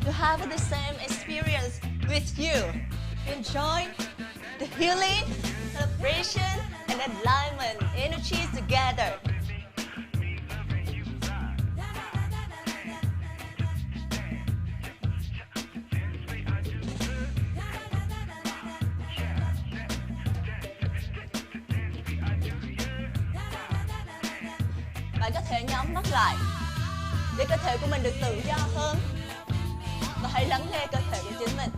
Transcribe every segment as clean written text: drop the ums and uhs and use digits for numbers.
to have the same experience with you. Enjoy the healing, celebration, and alignment energies together. Bạn có thể nhắm mắt lại để cơ thể của mình được tự do hơn và hãy lắng nghe cơ thể của chính mình.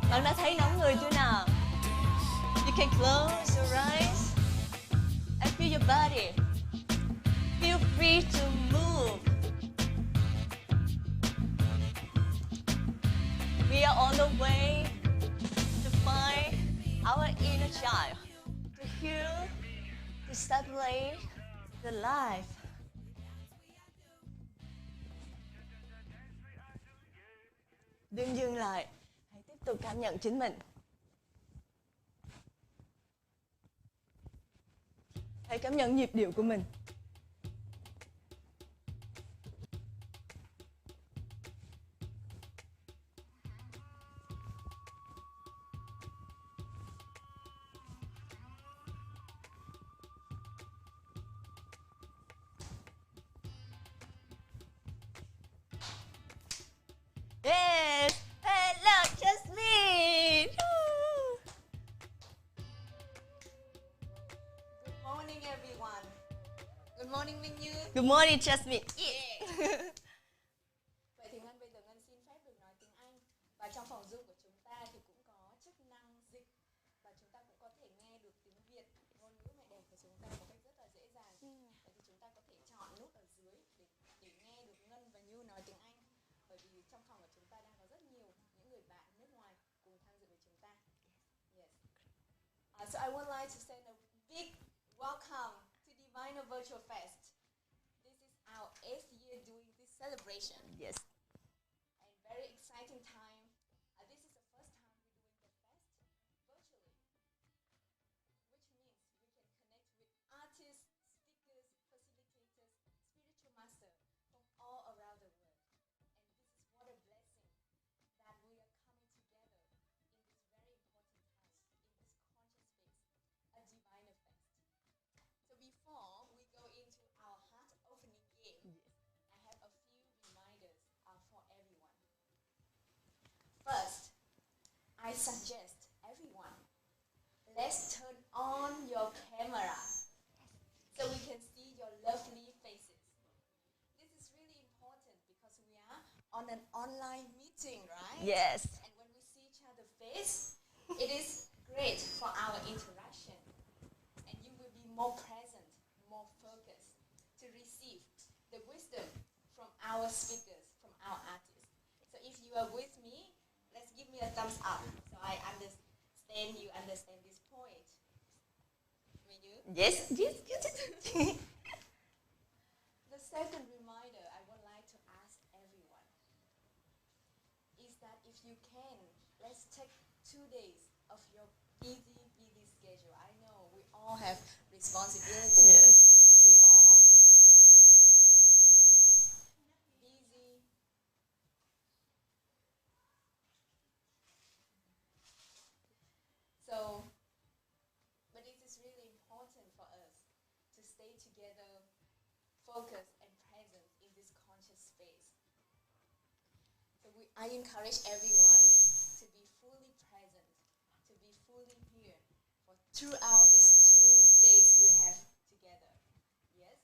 Bạn đã thấy nóng người chưa nào? You can close your eyes and feel your body. Feel free to move. We are on the way to find our inner child, to heal, to celebrate the life. Đừng dừng lại, hãy tiếp tục cảm nhận chính mình. Hãy cảm nhận nhịp điệu của mình. Yes! Hello, Jasmine! Woo! Good morning, everyone. Good morning, Minh Như. Good morning, Jasmine. Yeah. Vậy thì Ngân bây giờ Ngân xin phép được nói tiếng Anh. Và trong phòng Zoom của chúng ta thì cũng có chức năng dịch. Và chúng ta cũng có thể nghe được tiếng Việt, ngôn ngữ mẹ đẻ của chúng ta một cách rất là dễ dàng. Vậy thì chúng ta có thể chọn nút ở dưới để nghe được Ngân và Như nói tiếng Anh. Bởi vì trong phòng của chúng ta đang có rất nhiều những người bạn nước ngoài cùng tham dự với chúng ta. Yes. So I would like to send a big welcome to Diviner Virtual Fest. This is our 8th year doing this celebration. Yes. And very exciting time. This is the first time we're doing the fest virtually, which means we can connect with artists, speakers, facilitators, spiritual masters from all around the world. And this is what a blessing that we are coming together in this very important time, in this conscious space, a diviner fest. So before we go into our heart opening game, I have a few reminders for everyone. First, I suggest everyone, let's turn on your camera so we can see your lovely faces. This is really important because we are on an online meeting, right? Yes. And when we see each other's face, it is great for our interaction. And you will be more present, more focused to receive the wisdom from our speakers, from our artists. So if you are with me, let's give me a thumbs up so I understand you understand this point. May you? Yes. Yes. The second reminder I would like to ask everyone is that if you can, let's take 2 days of your busy schedule. I know we all have responsibilities. Yes. We all busy. So, but it is really important for us to stay together, focused and present in this conscious space. So I encourage everyone to be fully present, to be fully here throughout these 2 days we have together. Yes?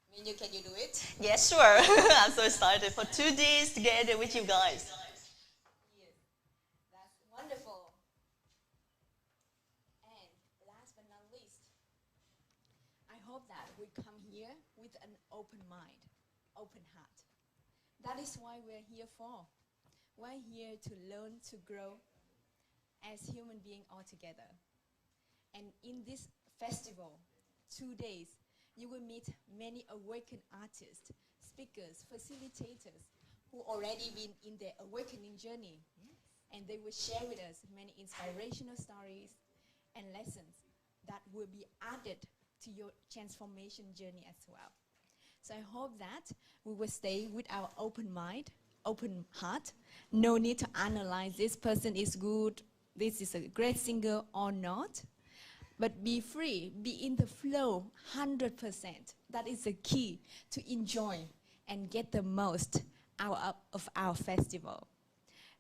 Minyu, can you do it? Yes, sure. I'm so excited for 2 days together with you guys. Yes. That's wonderful. And last but not least, I hope that we come here with an open mind, open heart. That is why we're here for. We're here to learn, to grow as human beings all together. And in this festival, 2 days, you will meet many awakened artists, speakers, facilitators, who already been in their awakening journey. And they will share with us many inspirational stories and lessons that will be added to your transformation journey as well. So I hope that we will stay with our open mind, open heart. No need to analyze this person is good, this is a great singer or not. But be free, be in the flow 100%. That is the key to enjoy and get the most out of our festival.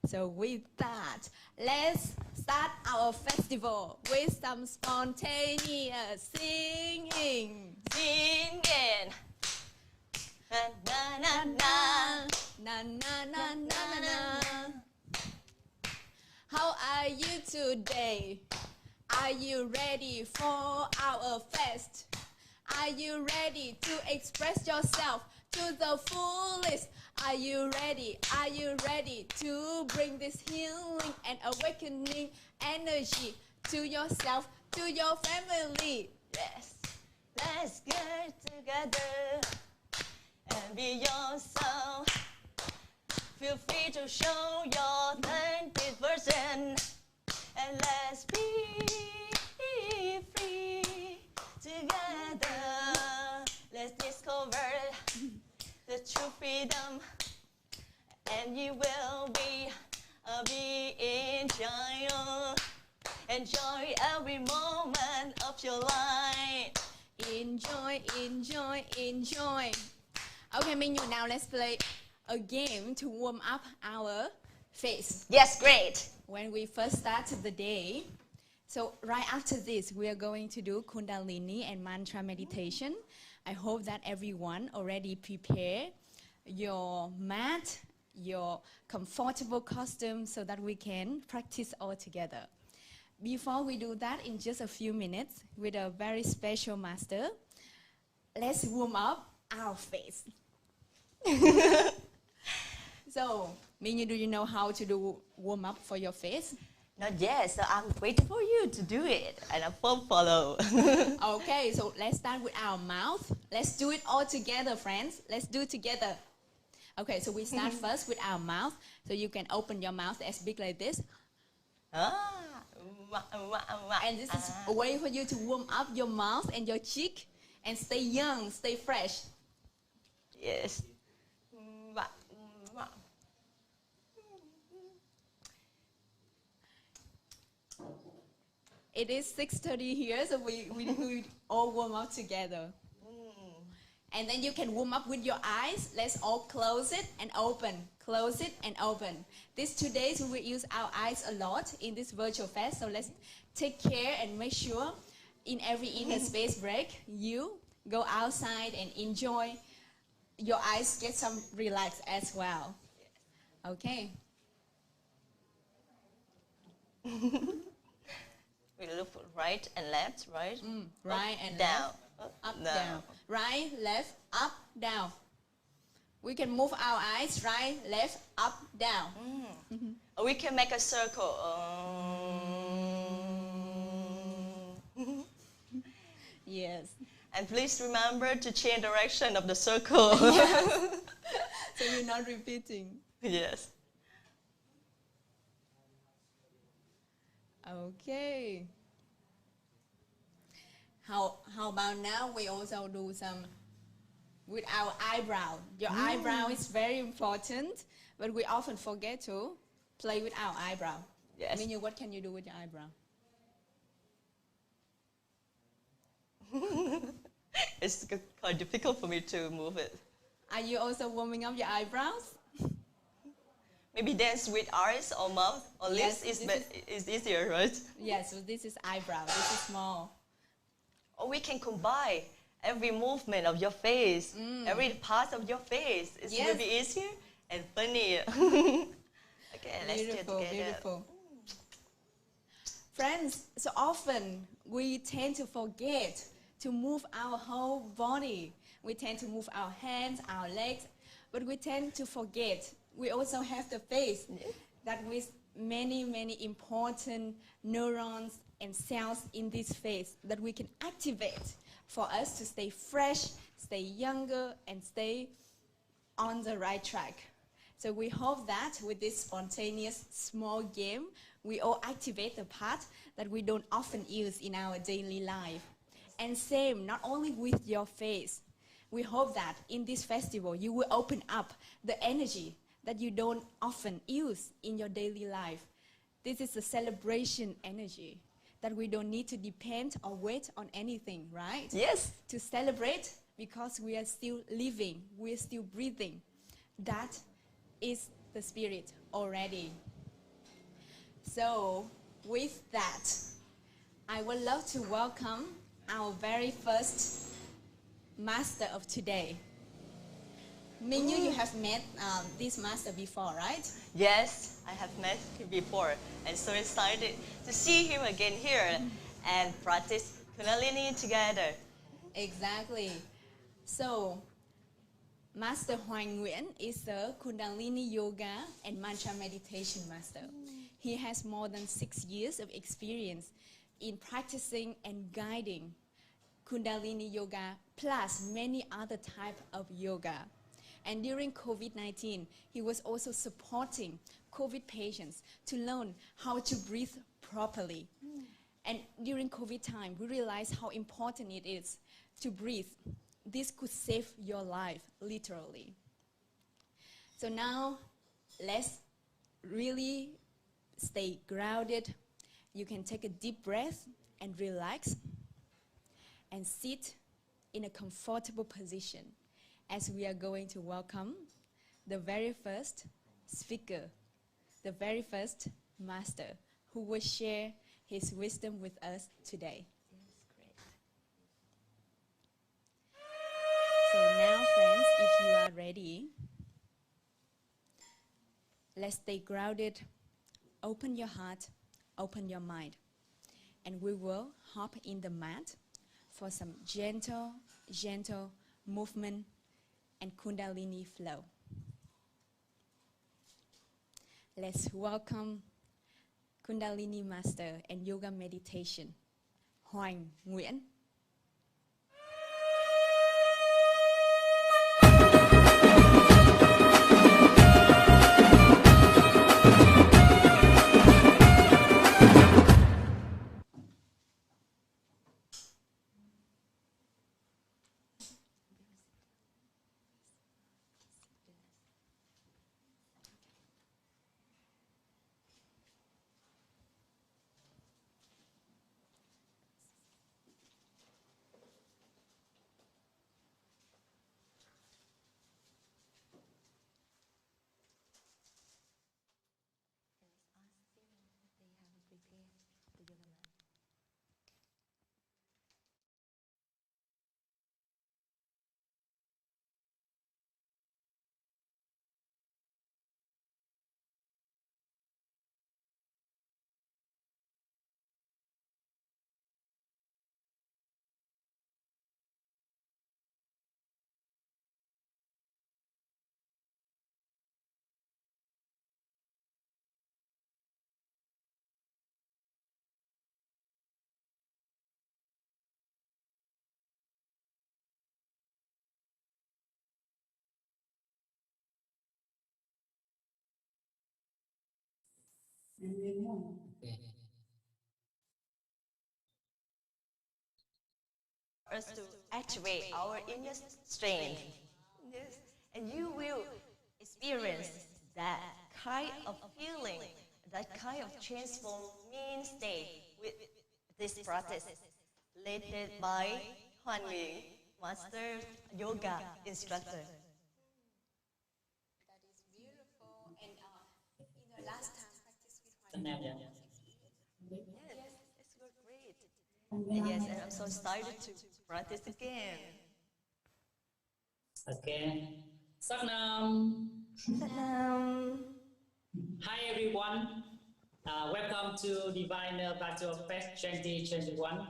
So with that, let's start our festival with some spontaneous singing. Singing. Na na na na. Na na na na na. How are you today? Are you ready for our fest? Are you ready to express yourself to the fullest? Are you ready? Are you ready to bring this healing and awakening energy to yourself, to your family? Yes. Let's get together and be yourself. Feel free to show your authentic version. And let's be free together. Let's discover the true freedom, and you will be a being child. Enjoy every moment of your life. Enjoy, enjoy, enjoy. Okay, Mingyu, now let's play a game to warm up our face. Yes, great. When we first start the day, so right after this, we are going to do Kundalini and mantra meditation. I hope that everyone already prepared your mat, your comfortable costume so that we can practice all together. Before we do that, in just a few minutes, with a very special master, let's warm up our face. So, Mingyu, do you know how to do warm up for your face? Not yet, so I'm waiting for you to do it, and I will follow. Okay, so let's start with our mouth. Let's do it all together, friends. Let's do it together. Okay, so we start first with our mouth. So you can open your mouth as big like this. And this is a way for you to warm up your mouth and your cheek and stay young, stay fresh. Yes. It is 6:30 here, so we all warm up together. And then you can warm up with your eyes. Let's all close it and open. Close it and open. These 2 days we will use our eyes a lot in this virtual fest. So let's take care and make sure in every inner space break, you go outside and enjoy. Your eyes get some relax as well. Okay. We look right and left, right? Right and down. left. Up, down. Right, left, up, down. We can move our eyes right, left, up, down. Or we can make a circle. Yes. And please remember to change direction of the circle. Yes. So you're not repeating. Yes. Okay. How about now we also do some with our eyebrow. Your eyebrow is very important, but we often forget to play with our eyebrow. Yes. Mingyu, what can you do with your eyebrow? It's quite difficult for me to move it. Are you also warming up your eyebrows? Maybe dance with eyes or mouth or Yes, lips is easier, right? Yes, so this is eyebrow. This is small. Or we can combine every movement of your face, every part of your face. It Yes. will be easier and funnier. Okay, let's do it Beautiful, together. beautiful. Friends, so often we tend to forget to move our whole body. We tend to move our hands, our legs, but we tend to forget. We also have the face that with many, many important neurons and cells in this face that we can activate for us to stay fresh, stay younger, and stay on the right track. So we hope that with this spontaneous small game, we all activate the part that we don't often use in our daily life. And same, not only with your face. We hope that in this festival, you will open up the energy that you don't often use in your daily life. This is a celebration energy that we don't need to depend or wait on anything, right? Yes. To celebrate because we are still living, we are still breathing. That is the spirit already. So, with that, I would love to welcome our very first master of today. Minyu, you have met this master before, right? Yes, I have met him before and so excited to see him again here and practice Kundalini together. Exactly. So, Master Hoang Nguyen is a Kundalini Yoga and Mantra Meditation master. He has more than 6 years of experience in practicing and guiding Kundalini Yoga plus many other types of yoga. And during COVID-19, he was also supporting COVID patients to learn how to breathe properly. And during COVID time, we realized how important it is to breathe. This could save your life, literally. So now, let's really stay grounded. You can take a deep breath and relax and sit in a comfortable position as we are going to welcome the very first speaker, the very first master who will share his wisdom with us today. So now, friends, if you are ready, let's stay grounded, open your heart, open your mind, and we will hop in the mat for some gentle movement and Kundalini flow. Let's welcome Kundalini Master and Yoga Meditation, Hoang Nguyen. For us to activate our inner strength. Yes. And you will experience that kind of feeling, that kind of transforming state with this practice, led by Huan Ming, Master Yoga Instructor. That is beautiful. And last time practice with Huan Yes, it's great. And yes, and I'm so excited to practice again. Okay. Satnam. Salam. Hi everyone. Welcome to Divine Battle Fest 2021.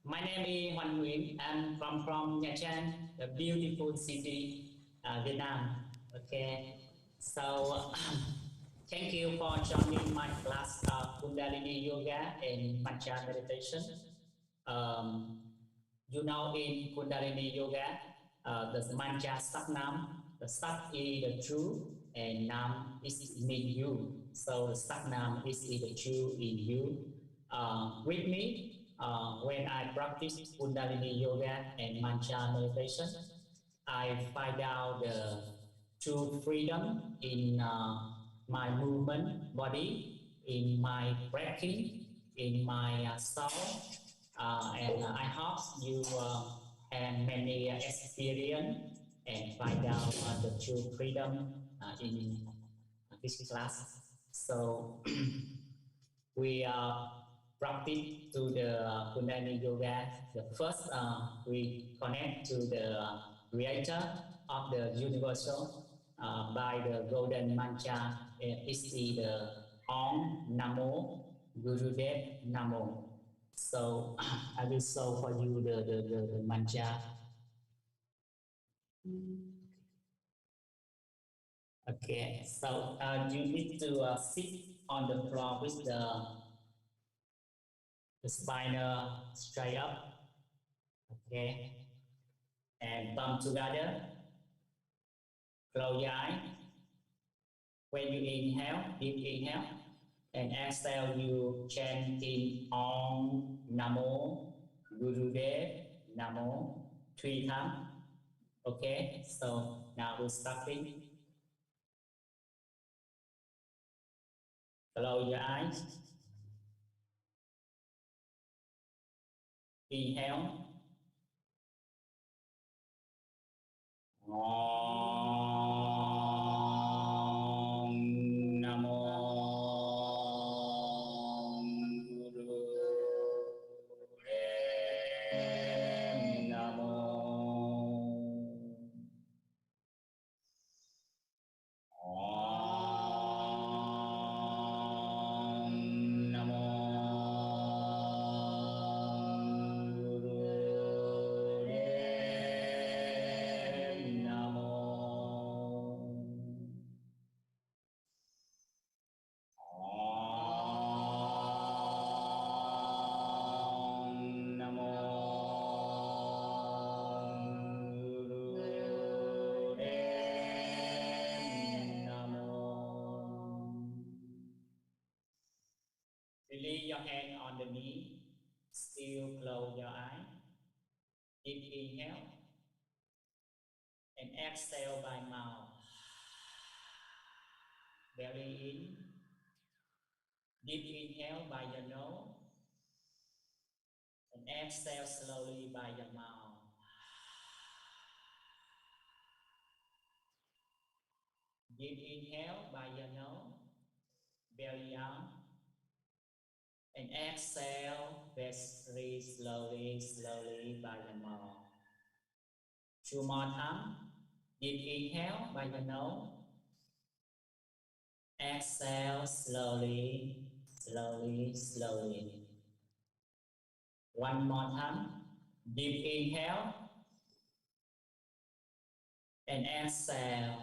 My name is Hoan Nguyen. I'm from Nha Trang, the beautiful city, Vietnam. Okay. So thank you for joining my class Kundalini Yoga and Mantra Meditation. Um, you know, in Kundalini Yoga, the mantra Sat Nam, the Sat is the truth, and Nam is mean you. So Sat Nam is the true in you. With me, when I practice Kundalini Yoga and Mantra meditation, I find out the true freedom in my movement body, in my breathing, in my soul, and I hope you have many experience and find out the true freedom in this class. So we practice to the Kundalini Yoga. The first, we connect to the Creator of the universal by the golden mantra. It's the Om Namo Gurudev Namo. So I will show for you the mantra. Okay, so you need to sit on the floor with the spine straight up. Okay, and thumb together. Close your eye. When you inhale, deep inhale, and exhale, you chant in Om Namo Gurudev Namo 3 times. Okay, so now we're starting. Close your eyes. Inhale. Om Namo Gurudev Namo. Om Namo Gurudev Namo. Om Namo Gurudev Namo. Release your hand on the knee. Still close your eye. Deep inhale and exhale by mouth. Belly in. Deep inhale by your nose and exhale slowly by your mouth. Deep inhale by your nose, belly out, and exhale very slowly by your mouth. 2 more times. Deep inhale by your nose. Exhale slowly. 1 more time. Deep inhale and exhale.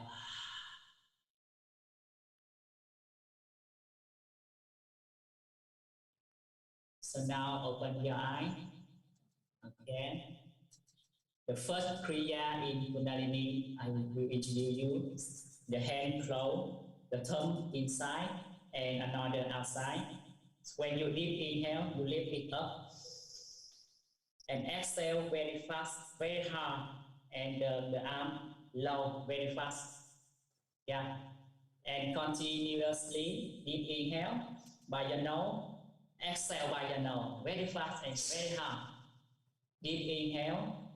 So now open your eye. Okay. The first kriya in Kundalini, I will introduce you. The hand close, the thumb inside, and another outside. So when you deep inhale, you lift it up. And exhale very fast, very hard. And the arm low, very fast. Yeah. And continuously deep inhale by your nose. Exhale by your nose, very fast and very hard. Deep inhale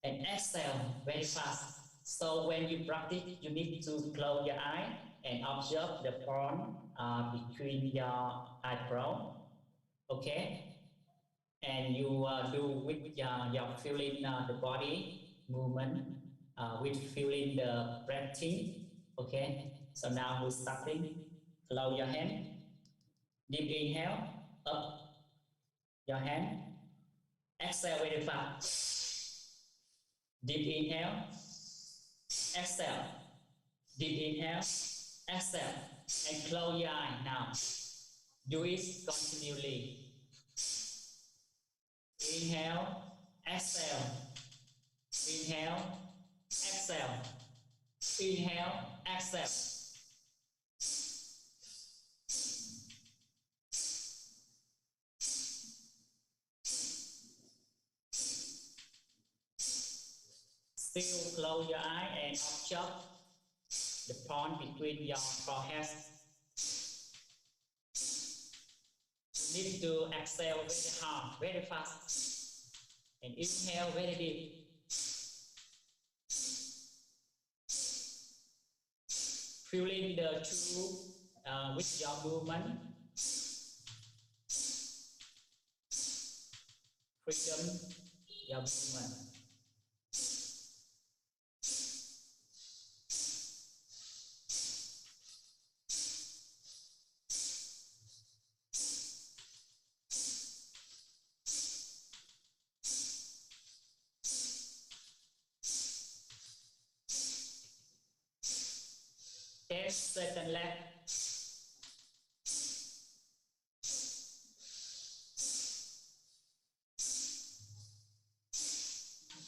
and exhale very fast. So when you practice, you need to close your eye and observe the form between your eyebrow. Okay? And you do with your feeling the body movement, with feeling the breathing. Okay? So now we're starting. Close your hand. Deep inhale, up your hand. Exhale very fast. Deep inhale, exhale. Deep inhale, exhale. And close your eye now. Do it continually. Inhale, exhale. Inhale, exhale. Inhale, exhale. Still close your eye and observe the point between your forehead. You need to exhale very hard, very fast, and inhale very deep. Feeling the truth with your movement, freedom, your movement. Second left.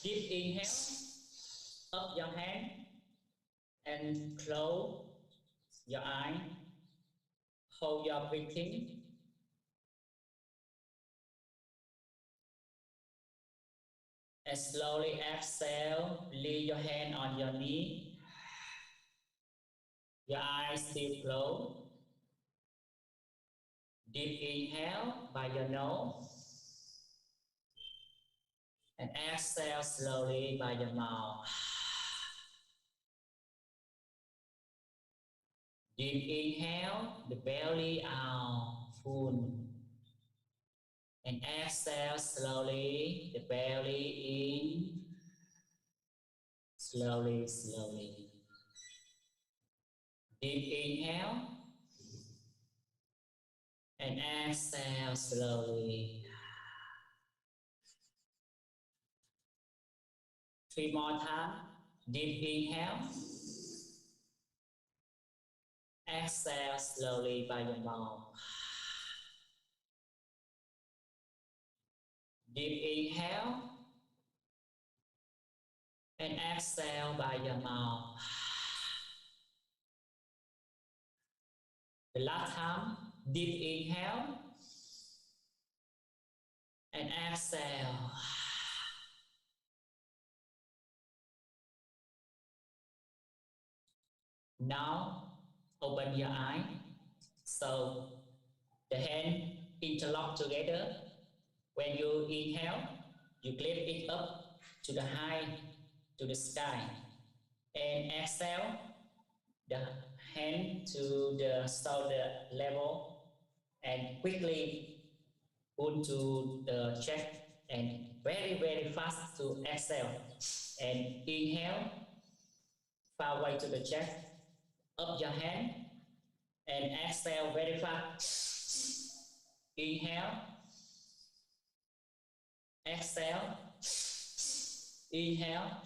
Deep inhale, up your hand and close your eye. Hold your breathing. And slowly exhale, lay your hand on your knee. Your eyes still closed. Deep inhale by your nose. And exhale slowly by your mouth. Deep inhale, the belly out, full. And exhale slowly, the belly in. Slowly, slowly. Deep inhale. And exhale slowly. 3 more times. Deep inhale. Exhale slowly by your mouth. Deep inhale. And exhale by your mouth. The last time. Deep inhale. And exhale. Now, open your eye. So, the hand interlock together. When you inhale, you lift it up to the high, to the sky. And exhale, the hand to the shoulder level. And quickly put to the chest. And very, very fast to exhale. And inhale, far away to the chest. Up your hand and exhale very fast. Inhale, exhale, inhale,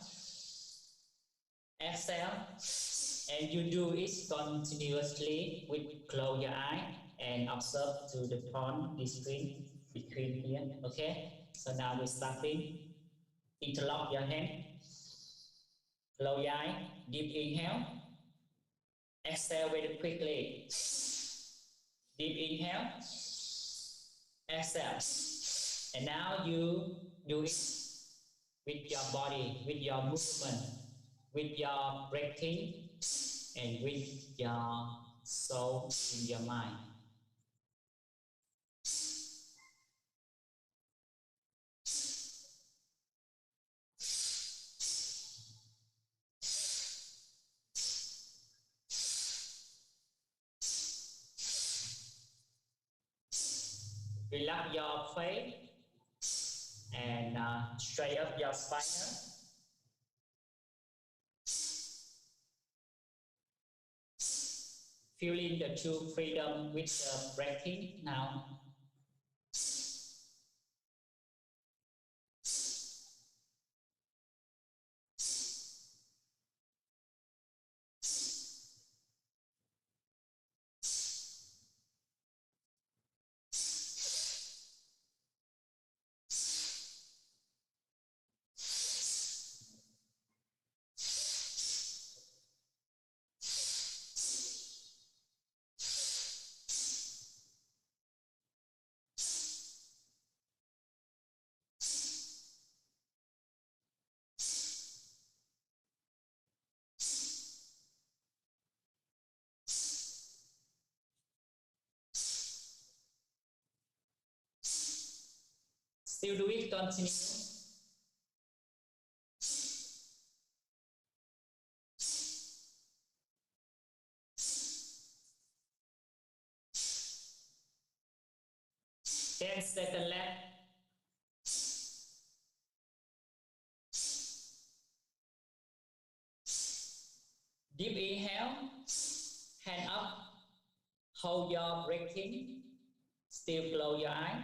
exhale, and you do it continuously with close your eye and observe to the point between here. Okay, so now we're starting. Interlock your hand, close your eye, deep inhale. Exhale very quickly. Deep inhale. Exhale. And now you do it with your body, with your movement, with your breathing, and with your soul in your mind. Relax your face and straight up your spine. Feeling the true freedom with the breathing now. Still do it, continue. 10 seconds left. Deep inhale, hand up, hold your breathing, still close your eye.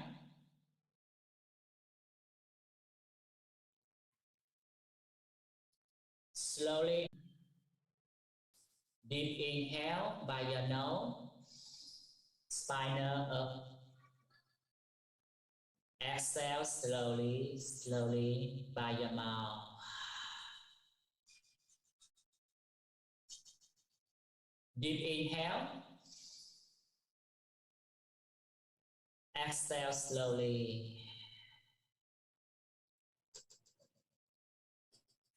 Slowly, deep inhale by your nose, spinal up. Exhale slowly, slowly by your mouth. Deep inhale. Exhale slowly.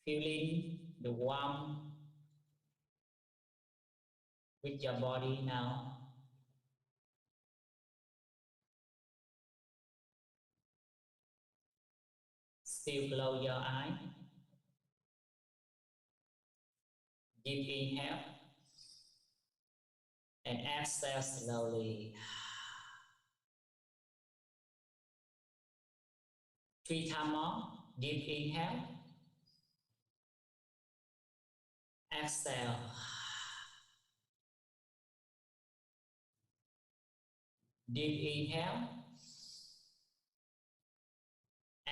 Feeling the warmth with your body now. Still close your eye. Deep inhale. And exhale slowly. 3 times more. Deep inhale. Exhale. Deep inhale.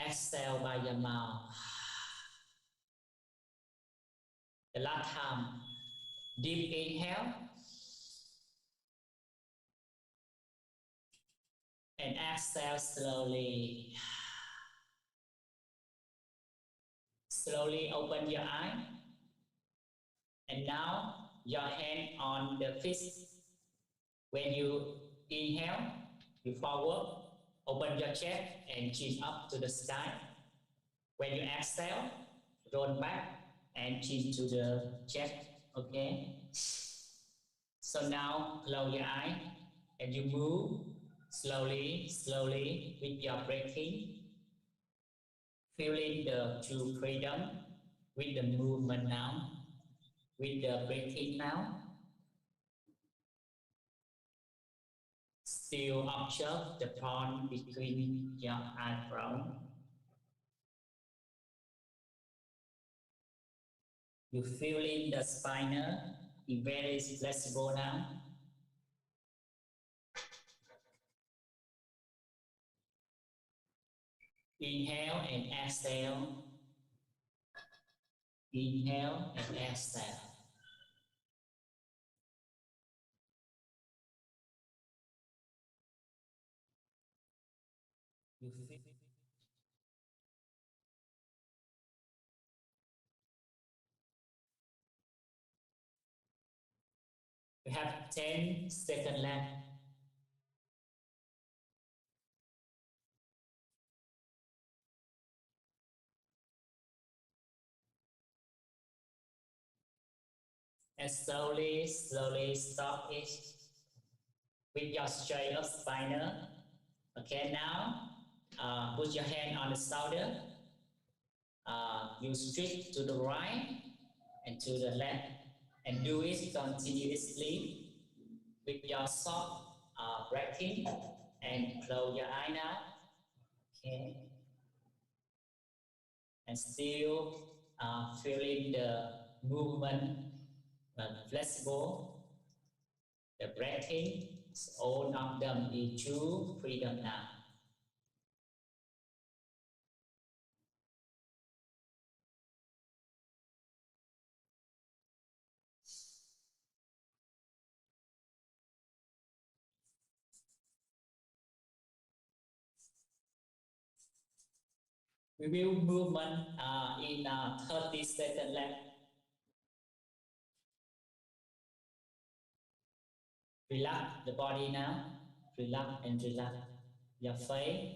Exhale by your mouth. The last time. Deep inhale. And exhale slowly. Slowly open your eye. And now your hand on the fist. When you inhale, you forward, open your chest and chin up to the sky. When you exhale, roll back and chin to the chest. Okay? So now close your eye and you move slowly, slowly with your breathing. Feeling the true freedom with the movement now, with the breathing now. Still observe the point between your eyebrows. You feeling the spine is very flexible now. Inhale and exhale. Inhale and exhale. You feel we have 10 seconds left. And slowly, slowly stop it with your straight up spine. Okay, now put your hand on the shoulder. You straight to the right and to the left, and do it continuously with your soft breathing. And close your eye now. Okay, and still feeling the movement, flexible. The breathing, all of them is true freedom now. We will movement in 30 seconds left. Relax the body now. Relax and relax your face.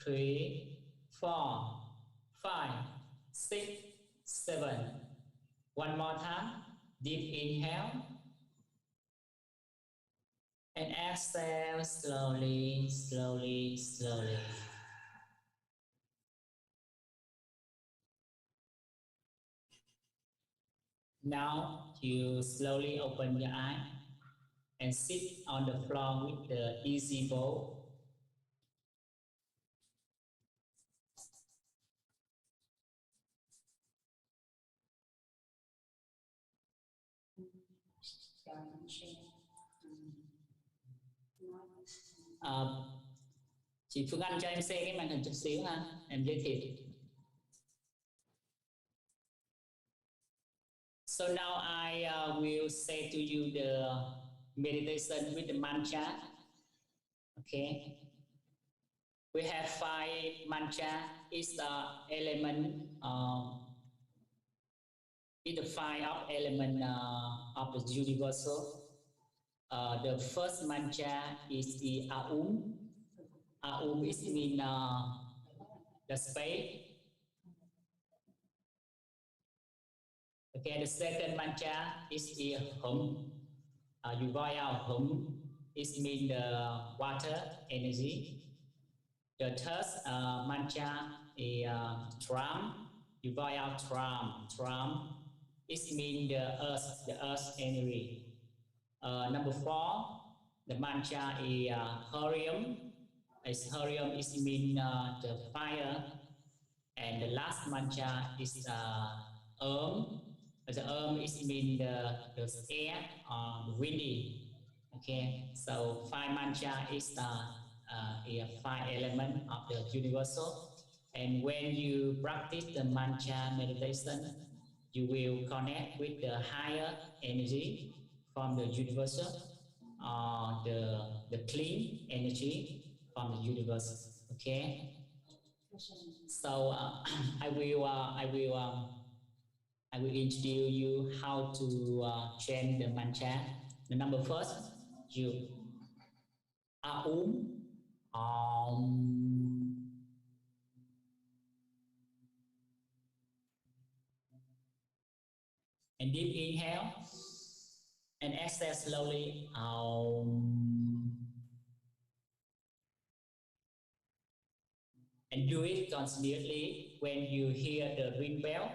3, 4, 5, 6, 7. One more time. Deep inhale. And exhale slowly, slowly, slowly. Now you slowly open your eye and sit on the floor with the easy bowl. Chị Phương Anh cho em xem cái màn hình chút xíu ha, em giới thiệu. So now I will say to you the meditation with the mantra. Okay. We have 5 mantra. It's the element. It's the 5 of element of the universal. The first mantra is the Aum. Aum is mean the space. Okay, the second mantra is the Hum. You voice out Hum. It means the water energy. The third mantra is Tram. You voice out Tram. Tram. It means the earth energy. Number 4, the mantra is Helium. Helium is mean the fire. And the last mantra is The is mean the air or the windy. Okay, so 5 mantra is the 5 element of the universal. And when you practice the mantra meditation, you will connect with the higher energy from the universal or the clean energy from the universe. Okay. So I will introduce you how to chant the mantra. The number first, you Aum, Om. And deep inhale and exhale slowly. Om. And do it continuously. When you hear the ring bell,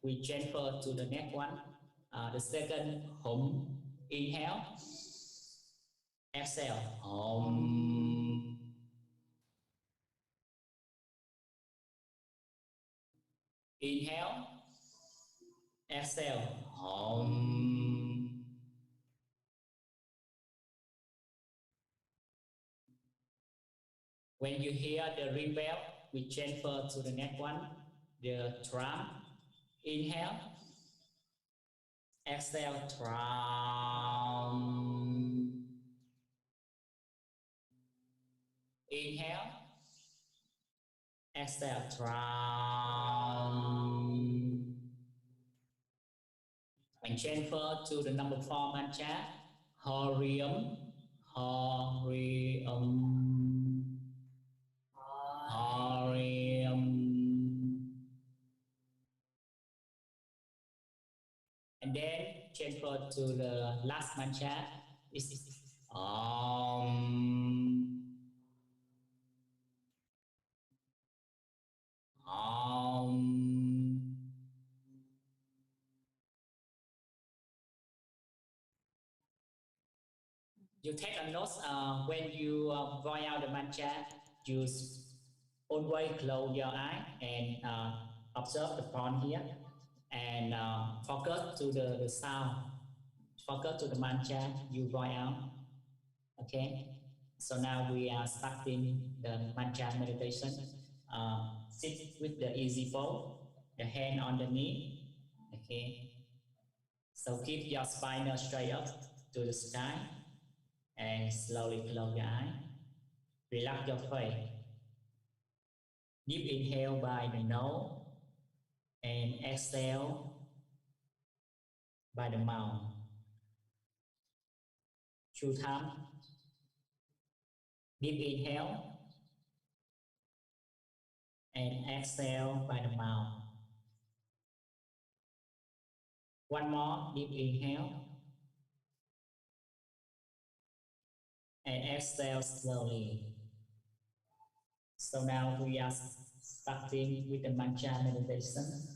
we transfer to the next one. The second, Hum. Inhale. Exhale. Hum. Inhale. Exhale. Hum. When you hear the ring bell, we transfer to the next one. The Tram. Inhale. Exhale. Tram. Inhale. Exhale. Tram. And transfer to the number 4 mantra. Horium. Horium. Horium. And then transfer to the last mantra. Is Om. Om. You take a note when you voice out the mantra, you always close your eye and observe the point here and focus to the sound, focus to the mantra you voice out. Okay, so now we are starting the mantra meditation. Sit with the easy pose, the hand on the knee. Okay, so keep your spine straight up to the sky and slowly close your eye. Relax your face. Deep inhale by the nose and exhale by the mouth. 2 times. Deep inhale and exhale by the mouth. One more deep inhale and exhale slowly. So now we are starting with the mantra meditation.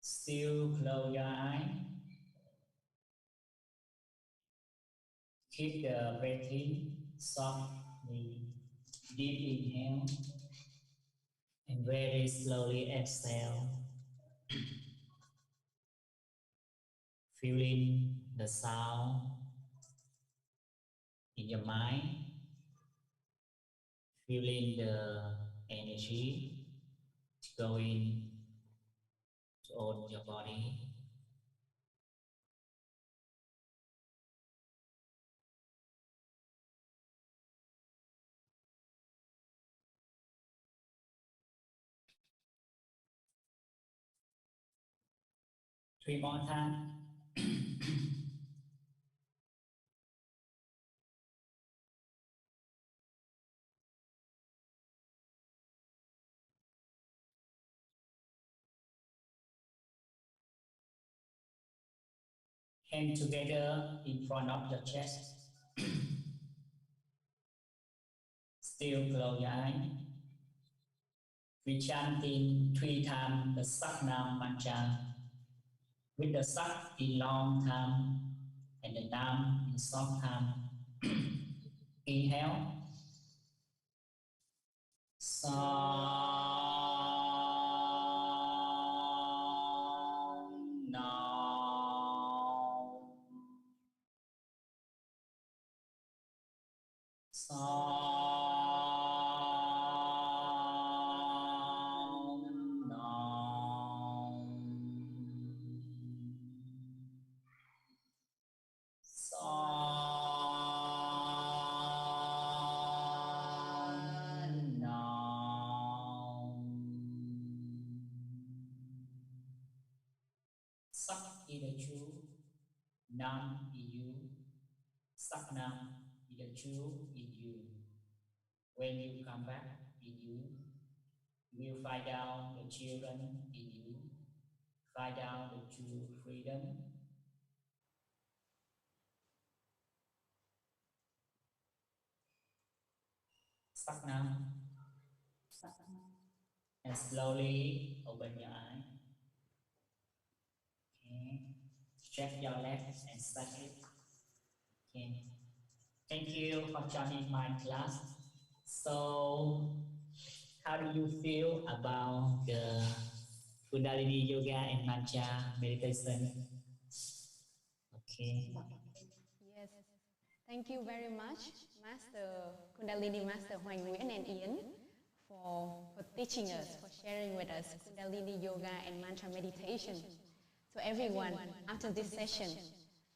Still close your eye. Keep the breathing softly. Deep inhale and very slowly exhale. Feeling the sound in your mind. Feeling the energy going throughout your body. Three more times. Hand together in front of your chest. Still close your eye. We chanting 3 times the Saknam mantra. With the Sak in long time and the Nam in short time. Inhale. Song now. Song now. Song now. Sắc is the truth, Nam is you, Sắc Nam is the truth in you. When you come back in you, you will find out the children in you, find out the true freedom. Start now. And slowly open your eye. Okay. Stretch your legs and stretch it. Okay. Thank you for joining my class. So, how do you feel about the Kundalini Yoga and Mantra meditation? Okay. Yes. Thank you very much, Master Kundalini Master Hoàng Nguyễn and Ian, for teaching us, for sharing with us Kundalini Yoga and Mantra meditation. So everyone, after this session,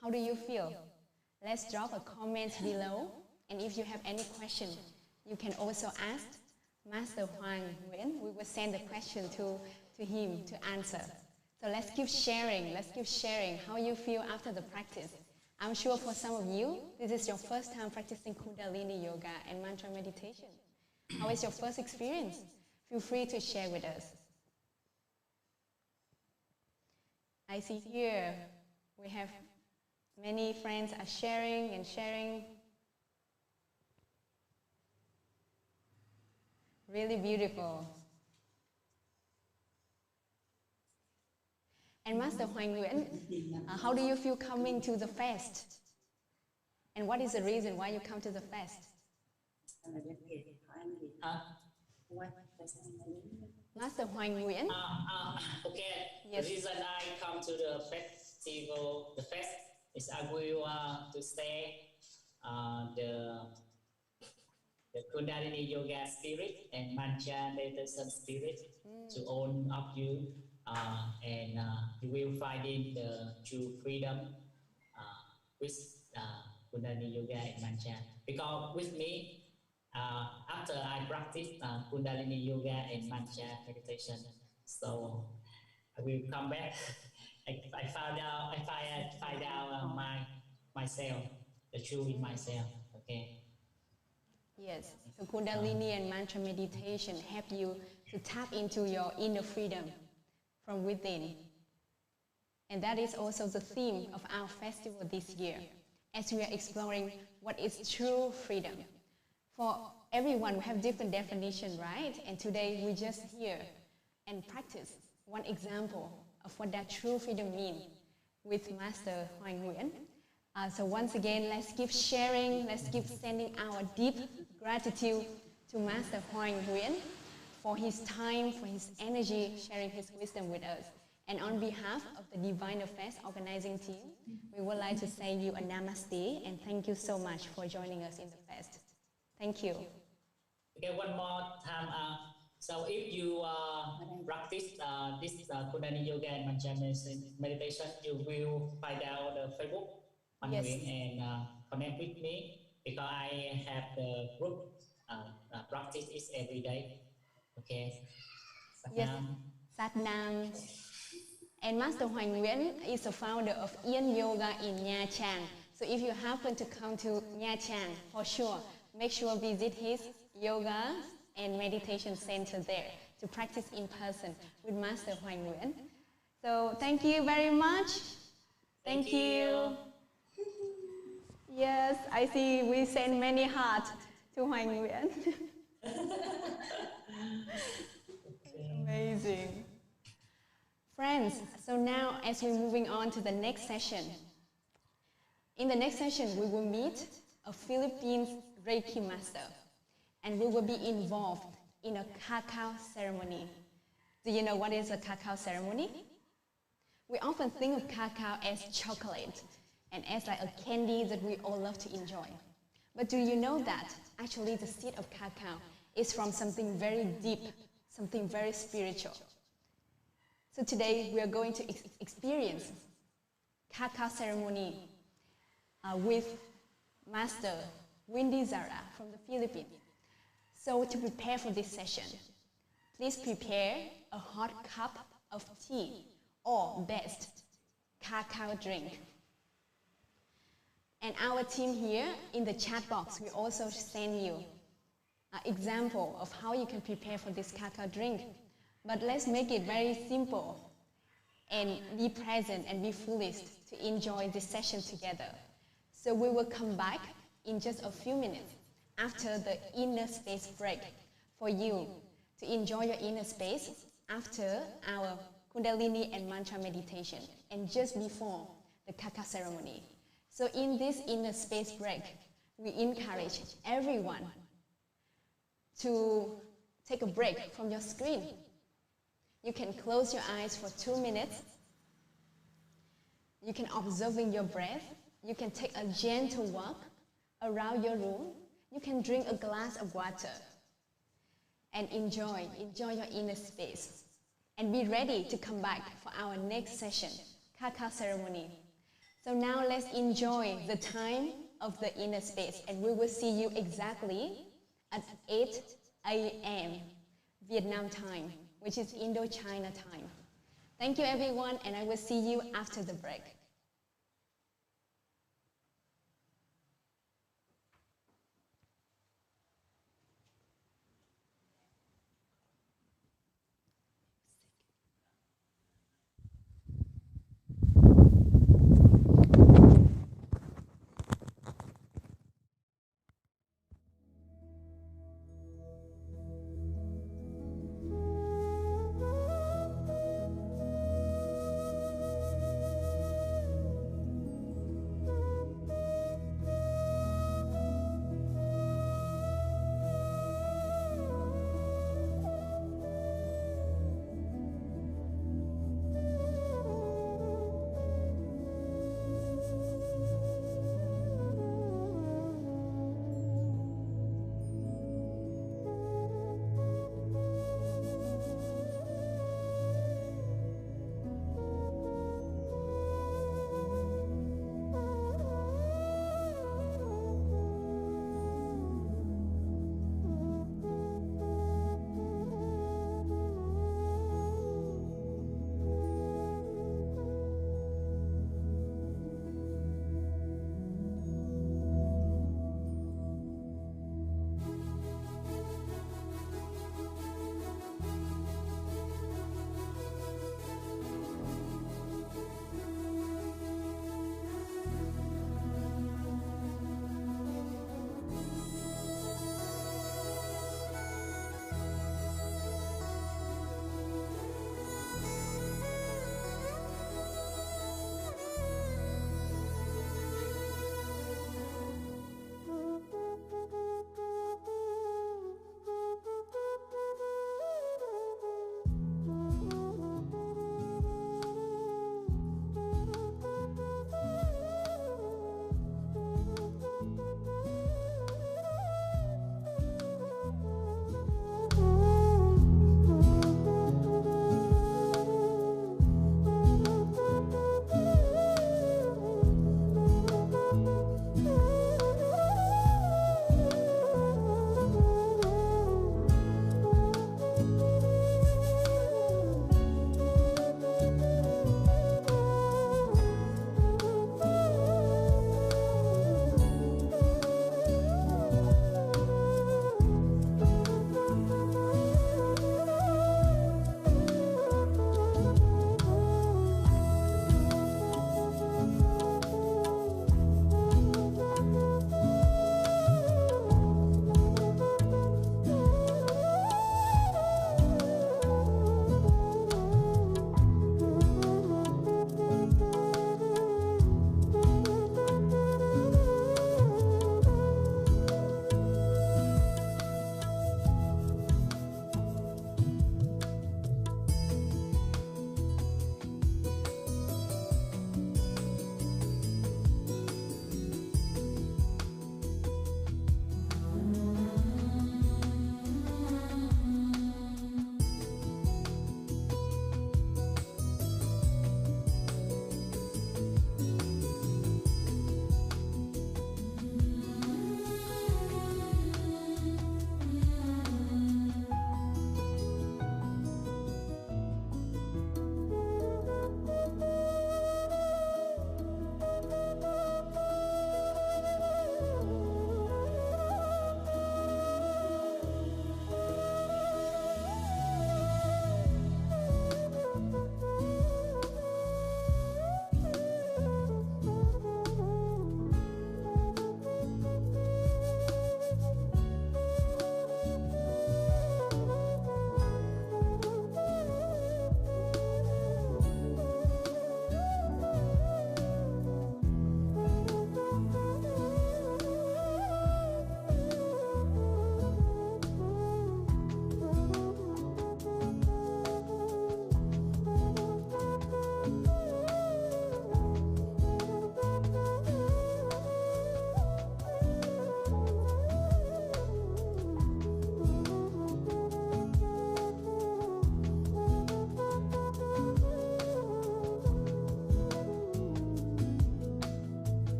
how do you feel? Let's drop a comment below, and if you have any question, you can also ask Master Hoàng Nguyễn. We will send the question to him to answer. So let's keep sharing how you feel after the practice. I'm sure for some of you, this is your first time practicing Kundalini Yoga and Mantra meditation. How is your first experience? Feel free to share with us. I see here we have many friends are sharing and sharing. Really beautiful. And Master Hoàng Nguyễn, how do you feel coming to the fest? And what is the reason why you come to the fest? Master Hoàng Nguyễn? Okay. Yes. The reason I come to the fest is I will to stay the Kundalini Yoga spirit and Mantra meditation spirit to own up you, and you will find in the true freedom with Kundalini Yoga and Mantra. Because with me, after I practice Kundalini Yoga and Mantra meditation, so I will come back. I find out myself, the truth in myself. Okay. Yes, so Kundalini and Mantra meditation help you to tap into your inner freedom from within. And that is also the theme of our festival this year, as we are exploring what is true freedom. For everyone, we have different definitions, right? And today we just hear and practice one example of what that true freedom means with Master Hoàng Nguyễn. So once again, let's keep sharing, let's keep sending our deep gratitude to Master Hoàng Nguyễn for his time, for his energy, sharing his wisdom with us. And on behalf of the Diviner Fest organizing team, we would like to say you a namaste and thank you so much for joining us in the fest. Thank you. Okay, one more time. So if you practice this Kundalini Yoga and Mantra meditation, you will find out the Facebook Hoàng Yes. Nguyễn and connect with me, because I have the group practice it every day. Okay. Yes. Satnam. And Master Hoàng Nguyễn is the founder of Ian Yoga in Nha Trang. So if you happen to come to Nha Trang, for sure, make sure visit his yoga and meditation center there to practice in person with Master Hoàng Nguyễn. So thank you very much. Thank you. Yes, I see we send many hearts to Hoàng Nguyễn. Amazing. Friends, so now as we're moving on to the next session, in the next session we will meet a Philippine Reiki master, and we will be involved in a cacao ceremony. Do you know what is a cacao ceremony? We often think of cacao as chocolate and as like a candy that we all love to enjoy. But do you know that actually the seed of cacao is from something very deep, something very spiritual? So today we are going to experience cacao ceremony with Master Windy Zara from the Philippines. So to prepare for this session, please prepare a hot cup of tea or best, cacao drink. And our team here in the chat box will also send you an example of how you can prepare for this cacao drink. But let's make it very simple. and be present and be foolish to enjoy this session together. So we will come back in just a few minutes after the inner space break for you to enjoy your inner space after our Kundalini and mantra meditation and just before the Kaka ceremony. So in this inner space break, we encourage everyone to take a break from your screen. You can close your eyes for 2 minutes. You can observe your breath. You can take a gentle walk around your room. You can drink a glass of water and enjoy your inner space. And be ready to come back for our next session, Kaka ceremony. So now let's enjoy the time of the inner space, and we will see you exactly at 8 a.m. Vietnam time, which is Indochina time. Thank you everyone, and I will see you after the break.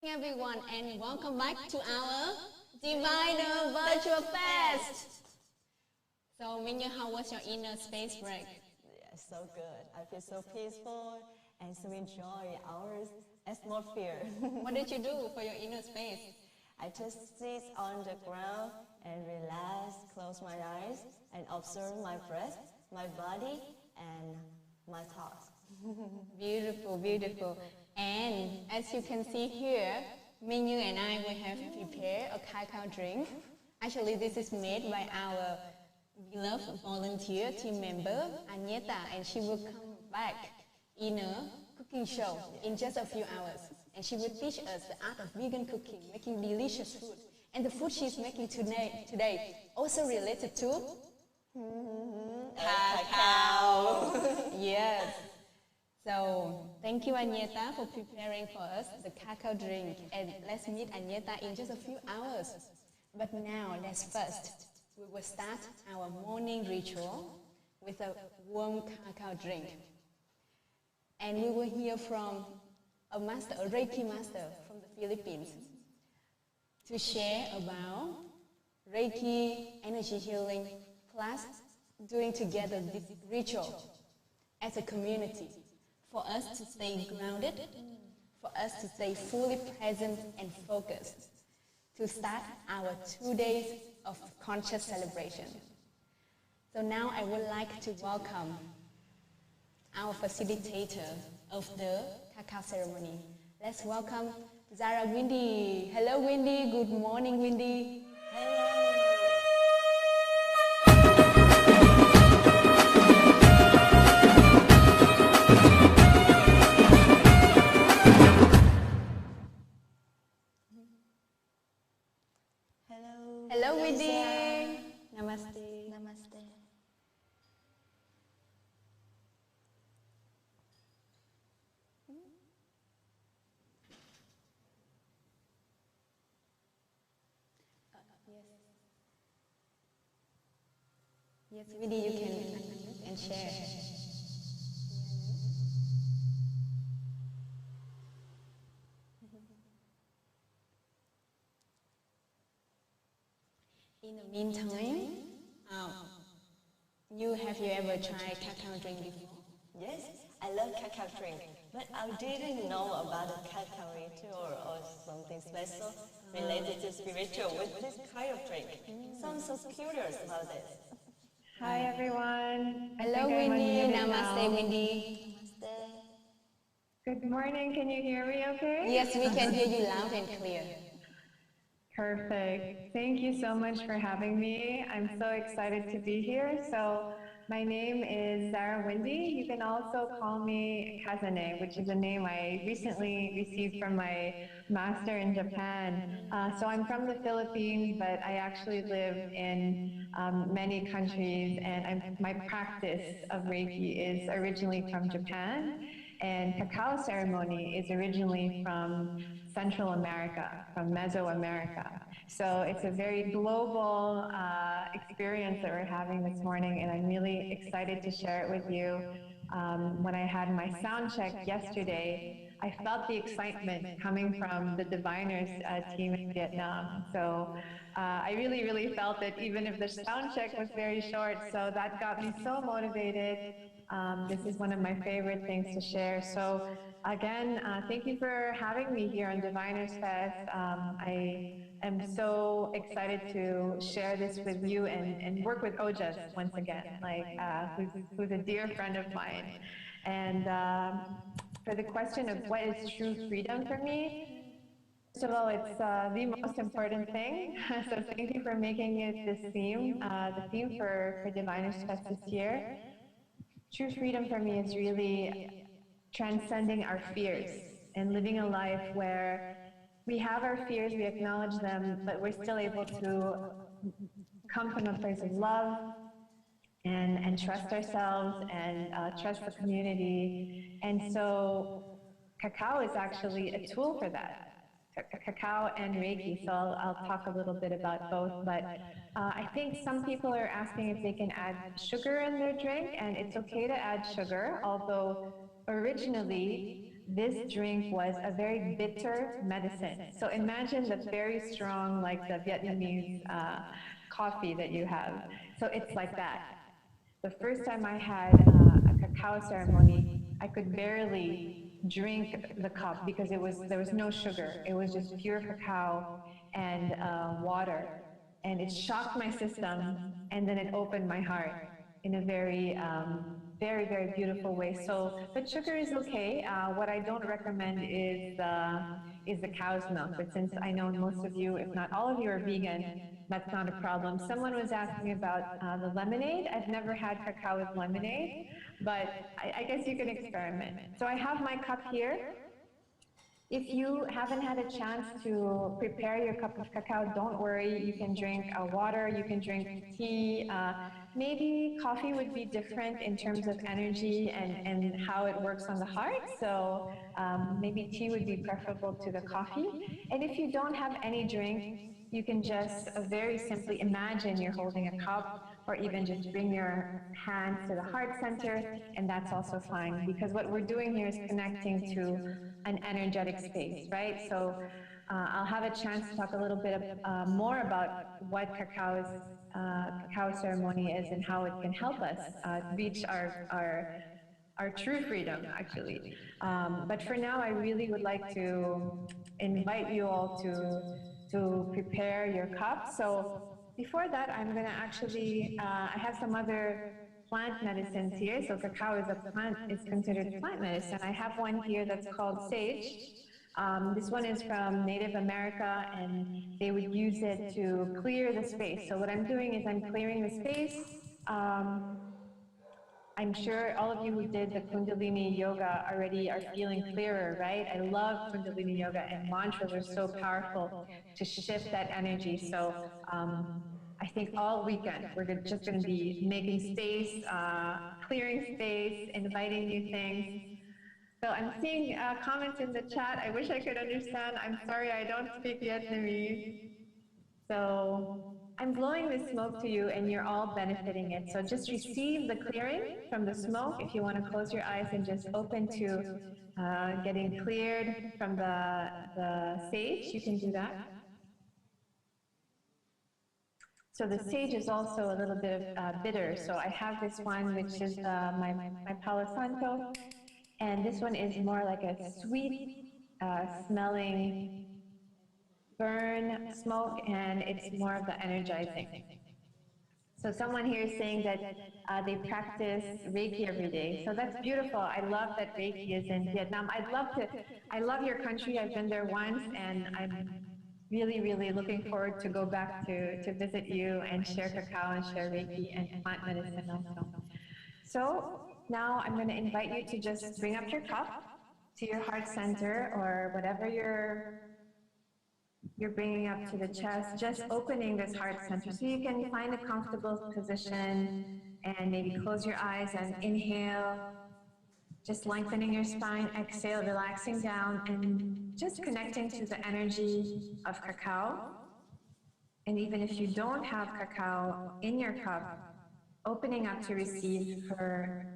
Everyone, and welcome back to our Diviner Virtual Fest. So, Minyu, how was your inner space break? Yeah, so good. I feel so peaceful and so enjoy our atmosphere. What did you do for your inner space? I just sit on the ground and relax, close my eyes, and observe my breath, my body, and my thoughts. Beautiful, beautiful. And as you can see here, Minyu and I will have prepared a cacao drink. Actually, this is made by our beloved volunteer team member, Agneta, and she will come back in a cooking show in just a few hours. And she will teach us the art of vegan cooking, making delicious food. And the food she's making today also related to cacao. Yes. So thank you, Agneta, for preparing for us the cacao drink. And let's meet Agneta in just a few hours. But now, we will start our morning ritual with a warm cacao drink. And we will hear from a Reiki master from the Philippines, to share about Reiki, energy healing, plus doing together this ritual as a community. For us to stay grounded, for us to stay fully present and focused, to start our 2 days of conscious celebration. So now I would like to welcome our facilitator of the cacao ceremony. Let's welcome Zara Windy. Hello, Windy. Good morning, Windy. Hello, Windy. Namaste. Namaste. Yes, Windy, you can unmute and share. In the meantime, have you ever tried cacao drink before? Yes, I love cacao drink, but I didn't know about the cacao ritual or something special related to spiritual with this kind of drink. So I'm so curious about this. Hi everyone. Hello, Windy. Namaste, Windy. Good morning. Can you hear me okay? Yes, we can hear you loud and clear. Perfect. Thank you so much for having me. I'm so excited to be here. So my name is Zara Windy. You can also call me Kazane, which is a name I recently received from my master in Japan. So I'm from the Philippines, but I actually live in many countries, and my practice of Reiki is originally from Japan, and cacao ceremony is originally from Central America, from Mesoamerica. So it's a very global experience that we're having this morning, and I'm really excited to share it with you. When I had my sound check yesterday, I felt the excitement coming from the diviners team in Vietnam. So I really felt it, even if the sound check was very short. So that got me so motivated. This is one of my favorite things to share. So again, thank you for having me here on Diviners Fest. I am so excited to share this with you and work with Ojas once again, who's a dear friend of mine. And for the question of what is true freedom for me, first of all, it's the most important thing. So thank you for making it this theme, the theme for Diviners Fest this year. True freedom for me is really transcending our fears and living a life where we have our fears, we acknowledge them, but we're still able to come from a place of love and trust ourselves and trust the community. And so cacao is actually a tool for that. Cacao and Reiki, so I'll talk a little bit about both, but I think some people are asking if they can add sugar in their drink, and it's okay to add sugar, although originally this drink was a very bitter medicine. So imagine the very strong, like the Vietnamese coffee that you have. So it's like that. The first time I had a cacao ceremony, I could barely drink the cup because there was no sugar. It was just pure cacao and water. And it shocked my system, and then it opened my heart in a very, very beautiful way. So, but sugar is okay. What I don't recommend is the cow's milk. But since I know most of you, if not all of you, are vegan, that's not a problem. Someone was asking about the lemonade. I've never had cacao with lemonade, but I guess you can experiment. So I have my cup here. If you haven't had a chance to prepare your cup of cacao, don't worry. You can drink water, you can drink tea. Maybe coffee would be different in terms of energy and how it works on the heart. So maybe tea would be preferable to the coffee. And if you don't have any drink, you can just very simply imagine you're holding a cup, or even just bring your hands to the heart center, and that's also fine, because what we're doing here is connecting to an energetic space, right? So I'll have a chance to talk a little bit more about what cacao ceremony is and how it can help us reach our true freedom, actually. But for now, I really would like to invite you all to prepare your cup. So before that, I'm going to actually, I have some other plant medicines here. So cacao is a plant, is considered plant medicine. I have one here that's called sage. This one is from Native America, and they would use it to clear the space. So what I'm doing is I'm clearing the space. I'm sure all of you who did the Kundalini yoga already are feeling clearer, right? I love Kundalini yoga, and mantras are so powerful to shift that energy. So I think all weekend we're just going to be making space, clearing space, inviting new things. So I'm seeing comments in the chat. I wish I could understand. I'm sorry, I don't speak Vietnamese. So I'm blowing this smoke to you, and you're all benefiting it. So just receive the clearing from the smoke. If you want to close your eyes and just open to getting cleared from the sage, you can do that. So the sage is also a little bit of bitter. So I have this one, which is my Palo Santo, and this one is more like a sweet smelling burn smoke, and it's more of the energizing. So someone here is saying that they practice Reiki every day. So that's beautiful. I love that Reiki is in Vietnam. I love your country. I've been there once, and I'm really looking forward to go back to visit you and share cacao and share Reiki and plant medicine also. So now I'm going to invite you to just bring up your cup to your heart center, or whatever you're bringing up to the chest, just opening this heart center. So you can find a comfortable position and maybe close your eyes and inhale, just lengthening your spine, exhale, relaxing down, and just connecting to the energy of cacao. And even if you don't have cacao in your cup, opening up to receive her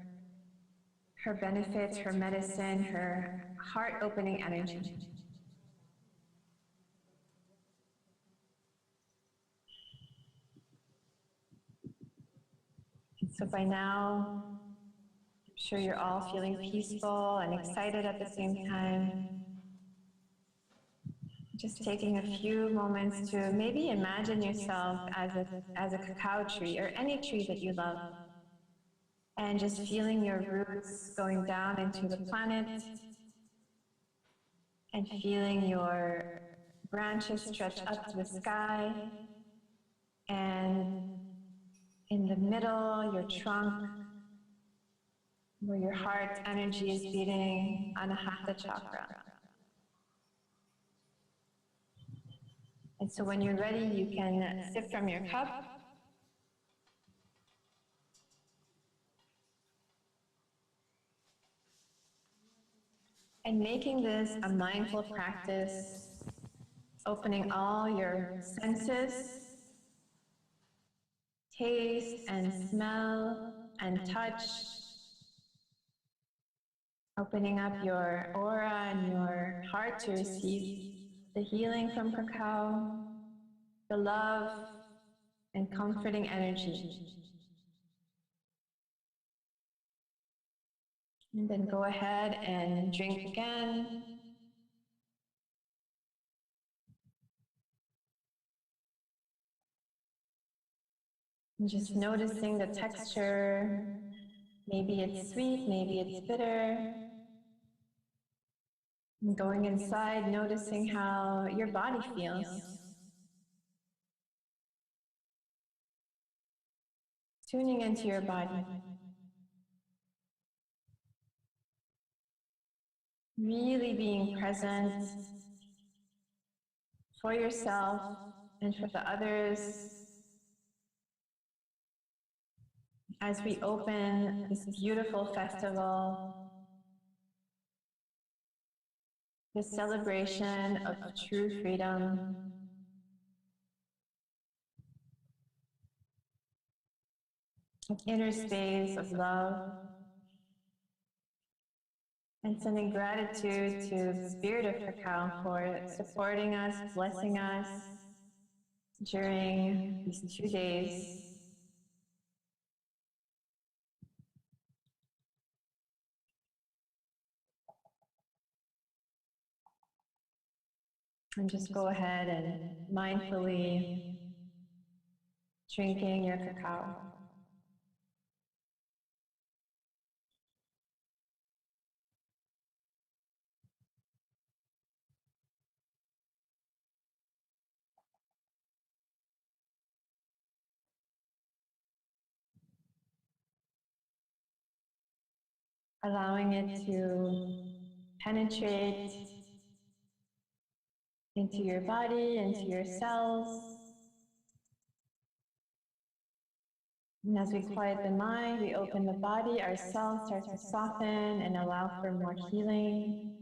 benefits, her medicine, her heart-opening energy. So by now, I'm sure you're all feeling peaceful and excited at the same time. Just taking a few moments to maybe imagine yourself as a cacao tree, or any tree that you love, and just feeling your roots going down into the planet, and feeling your branches stretch up to the sky, and in the middle, your trunk, where your heart energy is beating, Anahata chakra. And so when you're ready, you can sip from your cup. And making this a mindful practice, opening all your senses, taste and smell and touch, Opening up your aura and your heart to receive the healing from cacao, the love and comforting energy. And then go ahead and drink again. And just noticing the texture. Maybe it's sweet, maybe it's bitter. And going inside, noticing how your body feels. Tuning into your body. Really being present for yourself and for the others as we open this beautiful festival, this celebration of true freedom. Of inner space of love, and sending gratitude to the spirit of cacao for supporting us, blessing us during these 2 days. And just go ahead and mindfully drinking your cacao. Allowing it to penetrate into your body, into your cells. And as we quiet the mind, we open the body, our cells start to soften and allow for more healing.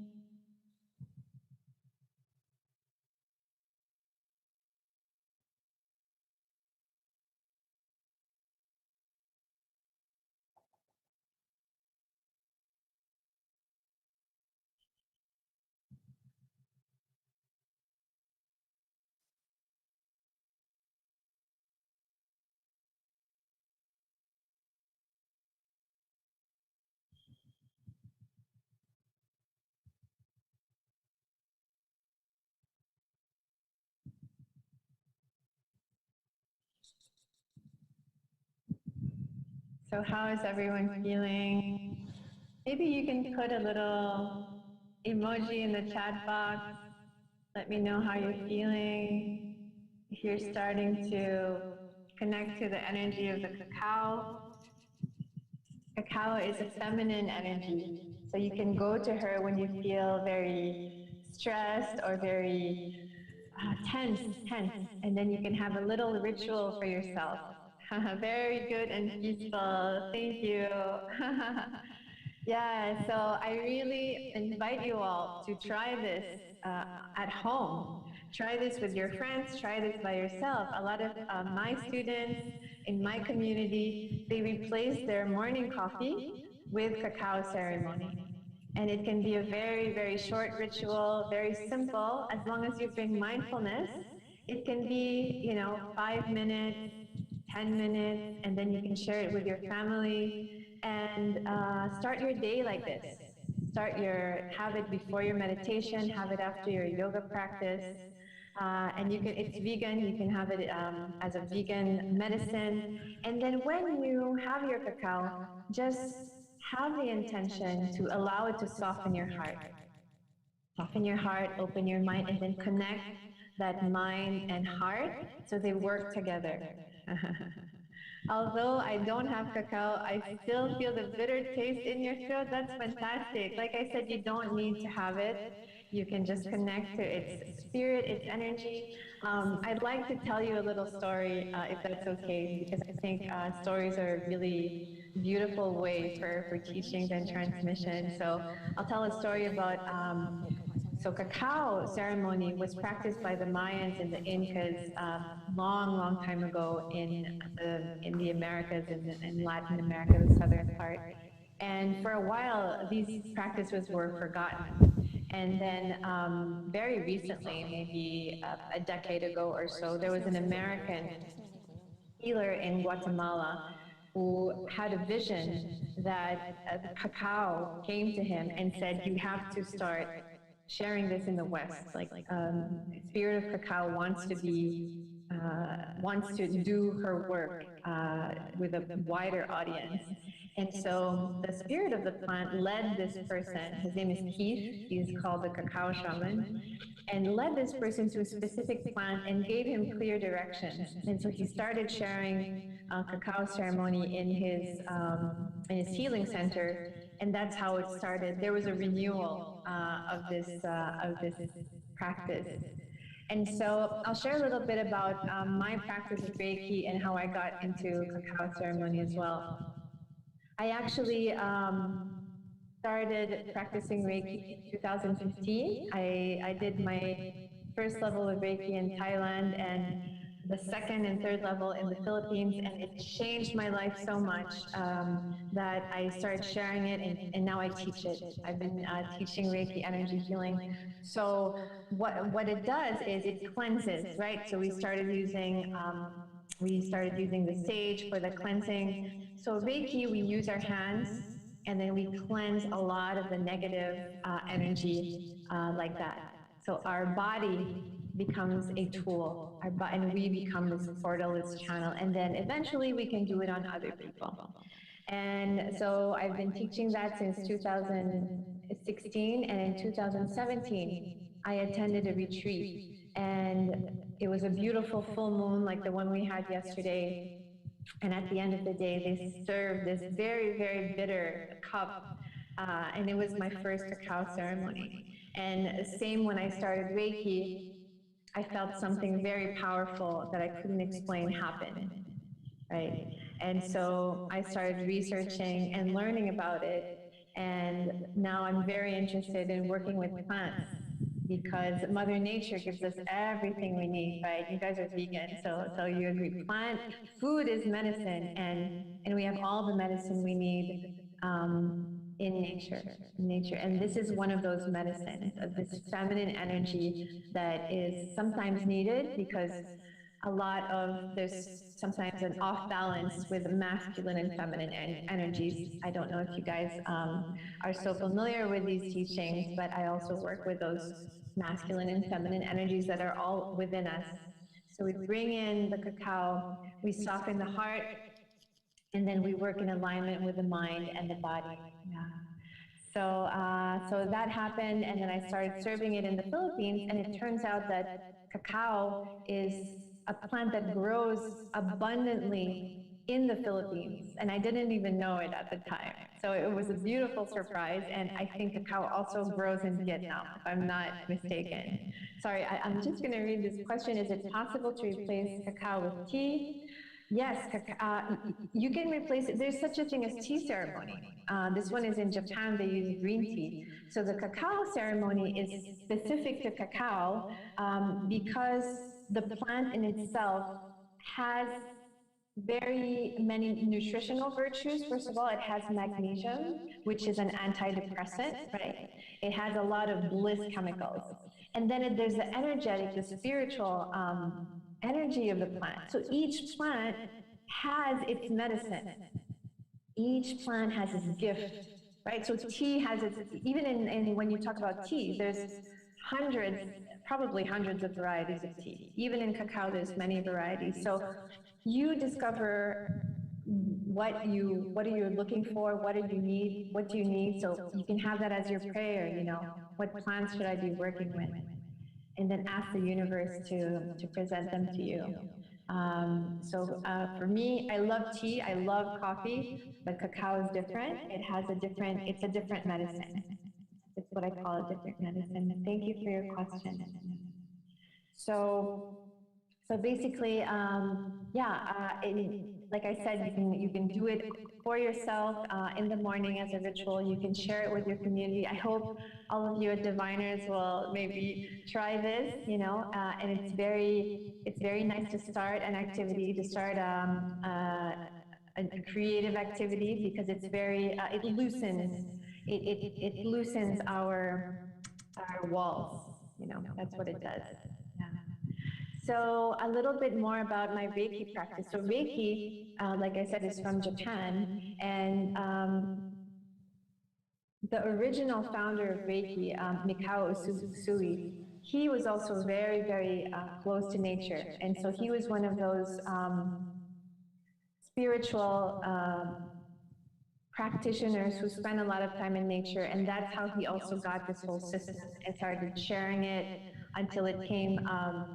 So how is everyone feeling? Maybe you can put a little emoji in the chat box. Let me know how you're feeling. If you're starting to connect to the energy of the cacao. Cacao is a feminine energy. So you can go to her when you feel very stressed or very tense, and then you can have a little ritual for yourself. Very good and peaceful. Thank you. Yeah, so I really invite you all to try this at home. Try this with your friends, try this by yourself. A lot of my students in my community, they replace their morning coffee with cacao ceremony. And it can be a very, very short ritual, very simple, as long as you bring mindfulness. It can be, 5 minutes, 10 minutes, and then you can share it with your family and start your day like this. Have it before your meditation, have it after your yoga practice. And it's vegan, you can have it as a vegan medicine. And then when you have your cacao, just have the intention to allow it to soften your heart. Soften your heart, open your mind, and then connect that mind and heart so they work together. Although I don't have cacao, I still feel the bitter taste in your throat. That's fantastic. Like I said, you don't need to have it. You can just connect to its spirit, its energy. I'd like to tell you a little story, if that's okay, because I think stories are a really beautiful way for teachings and transmission. So I'll tell a story about so cacao ceremony was practiced by the Mayans and the Incas long, long time ago in the Americas, in Latin America, the southern part. And for a while, these practices were forgotten. And then very recently, maybe a decade ago or so, there was an American healer in Guatemala who had a vision that the cacao came to him and said, you have to start sharing this in the West. Like, Spirit of Cacao wants to do her work with a wider audience. And so the spirit of the plant led this person, his name is Keith, he's called the cacao shaman, and led this person to a specific plant and gave him clear directions. And so he started sharing cacao ceremony in his healing center, and that's how it started. There was a renewal of this practice. And so I'll share a little bit about my practice of Reiki and how I got into cacao ceremony as well. I actually started practicing Reiki in 2015. I did my first level of Reiki in Thailand and the second and third level in the Philippines, and it changed my life so much that I started sharing it, and now I teach it. I've been teaching Reiki energy healing. So what it does is it cleanses, right? So we started using the sage for the cleansing. So Reiki, we use our hands, and then we cleanse a lot of the negative energy like that. So our body becomes a tool, and we become this portal, this channel, and then eventually we can do it on other people. And so I've been teaching that since 2016, and in 2017, I attended a retreat, and it was a beautiful full moon like the one we had yesterday. And at the end of the day, they served this very, very bitter cup, and it was my first cacao ceremony. And same when I started Reiki, I felt something very powerful that I couldn't explain happen, right? And so I started researching and learning about it, and now I'm very interested in working with plants, because Mother Nature gives us everything we need, right? You guys are vegan, so you agree. Food is medicine, and we have all the medicine we need in nature. And this is one of those medicines, of this feminine energy that is sometimes needed, because there's sometimes an off balance with masculine and feminine energies. I don't know if you guys are so familiar with these teachings, but I also work with those masculine and feminine energies that are all within us. So we bring in the cacao, we soften the heart, and then we work in alignment with the mind and the body. Yeah. So that happened, and then I started serving it in the Philippines, and it turns out that cacao is a plant that grows abundantly in the Philippines, and I didn't even know it at the time. So it was a beautiful surprise, and I think cacao also grows in Vietnam, if I'm not mistaken. Sorry, I'm just going to read this question. Is it possible to replace cacao with tea? Yes, you can replace it. There's such a thing as tea ceremony. This one is in Japan, they use green tea. So the cacao ceremony is specific to cacao because the plant in itself has very many nutritional virtues. First of all, it has magnesium, which is an antidepressant, right? It has a lot of bliss chemicals. And then there's the energetic, the spiritual energy of the plant. So each plant has its medicine. Each plant has its gift, right? So tea has its, even in when you talk about tea, there's probably hundreds of varieties of tea. Even in cacao, there's many varieties. So you discover what are you looking for, what do you need, so you can have that as your prayer, what plants should I be working with? And then ask the universe to present them to you. For me, I love tea, I love coffee, but cacao is different. It's a different medicine. It's what I call a different medicine. Thank you for your question. So basically, like I said, you can do it for yourself in the morning as a ritual. You can share it with your community. I hope all of you diviners will maybe try this, and it's very nice to start an activity, to start a a creative activity because it's very, it loosens our walls, you know, that's what it does. Yeah. So a little bit more about my Reiki practice. So Reiki, like I said, is from Japan, and the original founder of Reiki, Mikao Usui, he was also very, very close to nature. And so he was one of those spiritual practitioners who spent a lot of time in nature, and that's how he also got this whole system and started sharing it until it came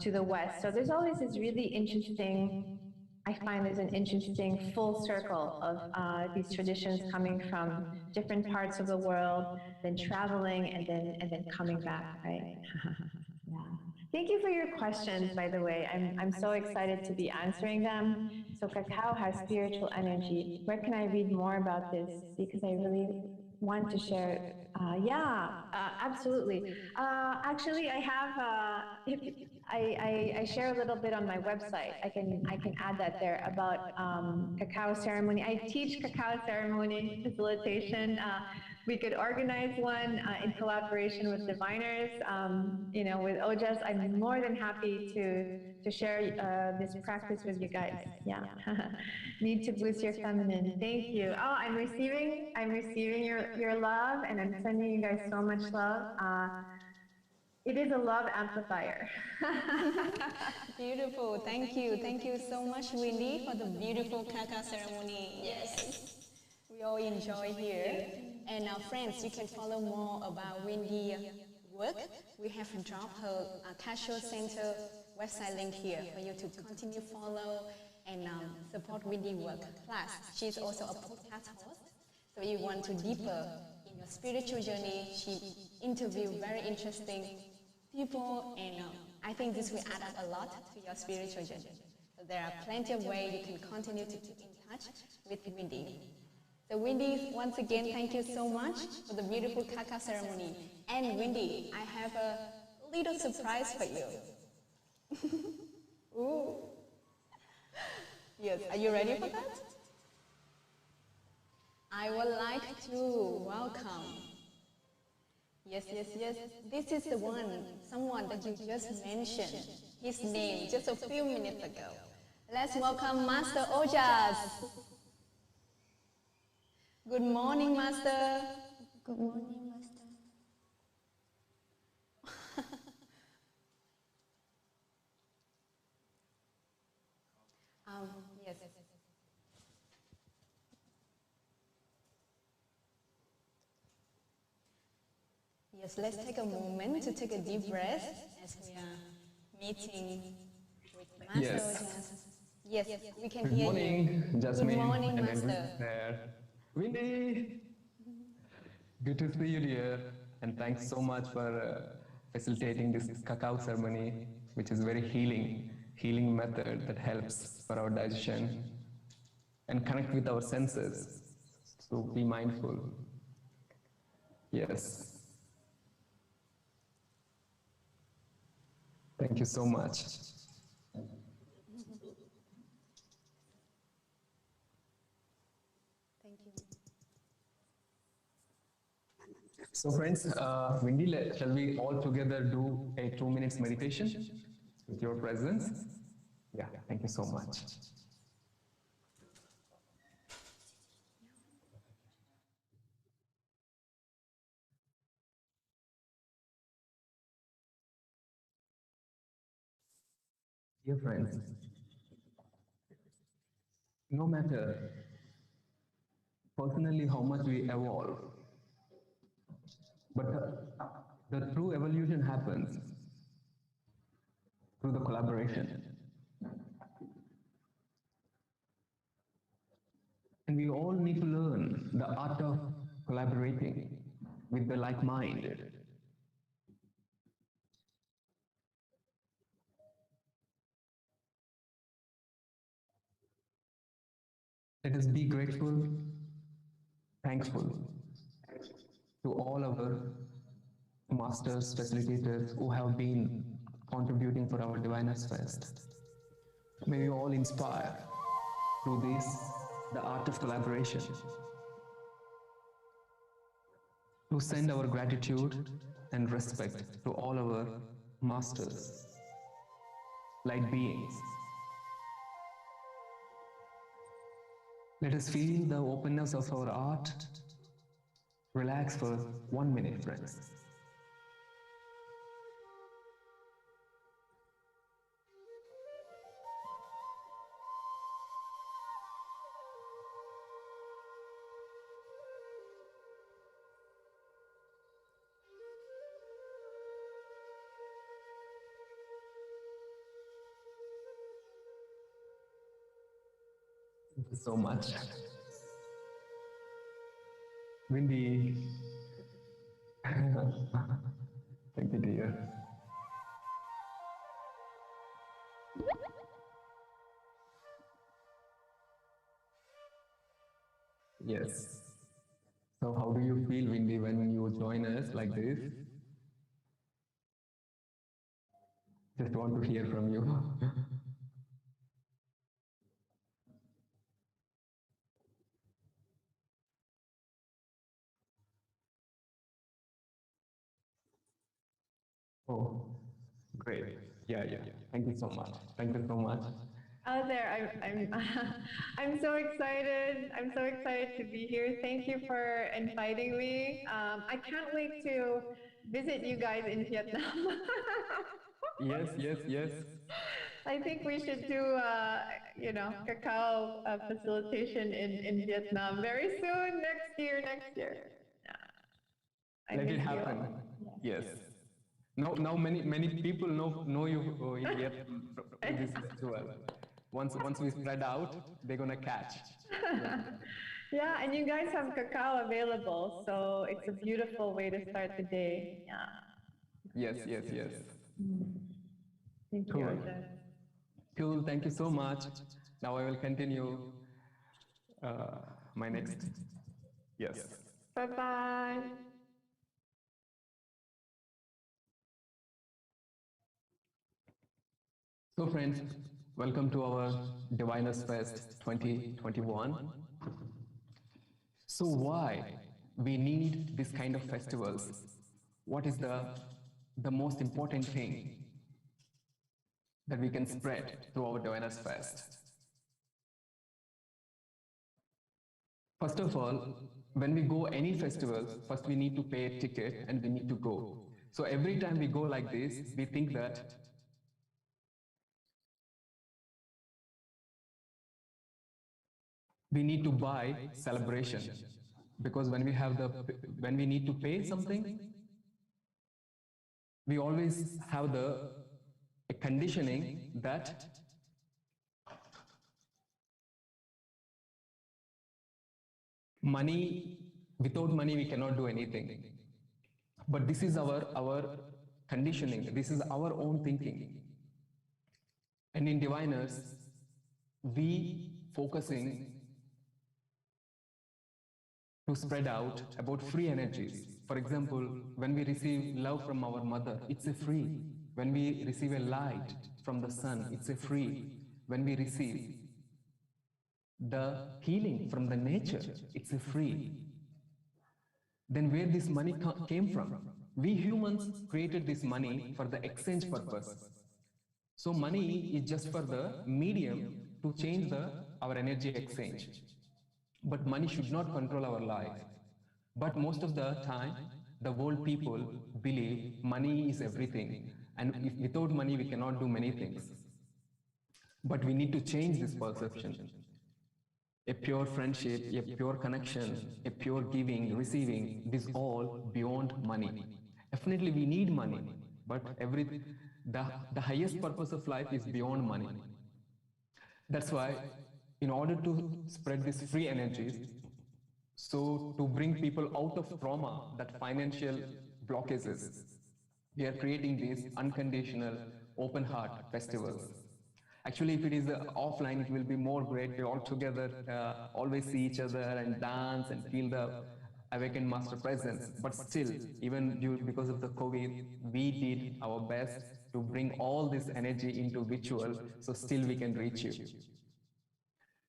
to the West. So there's always this really interesting, I find there's an interesting full circle of these traditions coming from different parts of the world, then traveling, and then coming back, right? Yeah. Thank you for your questions, by the way. I'm so excited to be answering them. So cacao has spiritual energy. Where can I read more about this? Because I really want to share. Absolutely. Actually, I have. I share a little bit on my website. I can add that there about cacao ceremony. I teach cacao ceremony facilitation. We could organize one in collaboration with diviners, you know, with Ojas. I'm more than happy to share this practice with you guys. Yeah. Need to boost your feminine. Thank you. Oh, I'm receiving your love, and I'm sending you guys so much love. It is a love amplifier. Beautiful. Thank you. Thank you so much, Wendy, for the beautiful cacao ceremony. Yes. We all enjoy here. And now, friends, you can follow more about Wendy's work. We have dropped her Casio Center website link here for you to continue follow and support Wendy's work. Plus, she's also a podcast host. So if you want to deeper in your spiritual journey, she interviewed very interesting people, and I think this will add up a lot to your spiritual journey. So there are plenty of ways you can continue to keep in touch with Wendy. So Wendy, once again, thank you so much for the beautiful cacao ceremony. And Wendy, I have a little surprise for you. Ooh. Yes, are you ready for that? I would like to welcome. Yes. This is the someone that you just mentioned. His name just a few minutes ago. Let's welcome Master Ojas. Good morning, Master. Good morning, Master. Yes. Yes, let's take a moment to take a deep breath as we are meeting with Master Ojas. Yes, we can hear you. Good morning, Jasmine. Good morning, and Master. There. Wendy! Good to see you, dear. And thanks so much for facilitating this cacao ceremony, which is very healing method that helps for our digestion and connect with our senses. So be mindful. Yes. Thank you so much. Thank you. So friends, Wendy, shall we all together do a 2 minutes meditation with your presence? Yeah, thank you so much. Dear friends, no matter personally how much we evolve, but the true evolution happens through the collaboration. And we all need to learn the art of collaborating with the like-minded. Let us be grateful, thankful to all our masters, facilitators who have been contributing for our Diviners Fest. May we all inspire through this the art of collaboration, to send our gratitude and respect to all our masters, light beings. Let us feel the openness of our art. Relax for 1 minute, friends. Thank you so much. Windy. Thank you, dear. Yes. So how do you feel, Windy, when you join us like this? Just want to hear from you. Oh, great. Yeah, yeah. Thank you so much. Thank you so much. Out there, I'm so excited. I'm so excited to be here. Thank you for inviting me. I can't wait to visit you guys in Vietnam. Yes, yes, yes. I think we should do, cacao facilitation in Vietnam very soon, next year. Yeah. I Let it miss you happen. all. Yes. Now many people know you in Vietnam from this festival. Once we spread out, they're gonna catch. Yeah, and you guys have cacao available, so it's a beautiful way to start the day. Yeah. Yes, yes, yes. Thank you, Cool. Ajay. Cool. Thank you so much. Now I will continue my next. Yes. Bye-bye. So friends, welcome to our Diviners Fest 2021. So why we need this kind of festivals? What is the most important thing that we can spread through our Diviners Fest? First of all, when we go any festival, first we need to pay a ticket and we need to go. So every time we go like this, we think that we need to buy celebration, because when we need to pay something, we always have a conditioning that without money we cannot do anything. But this is our conditioning, this is our own thinking. And in Diviners, we focusing to spread out about free energies. For example, when we receive love from our mother, it's a free. When we receive a light from the sun, it's a free. When we receive the healing from the nature, it's a free. Then where this money came from? We humans created this money for the exchange purpose. So money is just for the medium to change our energy exchange. But money should not control our life. But most of the time, the world people believe money is everything. And if without money, we cannot do many things. But we need to change this perception. A pure friendship, a pure connection, a pure giving, receiving, it is all beyond money. Definitely we need money, but the highest purpose of life is beyond money. That's why, in order to spread these free energies, so to bring people out of trauma, that financial blockages, we are creating these unconditional open heart festivals. Actually, if it is offline, it will be more great. We all together always see each other and dance and feel the awakened master presence. But still, even because of the COVID, we did our best to bring all this energy into virtual, so still we can reach you.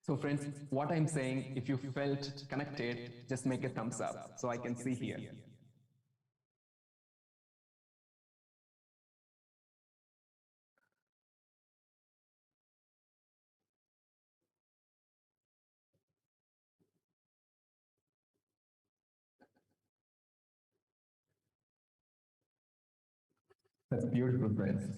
So friends, what I'm saying, if you felt connected, just make a thumbs up so I can see here. That's beautiful, friends.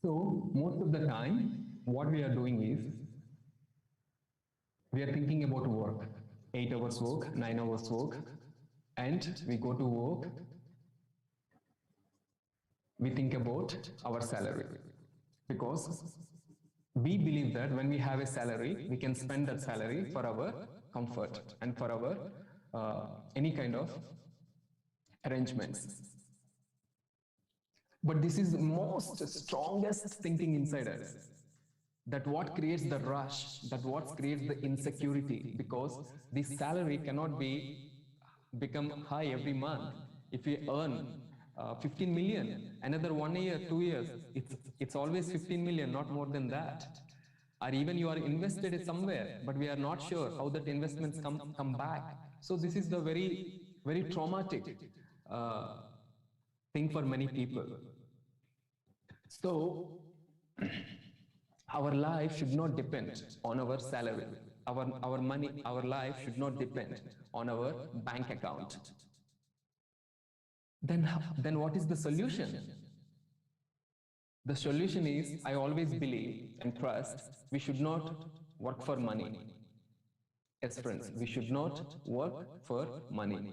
So most of the time, what we are doing is, we are thinking about work, 8 hours work, 9 hours work, and we go to work, we think about our salary. Because we believe that when we have a salary, we can spend that salary for our comfort and for our any kind of arrangements. But this is the most strongest thinking inside us. That what creates the rush, that what creates the insecurity, because this salary cannot become high every month. If we earn 15 million, another 1 year, 2 years, it's always 15 million, not more than that. Or even you are invested it somewhere, but we are not sure how that investments come back. So this is the very traumatic thing for many people. So our life should not depend on our salary. Our money, our life should not depend on our bank account. Then what is the solution? The solution is, I always believe and trust, we should not work for money. Yes, friends, we should not work for money.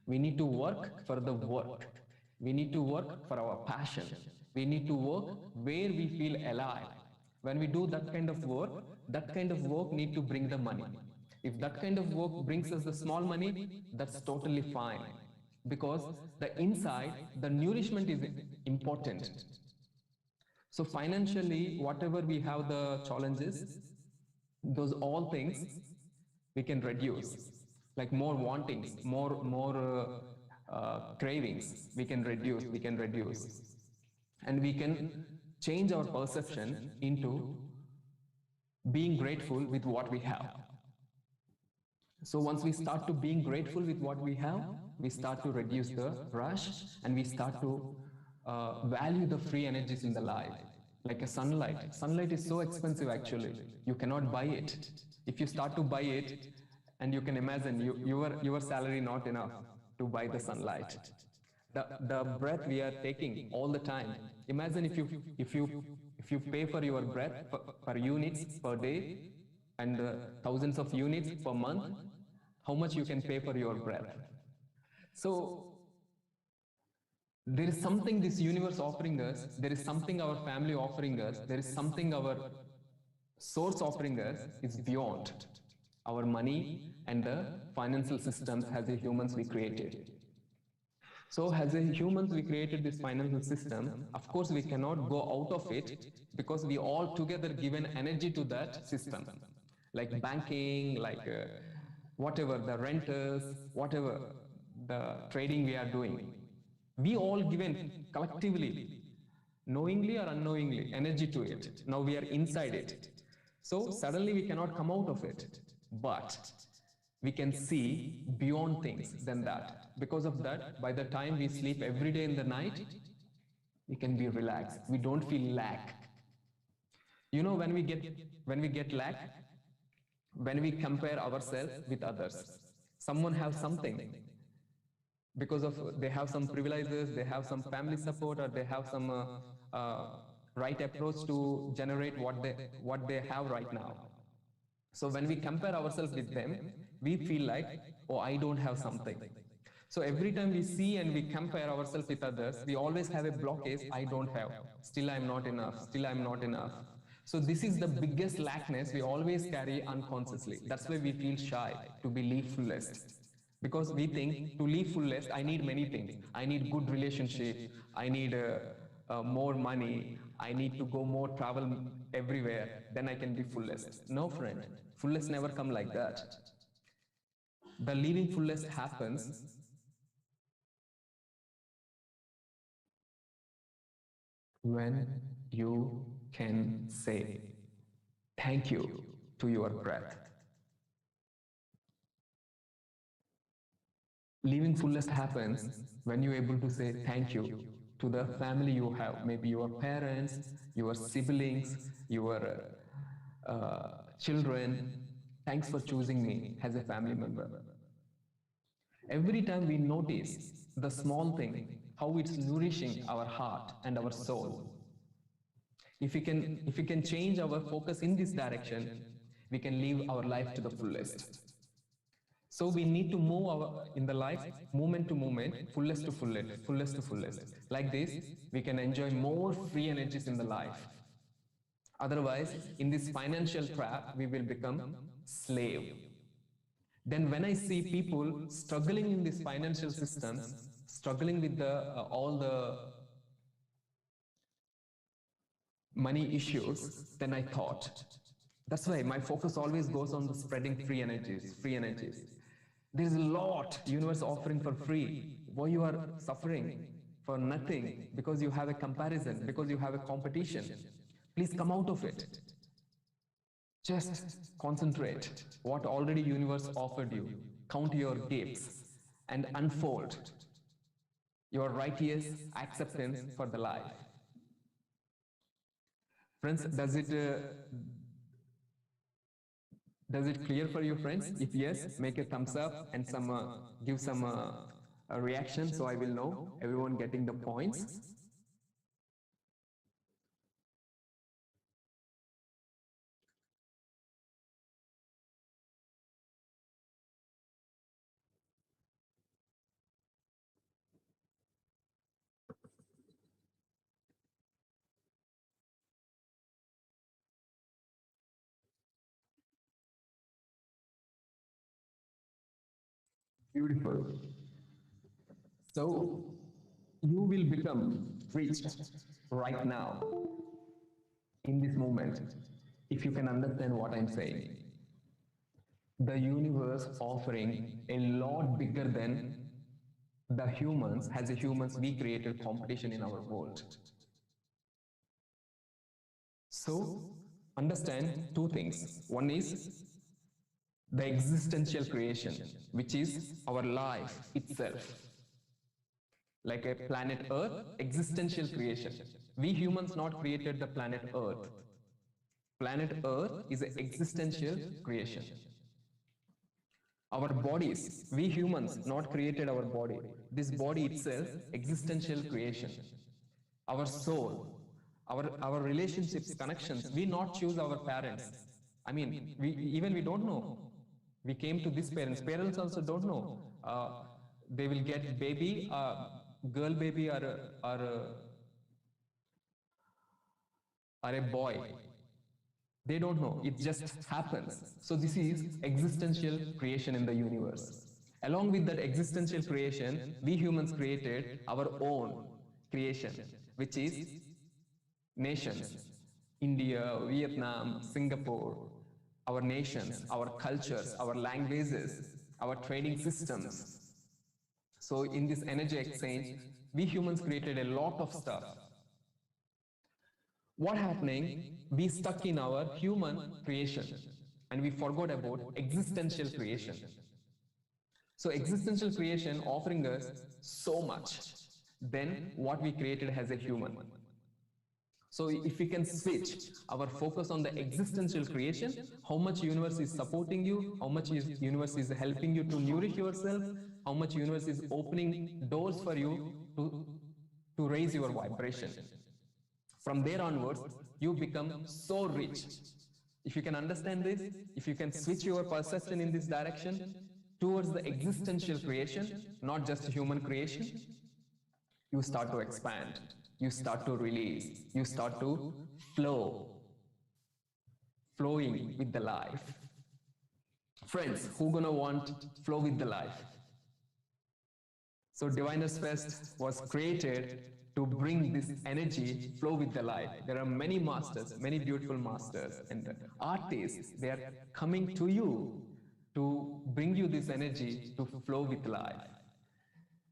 We need to work for the work. We need to work for our passion. We need to work where we feel alive. When we do that kind of work need to bring the money. If that kind of work brings us the small money, that's totally fine. Because the inside, the nourishment is important. So financially, whatever we have the challenges, those all things we can reduce. Like more wantings, more cravings, we can reduce. And we can change our perception into being grateful with what we have. So once we start to being grateful with what we have, we start to reduce the rush and we start to value the free energies in the life. Like a sunlight. Sunlight is so expensive actually. You cannot buy it. If you start to buy it, and you can imagine your salary not enough to buy the sunlight. The breath we are taking all the time. Imagine if you pay for your breath per units per day and thousands of units per month, how much you can pay for your breath. So there is something this universe offering us, there is something our family offering us, there is something our source offering us is beyond our money and the financial systems as a humans we created. So as a humans we created this financial system, of course we cannot go out of it because we all together give an energy to that system. Like banking, like whatever, the renters, whatever, the trading we are doing. We all given collectively, knowingly or unknowingly, energy to it. Now we are inside it. So suddenly we cannot come out of it. But we can see beyond things than that. Because of that, by the time we sleep every day in the night, we can be relaxed. We don't feel lack. You know, when we get lack, when we compare ourselves with others. Someone has something because of they have some privileges, they have some family support, or they have some right approach to generate what they have right now. So when we compare ourselves with them, we feel like, oh, I don't have something. So every time we see and we compare ourselves with others, we always have a blockage, I don't have, still I'm not enough, still I'm not enough. So this is the biggest lackness we always carry unconsciously. That's why we feel shy to be live fullest. Because we think to live fullest, I need many things. I need good relationship, I need more money, I need to go more travel everywhere, then I can be fullest. No friend, fullest never come like that. The living fullest happens when you can say thank you to your breath. Living fullest happens when you're able to say thank you to the family you have, maybe your parents, your siblings, your children. Thanks for choosing me as a family member. Every time we notice the small thing, how it's nourishing our heart and our soul. If we can change our focus in this direction, we can live our life to the fullest. So we need to move in the life, moment to moment, fullest to fullest, fullest to fullest. Like this, we can enjoy more free energies in the life. Otherwise, in this financial trap, we will become slave. Then when I see people struggling in these financial systems, struggling with all the money issues, then I thought, that's why my focus always goes on the spreading free energies, free energies. There's a lot universe offering for free. Why you are suffering for nothing? Because you have a comparison, because you have a competition. Please come out of it. Just concentrate what already universe offered you. Count your gifts and unfold your righteous acceptance for the life. Friends, does it clear for you, friends? If yes, make a thumbs up and give some reaction so I will know everyone getting the points. Beautiful. So you will become rich right now, in this moment, if you can understand what I'm saying. The universe offering a lot bigger than the humans. As a humans, we created competition in our world. So understand two things. One is the existential creation, which is our life itself. Like a planet Earth, existential creation. We humans not created the planet Earth. Planet Earth is an existential creation. Our bodies, we humans not created our body. This body itself, existential creation. Our soul, our relationships, connections, we not choose our parents. I mean, we don't know. We came to these parents. Parents also don't know. They will get baby, girl baby or a boy. They don't know. It just happens. So this is existential creation in the universe. Along with that existential creation, we humans created our own creation, which is nations. India, Vietnam, Singapore, our nations, our cultures, our languages, our trading systems. So in this energy exchange, we humans created a lot of stuff. What happening? We stuck in our human creation and we forgot about existential creation. So existential creation offering us so much than what we created as a human. So if we can switch our focus on the existential creation, how much universe is supporting you, how much universe is helping you to nourish yourself, how much universe is opening doors for you to raise your vibration. From there onwards, you become so rich. If you can understand this, if you can switch your perception in this direction towards the existential creation, not just human creation, you start to expand, you start to release, you start to flowing with the life. Friends, who gonna want flow with the life? So Diviners Fest was created to bring this energy, flow with the life. There are many masters, many beautiful masters and artists. They are coming to you to bring you this energy to flow with life.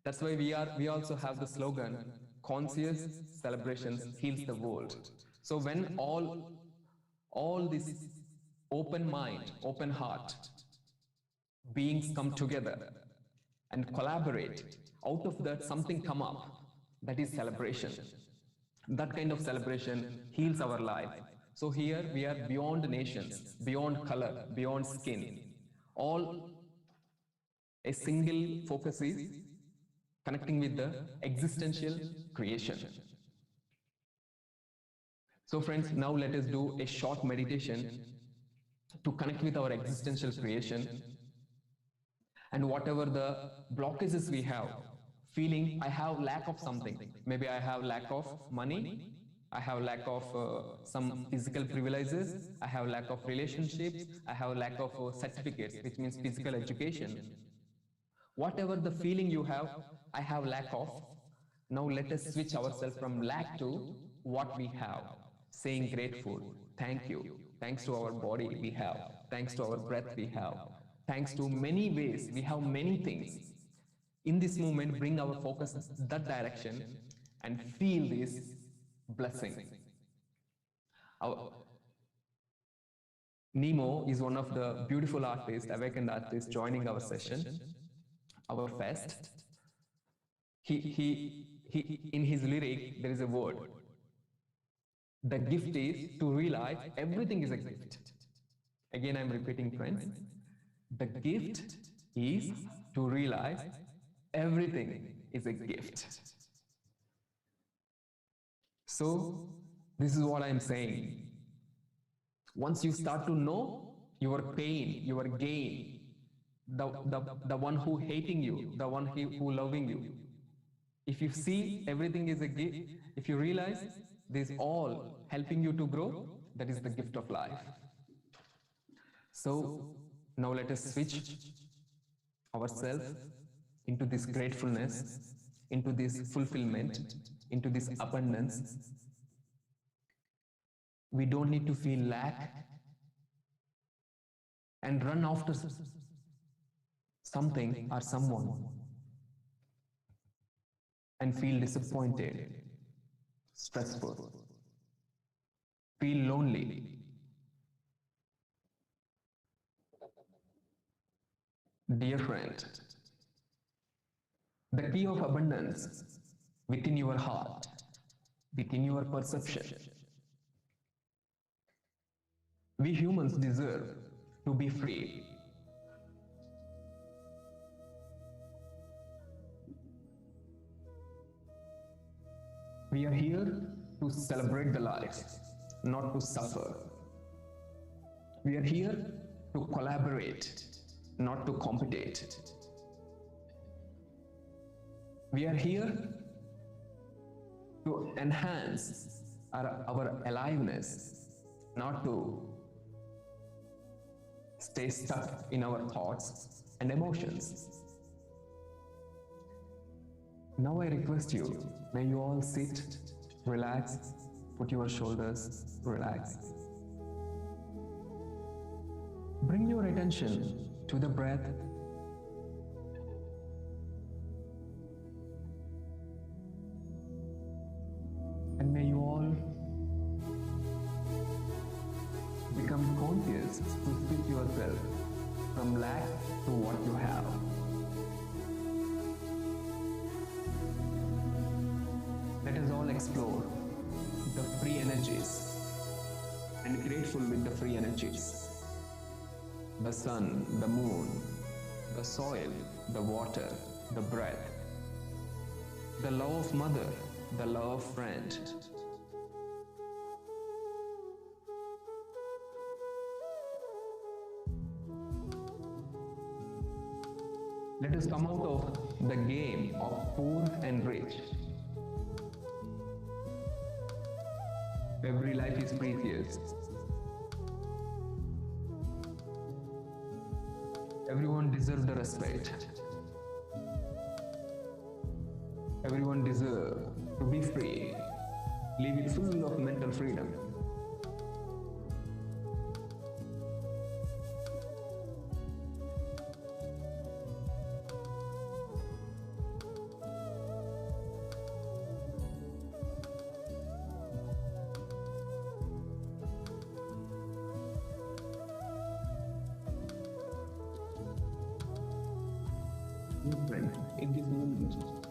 That's why we also have the slogan, conscious celebrations heals the world. So when all this open mind, open heart beings come together and collaborate, out of that something come up, that is celebration. That kind of celebration heals our life. So here we are beyond nations, beyond color, beyond skin. All a single focus is connecting with the existential creation. So friends, now let us do a short meditation to connect with our existential creation, and whatever the blockages we have, feeling I have lack of something. Maybe I have lack of money, I have lack of some physical privileges, I have lack of relationships, I have lack of certificates, which means physical education. Whatever the feeling you have, I have lack of. Now let us switch ourselves from lack to what we have, saying grateful, thank you, thanks to our body we have, thanks to our breath we have, thanks to many ways, we have many things. In this moment, bring our focus that direction and feel this blessing. Nemo is one of the beautiful artists, awakened artists joining our session, our fest. He in his lyric, there is a word. The gift is to realize everything is a gift. Again, I'm repeating, friends. The gift is to realize everything is a gift. So, this is what I'm saying. Once you start to know your pain, your gain, the one who hating you, the one who loving you, if you see everything is a gift, if you realize this all helping you to grow, that is the gift of life. So now let us switch ourselves into this gratefulness, into this fulfillment, into this abundance. We don't need to feel lack and run after something or someone and feel disappointed, stressful, feel lonely. Dear friend, the key of abundance within your heart, within your perception. We humans deserve to be free. We are here to celebrate the life, not to suffer. We are here to collaborate, not to compete. We are here to enhance our aliveness, not to stay stuck in our thoughts and emotions. Now I request you, may you all sit, relax, put your shoulders, relax. Bring your attention to the breath. And may you all become conscious to switch yourself from lack to what you have. Let us all explore the free energies and grateful with the free energies. The sun, the moon, the soil, the water, the breath, the love of mother, the love of friend. Let us come out of the game of poor and rich. Every life is precious. Everyone deserves the respect. Everyone deserves to be free, live it full of mental freedom.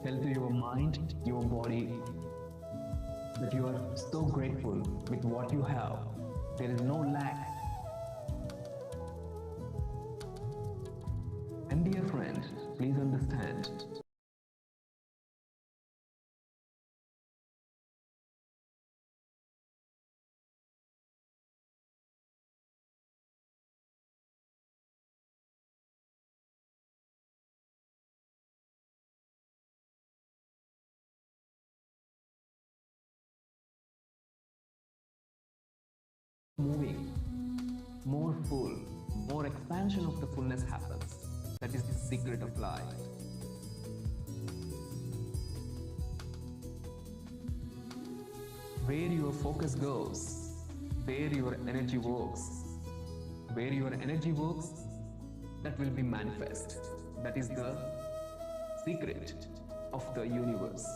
tell to your mind, your body, that you are so grateful with what you have. There is no lack. And dear friend, please understand, moving, more full, more expansion of the fullness happens. That is the secret of life. Where your focus goes, where your energy works, where your energy works, that will be manifest. That is the secret of the universe.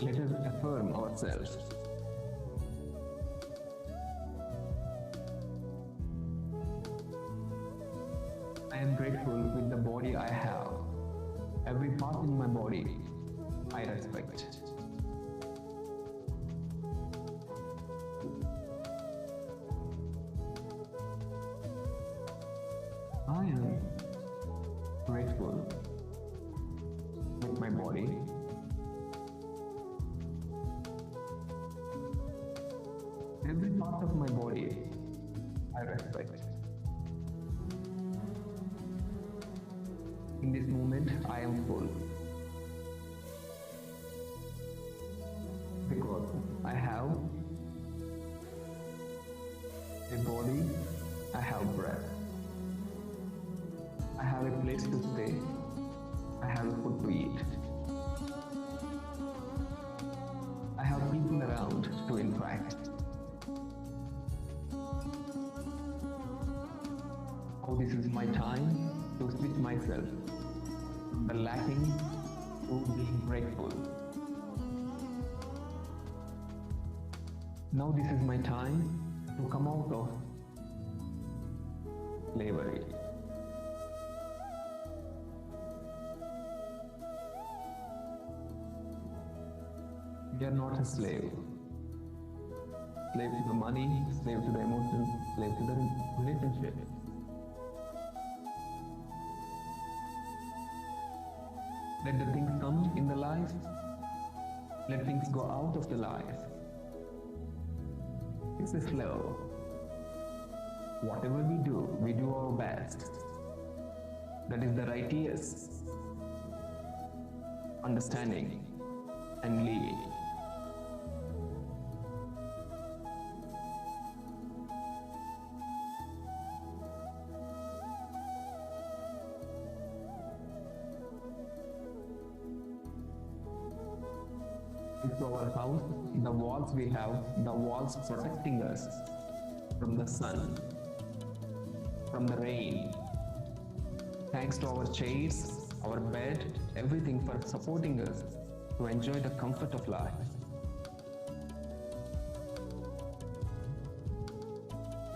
Let us affirm ourselves. I am grateful with the body I have. Every part in my body I respect. I am grateful with my body. Every part of my body I respect. In this moment, I am full. Because I have a body, I have breath. I have a place to stay. I have a food to eat. I have people around to interact. Oh, this is my time to switch myself from the lacking to being grateful. Now this is my time to come out of slavery. We are not a slave. Slave to the money, slave to the emotions, slave to the relationship. Let the things come in the life. Let things go out of the life. It's a flow. Whatever we do our best. That is the righteous understanding and living. To our house, the walls we have, the walls protecting us from the sun, from the rain. Thanks to our chairs, our bed, everything for supporting us to enjoy the comfort of life.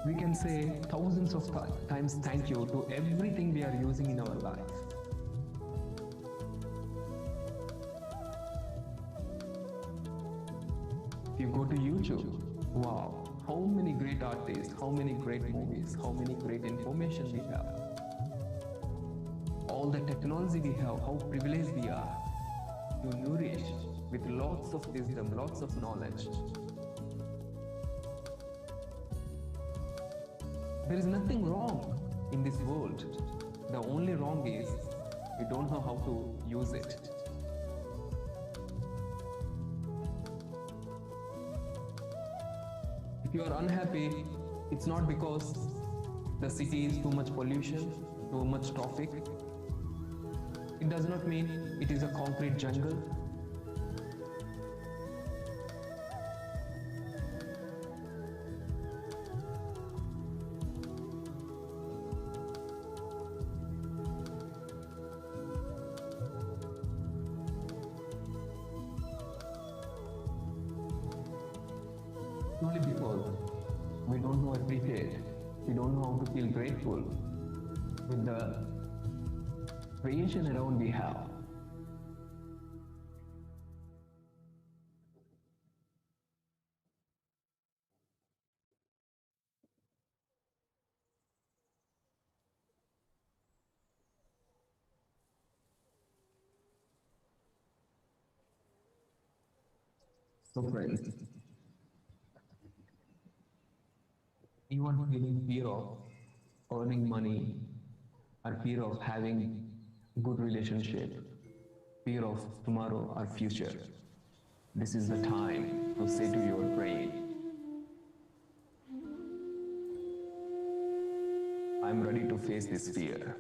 We can say thousands of times thank you to everything we are using in our life. If you go to YouTube, wow, how many great artists, how many great movies, how many great information we have. All the technology we have, how privileged we are to nourish with lots of wisdom, lots of knowledge. There is nothing wrong in this world. The only wrong is we don't know how to use it. If you are unhappy, it's not because the city is too much pollution, too much traffic. It does not mean it is a concrete jungle. simply because we don't know appreciate, we don't know how to feel grateful with the creation around we have. So friends, even feeling fear of earning money or fear of having good relationship, fear of tomorrow or future, this is the time to say to your brain, I'm ready to face this fear.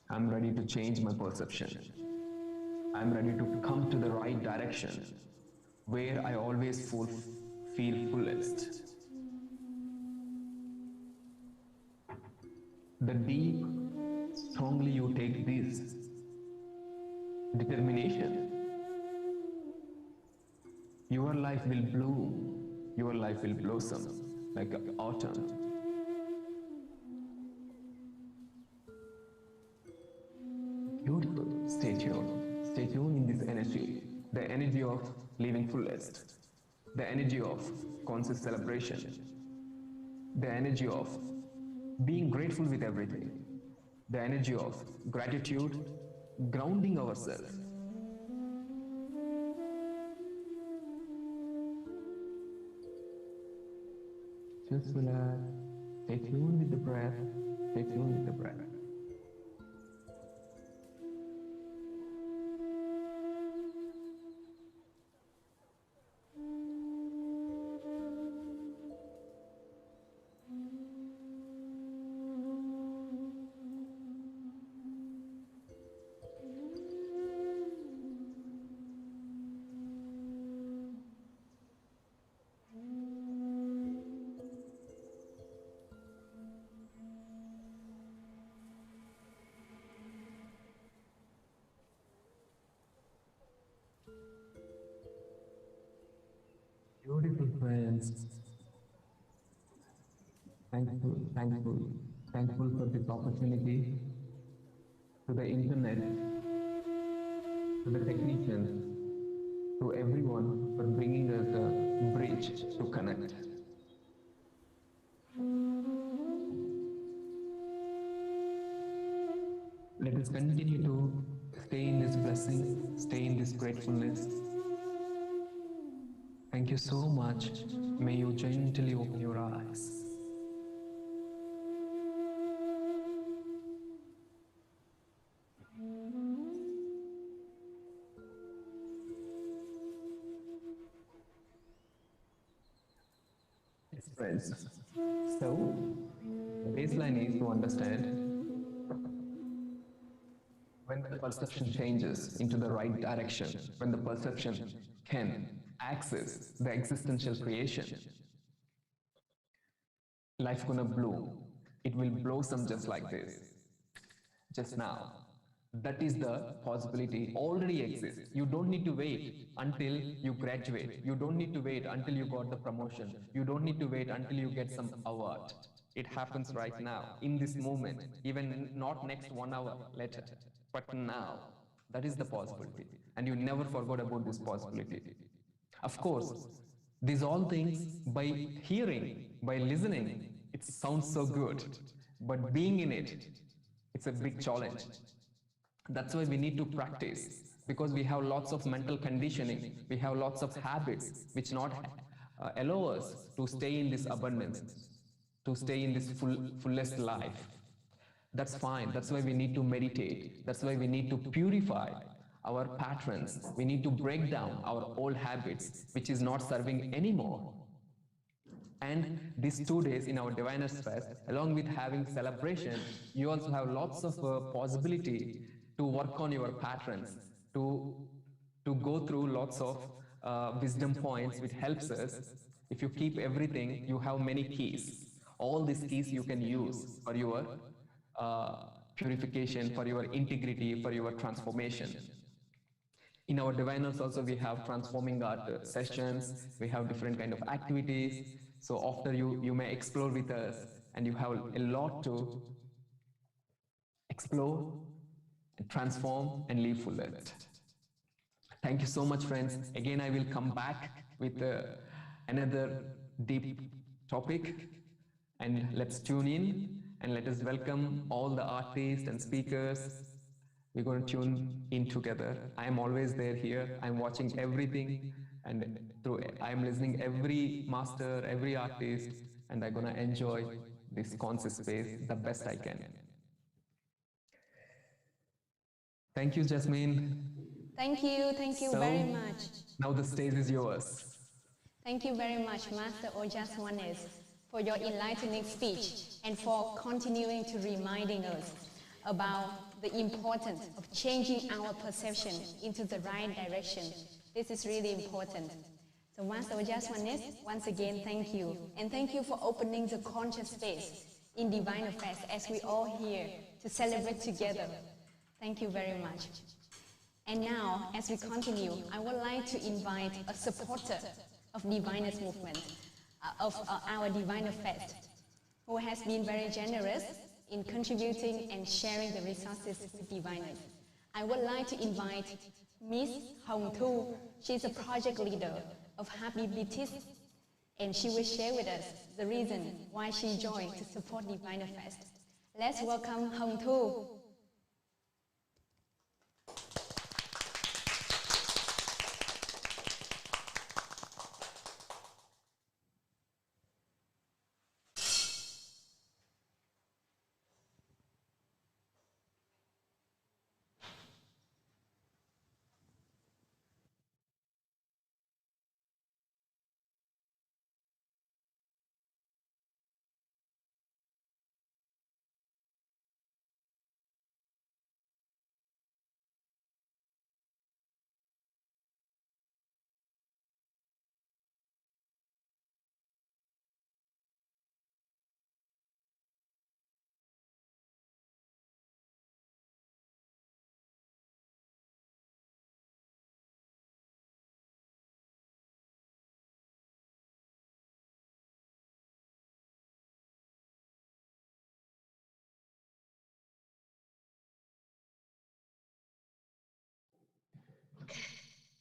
I'm ready to change my perception. I'm ready to come to the right direction where I always feel fullest. The deep, strongly you take this determination, your life will bloom, your life will blossom like autumn. Beautiful. Stay tuned in this energy, the energy of living fullest, the energy of conscious celebration, the energy of being grateful with everything, the energy of gratitude, grounding ourselves. Just relax, stay tuned with the breath, stay tuned with the breath. Beautiful friends, thankful for this opportunity, to the internet, to the technicians, to everyone for bringing us a bridge to connect. Let us continue to stay in this blessing, stay in this gratefulness. Thank you so much. May you gently open your eyes. Yes, friends. So, the baseline is to understand when the perception changes into the right direction, when the perception can access the existential creation, life gonna bloom. It will blossom just like this, just now. That is the possibility already exists. You don't need to wait until you graduate. You don't need to wait until you got the promotion. You don't need to wait until you get some award. It happens right now, in this moment, even not next 1 hour later, but now. That is the possibility. And you never forgot about this possibility. Of course, these all things by hearing, by listening, it sounds so good. But being in it, it's a big challenge. That's why we need to practice, because we have lots of mental conditioning, we have lots of habits which not allow us to stay in this abundance, to stay in this fullest life. That's fine. That's why we need to meditate. That's why we need to purify our patterns. We need to break down our old habits, which is not serving anymore. And these 2 days in our Diviners Fest, along with having celebration, you also have lots of possibility to work on your patterns, to go through lots of wisdom points which helps us. If you keep everything, you have many keys. All these keys you can use for your purification, for your integrity, for your transformation. In our diviners also we have transforming art sessions, we have different kind of activities. So after you may explore with us and you have a lot to explore, transform and live full it. Thank you so much, friends. Again, I will come back with another deep topic, and let's tune in and let us welcome all the artists and speakers. We're going to tune in together. I am always there here. I'm watching everything, and I'm listening every master, every artist, and I'm going to enjoy this concert space the best I can. Thank you, Jasmine. Thank you So, very much. Now the stage is yours. Thank you very much, Master Ojaswanes, for your enlightening speech and for continuing to reminding us about the importance of changing our perception into the right direction. This is really important. So Master Ojaswanes, once again, thank you. And thank you for opening the conscious space in Divine Affairs as we all here to celebrate together. Thank you very much. And now, as we continue, I would like to invite a supporter of Diviners movement, of our Diviner Fest, who has been very generous in contributing and sharing the resources with Diviners. I would like to invite Miss Hồng Thu. She's a project leader of Happy Beatis, and she will share with us the reason why she joined to support Diviner Fest. Let's welcome Hồng Thu.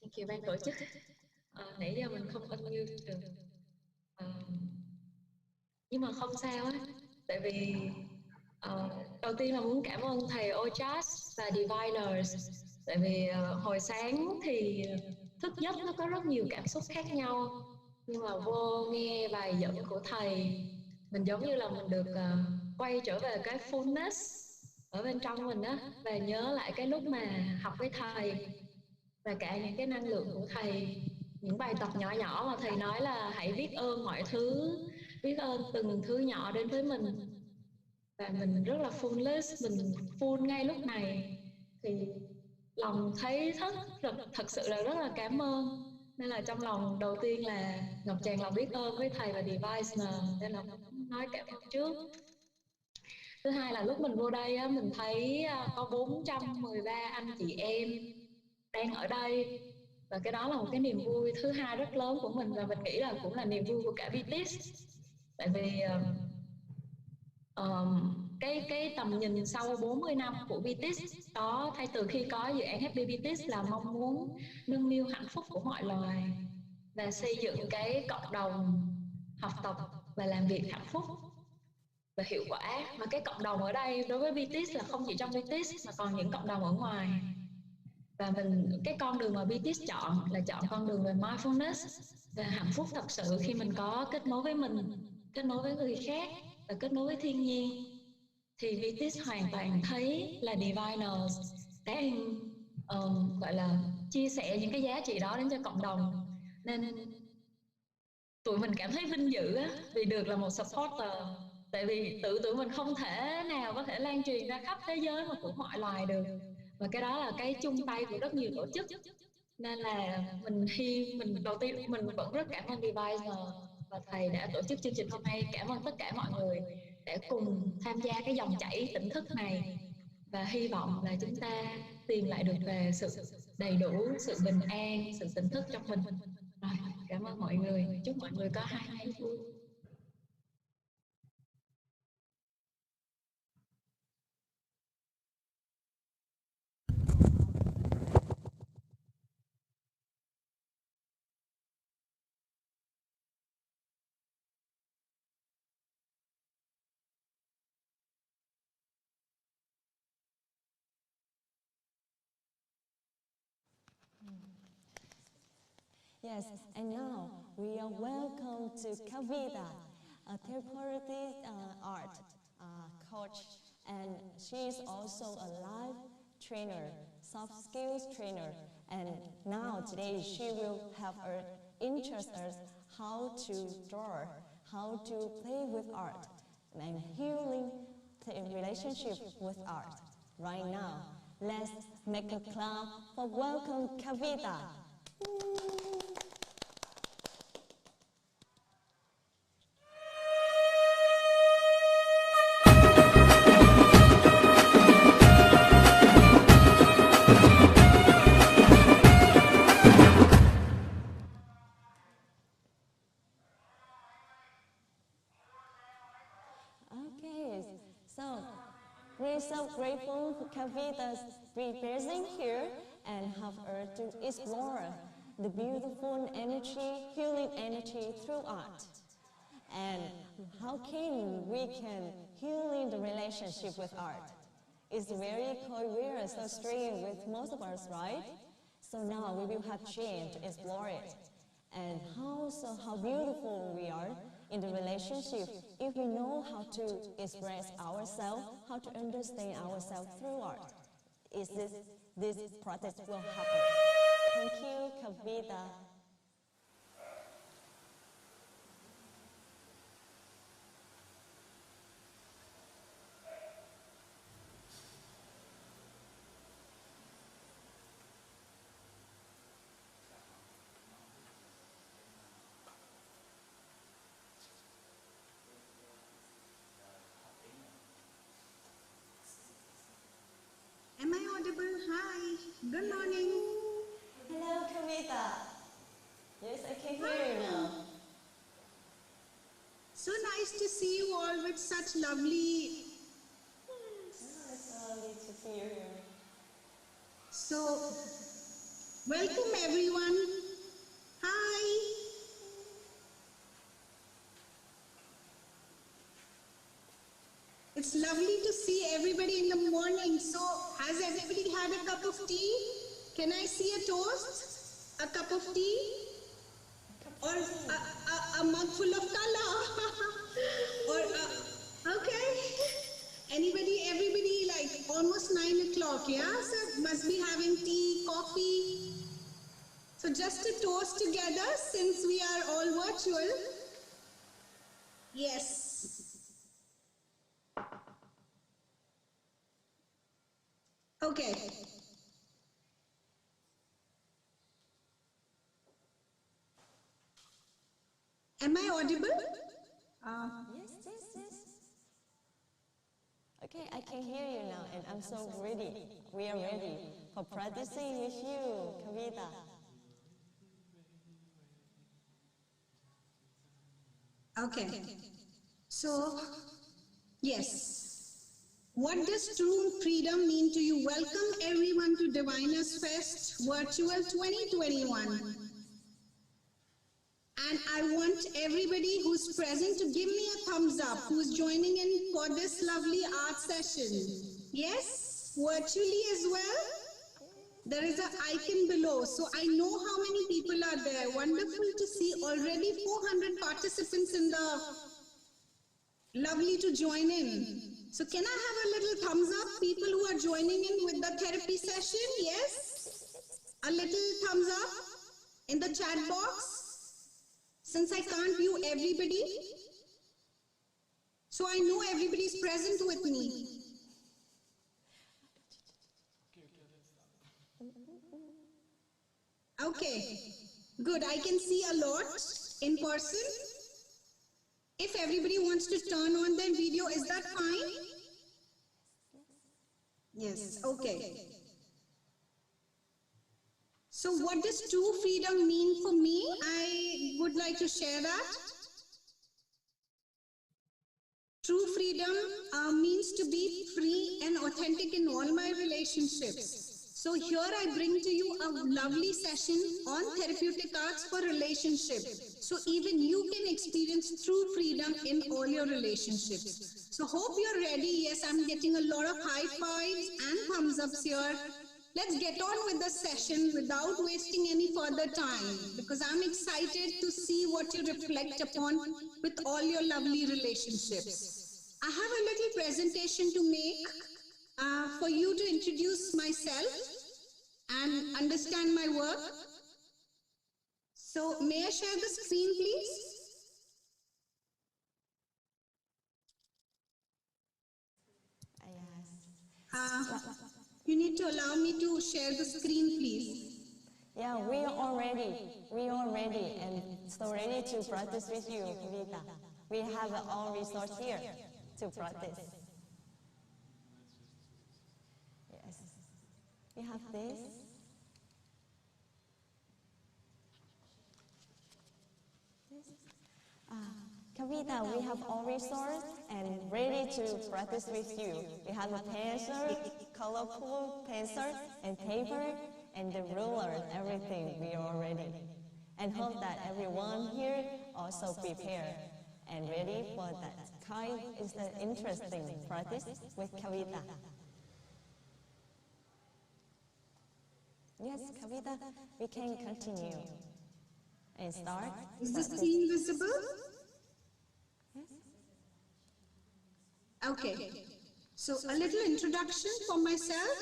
Thank you ban tổ chức. Nãy giờ mình không unmute được, nhưng mà không sao á, tại vì đầu tiên là muốn cảm ơn thầy Ojas và Diviners, tại vì hồi sáng thì thức giấc nó có rất nhiều cảm xúc khác nhau, nhưng mà vô nghe bài dẫn của thầy, mình giống như là mình được quay trở về cái fullness ở bên trong mình á, và nhớ lại cái lúc mà học với thầy và cả những cái năng lượng của thầy, những bài tập nhỏ nhỏ mà thầy nói là hãy biết ơn mọi thứ, biết ơn từng thứ nhỏ đến với mình, và mình rất là fullness, mình full ngay lúc này, thì lòng thấy thật sự là rất là cảm ơn. Nên là trong lòng đầu tiên là ngập tràn lòng biết ơn với thầy và Device, nên là muốn nói cảm ơn trước. Thứ hai là lúc mình vô đây á, mình thấy có 413 anh chị em đang ở đây, và cái đó là một cái niềm vui thứ hai rất lớn của mình, và mình nghĩ là cũng là niềm vui của cả BTS. Tại vì cái tầm nhìn sau 40 năm của BTS đó, thay từ khi có dự án Happy BTS là mong muốn nâng niu hạnh phúc của mọi loài và xây dựng cái cộng đồng học tập và làm việc hạnh phúc và hiệu quả. Mà cái cộng đồng ở đây đối với BTS là không chỉ trong BTS mà còn những cộng đồng ở ngoài. Và cái con đường mà BTS chọn là chọn con đường về mindfulness và hạnh phúc thật sự khi mình có kết nối với mình, kết nối với người khác và kết nối với thiên nhiên. Thì BTS hoàn toàn thấy là Diviners đang gọi là chia sẻ những cái giá trị đó đến cho cộng đồng. Nên tụi mình cảm thấy vinh dự á, vì được là một supporter. Tại vì tụi mình không thể nào có thể lan truyền ra khắp thế giới mà của mọi loài được. Và cái đó là cái chung tay của rất nhiều tổ chức. Nên là mình đầu tiên mình vẫn rất cảm ơn Device và thầy đã tổ chức chương trình hôm nay. Cảm ơn tất cả mọi người đã cùng tham gia cái dòng chảy tỉnh thức này. và hy vọng là chúng ta tìm lại được về sự đầy đủ, sự bình an, sự tỉnh thức trong mình. Rồi, cảm ơn mọi người. Chúc mọi người có 2 ngày vui. Yes, and now we are welcome to Kavita, a therapeutic art coach, and she is also a life trainer, soft skills trainer, and now today she will help us interest us how to draw, how to play with art, and healing the relationship with art. Right now, let's make a clap for welcome Kavita. Okay, so we're so grateful for Kavita's presence here and have her to explore the beautiful energy, healing energy through art. And how can we heal the relationship with art? It's very weird, so strange with most of us, right? So now we will have chance to explore it. And how beautiful we are in the relationship if we know how to express ourselves, how to understand ourselves through art. This process will happen. Thank you, Kavita. Am I audible? Hi. Good morning. Hello, Kavita. Yes, I can hear you now. So nice to see you all with such lovely. It's lovely to see you here. So, welcome everyone. Hi. It's lovely to see everybody in the morning. So, has everybody had a cup of tea? Can I see a toast? A cup of tea? Or a mug full of color? Or, okay. Everybody, like almost 9 o'clock, yeah? So, must be having tea, coffee. So, just a toast together since we are all virtual. Yes. Okay. Am I audible? Yes. Okay, I can hear you now, and I'm so ready. We are ready for practicing with you, Kavita. Okay. So, yes. What does true freedom mean to you? Welcome everyone to Diviners Fest Virtual 2021. And I want everybody who's present to give me a thumbs up, who's joining in for this lovely art session. Yes? Virtually as well? There is an icon below, so I know how many people are there. Wonderful to see already 400 participants in the... Lovely to join in. So can I have a little thumbs up, people who are joining in with the therapy session? Yes? A little thumbs up in the chat box? Since I can't view everybody. So I know everybody's present with me. Okay, good. I can see a lot in person. If everybody wants to turn on their video, is that fine? Yes, okay. So what does true freedom mean for me? I would like to share that. True freedom means to be free and authentic in all my relationships. So here I bring to you a lovely session on therapeutic arts for relationships. So even you can experience true freedom in all your relationships. So hope you're ready. Yes, I'm getting a lot of high fives and thumbs ups here. Let's get on with the session without wasting any further time, because I'm excited to see what you reflect upon with all your lovely relationships. I have a little presentation to make for you to introduce myself and understand my work. So may I share the screen, please? You need to allow me to share the screen, please. Yeah, we are all ready, and so ready to practice with you, Kavita. We have all resource here to practice. Yes, we have this. Kavita, we have all resource and ready to practice with you. We have a pencil, colorful pencil, and paper, and the ruler, everything. We are ready. And hope that everyone here also prepared and ready for that kind is the interesting practice with Kavita. Yes, Kavita, we can continue and start. Is the screen visible? Yes. Okay. So a little introduction for myself.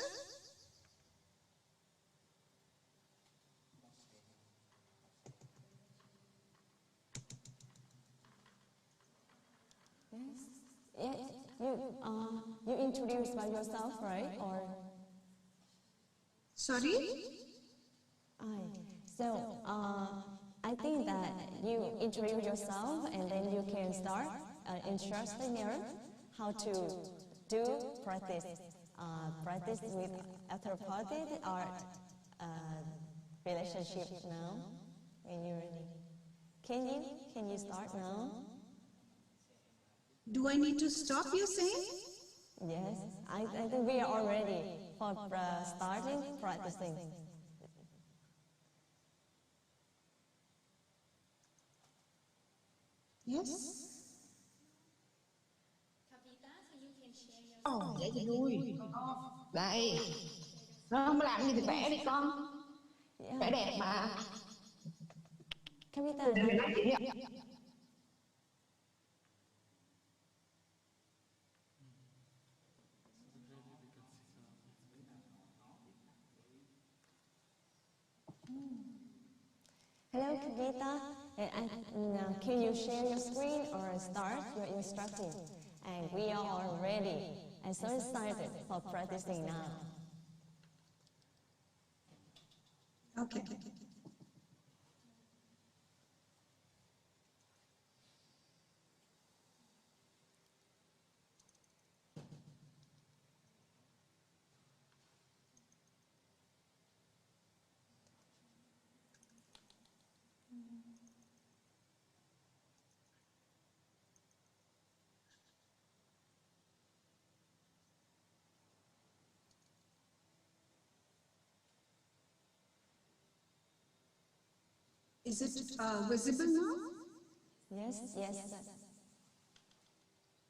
Yes. You introduce by yourself, right? Or Sorry? So I think that you introduce yourself and then you can start interesting how to do practice with other parties or relationship now when you're ready. Can you start now? Do I need to stop, you saying? Yes, I think we are all ready for starting practicing. Yes. Ồ, vậy thì vui. Đây. Nó không làm gì thì vẽ đi con. Vẽ đẹp mà. Kavita, Để nói chuyện đi. Hello, Kavita. Can you share your screen or start your instructing? And we are all ready and so excited for practicing now. Okay. Is it visible now? Yes.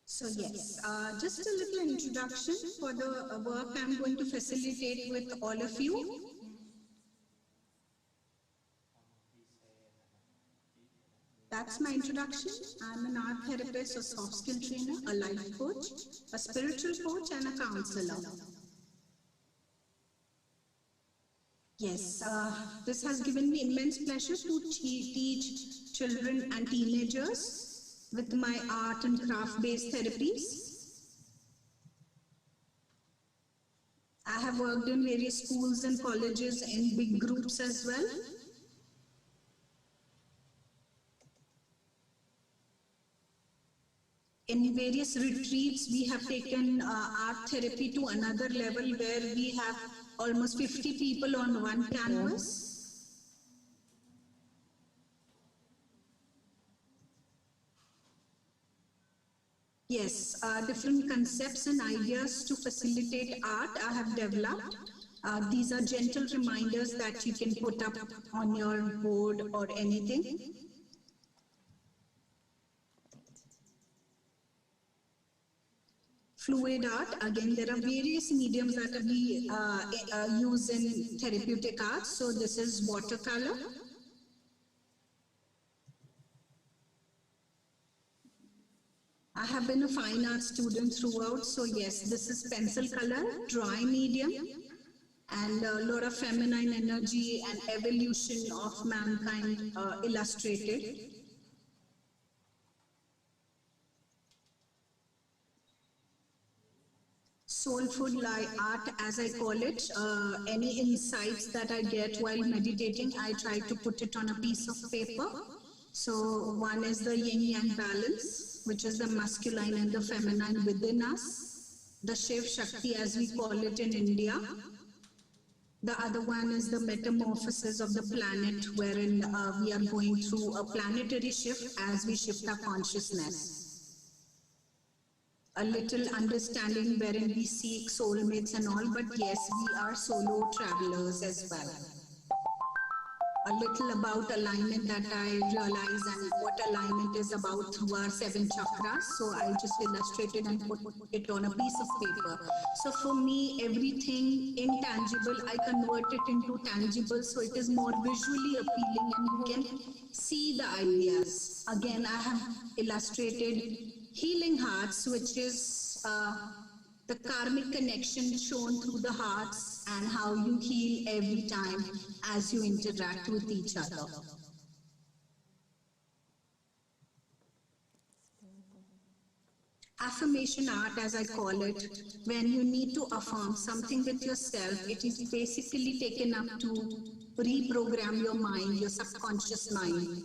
So yes, just a little introduction for the work I'm going to facilitate with all of you. That's my introduction. I'm an art therapist, a soft skill trainer, a life coach, a spiritual coach, and a counselor. Yes, this has given me immense pleasure to teach children and teenagers with my art and craft-based therapies. I have worked in various schools and colleges and big groups as well. In various retreats, we have taken art therapy to another level where we have almost 50 people on one canvas. Yes, different concepts and ideas to facilitate art I have developed. These are gentle reminders that you can put up on your board or anything. Fluid art, again, there are various mediums that we use in therapeutic art. So this is watercolor. I have been a fine art student throughout, so yes, this is pencil color, dry medium, and a lot of feminine energy and evolution of mankind illustrated. Soul food like art, as I call it, any insights that I get while meditating, I try to put it on a piece of paper. So one is the yin-yang balance, which is the masculine and the feminine within us, the Shiv Shakti as we call it in India. The other one is the metamorphosis of the planet, wherein we are going through a planetary shift as we shift our consciousness. A little understanding wherein we seek soulmates and all, but yes, we are solo travelers as well. A little about alignment that I realize and what alignment is about through our 7 chakras. So I just illustrated and put it on a piece of paper. So for me, everything intangible, I convert it into tangible. So it is more visually appealing and you can see the ideas. Again, I have illustrated healing hearts, which is the karmic connection shown through the hearts and how you heal every time as you interact with each other. Affirmation art, as I call it, when you need to affirm something with yourself, it is basically taken up to reprogram your mind, your subconscious mind.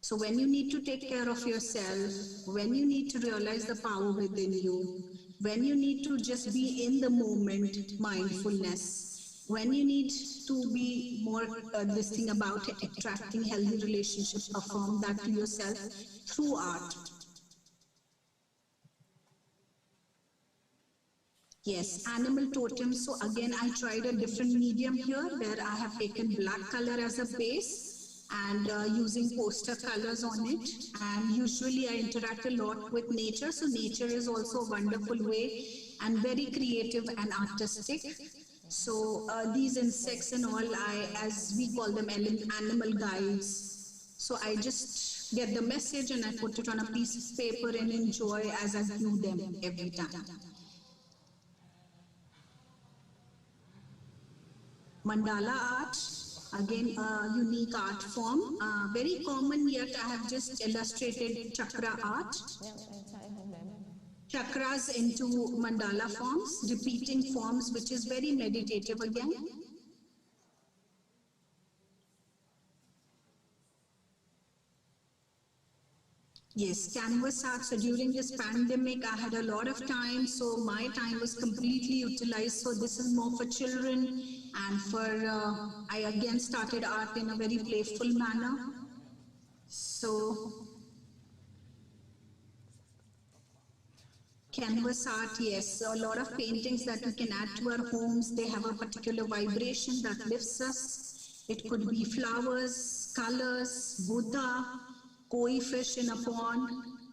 So when you need to take care of yourself, when you need to realize the power within you, when you need to just be in the moment, mindfulness, when you need to be more this thing about attracting healthy relationships, affirm that to yourself through art. Yes, animal totems. So again, I tried a different medium here where I have taken black color as a base and using poster colors on it. And usually I interact a lot with nature. So nature is also a wonderful way and very creative and artistic. So these insects and all, as we call them, animal guides. So I just get the message and I put it on a piece of paper and enjoy as I view them every time. Mandala art. Again, a unique art form, very common, yet I have just illustrated chakra art. Chakras into mandala forms, repeating forms, which is very meditative again. Yes, canvas art. So during this pandemic, I had a lot of time, so my time was completely utilized. So this is more for children and for, I again started art in a very playful manner. So, canvas art, yes, a lot of paintings that we can add to our homes. They have a particular vibration that lifts us. It could be flowers, colors, Buddha, koi fish in a pond,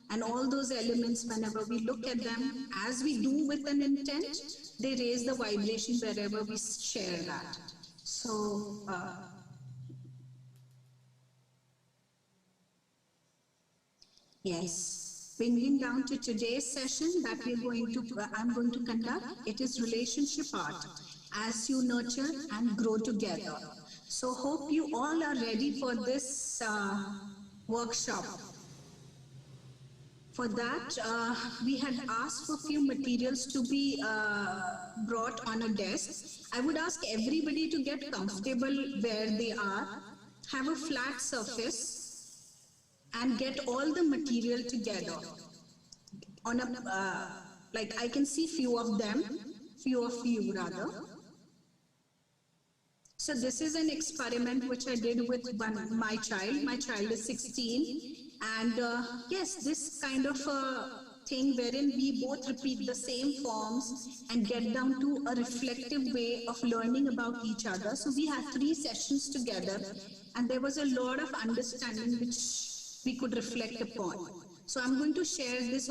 and all those elements, whenever we look at them, as we do with an intent, they raise the vibration wherever we share that. So, yes, bringing down to today's session that I'm going to conduct, it is relationship art, as you nurture and grow together. So hope you all are ready for this workshop. For that, we had asked for a few materials to be brought on a desk. I would ask everybody to get comfortable where they are, have a flat surface, and get all the material together. on a, like I can see few of you rather. So this is an experiment which I did with my child. My child is 16, and yes, this kind of thing wherein we both repeat the same forms and get down to a reflective way of learning about each other. So we had 3 sessions together, and there was a lot of understanding which we could reflect upon. So I'm going to share this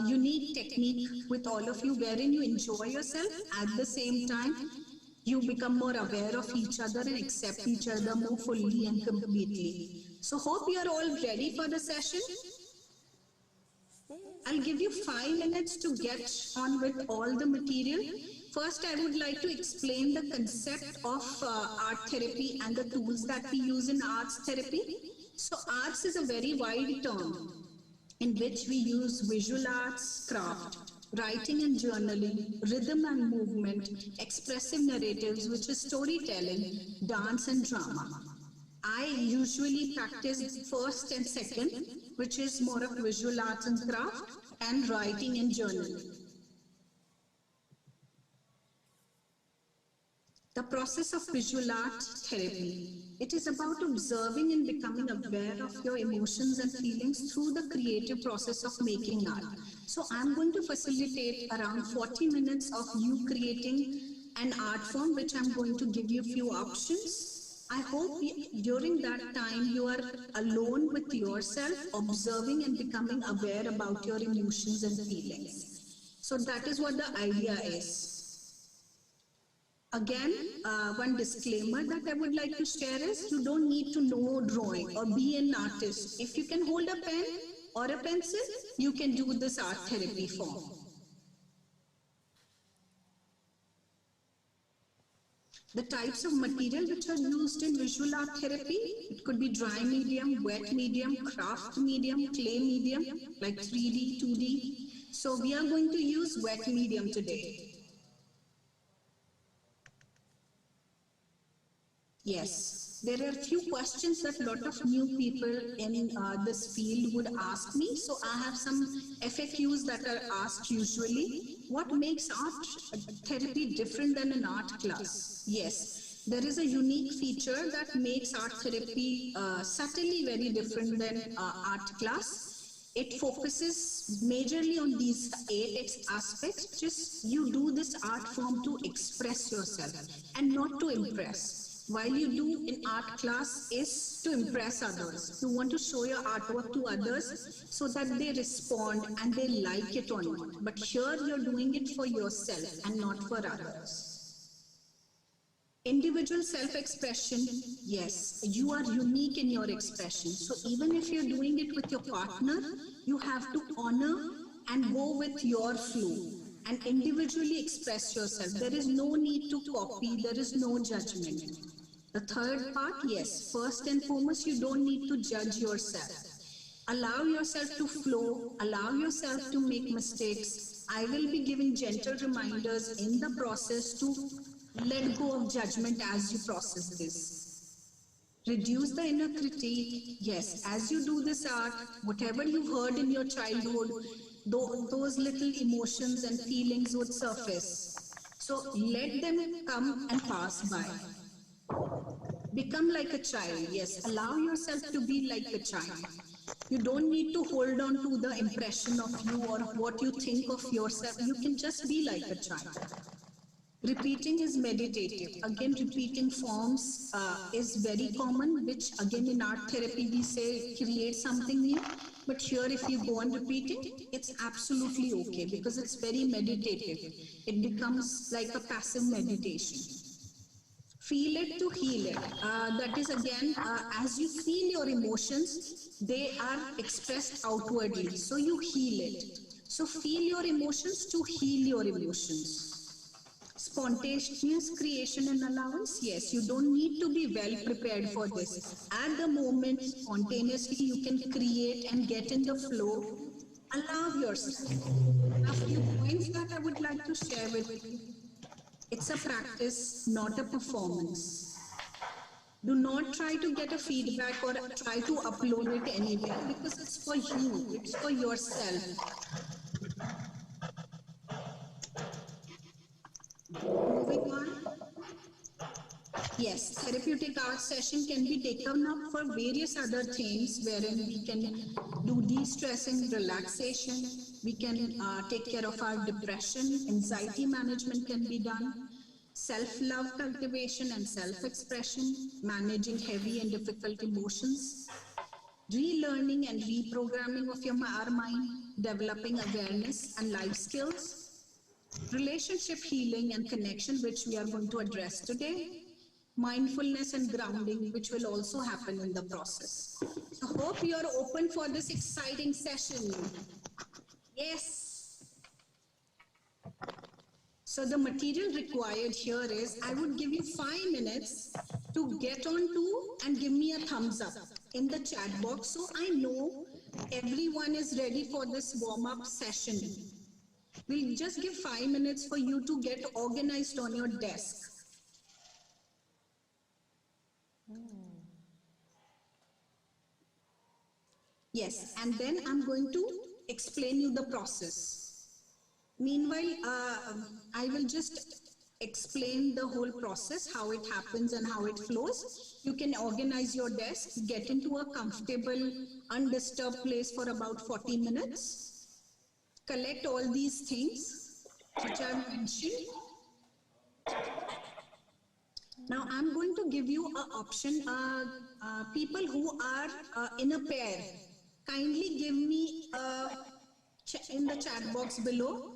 unique technique with all of you, wherein you enjoy yourself at the same time. You become more aware of each other and accept each other more fully and completely. So hope you are all ready for the session. I'll give you 5 minutes to get on with all the material. First, I would like to explain the concept of art therapy and the tools that we use in arts therapy. So arts is a very wide term in which we use visual arts, craft, writing and journaling, rhythm and movement, expressive narratives, which is storytelling, dance and drama. I usually practice first and second, which is more of visual arts and craft, and writing and journaling. The process of visual art therapy. It is about observing and becoming aware of your emotions and feelings through the creative process of making art. So I'm going to facilitate around 40 minutes of you creating an art form, which I'm going to give you a few options. I hope during that time you are alone with yourself, observing and becoming aware about your emotions and feelings. So that is what the idea is. Again, one disclaimer that I would like to share is you don't need to know drawing or be an artist. If you can hold a pen or a pencil, you can do this art therapy form. The types of material which are used in visual art therapy, it could be dry medium, wet medium, craft medium, clay medium, like 3D, 2D. So we are going to use wet medium today. Yes, there are a few questions that a lot of new people in this field would ask me. So I have some FAQs that are asked usually. What makes art therapy different than an art class? Yes, there is a unique feature that makes art therapy subtly very different than art class. It focuses majorly on these 8 aspects. Just you do this art form to express yourself and not to impress. While you do in art class is to impress others. You want to show your artwork to others so that they respond and they like it or not. But here you're doing it for yourself and not for others. Individual self-expression, yes, you are unique in your expression. So even if you're doing it with your partner, you have to honor and go with your flow and individually express yourself. There is no need to copy, there is no judgment. The third part, yes, first and foremost, you don't need to judge yourself. Allow yourself to flow, allow yourself to make mistakes. I will be giving gentle reminders in the process to let go of judgment as you process this. Reduce the inner critique. Yes, as you do this art, whatever you've heard in your childhood, those little emotions and feelings would surface. So let them come and pass by. Become like a child. Yes, allow yourself to be like a child. You don't need to hold on to the impression of you or what you think of yourself. You can just be like a child. Repeating is meditative. Again, repeating forms is very common, which again in art therapy we say create something new. But here if you go on repeating, it's absolutely okay because it's very meditative. It becomes like a passive meditation. Feel it to heal it. That is again, as you feel your emotions, they are expressed outwardly. So you heal it. So feel your emotions to heal your emotions. Spontaneous creation and allowance, yes, you don't need to be well prepared for this. At the moment, spontaneously you can create and get in the flow. Allow yourself. A few points that I would like to share with you. It's a practice, not a performance. Do not try to get a feedback or try to upload it anywhere because it's for you, it's for yourself. Yes, therapeutic art session can be taken up for various other things wherein we can do de-stressing, relaxation, we can take care of our depression, anxiety management can be done, self-love cultivation and self-expression, managing heavy and difficult emotions, relearning and reprogramming of our mind, developing awareness and life skills, relationship healing and connection, which we are going to address today, mindfulness and grounding, which will also happen in the process. So hope you are open for this exciting session. Yes. So the material required here is, I would give you 5 minutes to get on to and give me a thumbs up in the chat box so I know everyone is ready for this warm-up session. We'll just give 5 minutes for you to get organized on your desk. Yes, and then I'm going to explain you the process. Meanwhile, I will just explain the whole process, how it happens and how it flows. You can organize your desk, get into a comfortable, undisturbed place for about 40 minutes. Collect all these things which I've mentioned. Now I'm going to give you an option. People who are in a pair, kindly give me in the chat box below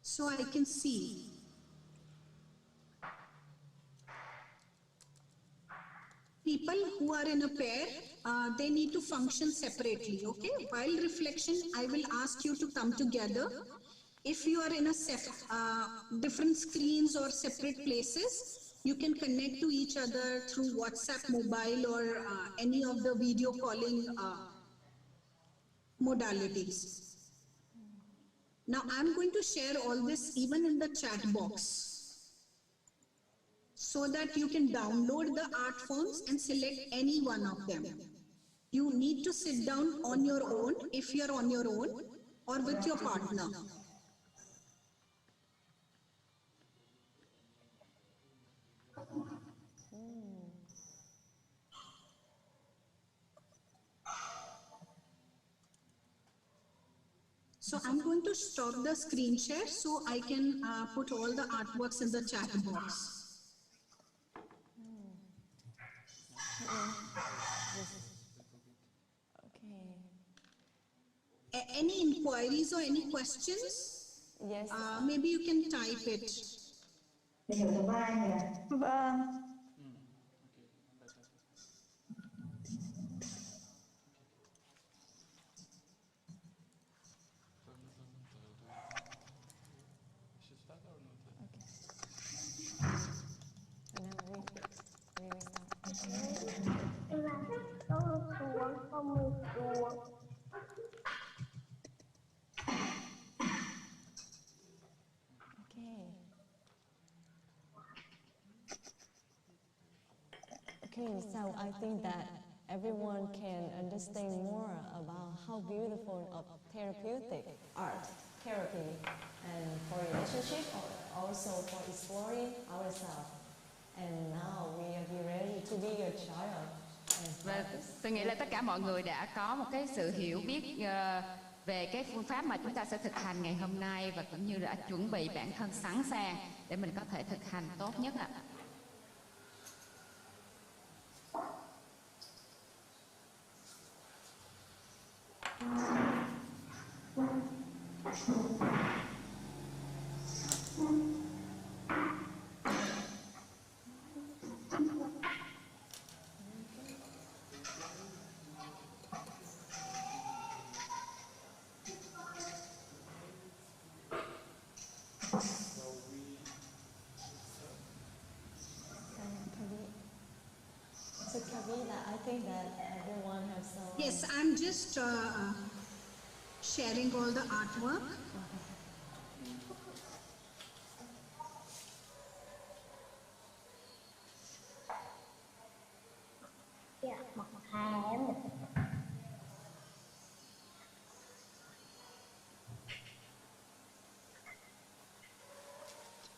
so I can see. People who are in a pair, they need to function separately, okay? While reflection, I will ask you to come together. If you are in a different screens or separate places, you can connect to each other through WhatsApp mobile or any of the video calling modalities. Now I'm going to share all this even in the chat box, so that you can download the art forms and select any one of them. You need to sit down on your own if you're on your own or with your partner. So I'm going to stop the screen share so I can put all the artworks in the chat box. Any inquiries or any questions? Yes. Maybe you can type it. Okay, so I think that everyone can understand more about how beautiful of therapeutic art, therapy, and for relationship, or also for exploring ourselves. And now we are ready to be your child. Và tôi nghĩ là tất cả mọi người đã có một cái sự hiểu biết về cái phương pháp mà chúng ta sẽ thực hành ngày hôm nay, và cũng như đã chuẩn bị bản thân sẵn sàng để mình có thể thực hành tốt nhất ạ. So Kavita, I think that everyone has some... Yes, I'm just sharing all the artwork.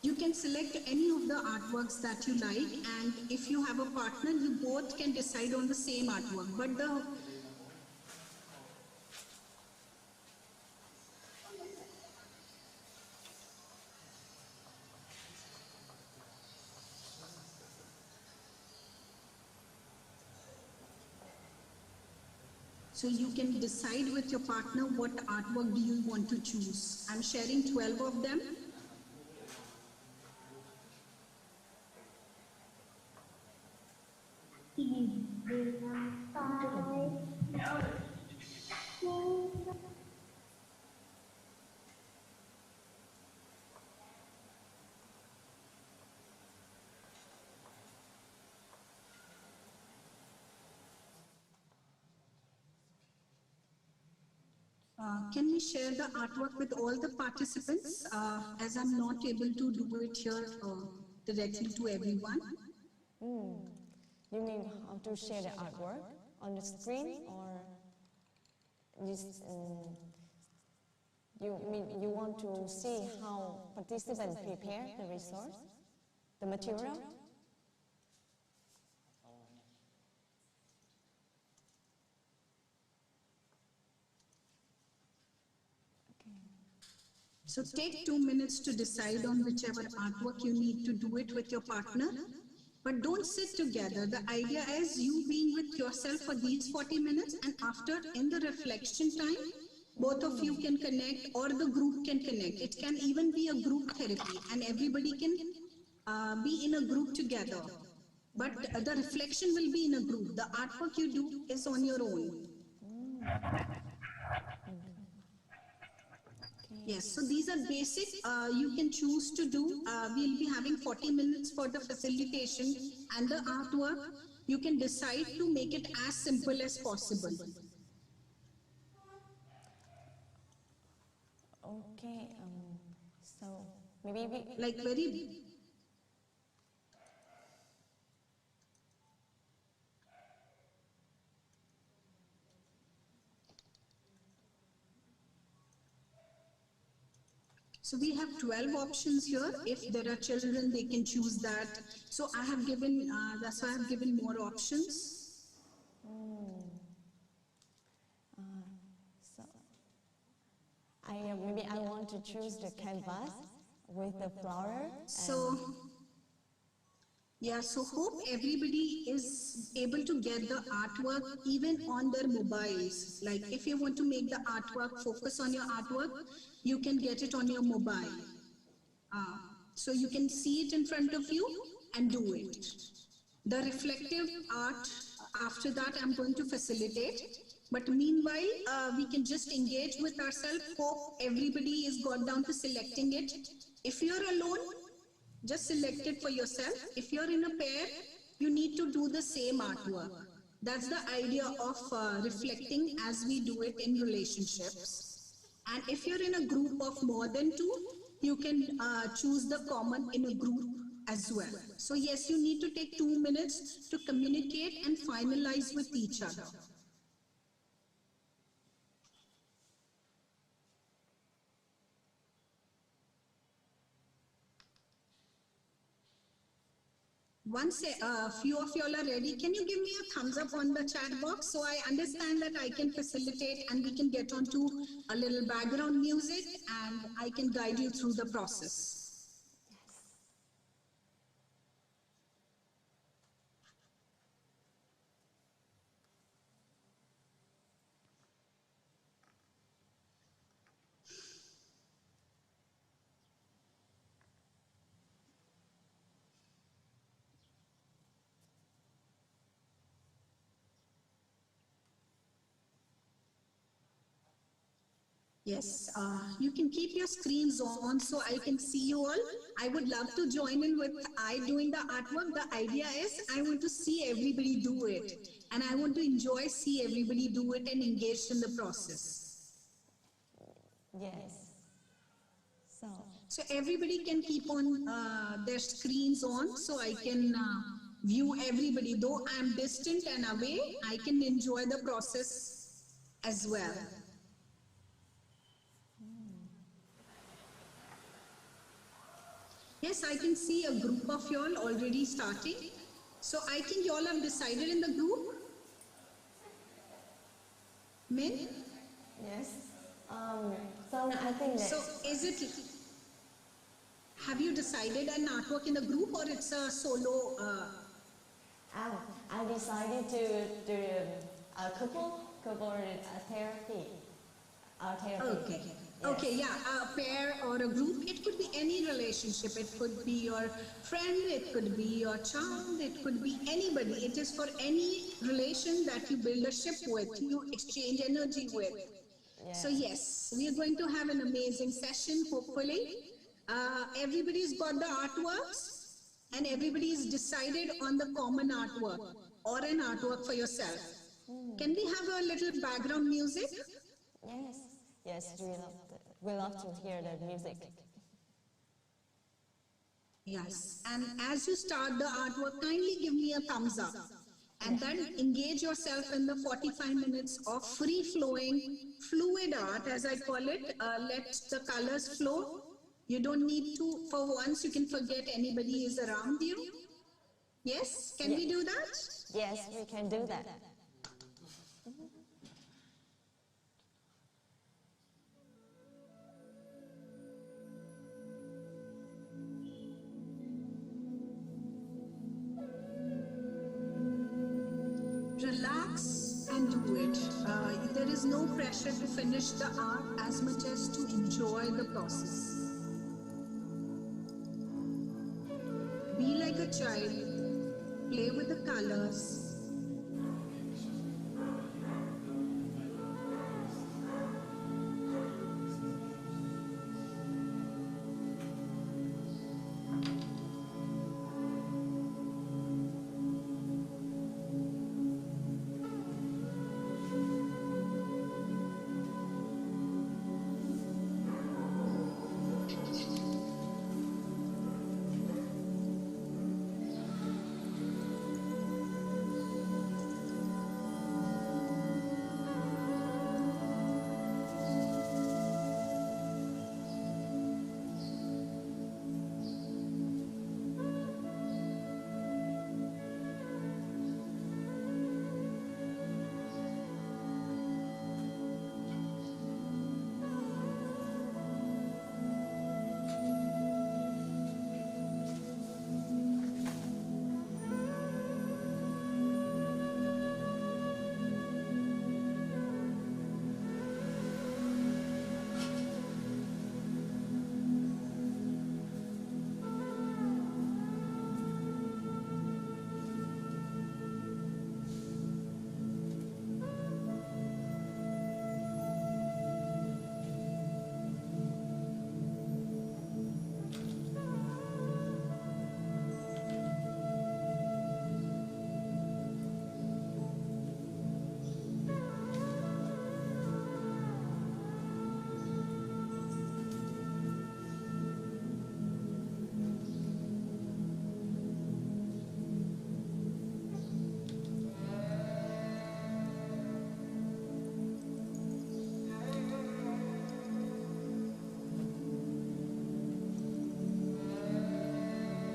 You can select any of the artworks that you like, and if you have a partner, you both can decide on the same artwork. But so you can decide with your partner what artwork do you want to choose. I'm sharing 12 of them. Can we share the artwork with all the participants, as I'm not able to do it here directly to everyone? You mean how to share the artwork on the screen, or just, you mean you want to see how participants prepare the resource, the material? So take 2 minutes to decide on whichever artwork you need to do it with your partner. But don't sit together. The idea is you being with yourself for these 40 minutes, and after, in the reflection time, both of you can connect, or the group can connect. It can even be a group therapy, and everybody can be in a group together. But the reflection will be in a group. The artwork you do is on your own. Yes, so these are basic. You can choose to do. We'll be having 40 minutes for the facilitation and the artwork. You can decide to make it as simple as possible. Okay, so maybe we... Like very... So we have 12 options here. If there are children, they can choose that. So I have given, that's why I have given more options. So maybe I want to choose the canvas with the flower. So, yeah, so hope everybody is able to get the artwork even on their mobiles. Like if you want to make the artwork, focus on your artwork, you can get it on your mobile. So you can see it in front of you and do it. The reflective art, after that I'm going to facilitate. But meanwhile, we can just engage with ourselves. Hope everybody is got down to selecting it. If you're alone, just select it for yourself. If you're in a pair, you need to do the same artwork. That's the idea of reflecting as we do it in relationships. And if you're in a group of more than 2, you can choose the common in a group as well. So yes, you need to take 2 minutes to communicate and finalize with each other. Once a few of y'all are ready, can you give me a thumbs up on the chat box so I understand that I can facilitate and we can get onto a little background music and I can guide you through the process. Yes, you can keep your screens on so I can see you all. I would love to join in with I doing the artwork. The idea is I want to see everybody do it. And I want to see everybody do it and engage in the process. Yes. So everybody can keep on their screens on so I can view everybody. Though I'm distant and away, I can enjoy the process as well. Yes, I can see a group of y'all already starting. So I think y'all have decided in the group. Min? Yes. So I think that. So is it, have you decided an artwork in the group or it's a solo? I decided to do a couple therapy. Okay. Yes. Okay, yeah, a pair or a group. It could be any relationship. It could be your friend, it could be your child, it could be anybody. It is for any relation that you build a ship with, you exchange energy with. Yes. So yes, we are going to have an amazing session, hopefully. Everybody's got the artworks and everybody's decided on the common artwork or an artwork for yourself. Can we have a little background music? Yes. Yes, we love to hear the music. Yes, and as you start the artwork, kindly give me a thumbs up. And then engage yourself in the 45 minutes of free-flowing, fluid art, as I call it. Let the colors flow. You don't need to, for once, you can forget anybody is around you. Yes, can we do that? Yes, we can do that. Relax and do it. There is no pressure to finish the art as much as to enjoy the process. Be like a child, play with the colors.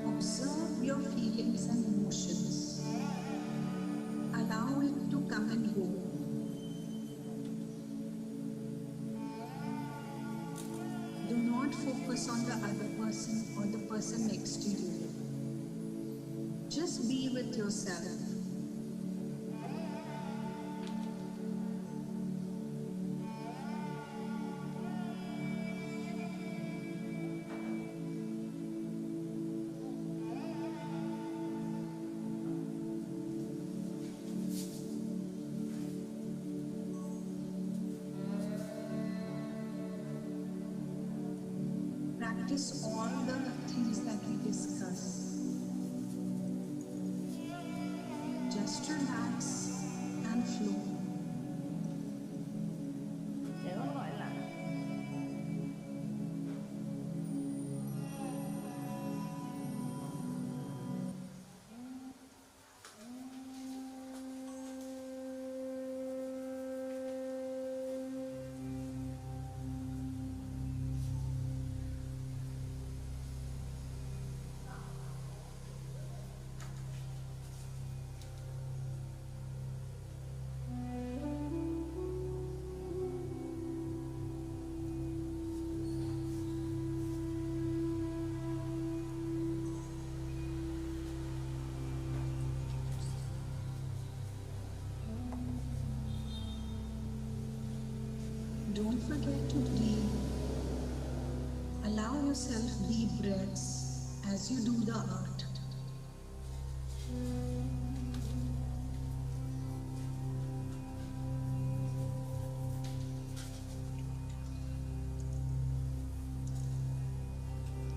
Observe your feelings and emotions. Allow it to come and go. Do not focus on the other person or the person next to you. Just be with yourself. Practice all the things that we discuss. Just relax and flow. yourself deep breaths as you do the art.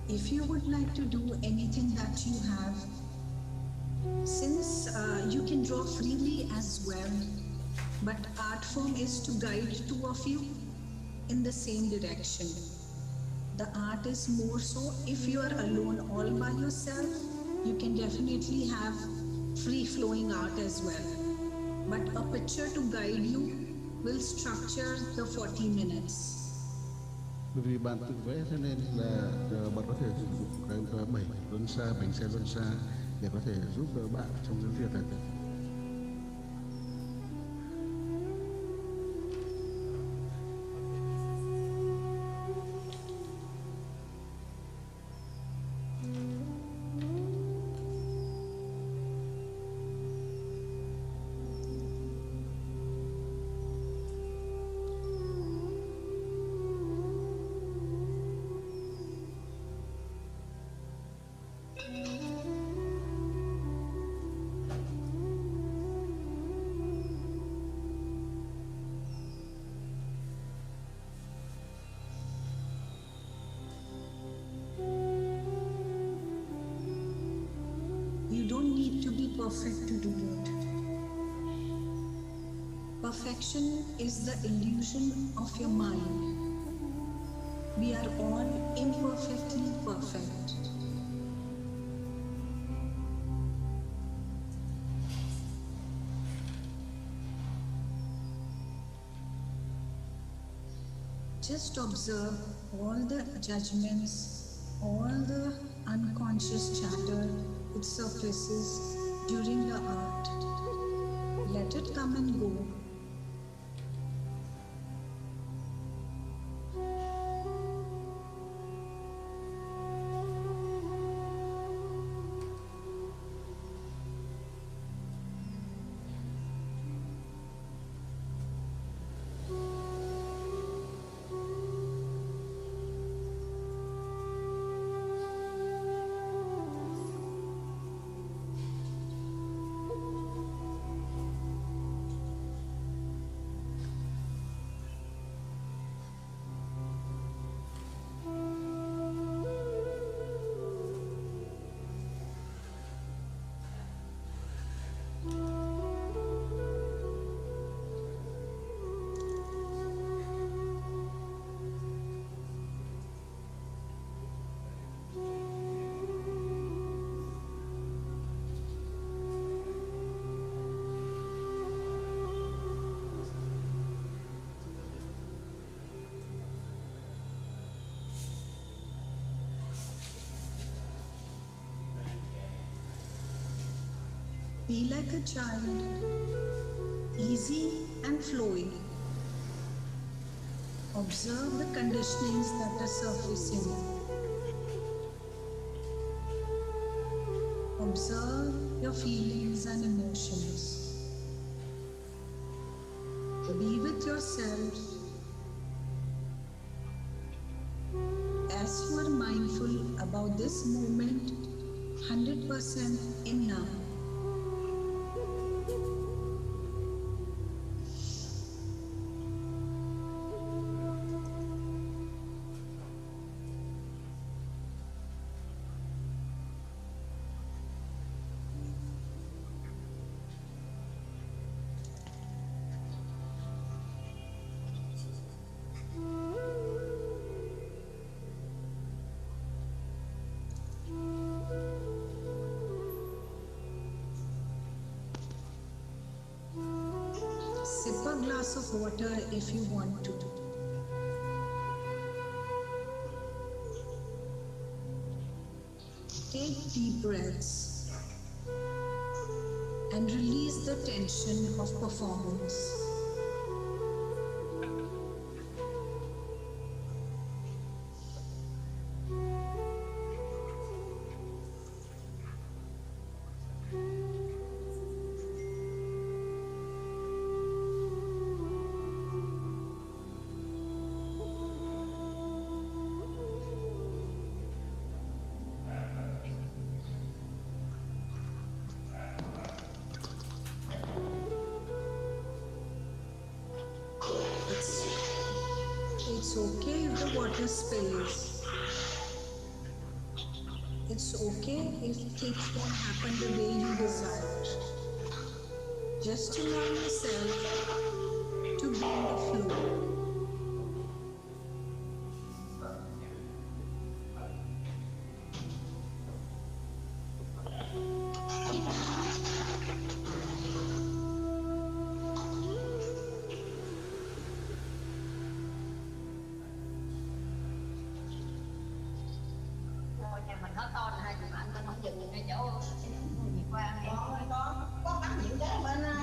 If you would like to do anything that you have, since you can draw freely as well, but art form is to guide two of you in the same direction. The art is more so if you are alone all by yourself, you can definitely have free-flowing art as well. But a picture to guide you will structure the 40 minutes. Bởi vì bạn tự vẽ cho nên là bạn có thể sử dụng cái bẩy luân xa, bánh xe luân xa để có thể giúp đỡ bạn trong cái việc này. You don't need to be perfect to do it. Perfection is the illusion of your mind. We are all imperfectly perfect. Just observe all the judgments, all the unconscious chatter it surfaces during the art. Let it come and go. Be like a child, easy and flowing. Observe the conditionings that are surfacing. Observe your feelings and emotions. Be with yourself as you are mindful about this moment, 100% in now. Sip a glass of water if you want to. Take deep breaths and release the tension of performance. It's okay if the water spills. It's okay if things don't happen the way you desire. Just allow yourself to be in the flow.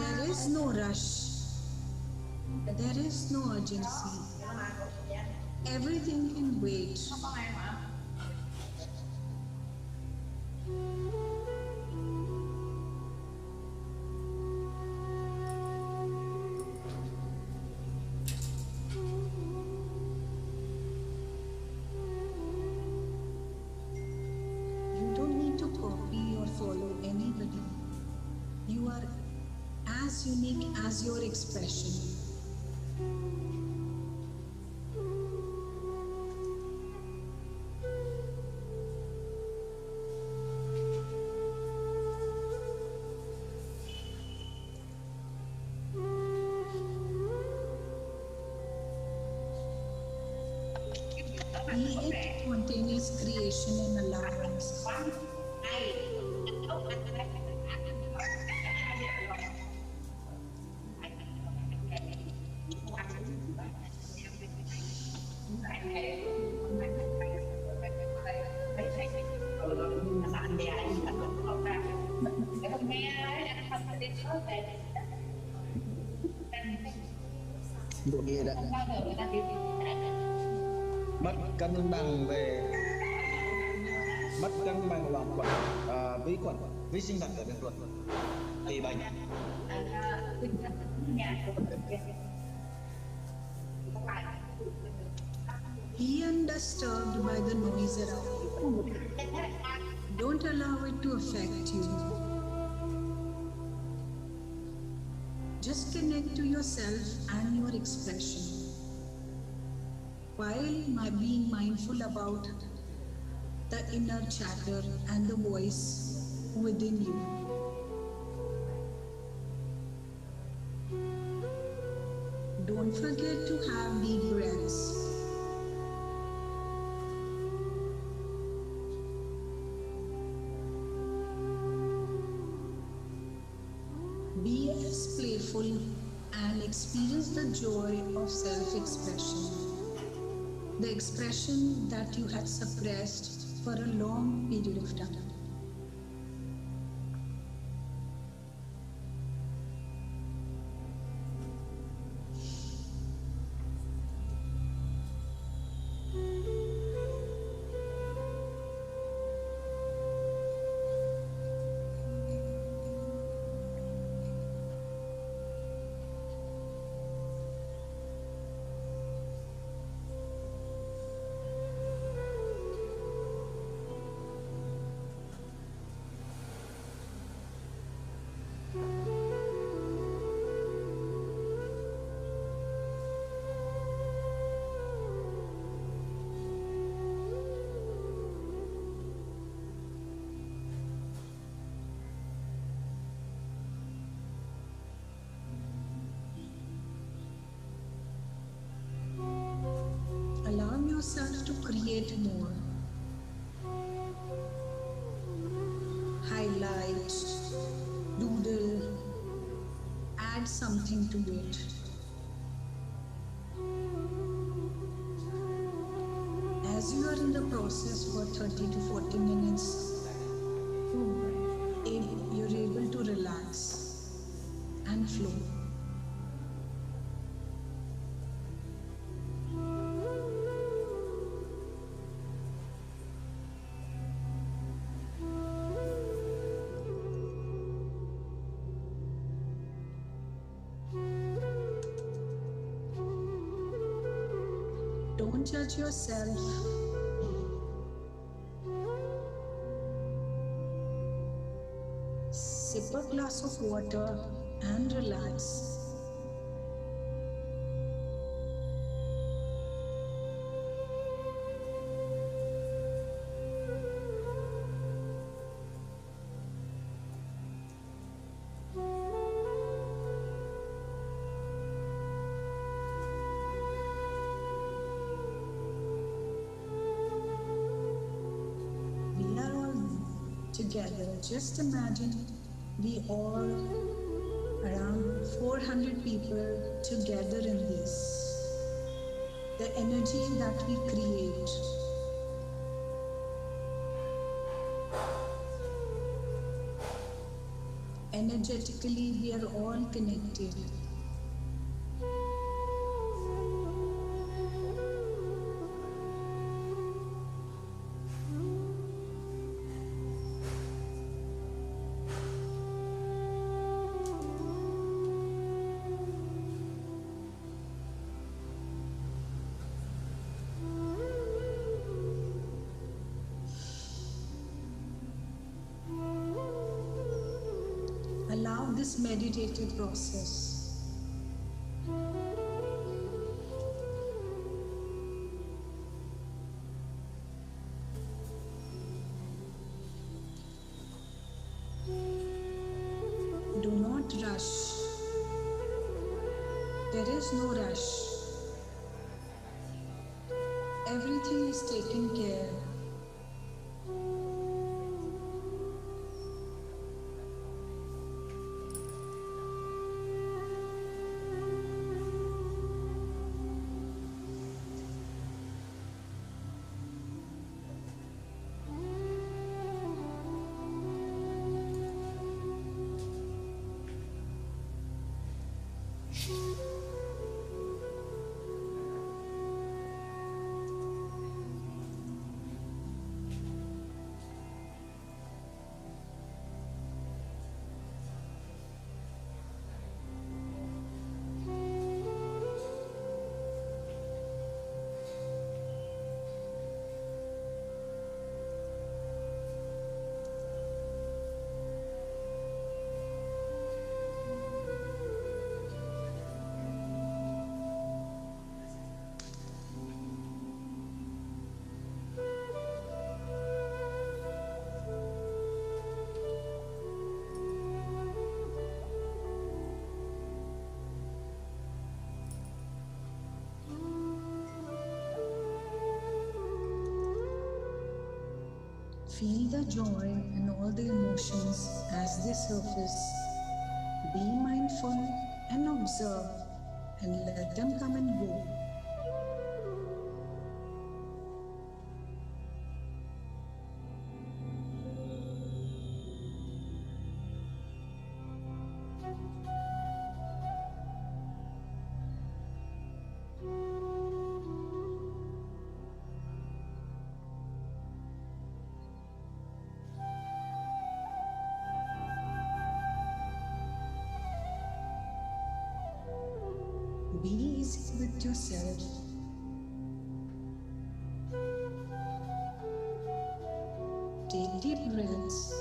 There is no rush. There is no urgency. Everything can wait. You don't need to copy or follow anybody. You are as unique as your expression. Be it spontaneous creation and allowance. Bộ nghĩa đã mất cân bằng về mất cân bằng loạn khuẩn, vi khuẩn, vi sinh vật ở đường ruột thì bệnh. Be undisturbed by the noise around you. Don't allow it to affect you. Just connect to yourself and your expression while being mindful about the inner chatter and the voice within you. Don't forget to have deep breaths. Be as playful and experience the joy of self-expression. The expression that you had suppressed for a long period of time. Allow yourself to create more. Highlight, doodle, add something to it. As you are in the process for 30 to 40 minutes, you're able to relax and flow. Don't judge yourself. Sip a glass of water and relax. together. Just imagine we all, around 400 people together in this. The energy that we create. Energetically, we are all connected. Allow this meditative process. Do not rush. There is no rush. Everything is taken care. Feel the joy and all the emotions as they surface. Be mindful and observe and let them come and go. Be easy with yourself. Take deep breaths.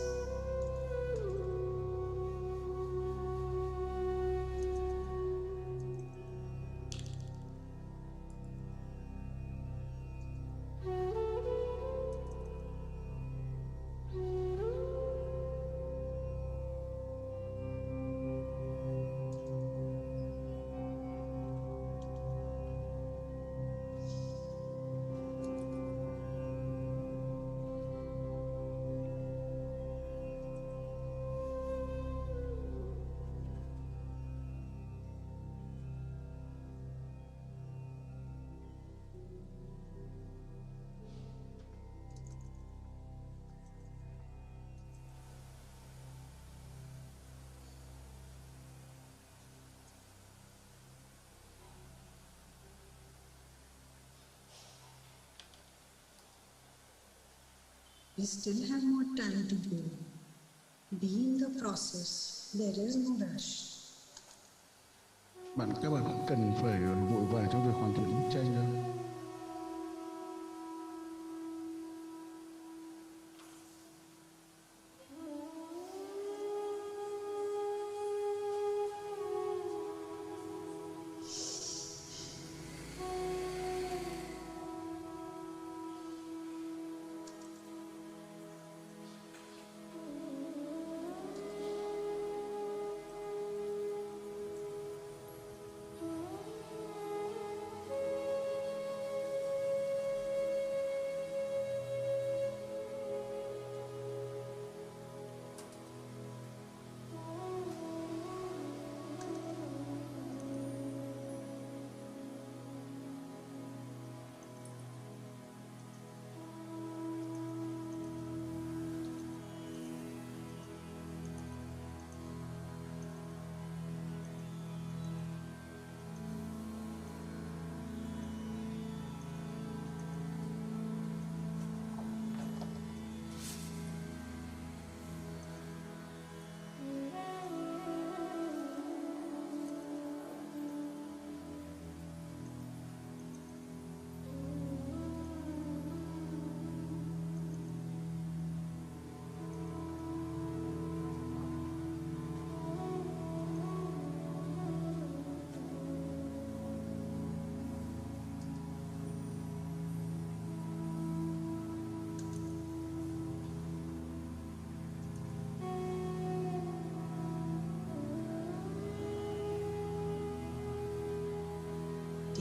We still have more time to go. Be in the process. There is no rush. Các bạn không cần phải vội vàng trong việc hoàn thiện bức tranh đâu.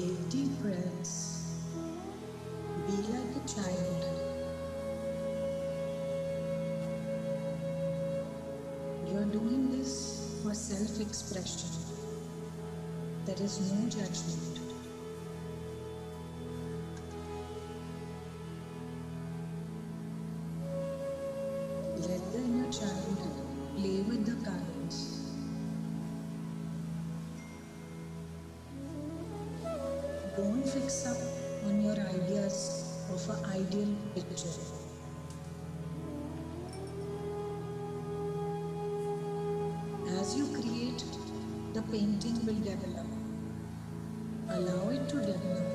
Take deep breaths. Be like a child. You are doing this for self-expression. There is no judgment. Let the inner child play with the colors. Don't fix up on your ideas of an ideal picture. As you create, the painting will develop. Allow it to develop.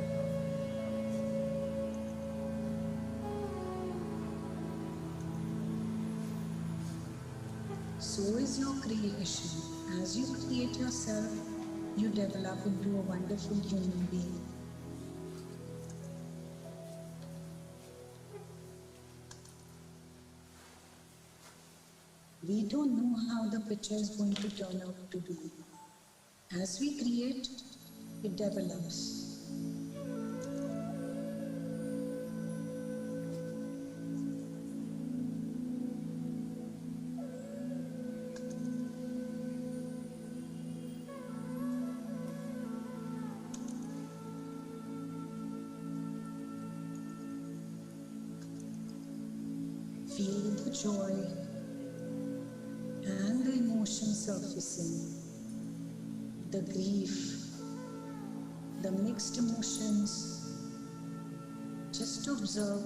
So is your creation. As you create yourself, you develop into a wonderful human being. We don't know how the picture is going to turn out to be. As we create, it develops. Feel the joy and the emotion surfacing, the grief, the mixed emotions. Just observe.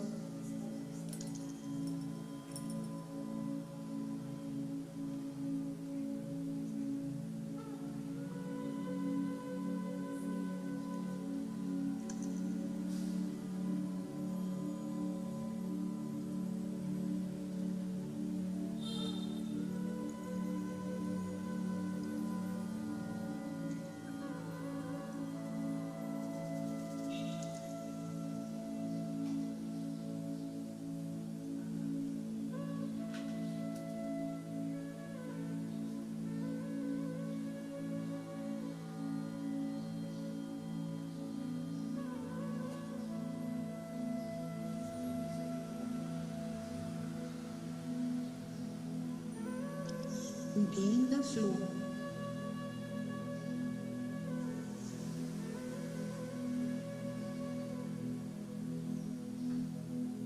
Be in the flow.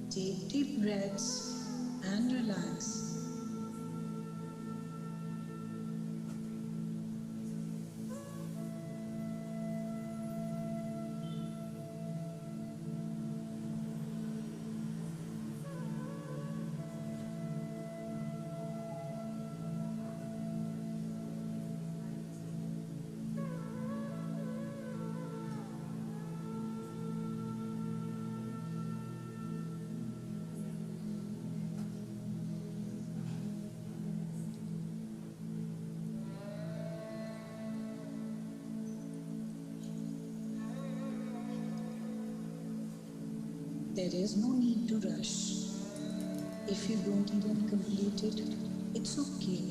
Take deep breaths and relax. There is no need to rush. If you don't even complete it, it's okay.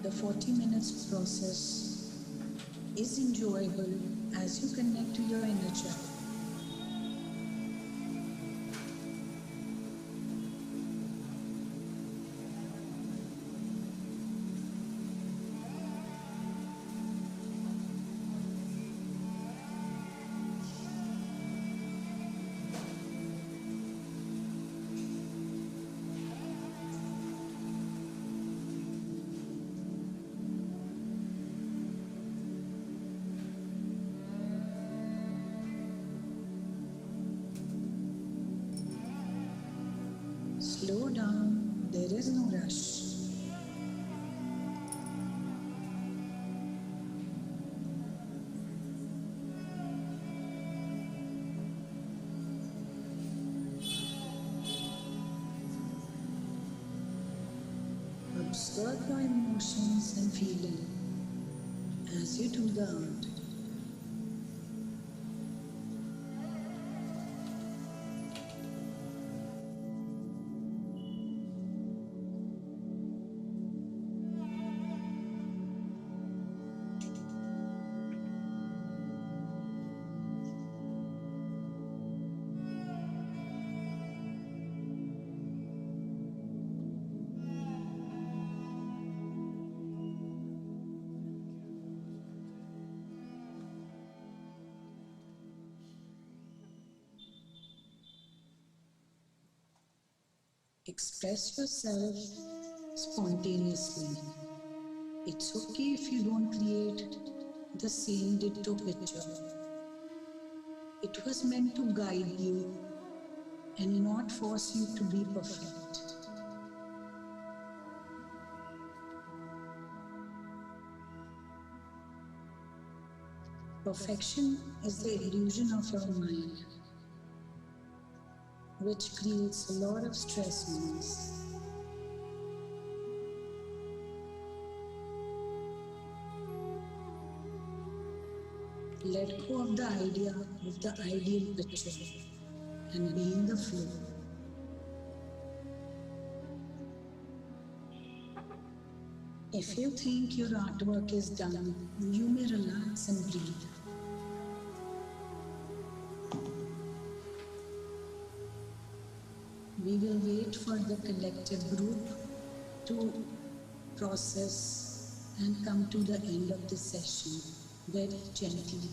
The 40 minutes process is enjoyable as you connect to your inner child. Slow down, there is no rush. Observe your emotions and feeling as you do the art. Express yourself spontaneously. It's okay if you don't create the same ditto picture. It was meant to guide you and not force you to be perfect. Perfection is the illusion of your mind, which creates a lot of stress on us. Let go of the idea of the ideal picture and be in the flow. If you think your artwork is done, you may relax and breathe. We will wait for the collective group to process and come to the end of the session very gently.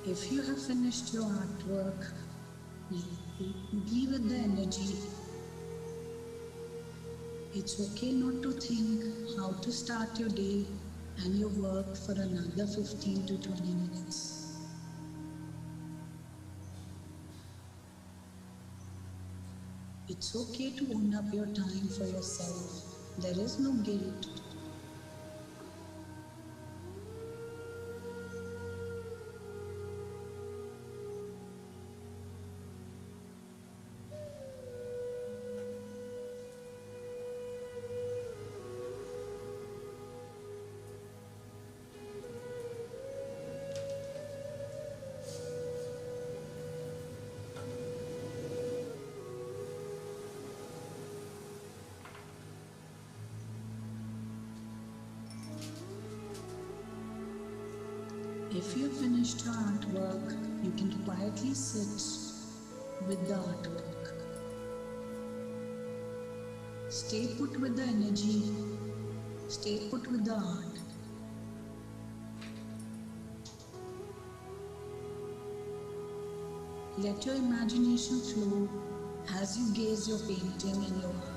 If you have finished your artwork, be with the energy. It's okay not to think how to start your day and your work for another 15 to 20 minutes. It's okay to own up your time for yourself. There is no guilt. If you finished your artwork, you can quietly sit with the artwork. Stay put with the energy, stay put with the art. Let your imagination flow as you gaze your painting and your art.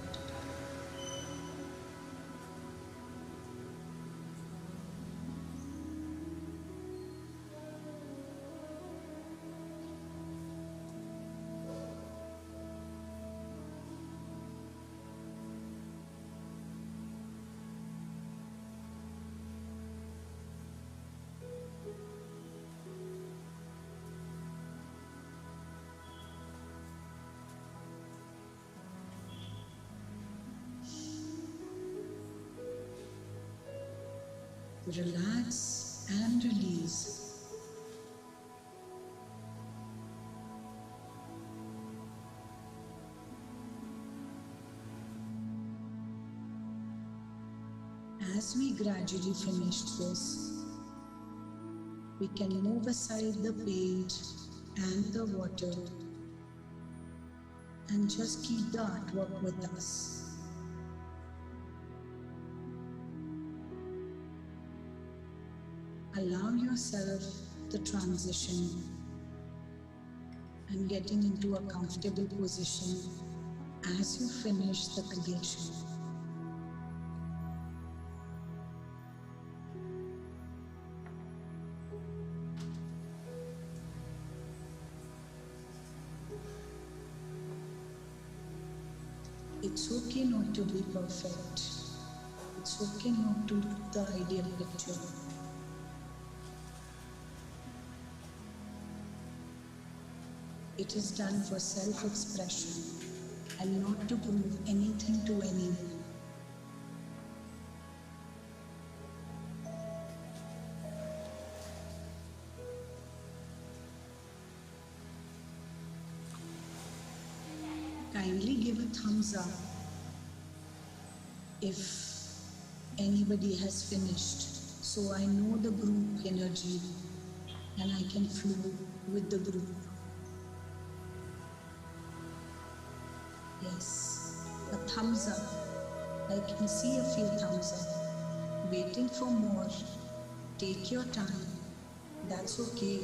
Relax and release. As we gradually finish this, we can move aside the paint and the water and just keep the artwork with us. Allow yourself the transition and getting into a comfortable position as you finish the creation. It's okay not to be perfect. It's okay not to do the ideal picture. It is done for self-expression and not to prove anything to anyone. Kindly give a thumbs up if anybody has finished, so I know the group energy and I can flow with the group. Yes, a thumbs up. I can see a few thumbs up. Waiting for more. Take your time. That's okay.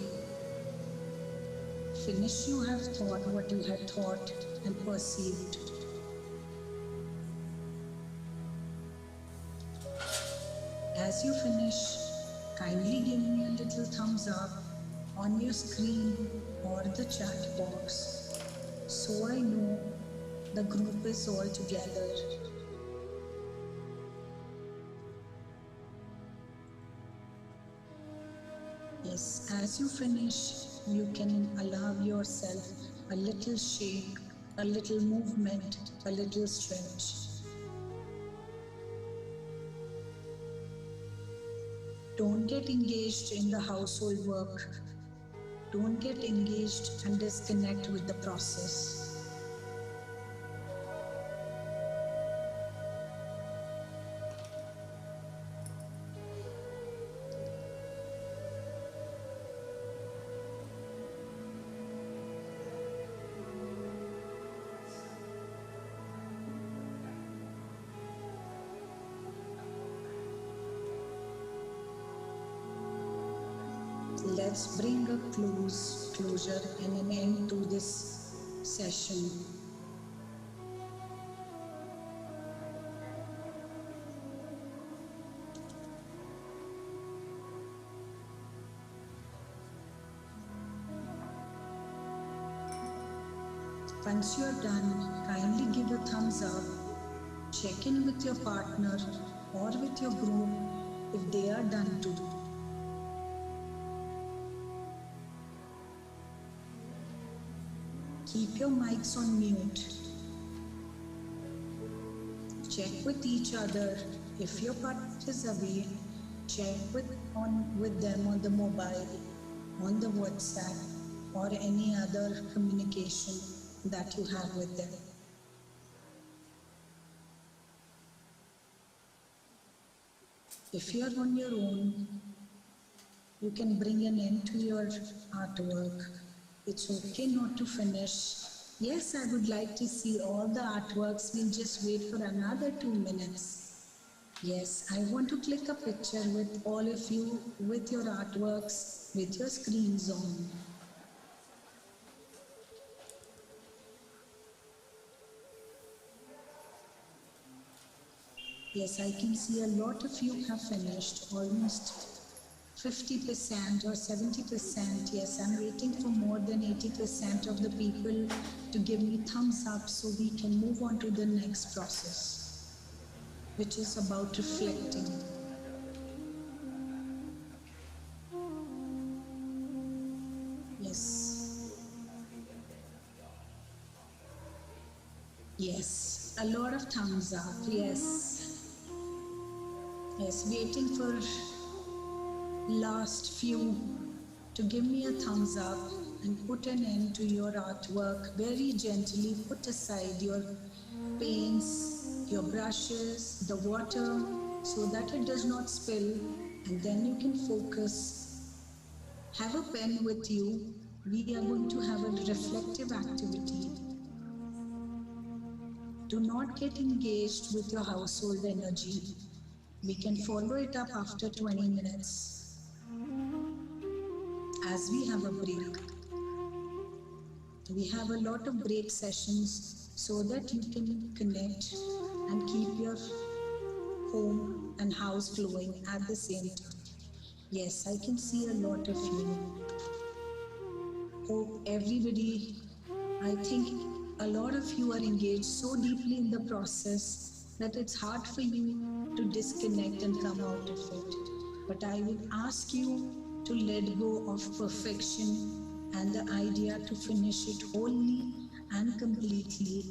Finish you have thought what you had thought and perceived. As you finish, kindly give me a little thumbs up on your screen or the chat box so I know the group is all together. Yes, as you finish, you can allow yourself a little shake, a little movement, a little stretch. Don't get engaged in the household work. Don't get engaged and disconnect with the process. Let's bring a closure and an end to this session. Once you're done, kindly give a thumbs up. Check in with your partner or with your group if they are done too. Keep your mics on mute. Check with each other. If your partner is away, check with them on the mobile, on the WhatsApp, or any other communication that you have with them. If you are on your own, you can bring an end to your artwork. It's okay not to finish. Yes, I would like to see all the artworks. We'll just wait for another 2 minutes. Yes, I want to click a picture with all of you, with your artworks, with your screens on. Yes, I can see a lot of you have finished, almost 50% or 70%. Yes, I'm waiting for more than 80% of the people to give me thumbs up so we can move on to the next process, which is about reflecting. Yes. Yes, a lot of thumbs up. Yes. Yes, waiting for last few to give me a thumbs up and put an end to your artwork. Very gently put aside your paints, your brushes, the water, so that it does not spill, and then you can focus. Have a pen with you. We are going to have a reflective activity. Do not get engaged with your household energy. We can follow it up after 20 minutes as we have a break. We have a lot of break sessions so that you can connect and keep your home and house flowing at the same time. Yes, I can see a lot of you. Hope everybody, I think a lot of you are engaged so deeply in the process that it's hard for you to disconnect and come out of it. But I would ask you to let go of perfection and the idea to finish it wholly and completely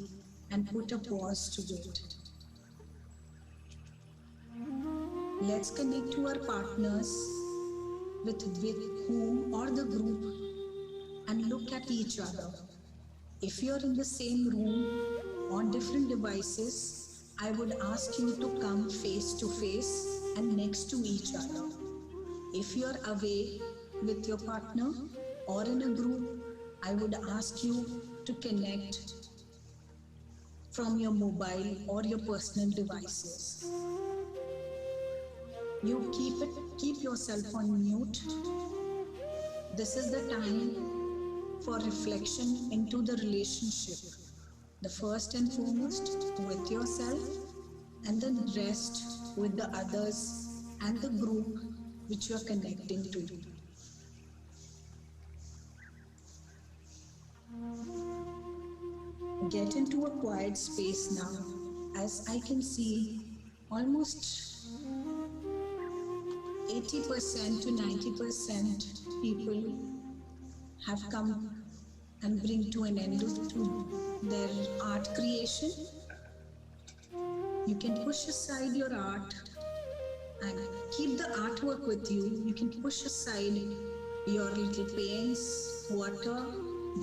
and put a pause to it. Let's connect to our partners with whom or the group and look at each other. If you're in the same room on different devices, I would ask you to come face to face and next to each other. If you're away with your partner or in a group, I would ask you to connect from your mobile or your personal devices. You keep yourself on mute. This is the time for reflection into the relationship. The first and foremost with yourself, and then rest with the others and the group which you are connecting to. Get into a quiet space now. As I can see, almost 80% to 90% people have come and bring to an end to their art creation. You can push aside your art and keep the artwork with you. You can push aside your little paints, water,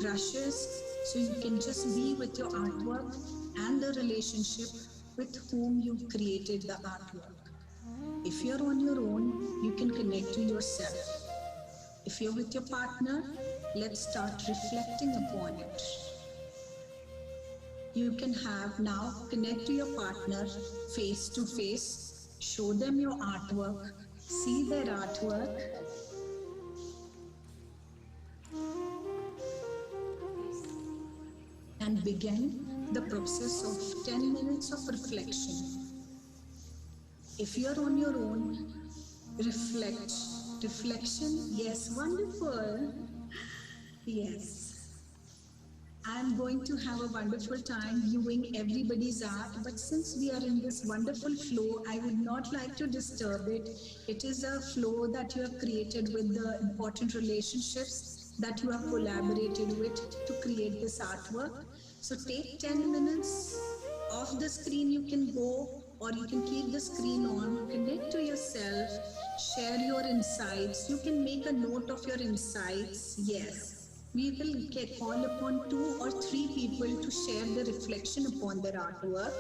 brushes, so you can just be with your artwork and the relationship with whom you created the artwork. If you're on your own, you can connect to yourself. If you're with your partner, let's start reflecting upon it. You can have now connect to your partner face to face, show them your artwork, see their artwork. And begin the process of 10 minutes of reflection. If you're on your own, reflect. Reflection, yes, wonderful. Yes. I'm going to have a wonderful time viewing everybody's art, but since we are in this wonderful flow, I would not like to disturb it. It is a flow that you have created with the important relationships that you have collaborated with to create this artwork. So take 10 minutes off the screen, you can go, or you can keep the screen on, connect to yourself, share your insights. You can make a note of your insights, yes. We will call upon 2 or 3 people to share the reflection upon their artwork.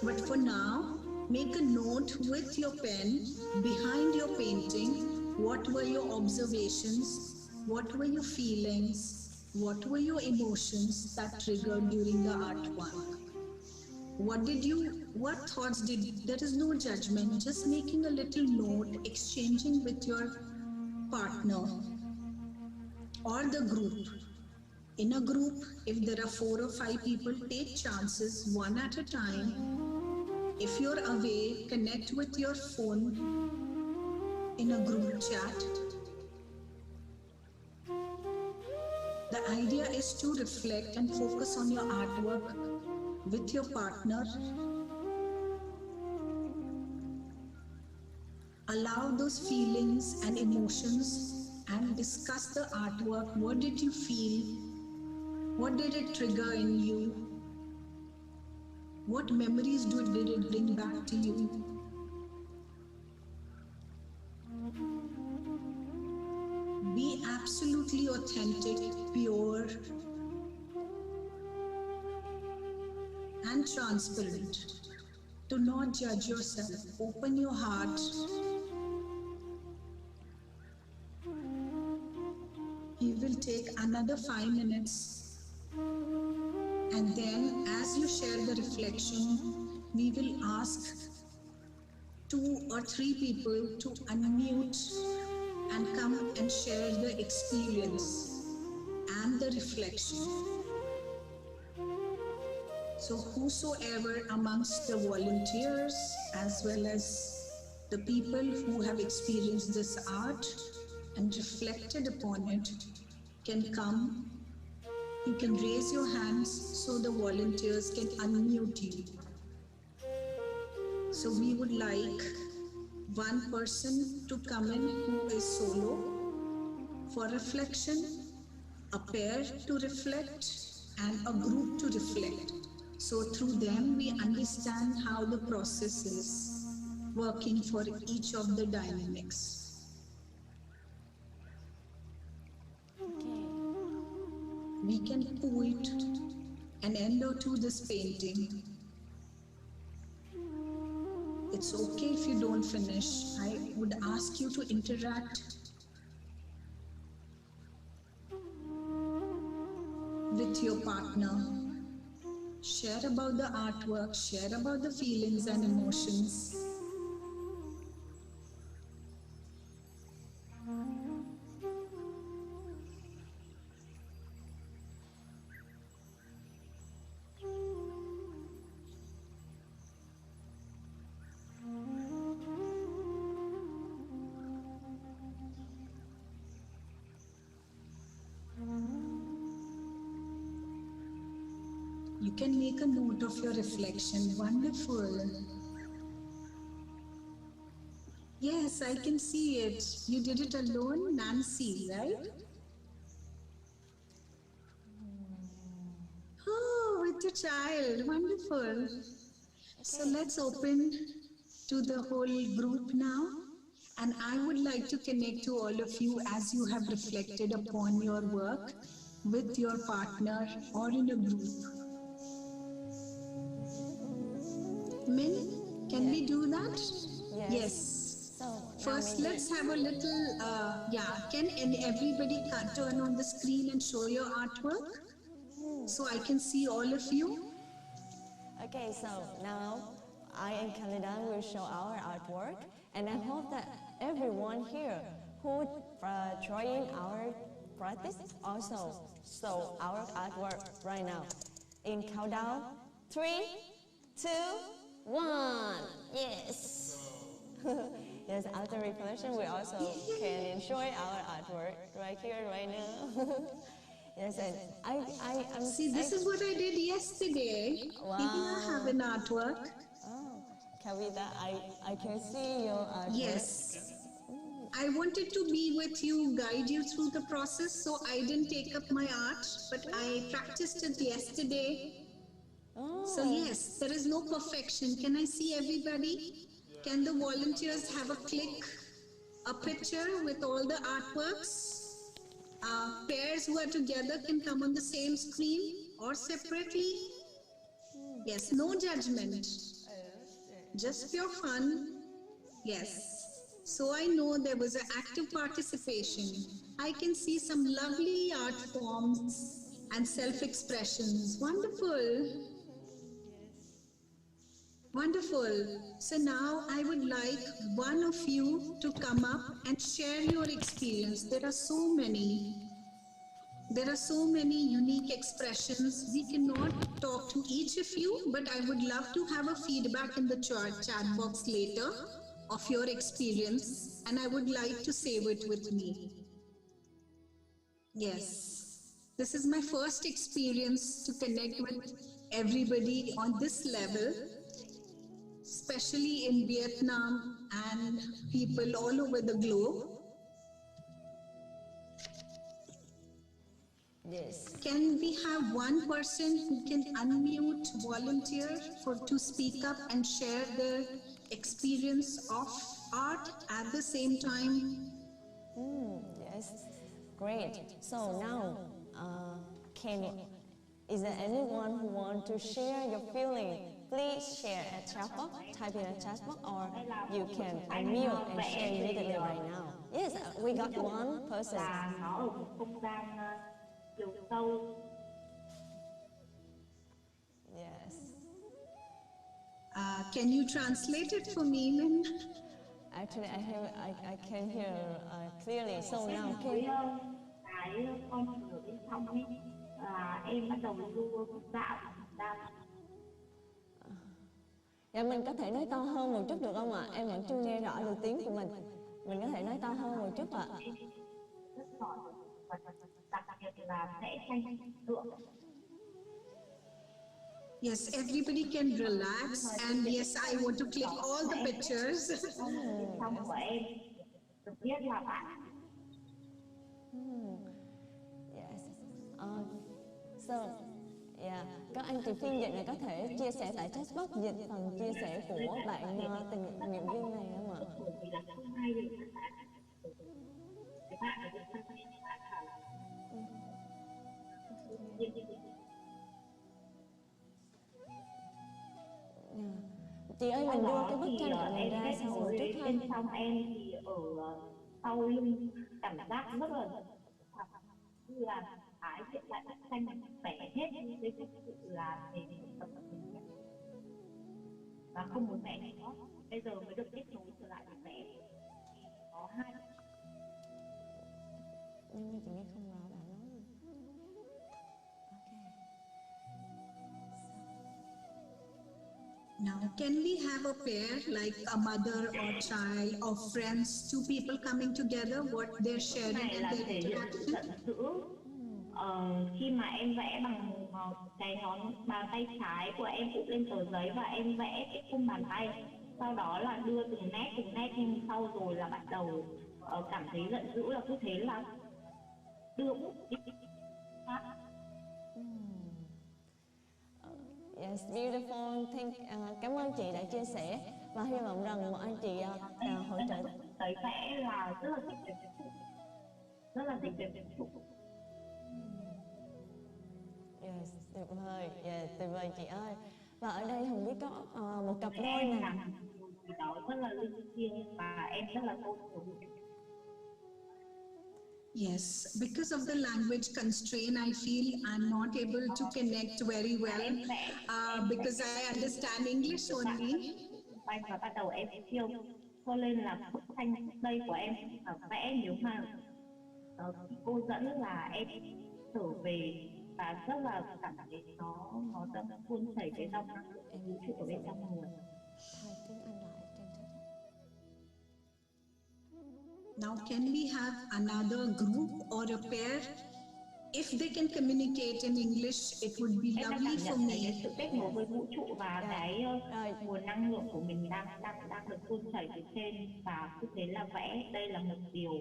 But for now, make a note with your pen behind your painting. What were your observations? What were your feelings? What were your emotions that triggered during the artwork? What thoughts there is no judgment, just making a little note, exchanging with your partner or the group. In a group, if there are 4 or 5 people, take chances one at a time. If you're away, connect with your phone in a group chat. The idea is to reflect and focus on your artwork with your partner. Allow those feelings and emotions and discuss the artwork. What did you feel? What did it trigger in you? What memories did it bring back to you? Be absolutely authentic, pure, and transparent. Do not judge yourself. Open your heart. You will take another 5 minutes, and then as you share the reflection, we will ask 2 or 3 people to unmute and come and share the experience and the reflection. So whosoever amongst the volunteers as well as the people who have experienced this art and reflected upon it can come. You can raise your hands so the volunteers can unmute you. So we would like one person to come in who is solo for reflection, a pair to reflect, and a group to reflect. So through them we understand how the process is working for each of the dynamics. We can put an end to this painting. It's okay if you don't finish. I would ask you to interact with your partner Share about the artwork, share about the feelings and emotions. You can make a note of your reflection. Wonderful. Yes, I can see it. You did it alone, Nancy, right? Oh, with your child. Wonderful. So let's open to the whole group now. And I would like to connect to all of you as you have reflected upon your work with your partner or in a group. Min, can we do that? Yes. So First, let's have a little, can everybody turn on the screen and show your artwork? So I can see all of you. Okay, so now I and Kalidan will show our artwork, and I hope that everyone here who join our practice also show our artwork right now. In countdown, 3, 2, 1. Yes. Yes, after reflection, we also can enjoy our artwork right here, right now. Yes, and I'm See, this is what I did yesterday. Wow. Even I have an artwork. Oh, Kavita, I can see your artwork. Yes. I wanted to be with you, guide you through the process, so I didn't take up my art, but I practiced it yesterday. Oh. So yes, there is no perfection. Can I see everybody? Can the volunteers have a click, a picture with all the artworks? Pairs who are together can come on the same screen or separately. Yes, no judgment. Just pure fun. Yes. So I know there was an active participation. I can see some lovely art forms and self-expressions. Wonderful. Wonderful. So now I would like one of you to come up and share your experience. There are so many. There are so many unique expressions. We cannot talk to each of you, but I would love to have a feedback in the chat box later of your experience, and I would like to save it with me. Yes. This is my first experience to connect with everybody on this level, especially in Vietnam and people all over the globe. Yes. Can we have one person who can unmute, volunteer to speak up and share their experience of art at the same time? Yes, great. So now, is there anyone who wants to share your feeling? Please share at chat box, type in a chat box, or you can unmute and share immediately right now. Yes, we got one person. Yes. Can you translate it for me, Min? Actually, I can hear clearly. So now, dạ, mình có thể nói to hơn một chút được không ạ? Em vẫn chưa nghe rõ được tiếng của mình. Mình có thể nói to hơn một chút ạ. Yes, everybody can relax, and yes, I want to click all the pictures. Yes. So, yeah, các anh chị phiên dịch này có thể chia sẻ tại chat box dịch phần chia sẻ của bạn tình nguyện viên này không ạ? Chị ơi, mình đưa cái bức tranh của mình ra sau một chút thôi. Bên trong em thì ở sau lưng cảm giác rất là như là tái hiện lại bức tranh vẽ hết cái sự là về tập ở mình nhất và không muốn vẽ nữa. Bây giờ mới được kết nối trở lại để vẽ. Thì có hai. Nhưng mà chị nghe không rõ bạn nói gì. Now, can we have a pair like a mother or child or friends, two people coming together, what they're sharing Này là and thể their hiện sự interaction? giận dữ. Khi mà em vẽ bằng cái ngón bàn tay trái của em úp lên tờ giấy và em vẽ cái khung bàn tay, sau đó là đưa từng nét nhưng sau rồi là bắt đầu cảm thấy giận dữ, là cứ thế là đưa bút đi. Yes, beautiful. Cảm ơn chị đã chia sẻ và hy vọng rằng một anh chị hỗ trợ. Thấy vẽ là rất là thích về rất là thích về vũ trụ. Yes, tuyệt vời. Yes, tuyệt vời chị ơi. Và ở đây không biết có một cặp đôi nào. Thì đó rất là linh thiêng và em rất là tôn trọng. Yes, because of the language constraint, I feel I'm not able to connect very well because I understand English only. Và bắt đầu em siêu, cho nên là bức tranh đây của em là vẽ, nếu mà cô dẫn là em trở về và rất là cảm thấy nó đang tuôn chảy cái dòng năng lượng vũ trụ ở bên trong người. Now, can we have another group or a pair? If they can communicate in English, it would be lovely for me. Cái sự kết nối với vũ trụ và cái nguồn năng lượng của mình đang được tuôn chảy từ trên, và cứ thế là vẽ. Đây là một điều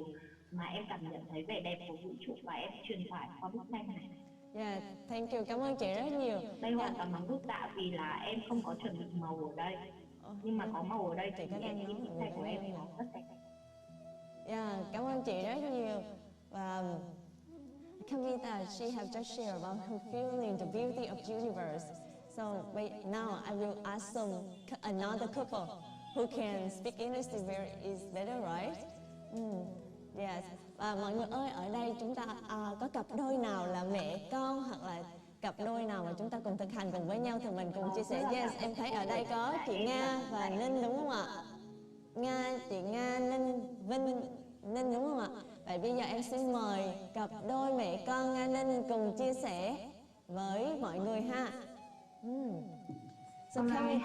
mà em cảm nhận thấy vẻ đẹp của vũ trụ và em truyền tải qua bức tranh này. Yeah, thank you, cảm ơn chị rất nhiều. Đây hoàn toàn bằng bút tạ vì là em không có chuẩn bị màu ở đây, nhưng mà có màu ở đây thì em nghĩ bức tranh của em nó rất đẹp. Yeah, cảm ơn chị rất nhiều. Và Kavita, she have just shared about her feeling the beauty of universe. So now I will ask another couple who can speak English is better, right? Yes. Và mọi người ơi, ở đây chúng ta có cặp đôi nào là mẹ con hoặc là cặp đôi nào mà chúng ta cùng thực hành cùng với nhau thì mình cùng chia sẻ. Yes, em thấy ở đây có chị Nga và Ninh đúng không ạ? Chị Nga, Ninh, Vinh, Ninh đúng không ạ? Vậy bây giờ em xin mời cặp đôi mẹ con Nga Ninh cùng chia sẻ với mọi người ha. So hi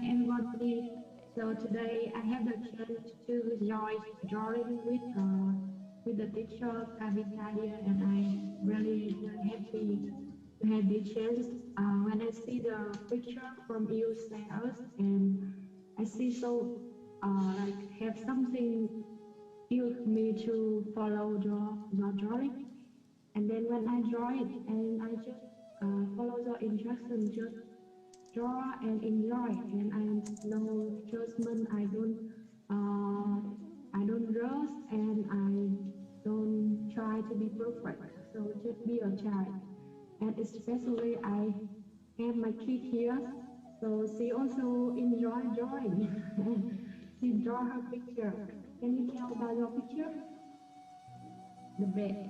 everybody. So today I have the chance to join drawing with the teacher Kavita here, and I'm really happy to have this chance. When I see the picture from you shares, and I see so like have something feel me to follow your drawing, and then when I draw it and I just follow the instructions, just draw and enjoy, and I no judgment. I don't rush and I don't try to be perfect. So just be a child, and especially I have my kid here, so she also enjoy drawing. She draw her picture. Can you tell about your picture? The bed.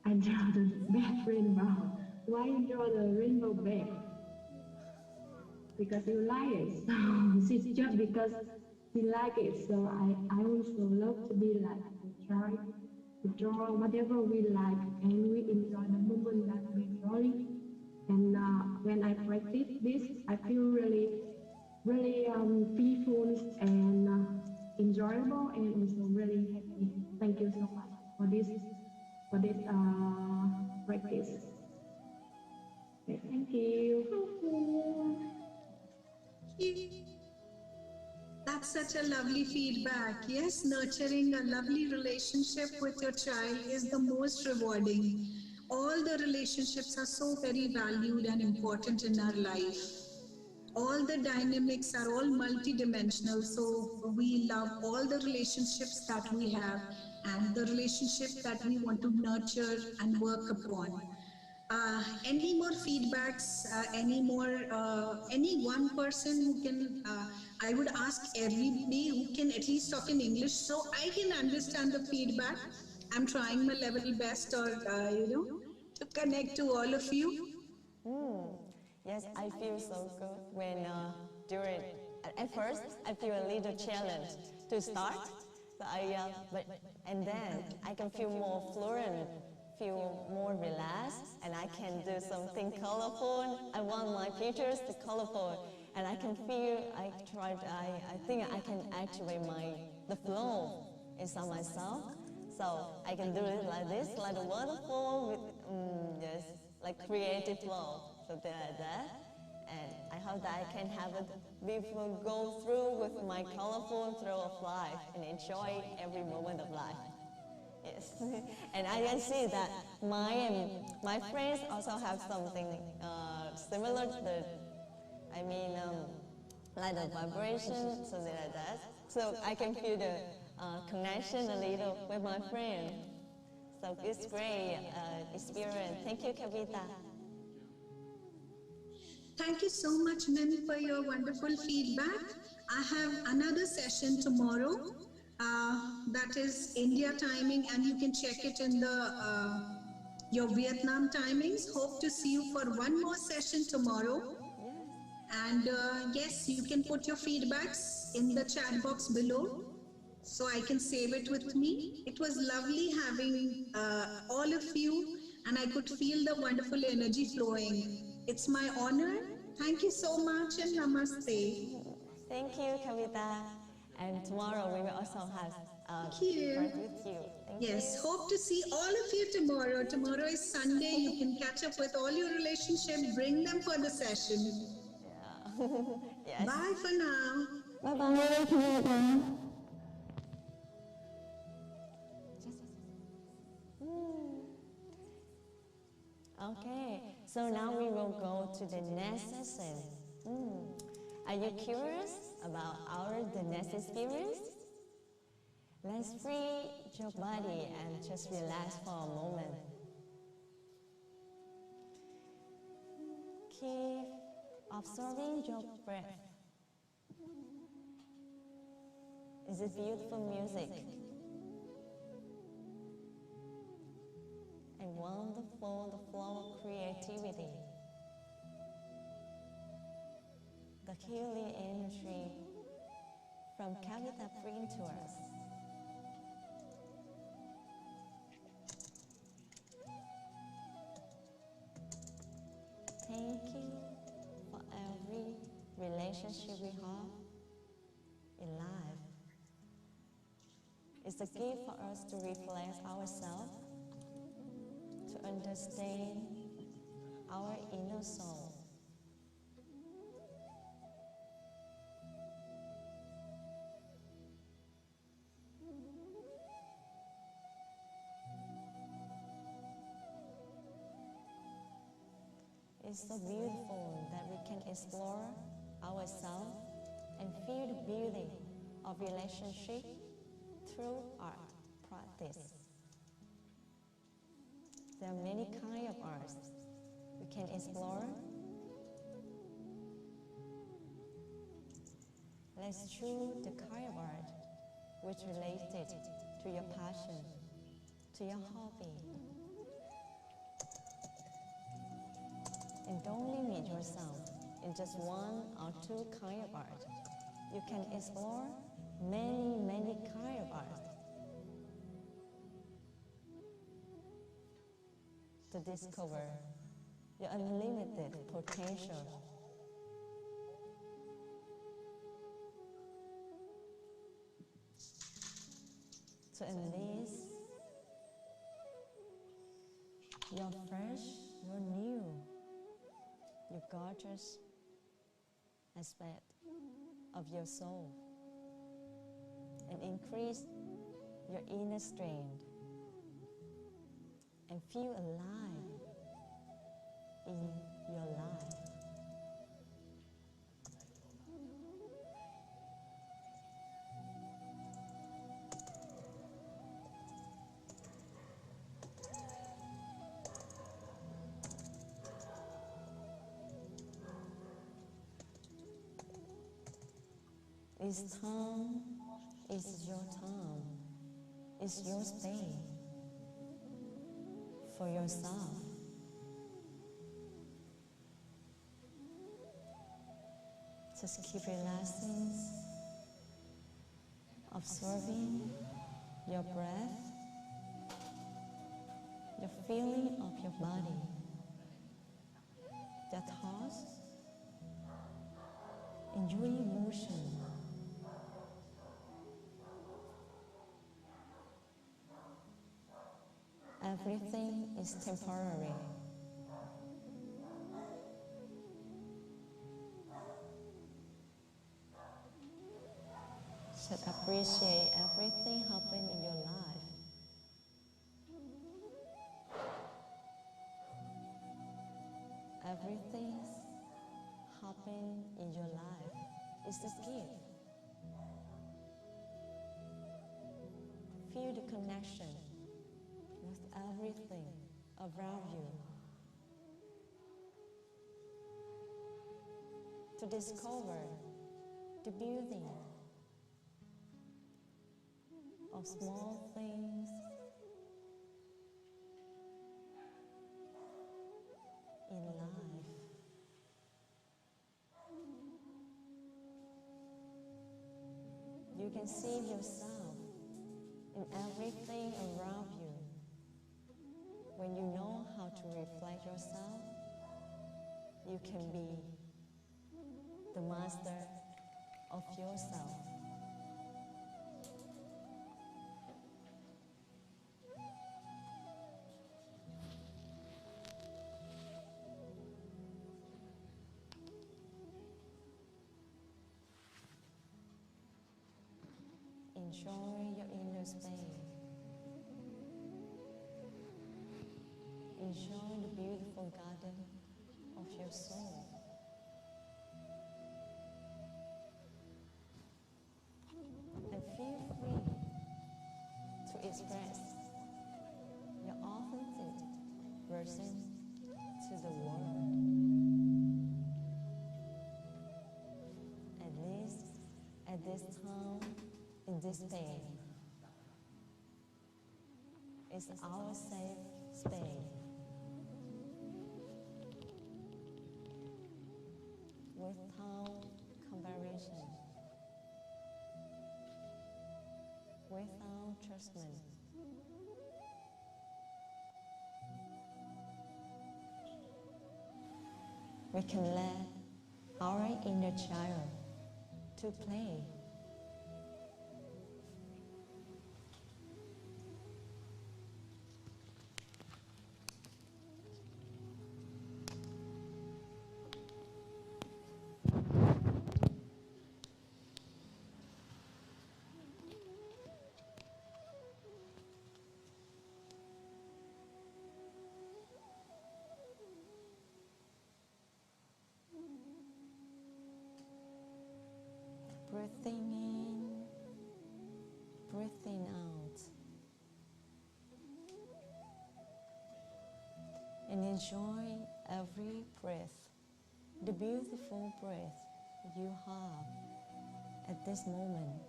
I draw the bed rainbow. Why you draw the rainbow bed? Because you like it. So it's just because she like it. So I also love to be like a child, to draw whatever we like, and we enjoy the moment that we're drawing. And when I practice this, I feel really peaceful and enjoyable, and also really happy. Thank you so much for this practice. Okay, thank you. That's such a lovely feedback. Yes, nurturing a lovely relationship with your child is the most rewarding. All the relationships are so very valued and important in our life. All the dynamics are all multidimensional, so we love all the relationships that we have and the relationship that we want to nurture and work upon. Any more feedbacks, any one person who can, I would ask everybody who can at least talk in English so I can understand the feedback. I'm trying my level best to connect to all of you. Yes, I feel so good when during, at first, I feel a little challenge to start, but and then I can feel more fluent, feel more relaxed, and I can do something colorful. I want my pictures to colorful, and I can feel, I think I can activate the flow inside myself. So I can do it like this, like a waterfall with, yes, like creative flow, something like that. And I hope that I can have a beautiful go through with my colorful throw of life and enjoy every moment of life. Yes, and I can see that my friends also have something similar to the, like the vibration, something like that. So I can feel the connection a little with my friend. So it's great experience. Thank you, Kavita. Thank you so much, Min, for your wonderful feedback. I have another session tomorrow. That is India timing, and you can check it in the your Vietnam timings. Hope to see you for one more session tomorrow. And yes, you can put your feedbacks in the chat box below, so I can save it with me. It was lovely having all of you, and I could feel the wonderful energy flowing. It's my honor. Thank you so much, and namaste. Thank you, Kavita. And tomorrow we will also have Thank you. friends with you. Thank Yes, you. hope to see all of you tomorrow. Tomorrow is Sunday. You can catch up with all your relationships. Bring them for the session. Yeah. Yes. Bye for now. Bye-bye. Okay, so now we will go to the next session. Are you curious about the next experience? Let's free your body and just relax for a moment. Keep observing your breath. Is it beautiful music? And wonderful the flow of creativity. The healing energy from Kavita bring to us. Thank you for every relationship we have in life. It's a gift for us to reflect ourselves, to understand our inner soul. It's so beautiful that we can explore ourselves and feel the beauty of relationship through art practice. There are many kinds of arts we can explore. Let's choose the kind of art which related to your passion, to your hobby. And don't limit yourself in just one or two kinds of art. You can explore many kinds of art to discover your unlimited potential. To unleash your fresh, your new, your gorgeous aspect of your soul and increase your inner strength and feel alive in your life. This time is your time. It's your space for yourself. Just keep relaxing, observing your breath, the feeling of your body, the thoughts, and your emotion. Everything is temporary. Should appreciate everything happening in your life. Everything happening in your life is a gift. Feel the connection with everything around you. To discover the beauty of small things in life. You can see yourself in everything around you. When you know how to reflect yourself, you can be the master of yourself. Enjoy your inner space. Enjoy the beautiful garden of your soul. And feel free to express your authentic person to the world. At least at this time, in this space, it's our safe space. Without comparison, without judgment. We can let our inner child to play. Breathing in, breathing out. And enjoy every breath, the beautiful breath you have at this moment.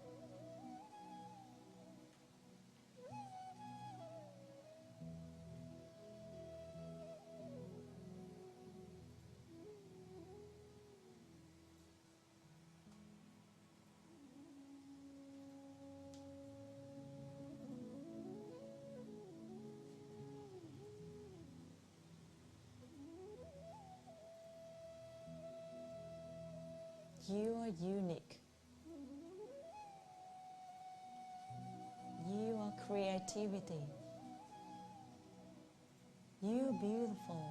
You are unique. You are creativity. You are beautiful.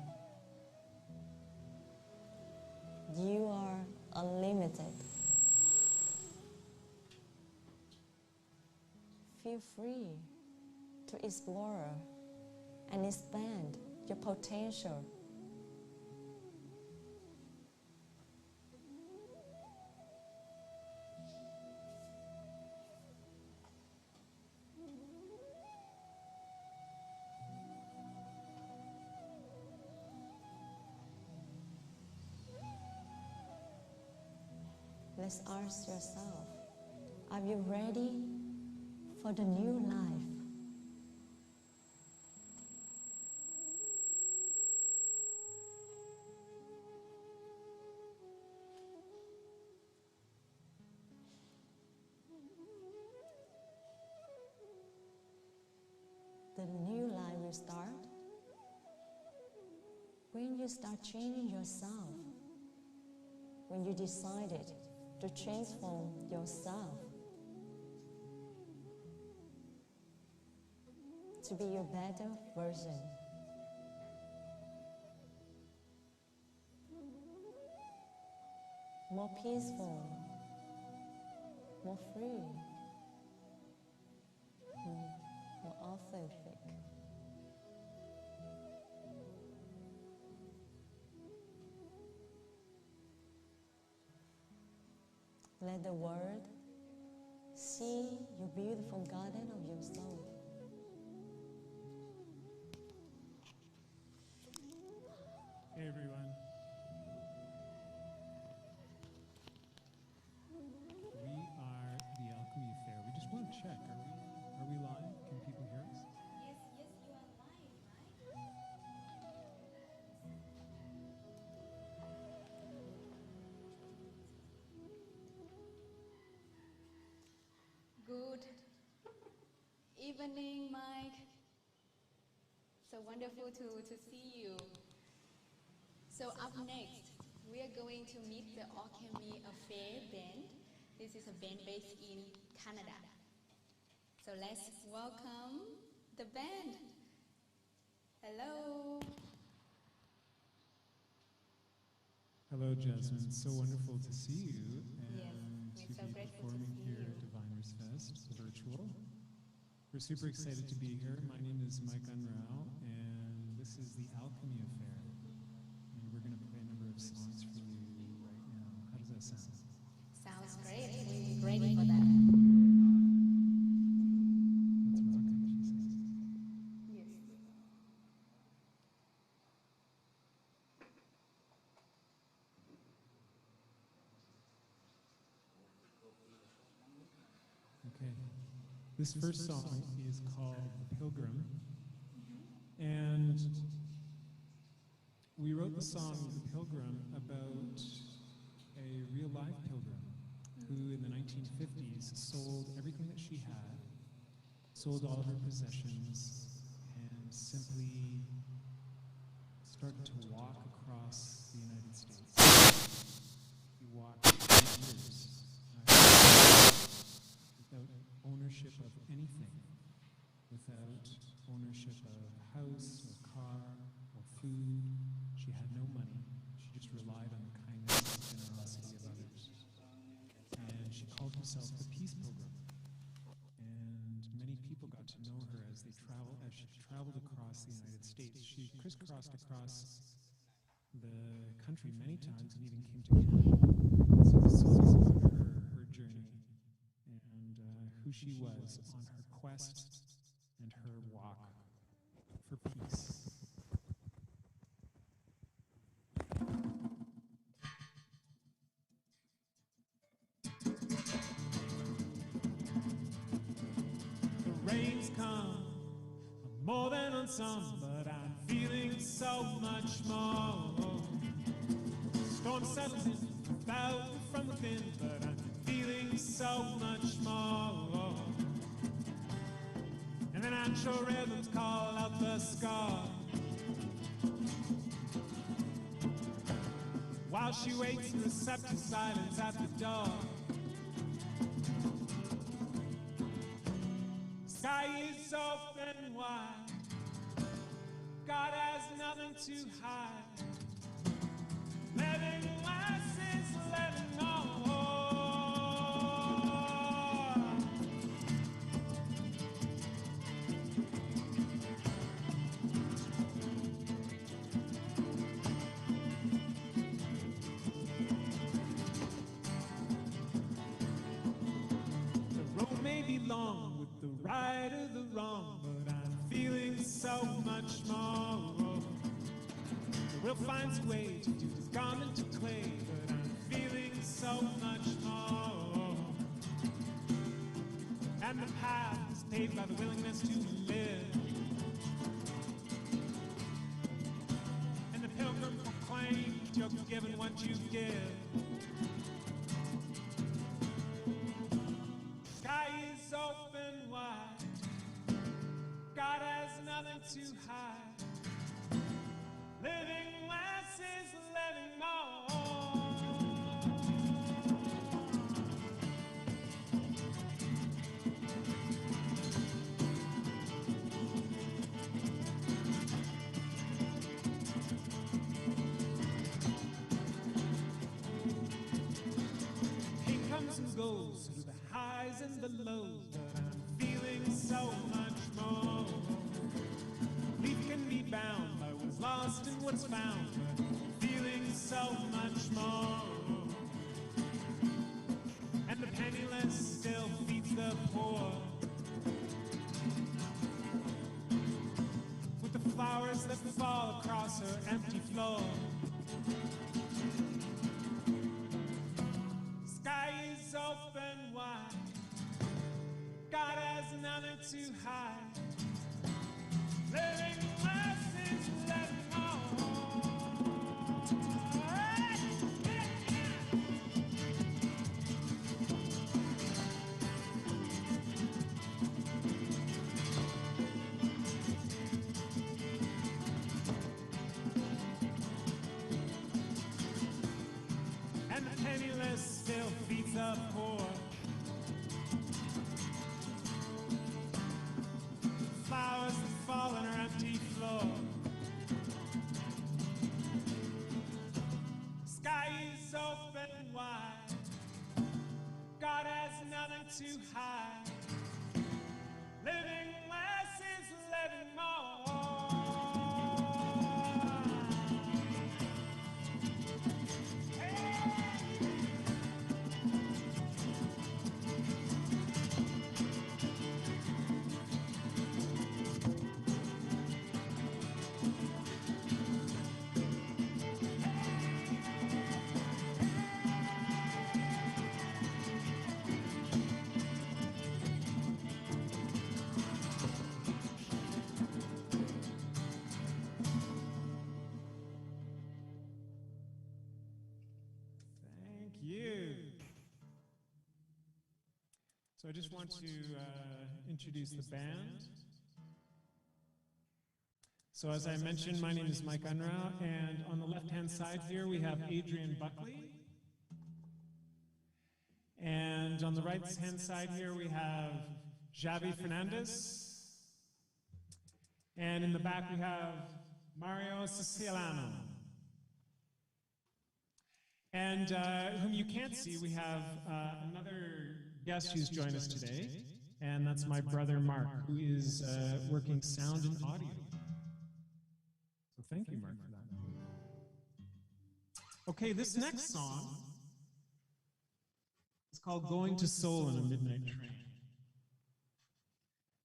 You are unlimited. Feel free to explore and expand your potential. Let's ask yourself, are you ready for the new life? you start changing yourself? When you decided to transform yourself to be your better version. More peaceful, more free, more authentic. Let the world see your beautiful garden of your soul. Hey everyone. We are the Alchemy Fair. We just want to check. Are we live? Can people hear us? Yes, you are live, right? Good evening, Mike. So wonderful to see you. So up next, we are going to meet the Alchemy Affair band. This is a band based in Canada. So let's welcome the band. Hello. Hello, Jasmine. So wonderful to see you and Yes, to we're so be grateful to performing see here you. at Diviners Fest virtual. We're super excited to be here. My name is Mike Unrao, and this is the Alchemy Affair. And we're going to play a number of songs for you right now. How does that sound? Sounds great. We're ready for that. Let's rock it, she says. Yes. Okay. This first song is called The Pilgrim. And we wrote the song The Pilgrim about a real life pilgrim who in the 1950s sold everything that she had, sold all of her possessions, and simply started to walk across the United States. He walked 8 years without ownership of anything, without ownership of house or car or food. She had no money. She just relied on the kindness and generosity of others. And she called herself the Peace Pilgrim. And many people got to know her as she traveled across the United States. She crisscrossed across the country many times and even came to Canada. So the song is about her journey and who she was on her quest and her walk for peace. The rains come more than on some, but I'm feeling so much more. Storm settles in without from within, but I'm feeling so much more. And the natural rhythms call out the scar. While she waits in receptive silence at the door. Sky is open wide. God has nothing to hide. Living less is living on. The road may be long with the right or the wrong, but I'm feeling so much more. The will finds a way to do the garment of clay, but I'm feeling so much more. And the path is paved by the willingness to live. And the pilgrim proclaims you're given what you give. Sky is open wide. God has nothing to hide. Living less masses letting on. He comes and goes through the highs and the lows, but I'm feeling so much more. Leaf can be bound by what's lost and what's found, but feeling so much more. And the penniless still feeds the poor with the flowers that fall across her empty floor. Sky is open wide, God has nothing to hide. Living lessons letting on. And the penniless still feeds the poor. Flowers that fall on her empty floor. Sky is open wide, God has nothing to hide. Living less is living more. Thank you. So I just want to introduce the band. So as I mentioned, my name is Mike Unruh, and on the left-hand side here we have Adrian Buckley. And on the right-hand side here we have Javi Fernandez. And in the back we have Mario Siciliano. And whom you can't see, we have another guest who's joined us today, and that's my brother Mark, who is working sound and audio. So thank you, Mark, for that. Okay, this next song is called Going to Seoul on a Midnight Train.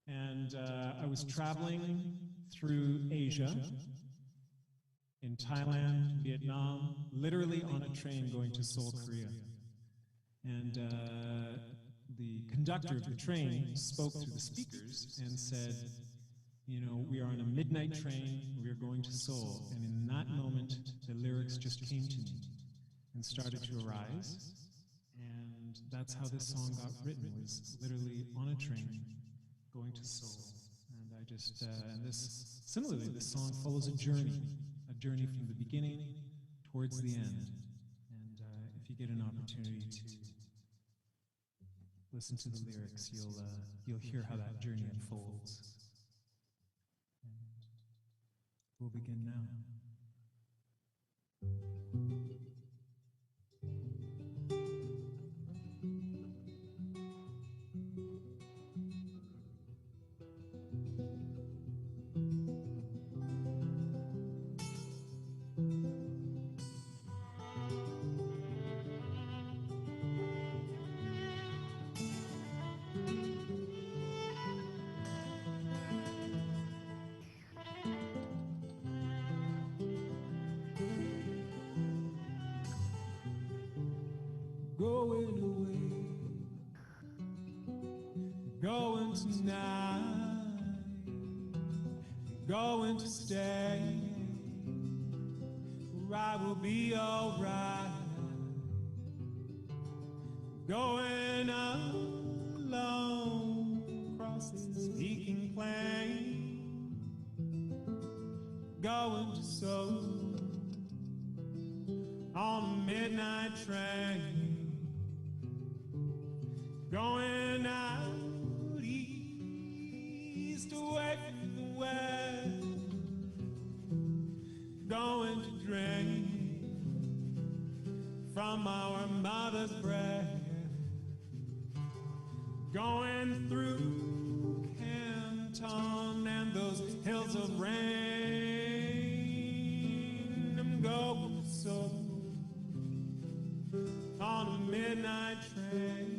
And I was traveling through Asia, in Thailand, Vietnam, literally on a train going to Seoul, Korea. And the conductor of the train spoke through the speakers and said, you know, we are on a midnight train, we are going to Seoul. And in that moment, the lyrics just came to me and started to arise. And that's how this song got written, was literally on a train going to Seoul. And I just, and this, similarly, this song follows a journey from the beginning towards the end. And if you get an opportunity to listen to the lyrics, you'll hear how that journey unfolds. And we'll begin now. Going away, going tonight, going to stay, where I will be alright. Going alone across this speaking plain, going to Seoul midnight train, going out east away from the west, going to drink from our mother's breast, going through Canton and those hills of rain. I'm going so on a midnight train.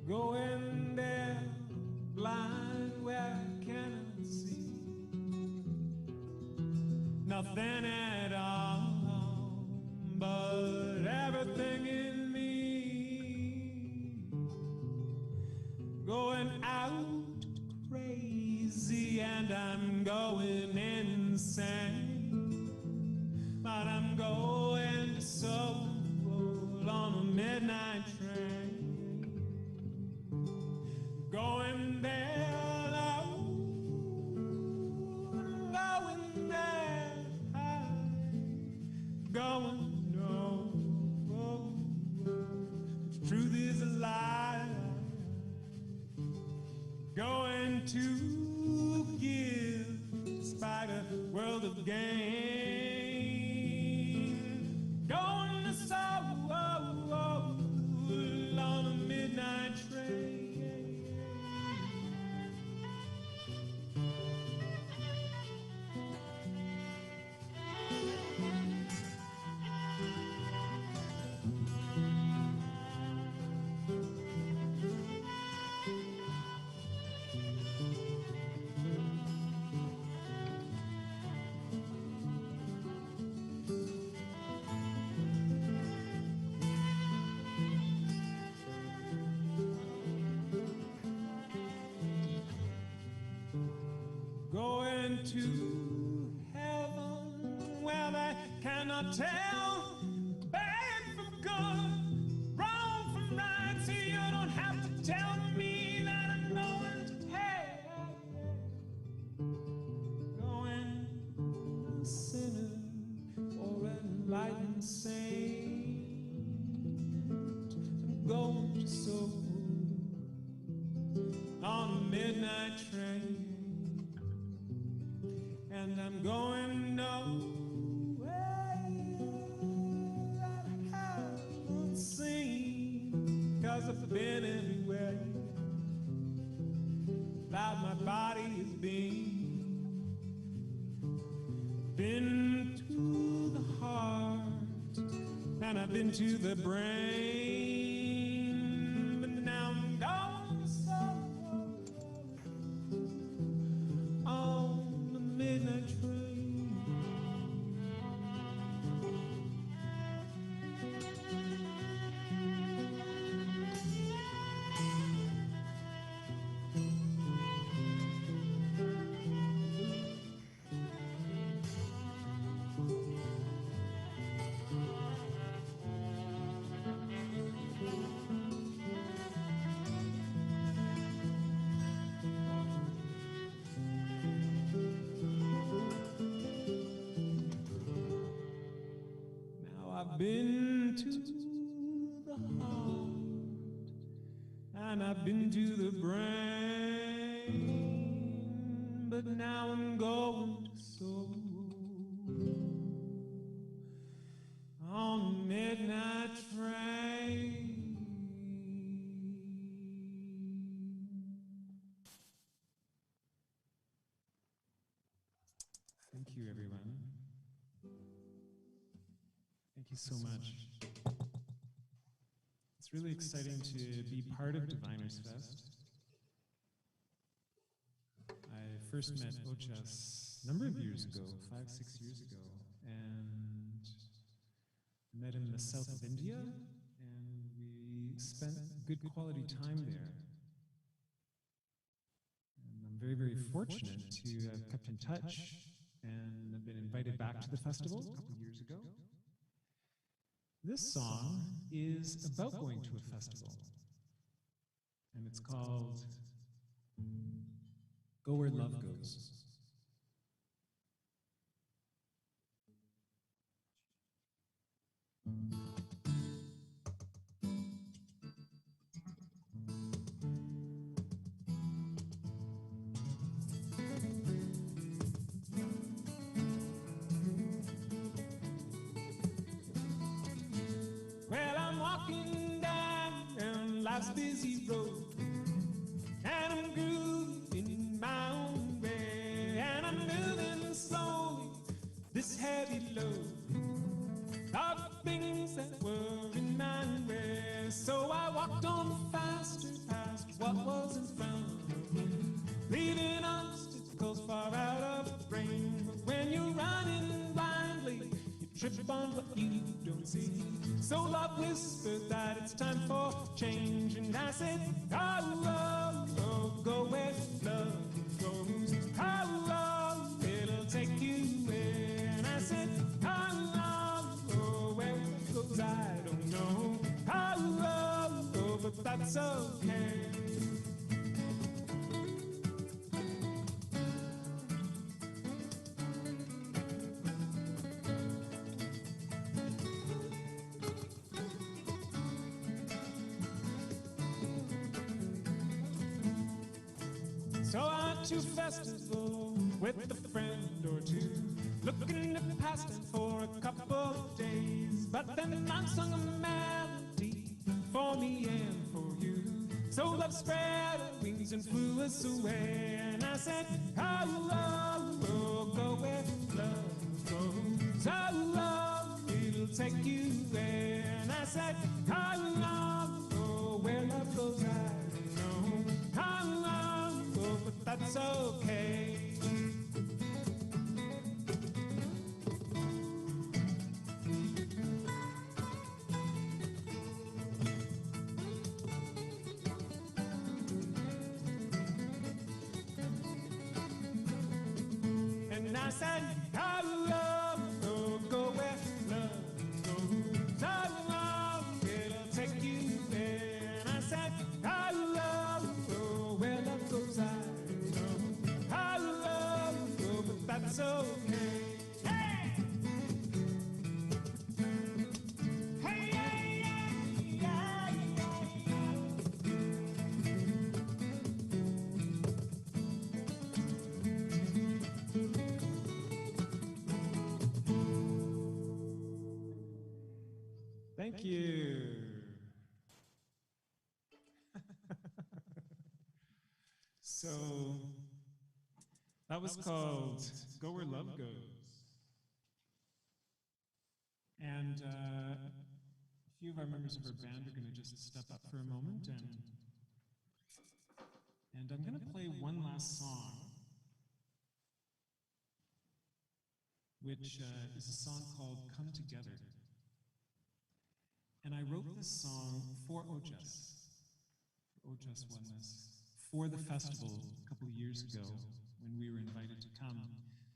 Going there blind where I cannot see nothing at all but everything in me, going out crazy and I'm going insane, but I'm going to Seoul on a midnight train. Going there, going there, going no. The truth is a lie. Going to give the spider world of gain. Going to Seoul on a midnight train. Going to heaven where they cannot tell bad from good, wrong from right, so you don't have to tell me that I'm going to hell. Going a sinner or an enlightened saint. I'm going to soul on a midnight train. And I'm going nowhere that I haven't seen, 'cause I've been everywhere that my body has been to the heart, and I've been to the brain, but now I'm going so on the midnight train. I've been to the heart, and I've been to the brain, but now I'm going to soul on a midnight train. Thank you, everyone. Thank you so much. It's really exciting to be part of Diviners Fest. I first met Ojas a number of years ago, 5, 6 years ago, and I met him in the south of India, and we spent good quality time there. And I'm very, very fortunate to have kept in touch and have been invited back to the festival a couple years ago. This song is about going to a festival, and it's called Go Where Love Goes. Well, I'm walking down life's busy road, and I'm grooving my own way, and I'm moving slowly this heavy load of things that were in my way. So I walked on faster past what was in front of me, leaving obstacles far out of range. But when you're running blindly, you trip on what you don't see. So love whispered that it's time for change, and I said, oh, oh, oh, go where love goes. Oh, oh, it'll take you where. And I said, oh, oh, oh, where it goes, I don't know. Oh, oh, oh, but that's okay. So I went to festival with a friend or two, looking at past it for a couple of days. But then I sung a melody for me and for you. So love spread her wings and flew us away. And I said, oh, oh, oh, go where love goes. Oh, oh, it'll take you there. And I said, oh, oh, oh, where love goes, I don't know. Oh, oh, oh, but that's okay. And I said, oh, oh, oh, go where love goes. Oh, oh, it'll take you there. And I said, oh, oh, oh, where love goes, I don't know. Oh, oh, oh, but that's okay. Hey! Hey, yeah, yeah, yeah, Thank you. So that was called Go Where Love Goes. And a few of our members of our band are going to just step up for a moment, and I'm going to play one last song, which is a song called Come Together. And I wrote this song for Ojas Oneness, for the festival a couple of years ago when we were invited to come.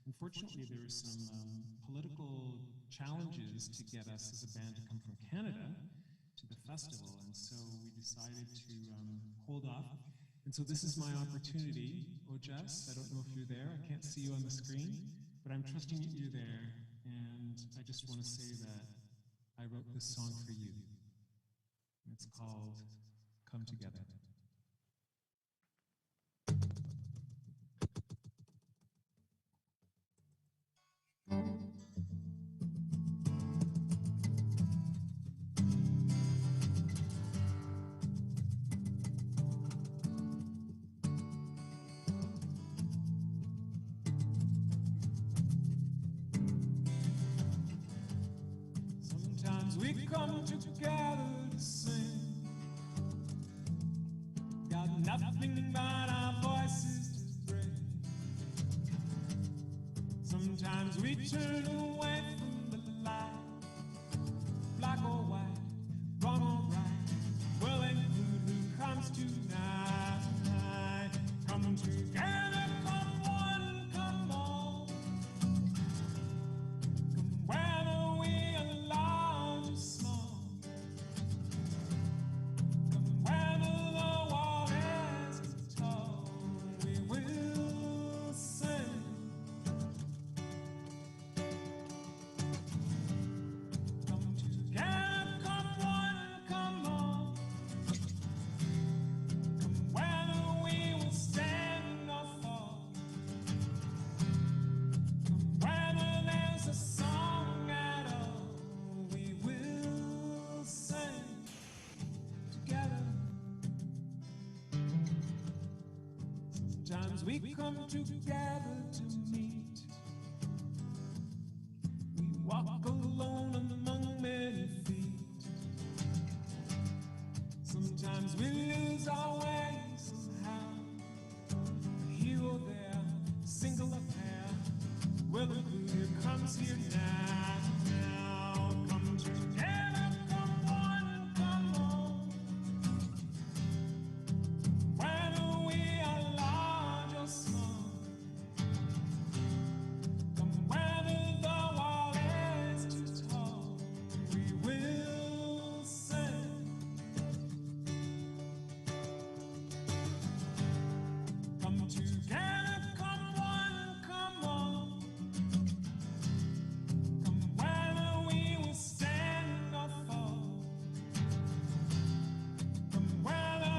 Unfortunately, there were some political challenges to get us as a band to come from Canada to the festival, and so we decided to hold off. And so this is my opportunity, Ojas. I don't know if you're there. I can't see you on the screen, but I'm trusting that you're there, and I just want to say that I wrote this song for you. It's called Come Together. Sometimes we come together to sing, got nothing but our voices to bring. turn away from the light, black or white, wrong or right, well and good, who comes tonight? Come together, come one, come all. Come whether we are large or small. Come whether the wall is too tall. We will sing. Come together, come one, come all. Come whether we will stand or fall. Whether there's a song at all, we will sing together. Sometimes we come together to meet. We walk alone among many feet. Sometimes we lose our way somehow. Here or there, single affair. Well, the good comes here now. Come together, come one, come all. Whether we are large or small. Come whether the wall is too tall. We will sing. Come together, come one, come all. Come whether we will stand or fall. Come whether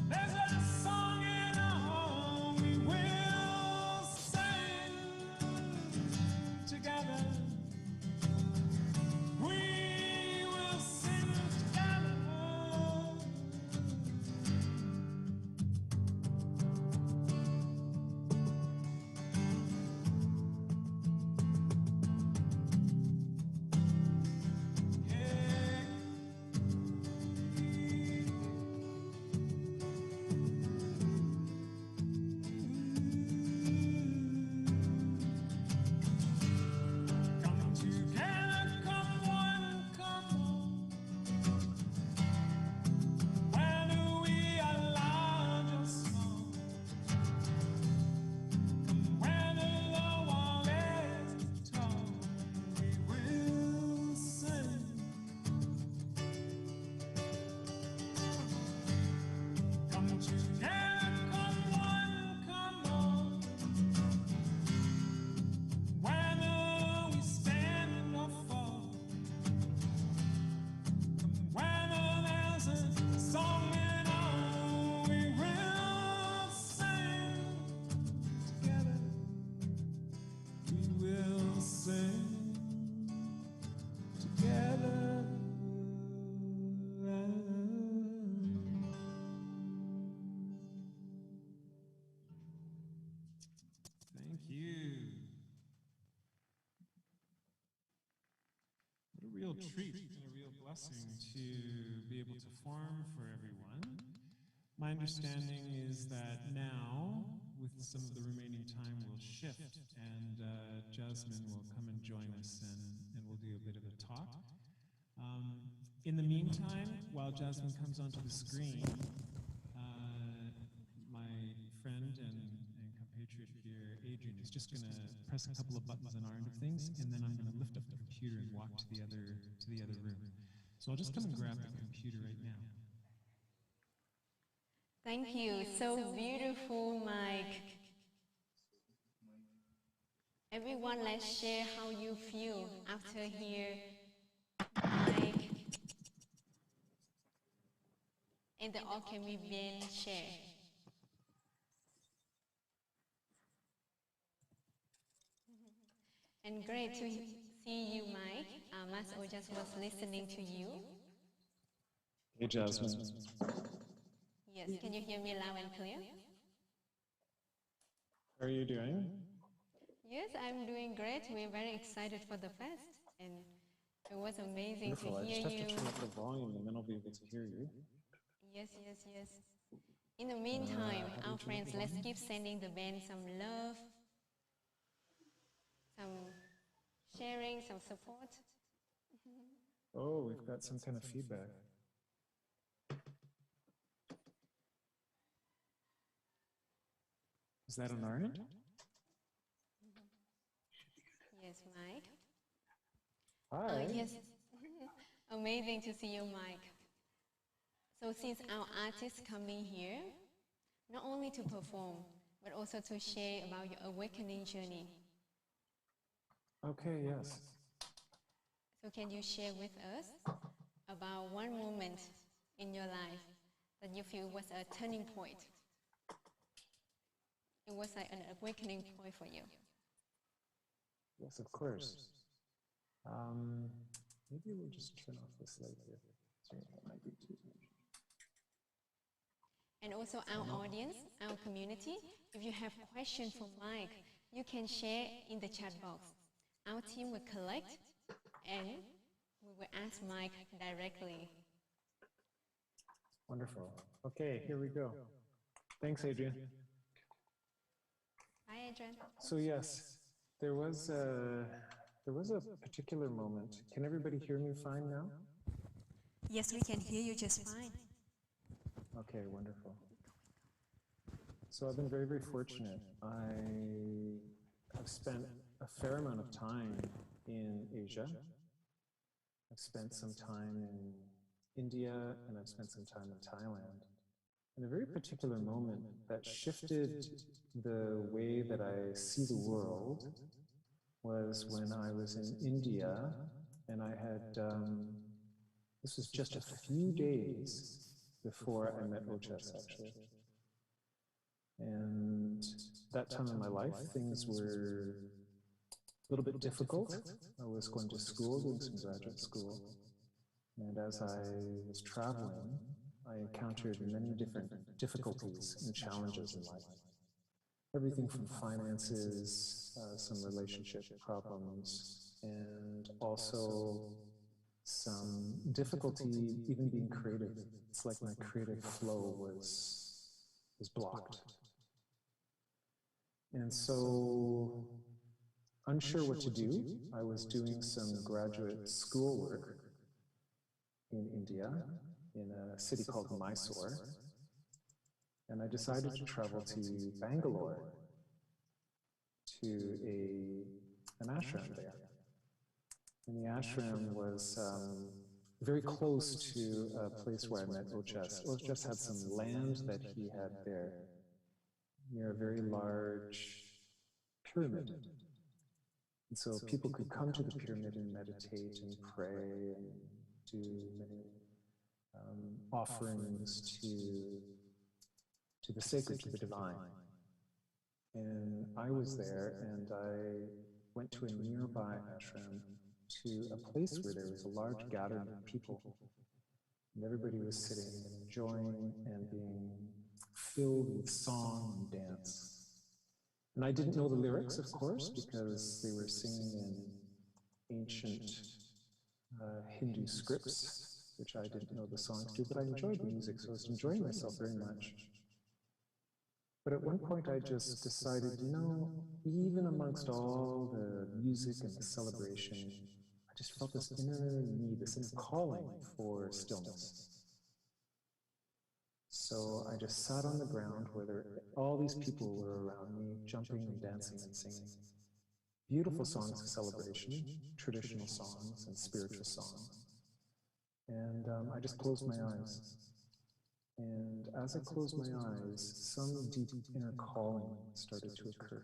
there's a song in our home, we will sing together. We will sing together. Come together, come one, come all. Whether we are large or small. Come whether the wall is tall. We will sing. Come together, come one, come all. Whether we stand or fall. Come whether there's a song in all, we will sing together. We will sing together. Thank you. What a real treat and a real blessing to be able to perform for everyone. My understanding is that now, with some of the remaining time, we'll shift and Jasmine will come and join us and we'll do a bit of a talk. In the meantime, while Jasmine comes onto the screen, my friend and compatriot here, Adrian, is just going to press a couple of buttons on our end of things, and then I'm going to lift up the computer and walk to the other room. So I'll just come and grab the computer right now. Thank you. So beautiful, Mike. Everyone, let's share how you feel after hear Mike and the alchemy band share. And great to see you, Mike. Mas Ojas was listening to you. Hey, Jasmine. Yes, can you hear me loud and clear? How are you doing? Yes, I'm doing great. We're very excited for the fest, and it was amazing Wonderful. to I hear just have you. to turn up the volume and then I'll be able to hear you. Yes, yes, yes. In the meantime, how do you our turn up friends, the let's volume? keep sending the band some love, some sharing, some support. Oh, we've got some kind of feedback. Is that on our end? Yes, Mike. Hi. Yes. Amazing to see you, Mike. So since our artists coming here, not only to perform, but also to share about your awakening journey. Okay, yes. So can you share with us about one moment in your life that you feel was a turning point? It was like an awakening point for you. Yes, of course. Maybe we'll just turn off this light here. Sorry, that might be too much. And also our audience, our community, if you have questions for Mike, you can share in the chat box. Our team will collect and we will ask Mike directly. Wonderful. Okay, here we go. Thanks, Adrian. Hi, Adrian. So yes, there was a particular moment. Can everybody hear me fine now? Yes, we can hear you just fine. Okay, wonderful. So I've been very, very fortunate. I have spent a fair amount of time in Asia. I've spent some time in India, and I've spent some time in Thailand. And a very particular moment that shifted the way that I see the world was when I was in India, and I had, this was just a few days before I met Ojas, actually. And that time in my life, things were a little bit difficult. I was going to school, doing some graduate school. And as I was traveling, I encountered many different difficulties and challenges in life. Everything from finances, some relationship problems, and also some difficulty even being creative. It's like my creative flow was blocked. And so, unsure what to do, I was doing some graduate schoolwork in India, in a city called Mysore, and I decided to travel to Bangalore, to an ashram there. And the ashram was very close to a place where I met Ojas. Ojas had some land that he had there, near a very large pyramid. And so people could come to the pyramid and meditate and pray and do many offerings to the sacred, to the divine. And I was there, and I went to a nearby ashram, to a place where there was a large gathering of people. And everybody was sitting and enjoying and being filled with song and dance. And I didn't know the lyrics, of course, because they were singing in ancient Hindu scripts, which I didn't know the songs to, but I enjoyed the music, so I was enjoying myself very much. But at one point I just decided, you know, even amongst all the music and the celebration, I just felt this inner need, this inner calling for stillness. So I just sat on the ground where all these people were around me, jumping and dancing and singing. Beautiful songs of celebration, traditional songs and spiritual songs. And I just closed my eyes. And as I closed my eyes, some deep inner calling started to occur.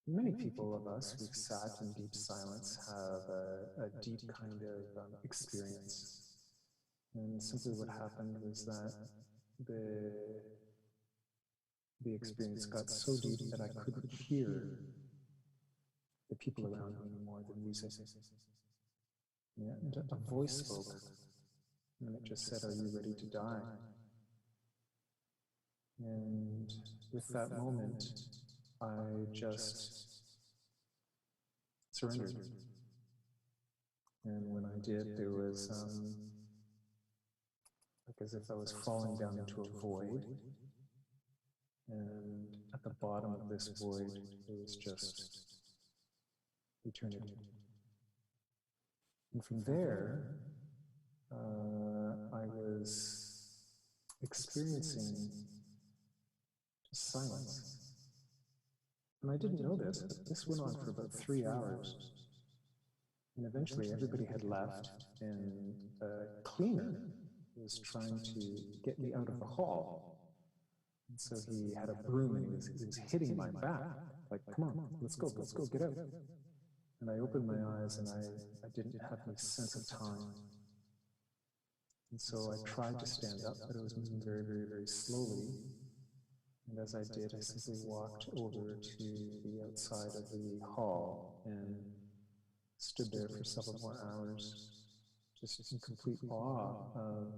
Many people of us who've sat in deep silence have a deep kind of experience. And simply what happened was that the experience got so deep that I couldn't hear the people around me anymore, the music. And a voice spoke, and it just said, "Are you ready to die?" And with that moment, I just surrendered. And when I did, there was like as if I was falling down into a void. And at the bottom of this void, there eternity. And from there, I was experiencing just silence. And I didn't know this, but this went on for about 3 hours. And eventually everybody had left, and a cleaner was trying to get me out of the hall. And so he had a broom and he was hitting my back, like, come on, let's go, get out. And I opened my eyes and I didn't have any sense of time. And so I tried to stand up, but it was moving very, very, very slowly. And as I did, I simply walked over to the outside of the hall and stood there for several more hours, just in complete awe of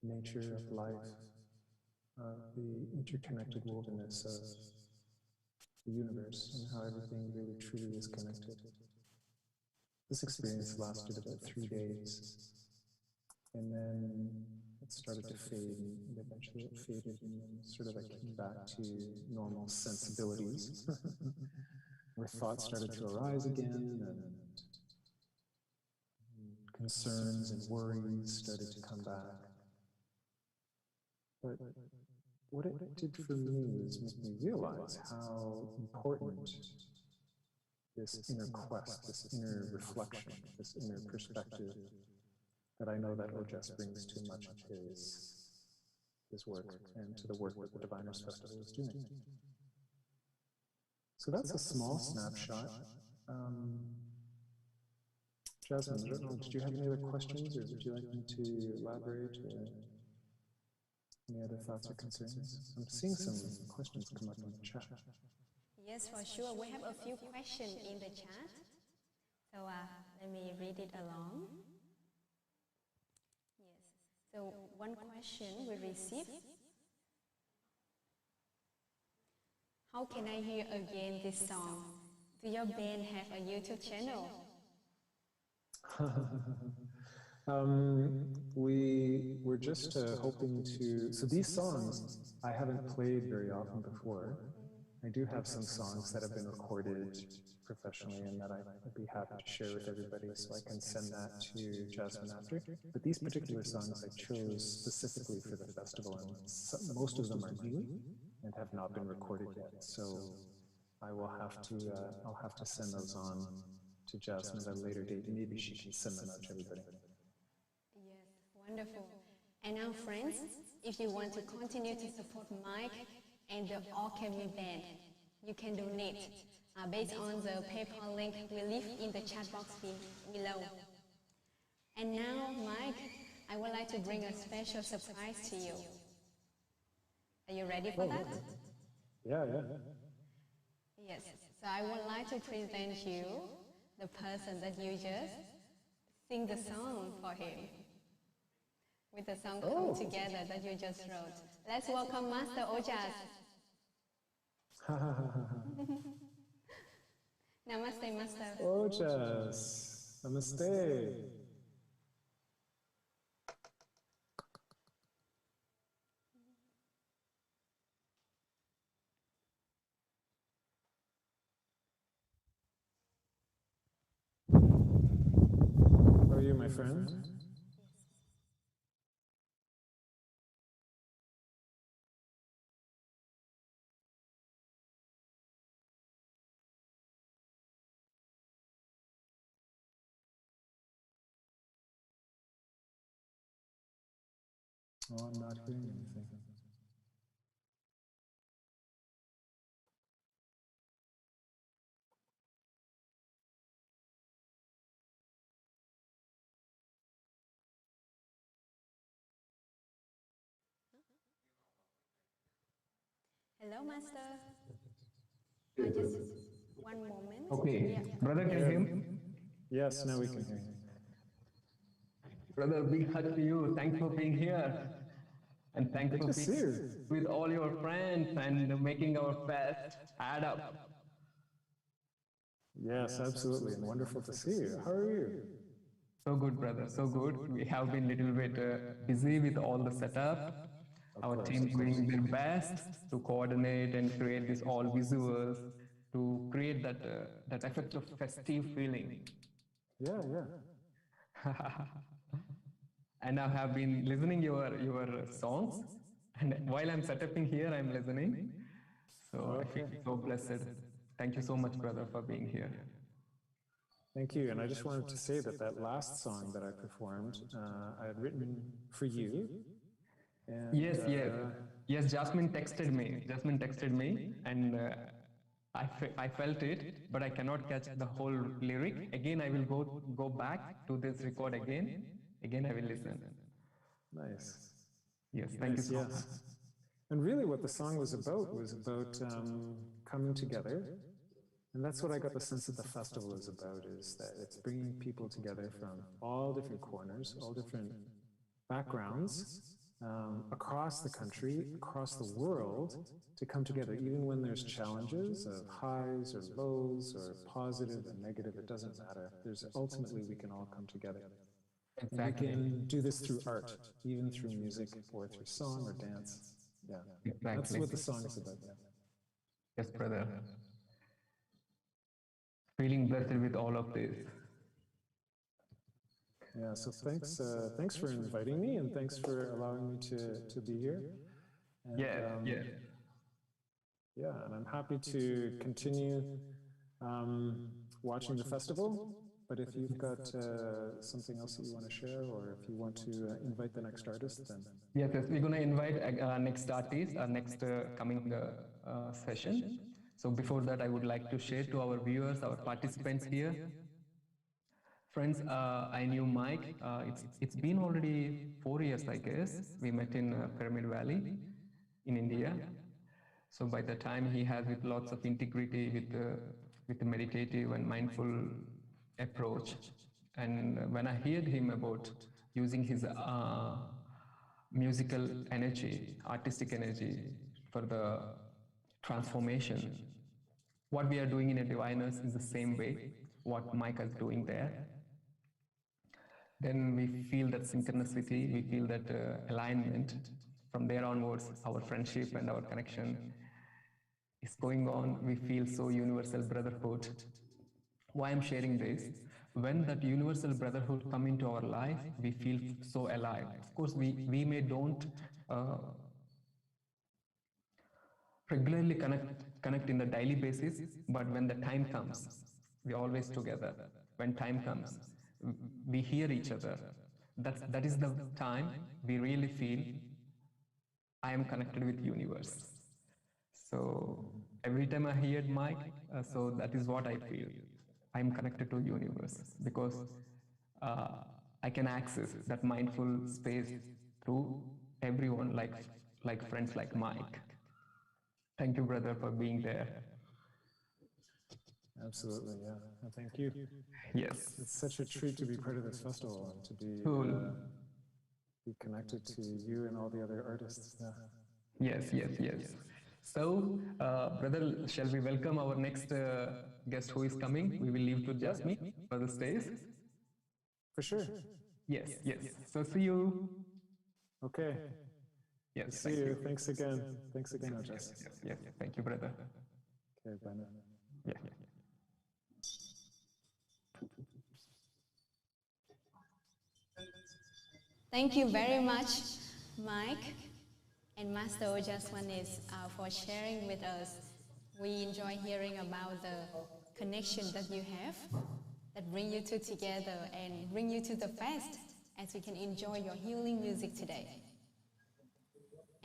nature, of life, of the interconnected wovenness of the universe and how everything really truly is connected. This experience lasted about 3 days, and then it started to fade, and eventually it faded, and then sort of I came back to normal sensibilities, where thoughts started to arise again, and concerns and worries started to come back. But what it did for me was make me realize how important this inner quest, this inner reflection, this inner perspective that I know that Ojas brings to much of his work and to the work that the Diviners Festival is doing. So that's a small snapshot. Jasmine, I don't know, did you have any other questions, or would you like me to elaborate, or any other thoughts or concerns? I'm seeing some questions come up in the chat. Yes, for sure. We have a few questions in the chat. So let me read it along. Yes. So one question we received. How can I hear again this song? Do your band have a YouTube channel? We were just hoping to, so these songs I haven't played very often before. I do have some songs that have been recorded professionally and that I'd be happy to share with everybody, so I can send that to Jasmine after. But these particular songs I chose specifically for the festival, and most of them are new and have not been recorded yet. So I will have to, I'll have to send those on to Jasmine at a later date. Maybe she can send them out to everybody. Yes, wonderful. And now, friends, if you want to continue to support Mike and the Alchemy Band, you can donate based on the PayPal link we leave in the chat box below. And now, Mike, I would like to bring a special surprise to you. Are you ready for that? Yeah. Yes. So I would like to present you the person that you just sing the song for him, with the song Come Together that you just wrote. Let's welcome Master Ojas. Namaste, Master. Ojas, namaste. How are you, my friend? Oh, I'm not hearing anything. Hello, Master. Just one moment. Okay, Yeah. brother, can you hear me? Yes, now we can hear you. Brother, big hug to you. Thanks for being here. And thanks for being with all your friends and making our fest add up. Yes, absolutely, and wonderful to see you. How are you? So good, brother, so good. We have been a little bit busy with all the setup. Our team doing their best to coordinate and create this all visuals to create that effect of festive feeling. Yeah, yeah. And I have been listening your songs, and while I'm setting here, I'm listening. So I feel so blessed. Thank you so much, brother, for being here. Thank you. And I just wanted to say that that last song that I performed, I had written for you. And, Yes. Jasmine texted me, and I felt it, but I cannot catch the whole lyric. Again, I will go back to this record again. Again, I will listen. Nice. Yes, thank you so much. And really what the song was about coming together. And that's what I got the sense that the festival is about, is that it's bringing people together from all different corners, all different backgrounds, across the country, across the world, to come together, even when there's challenges of highs or lows or positive and negative, it doesn't matter. Ultimately, we can all come together. Exactly. And we can do this through art, even through music or through song or dance. Yeah, exactly. That's what the song is about. Yeah. Yes, brother. Feeling blessed with all of this. Yeah, so thanks for inviting me, and thanks for allowing me to be here. And, yeah, and I'm happy to continue watching the festival. But if you've got something else that you want to share, or if you want to invite the next artist, then yes, we're going to invite next artist, our next coming session. So before that, I would like to share to our viewers, our participants here. Friends, I knew Mike. It's been already 4 years, I guess. We met in Pyramid Valley in India. So by the time he has with lots of integrity with the meditative and mindful approach. And when I heard him about using his musical energy, artistic energy for the transformation, what we are doing in a Diviners is the same way what Mike is doing there. Then we feel that synchronicity, we feel that alignment. From there onwards, our friendship and our connection is going on. We feel so universal brotherhood. Why I'm sharing this? When that universal brotherhood come into our life, we feel so alive. Of course, we may don't regularly connect in the daily basis, but when the time comes, we're always together. When time comes, we hear each other. That is the time we really feel I am connected with universe. So every time I hear Mike, so that is what I feel. I am connected to universe because I can access that mindful space through everyone, like friends like Mike. Thank you, brother, for being there. Absolutely, yeah. And thank you. Yes. It's such a treat to be part of this festival and to be connected to you and all the other artists. Yeah. Yes. So, brother, shall we welcome our next guest who is coming? We will leave to Jasmine for the stage. For sure. Yes. So, see you. Okay. Yes. See you. Thanks again. Thanks again, Ojas. Yes. Thank you, brother. Okay, bye now. Yeah. Thank you very much, Mike and Master Ojaswan for sharing with us. We enjoy hearing about the connection that you have that bring you two together and bring you to the fest as we can enjoy your healing music today.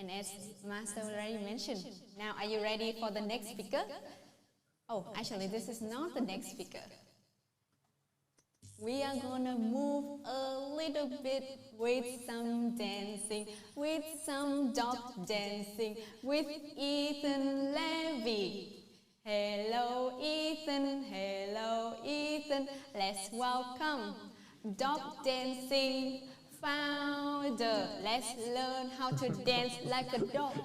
And as Master already mentioned, now are you ready for the next speaker? Oh, actually, this is not the next speaker. We are gonna move a little bit with some dancing, with some dog dancing, with Ethan Levy. Hello, Ethan. Hello, Ethan. Let's welcome dog dancing founder. Let's learn how to dance like a dog.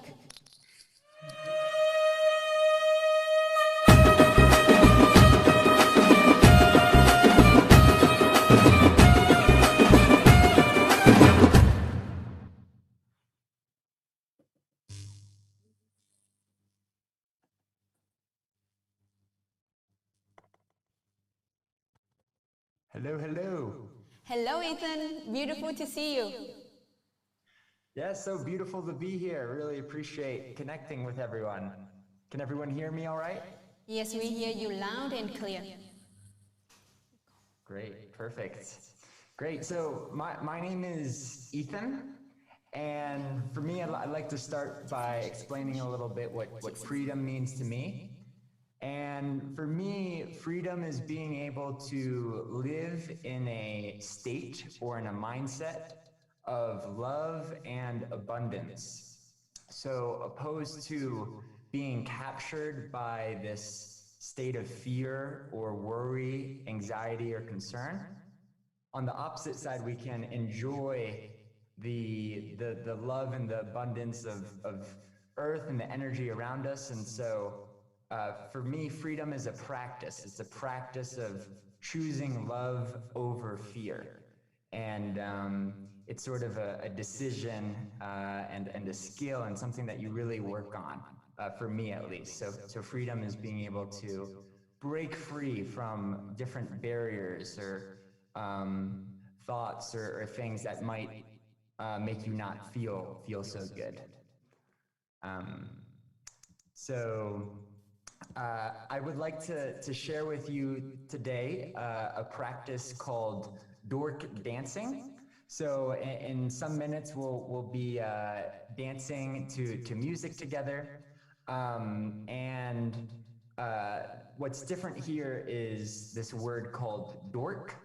Hello, hello. Hello, Ethan. Beautiful to see you. Yeah, so beautiful to be here. Really appreciate connecting with everyone. Can everyone hear me all right? Yes, we hear you loud and clear. Great, perfect. Great, so my name is Ethan, and for me, I'd like to start by explaining a little bit what freedom means to me. And for me, freedom is being able to live in a state or in a mindset of love and abundance. So opposed to being captured by this state of fear or worry, anxiety, or concern. On the opposite side, we can enjoy the love and the abundance of earth and the energy around us. And so for me, freedom is a practice. It's a practice of choosing love over fear. And it's sort of a decision and a skill and something that you really work on, for me at least. So freedom is being able to break free from different barriers or thoughts or things that might make you not feel so good. I would like to share with you today a practice called dork dancing. So in some minutes, we'll be dancing to music together. What's different here is this word called dork.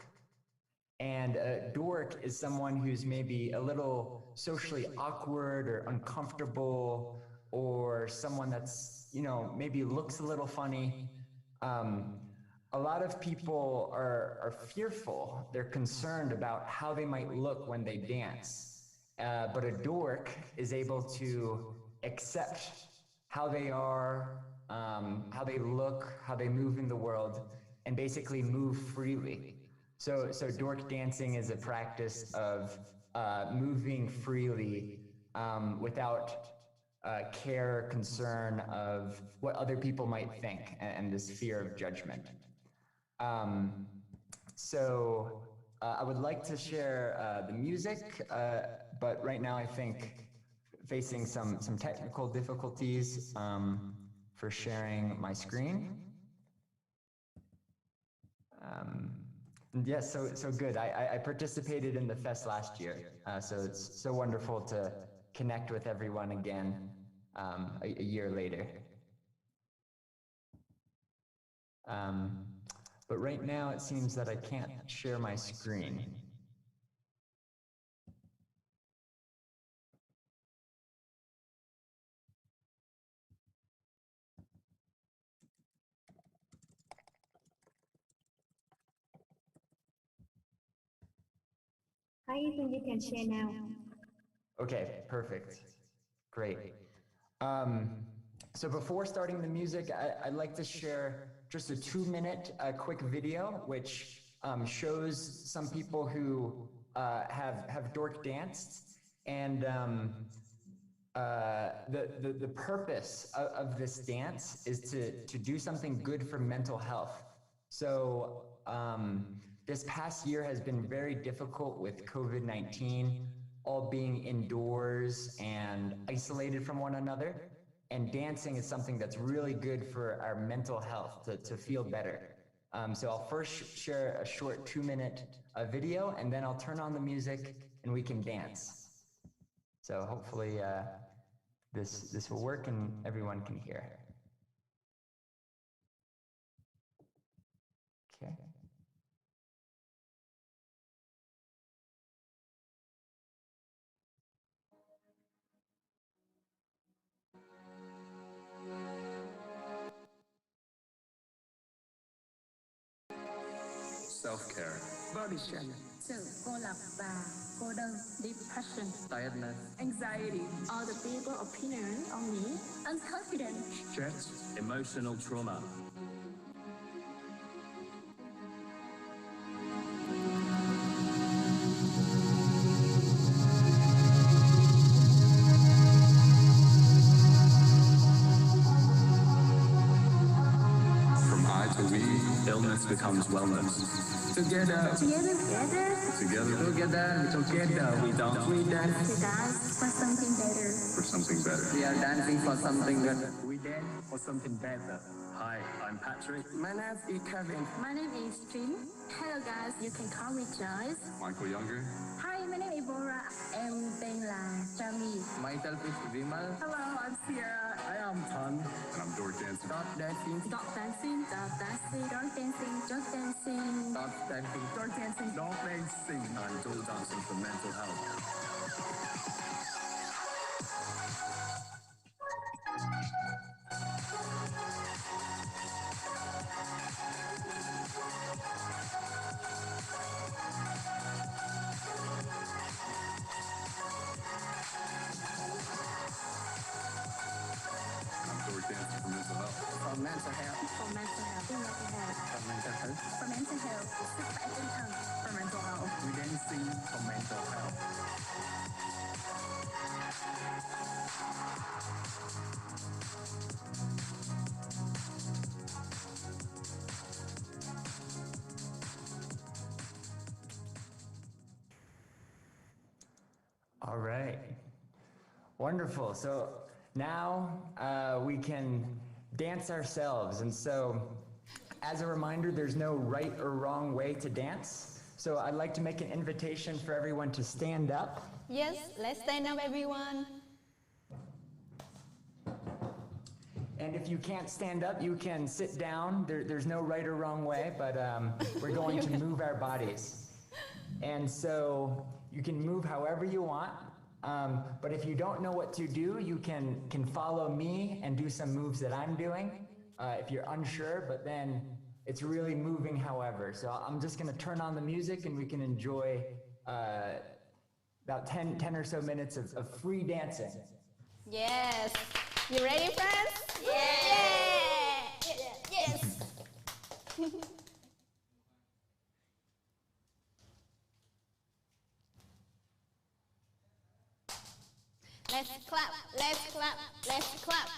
And a dork is someone who's maybe a little socially awkward or uncomfortable, or someone that's, maybe looks a little funny. A lot of people are fearful. They're concerned about how they might look when they dance. But a dork is able to accept how they are, how they look, how they move in the world, and basically move freely. So dork dancing is a practice of moving freely without care or concern of what other people might think and this fear of judgment. I would like to share the music, but right now I think facing some technical difficulties for sharing my screen. Yes, so good. I participated in the fest last year, so it's so wonderful to connect with everyone again a year later. But right now it seems that I can't share my screen. Hi, Ethan, you can share now. Okay, perfect. Great. So before starting the music, I'd like to share just a 2-minute quick video, which shows some people who have dork danced. And the purpose of this dance is to do something good for mental health. So this past year has been very difficult with COVID-19, all being indoors and isolated from one another. And dancing is something that's really good for our mental health, to feel better. So I'll first share a short 2-minute video, and then I'll turn on the music and we can dance. So hopefully this will work and everyone can hear. Okay. Self-care, body shaming, sự cô lập và cô đơn, depression, tiredness, anxiety, other people opinion on me, unconfident, stress, emotional trauma. From I to we, illness becomes wellness. Together. Together. Together. Together. Together. We dance. We dance. We dance for something better. For something better. We are dancing for something better. We dance for something better. Hi, I'm Patrick. My name is Kevin. My name is Jin. Hello guys, you can call me Joyce. Michael Younger. Hi, my name is Bora. Em tên là Jamie. Myself is Vimal. Hello, I'm Sierra. I am Tan. And I'm Dork Dancing. Dot dancing. Dot dancing. Dot dancing. Dot dancing. Dot dancing. Dot dancing. Dot dancing. Dog dancing. I'm Dole Dancing for mental health. For mental health. For mental health. For mental health. For mental health. For mental health. Sức khỏe tinh thần. For mental health. We dancing for mental health. All right. Wonderful. So now we can dance ourselves. And so as a reminder, there's no right or wrong way to dance. So I'd like to make an invitation for everyone to stand up. Yes, let's stand up, everyone. And if you can't stand up, you can sit down. There's no right or wrong way, but we're going to move our bodies. And so you can move however you want. But if you don't know what to do, you can follow me and do some moves that I'm doing if you're unsure, but then it's really moving however. So I'm just gonna turn on the music and we can enjoy about 10 or so minutes of free dancing. Yes. You ready, friends? Yeah. Yes. Let's clap, let's clap, let's clap.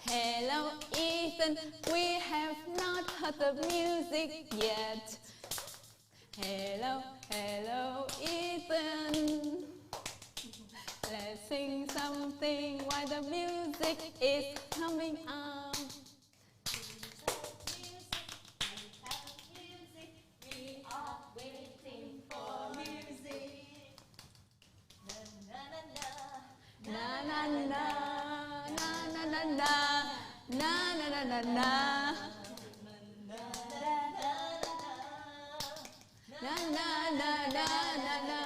Hello, Ethan, we have not heard the music yet. Hello, hello, Ethan. Let's sing something while the music is coming on. We are waiting for music. Na na na na na na na na na na na. Na na na na na na.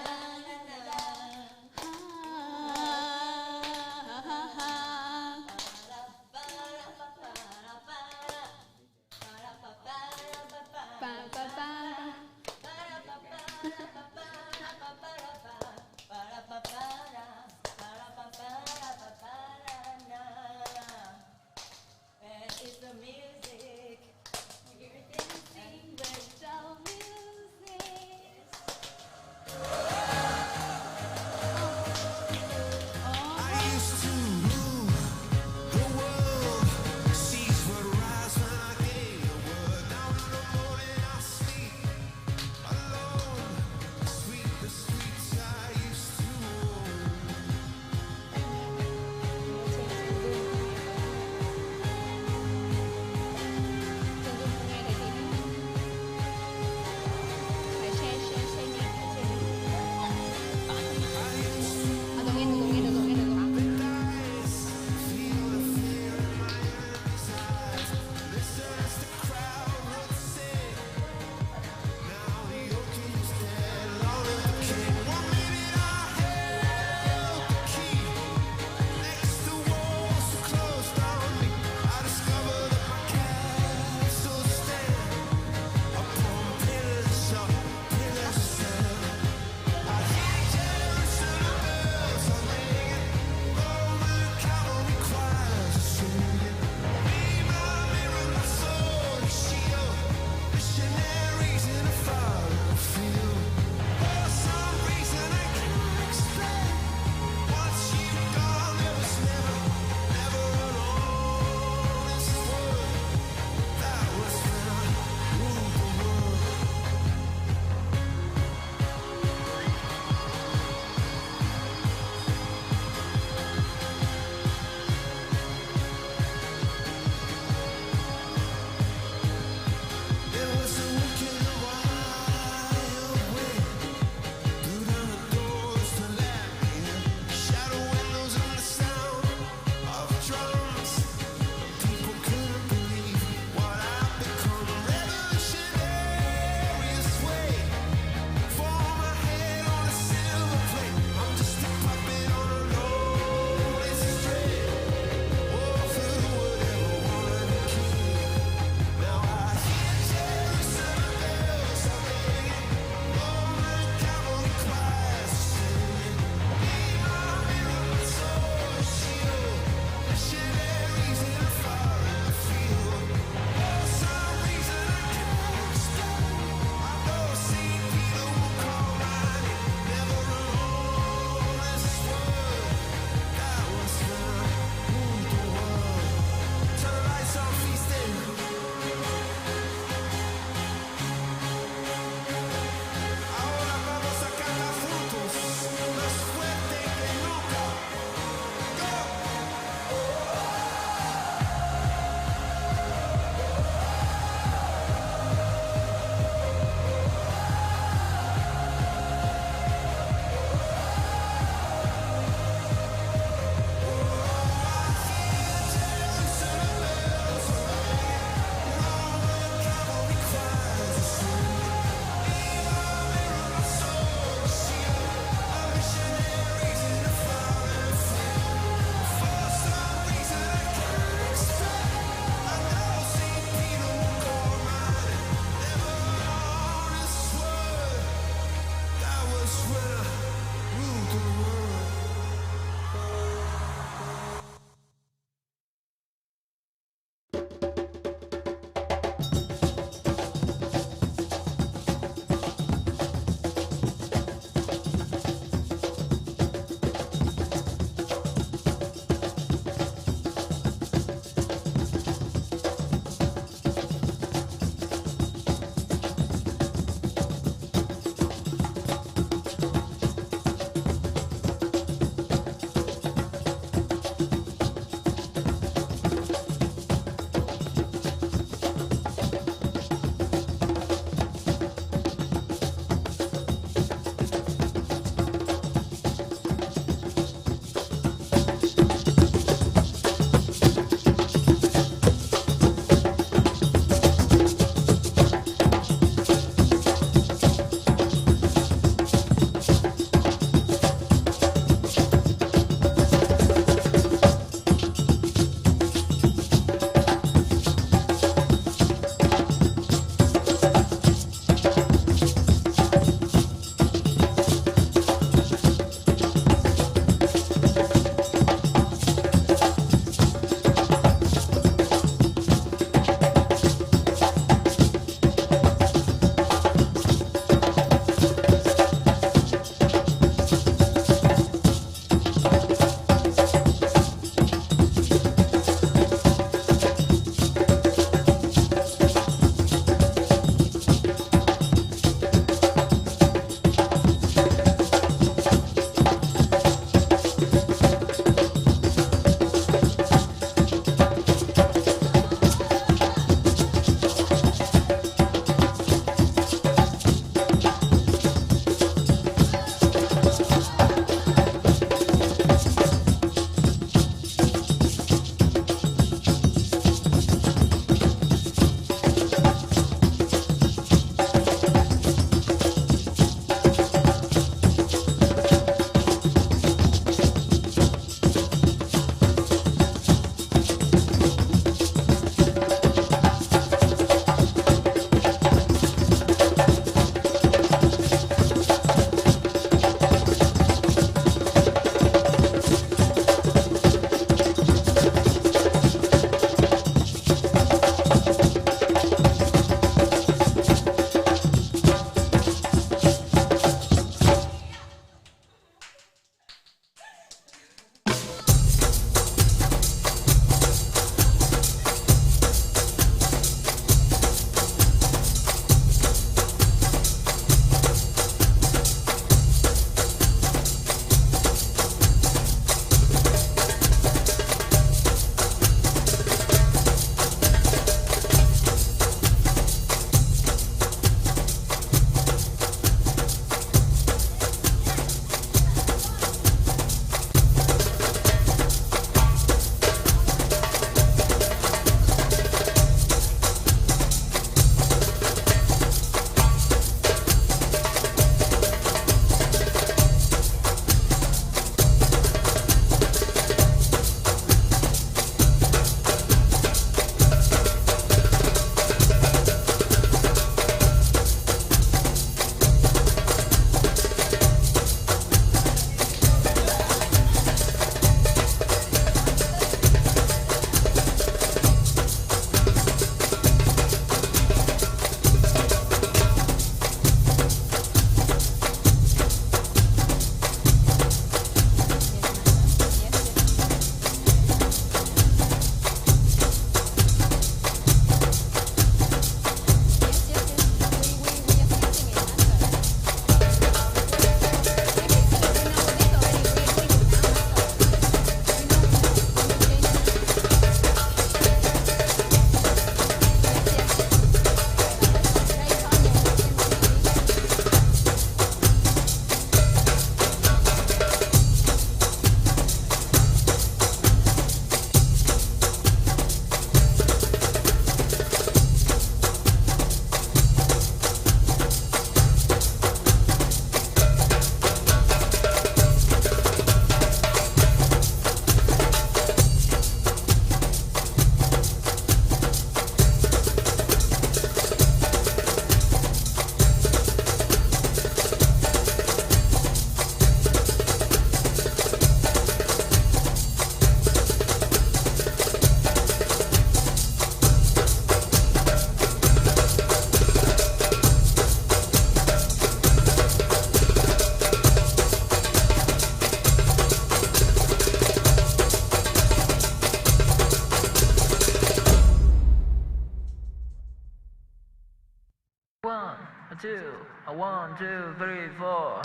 two, a 1, 2, 3, 4.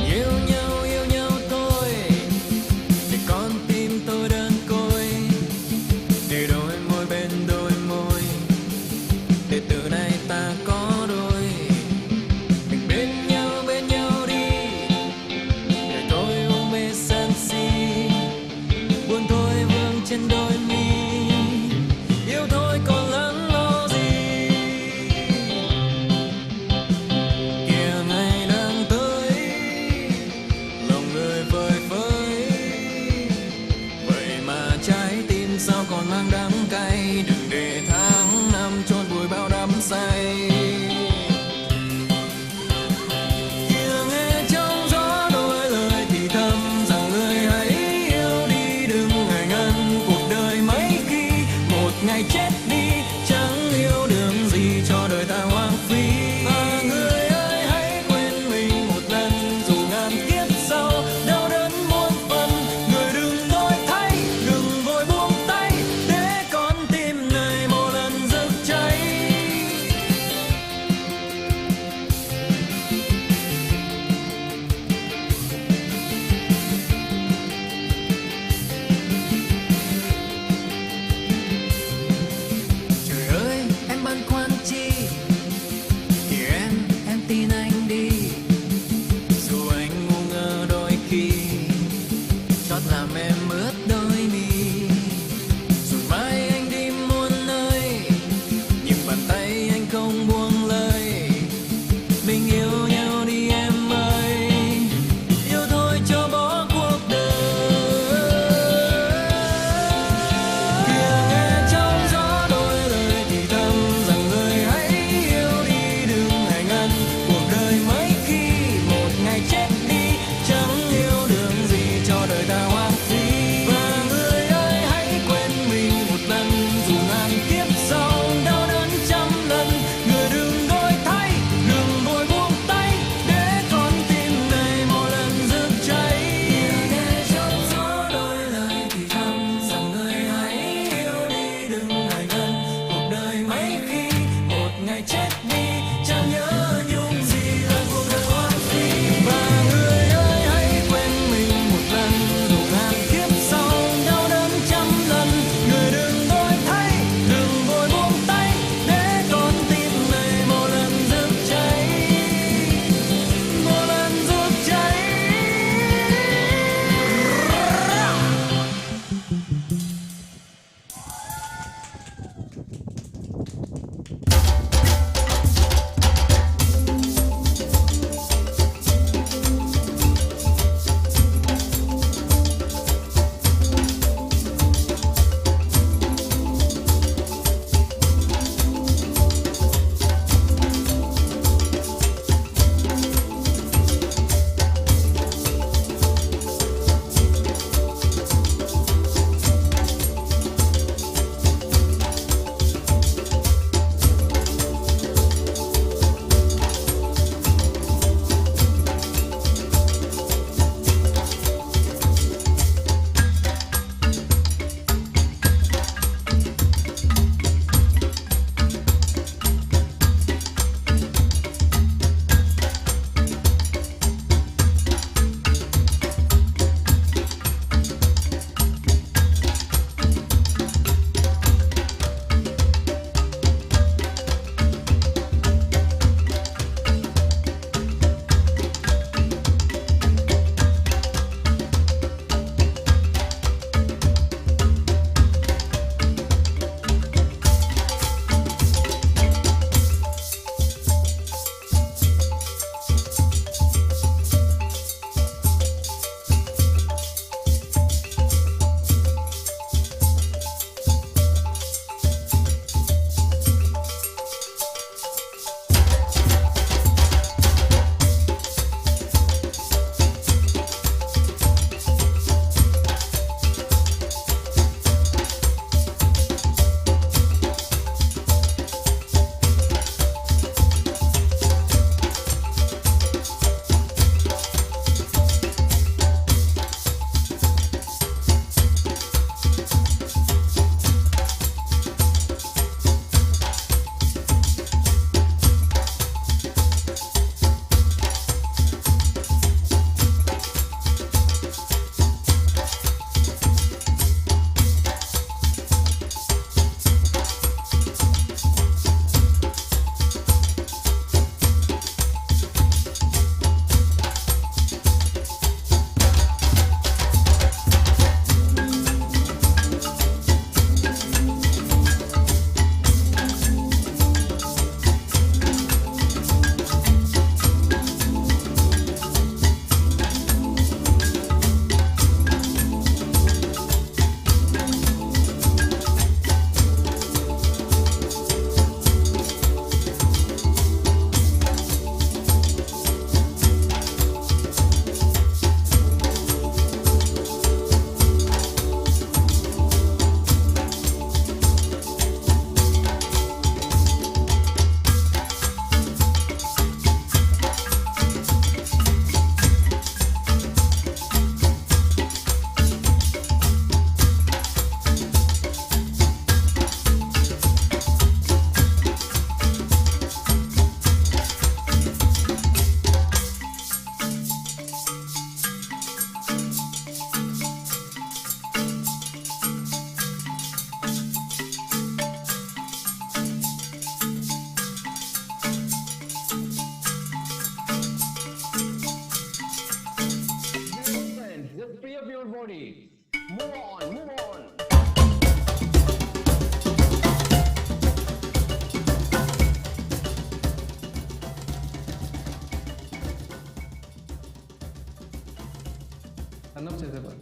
Yêu nhau thôi, để con tim tôi đơn côi. Unobtainable.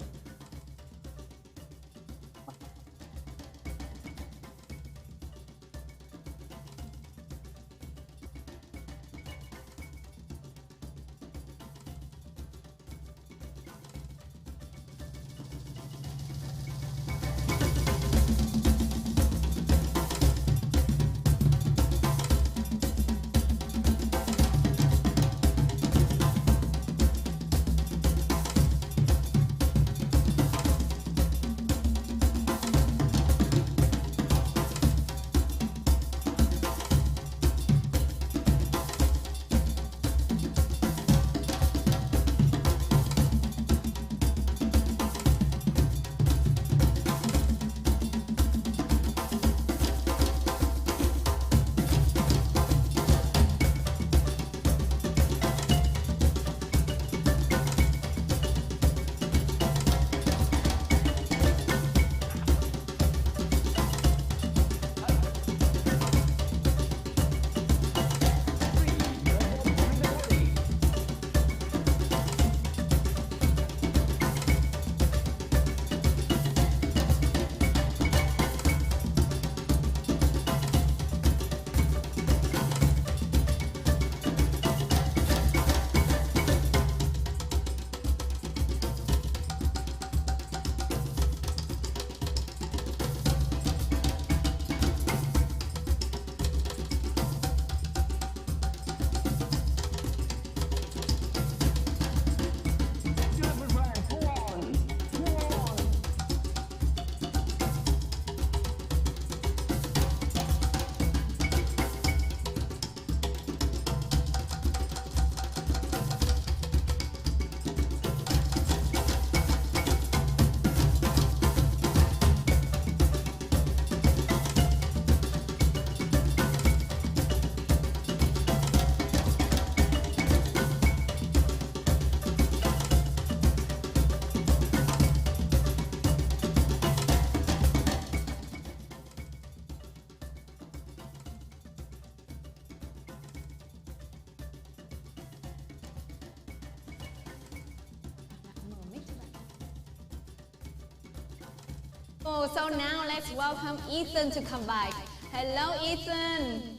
Oh, so now let's welcome Ethan to come back. Hello, Ethan.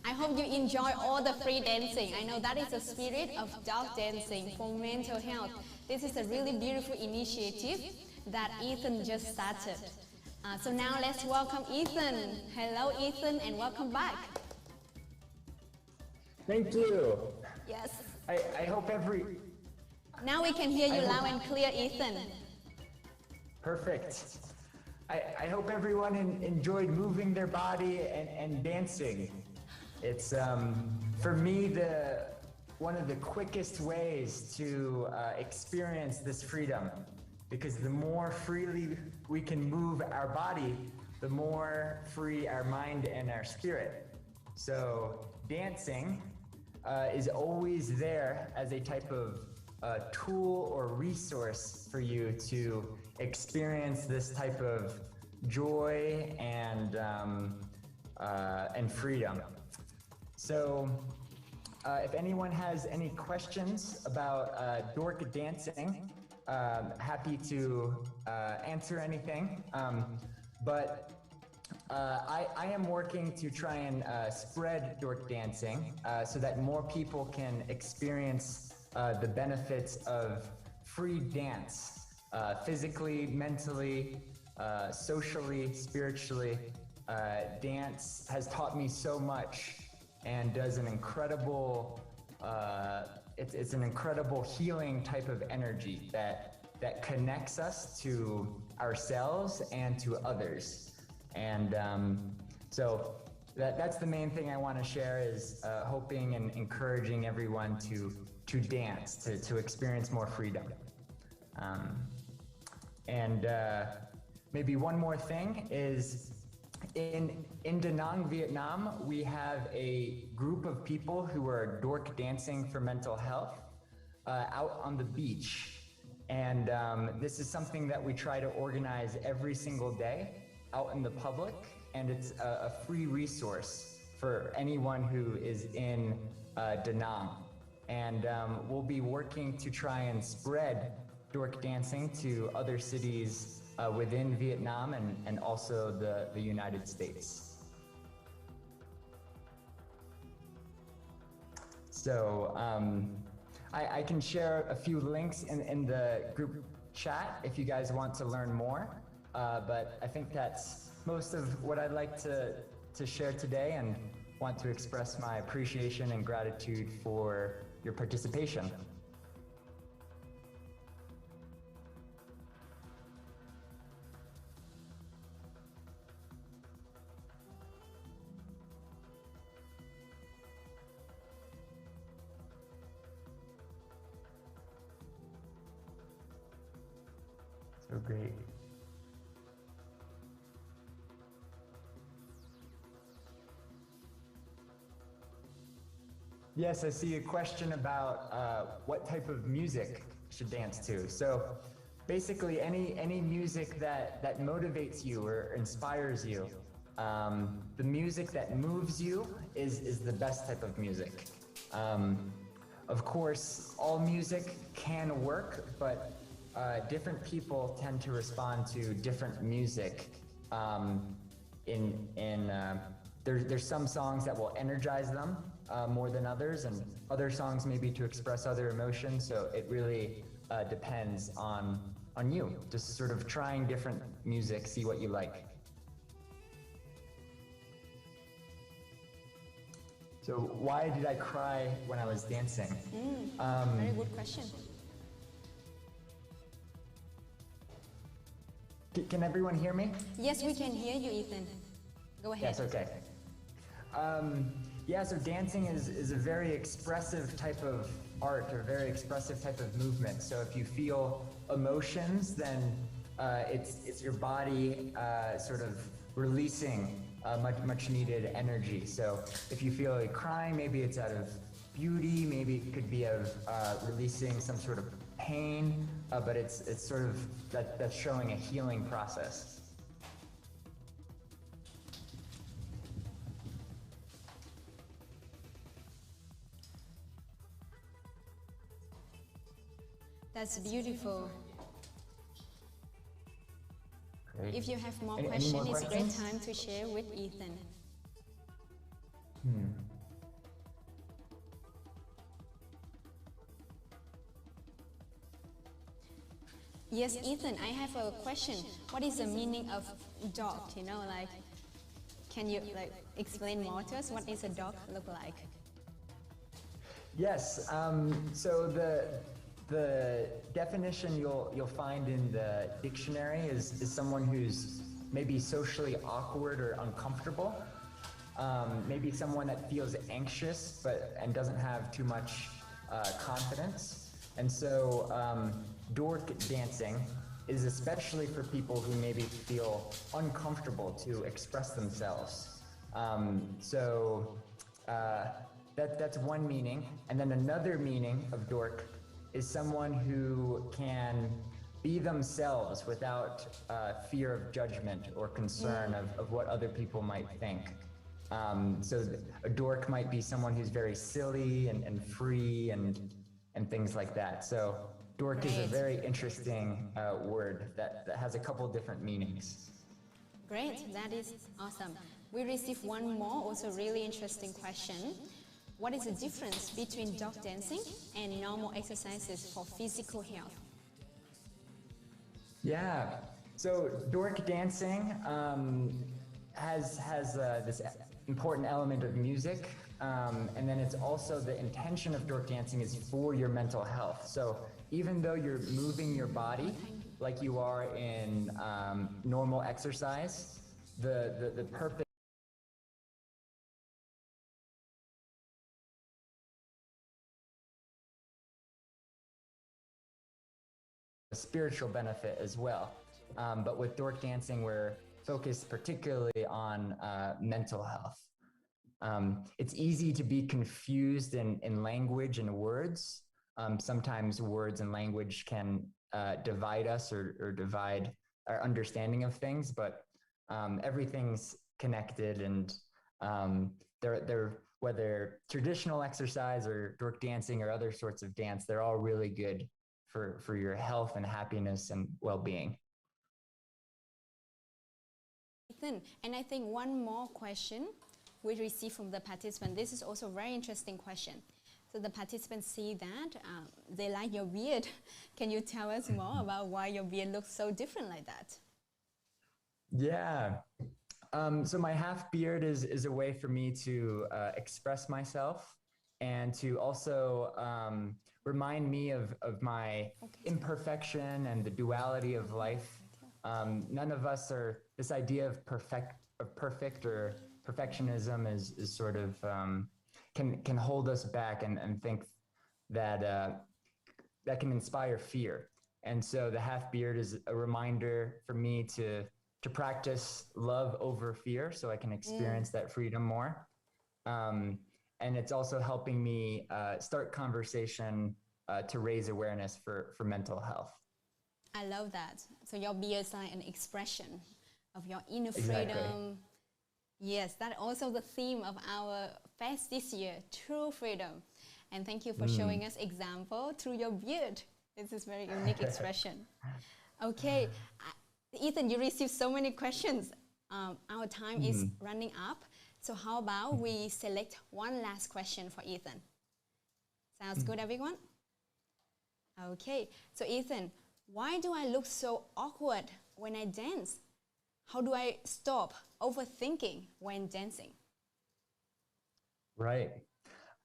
I hope you enjoy all the free dancing. I know that is the spirit of dog dancing for mental health. This is a really beautiful initiative that Ethan just started. So now let's welcome Ethan. Hello, Ethan, and welcome back. Thank you. Yes. I hope Now we can hear you loud and clear, Ethan. Perfect. I hope everyone enjoyed moving their body and dancing. It's, for me, one of the quickest ways to experience this freedom, because the more freely we can move our body, the more free our mind and our spirit. So dancing is always there as a type of tool or resource for you to experience this type of joy and freedom. So if anyone has any questions about Dork dancing, happy to answer anything. But I am working to try and spread Dork dancing so that more people can experience the benefits of free dance, physically, mentally, socially, spiritually. Dance has taught me so much and does an incredible, it's an incredible healing type of energy that connects us to ourselves and to others. And so that's the main thing I want to share is hoping and encouraging everyone to dance, to experience more freedom. And maybe one more thing is in Da Nang, Vietnam, we have a group of people who are Dork dancing for mental health out on the beach. And this is something that we try to organize every single day out in the public. And it's a free resource for anyone who is in Da Nang. And we'll be working to try and spread dork dancing to other cities within Vietnam and also the United States. So I can share a few links in the group chat if you guys want to learn more, but I think that's most of what I'd like to share today, and want to express my appreciation and gratitude for your participation. So great. Yes, I see a question about what type of music should dance to. So basically any music that motivates you or inspires you. The music that moves you is the best type of music. Of course, all music can work, but different people tend to respond to different music. There's some songs that will energize them more than others, and other songs maybe to express other emotions. So it really depends on you. Just sort of trying different music, see what you like. So why did I cry when I was dancing? Very good question. Can everyone hear me? Yes, we can hear you, Ethan. Go ahead. Yes, okay. Yeah, so dancing is a very expressive type of art, or very expressive type of movement. So if you feel emotions, then it's your body sort of releasing much needed energy. So if you feel like crying, maybe it's out of beauty, maybe it could be of releasing some sort of pain, but it's sort of that's showing a healing process. That's beautiful. Great. If you have more Any questions, more it's a great questions? time to share with Ethan. Yes, Ethan, I have a question. What is the meaning of dog? You know, like, can you explain more to us? What does a dog look like? Yes. So the definition you'll find in the dictionary is someone who's maybe socially awkward or uncomfortable. Maybe someone that feels anxious and doesn't have too much confidence. And so dork dancing is especially for people who maybe feel uncomfortable to express themselves. That's one meaning. And then another meaning of dork is someone who can be themselves without fear of judgment or concern of what other people might think. So a dork might be someone who's very silly and free and things like that. So dork is a Great. very interesting word that has a couple different meanings. Great, that is awesome. We received one more, also really interesting question. What is the difference between dog dancing and normal exercises for physical health? Yeah, so dork dancing has this important element of music, and then it's also the intention of dork dancing is for your mental health. So even though you're moving your body like you are in normal exercise, the purpose spiritual benefit as well. But with dork dancing, we're focused particularly on mental health. It's easy to be confused in language and words. Sometimes words and language can divide us or divide our understanding of things, but everything's connected, and they're whether traditional exercise or dork dancing or other sorts of dance, they're all really good for your health and happiness and well-being. Ethan, and I think one more question we received from the participant. This is also a very interesting question. So the participants see that they like your beard. Can you tell us more about why your beard looks so different like that? Yeah. So my half beard is a way for me to express myself and to also remind me of my imperfection and the duality of life. None of us are, this idea of perfect or perfectionism is sort of, can hold us back and think that that can inspire fear. And so the half beard is a reminder for me to practice love over fear so I can experience that freedom more. And it's also helping me start conversation to raise awareness for mental health. I love that. So your beard is like an expression of your inner Exactly. freedom. Yes, that's also the theme of our fest this year, true freedom. And thank you for showing us example through your beard. This is very unique expression. Okay, Ethan, you received so many questions. Our time is running up. So how about we select one last question for Ethan? Sounds good, everyone? Okay, so Ethan, why do I look so awkward when I dance? How do I stop overthinking when dancing? Right.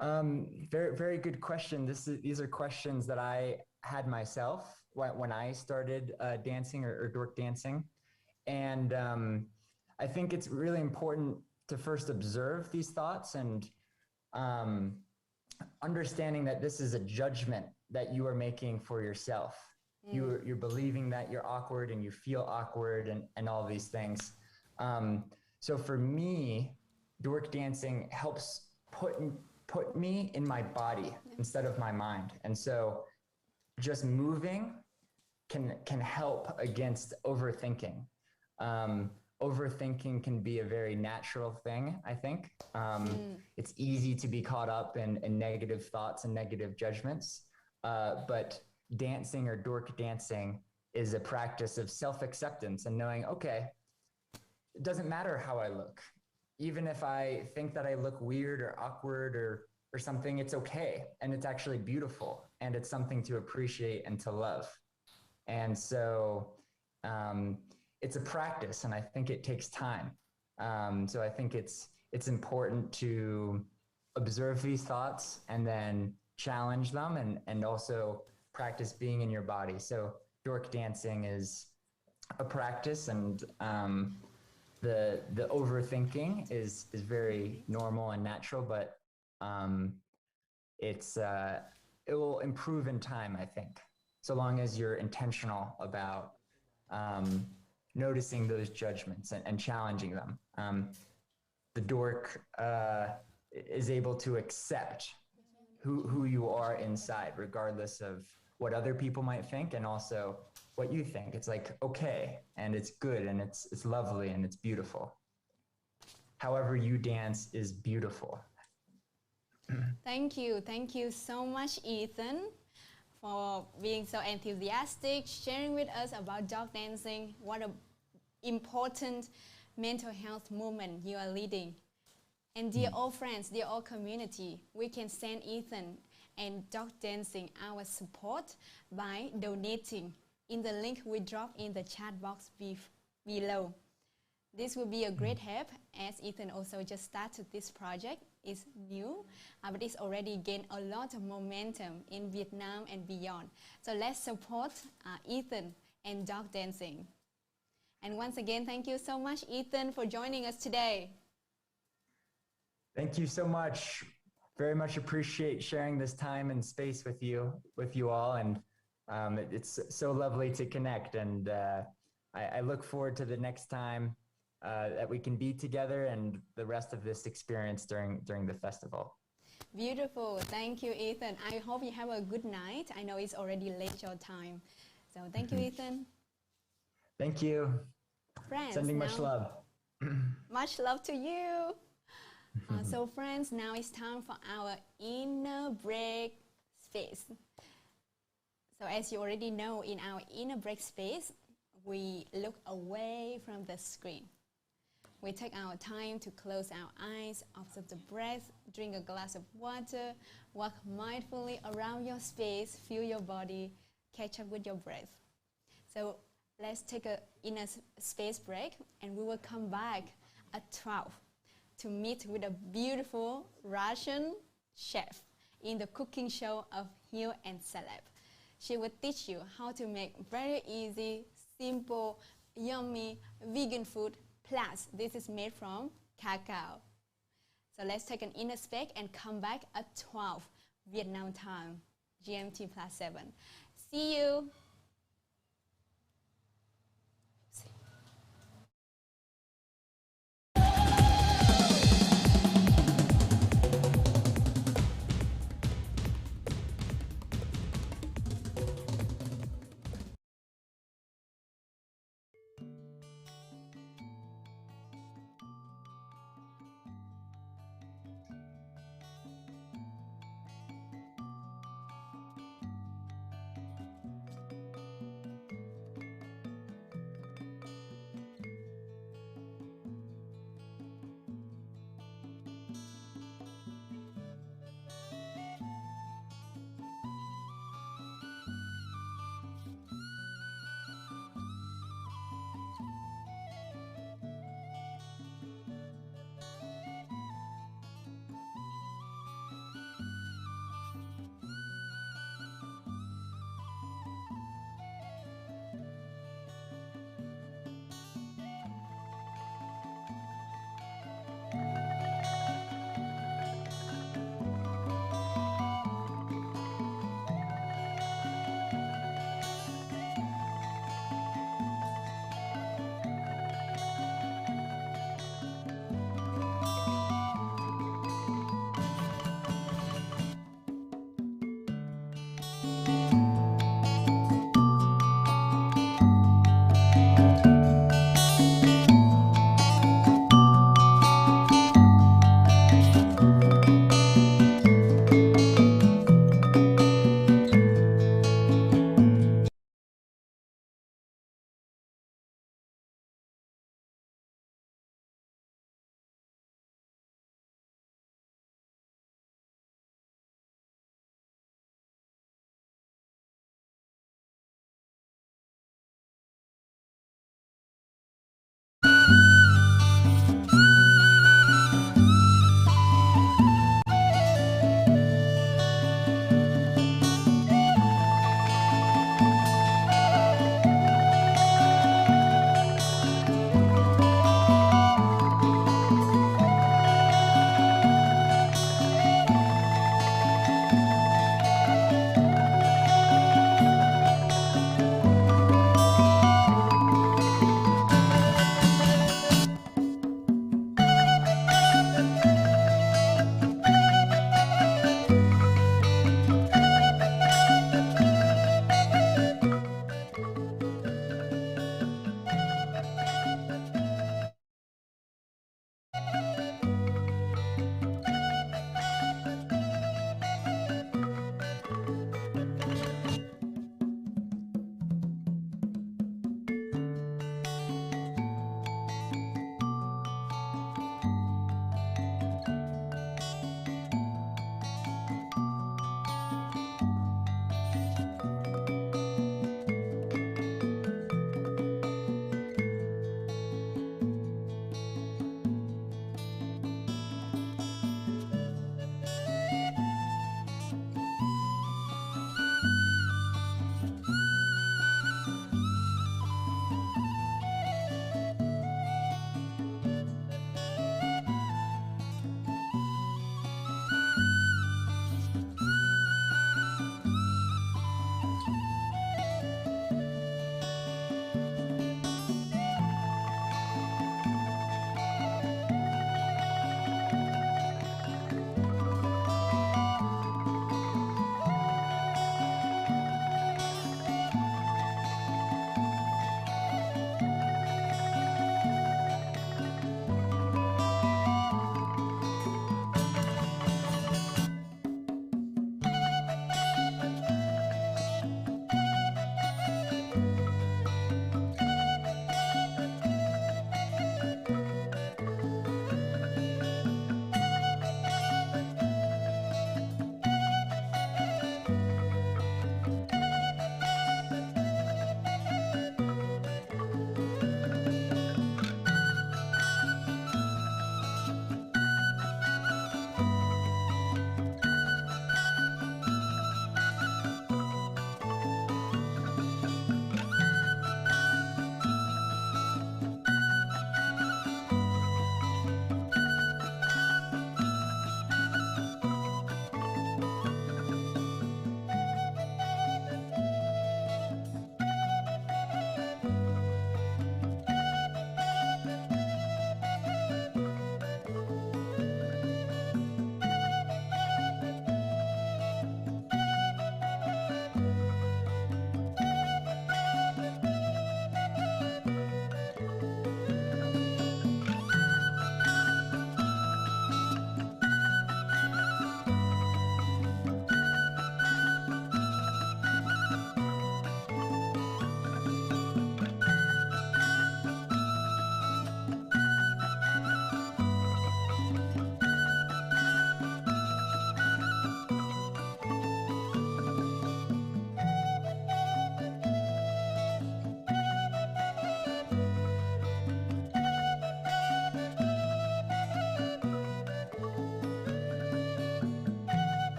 Very, very good question. These are questions that I had myself when I started dancing or dork dancing. And I think it's really important to first observe these thoughts and understanding that this is a judgment that you are making for yourself. You're believing that you're awkward and you feel awkward and all these things. So for me, dork dancing helps put me in my body instead of my mind. And so just moving can help against overthinking. Overthinking can be a very natural thing, I think. It's easy to be caught up in negative thoughts and negative judgments. But dancing or dork dancing is a practice of self-acceptance and knowing, okay, it doesn't matter how I look. Even if I think that I look weird or awkward or something, it's okay. And it's actually beautiful. And it's something to appreciate and to love. And so it's a practice, and I think it takes time. So I think it's important to observe these thoughts and then challenge them and also practice being in your body. So dork dancing is a practice, and the overthinking is very normal and natural, but it will improve in time, I think, so long as you're intentional about noticing those judgments and challenging them. The dork is able to accept who you are inside, regardless of what other people might think and also what you think. It's like, okay, and it's good, and it's lovely, and it's beautiful. However you dance is beautiful. Thank you so much, Ethan, for being so enthusiastic, sharing with us about dog dancing. What an important mental health movement you are leading. And dear all friends, dear all community, we can send Ethan and dog dancing our support by donating in the link we drop in the chat box below. This will be a great help, as Ethan also just started this project. It's new, but it's already gained a lot of momentum in Vietnam and beyond. So let's support Ethan and dog dancing. And once again, thank you so much, Ethan, for joining us today. Thank you so much. Very much appreciate sharing this time and space with you all. And it's so lovely to connect. And I look forward to the next time that we can be together and the rest of this experience during the festival. Beautiful. Thank you, Ethan. I hope you have a good night. I know it's already late your time. So thank you, Ethan. Thank you. Friends, sending much love. Much love to you. So friends, now it's time for our inner break space. So as you already know, in our inner break space, we look away from the screen. We take our time to close our eyes, observe the breath, drink a glass of water, walk mindfully around your space, feel your body, catch up with your breath. So let's take an inner space break, and we will come back at 12 to meet with a beautiful Russian chef in the cooking show of Hill and Celeb. She will teach you how to make very easy, simple, yummy, vegan food. Plus, this is made from cacao. So let's take an inner spec and come back at 12 Vietnam time, GMT +7. See you.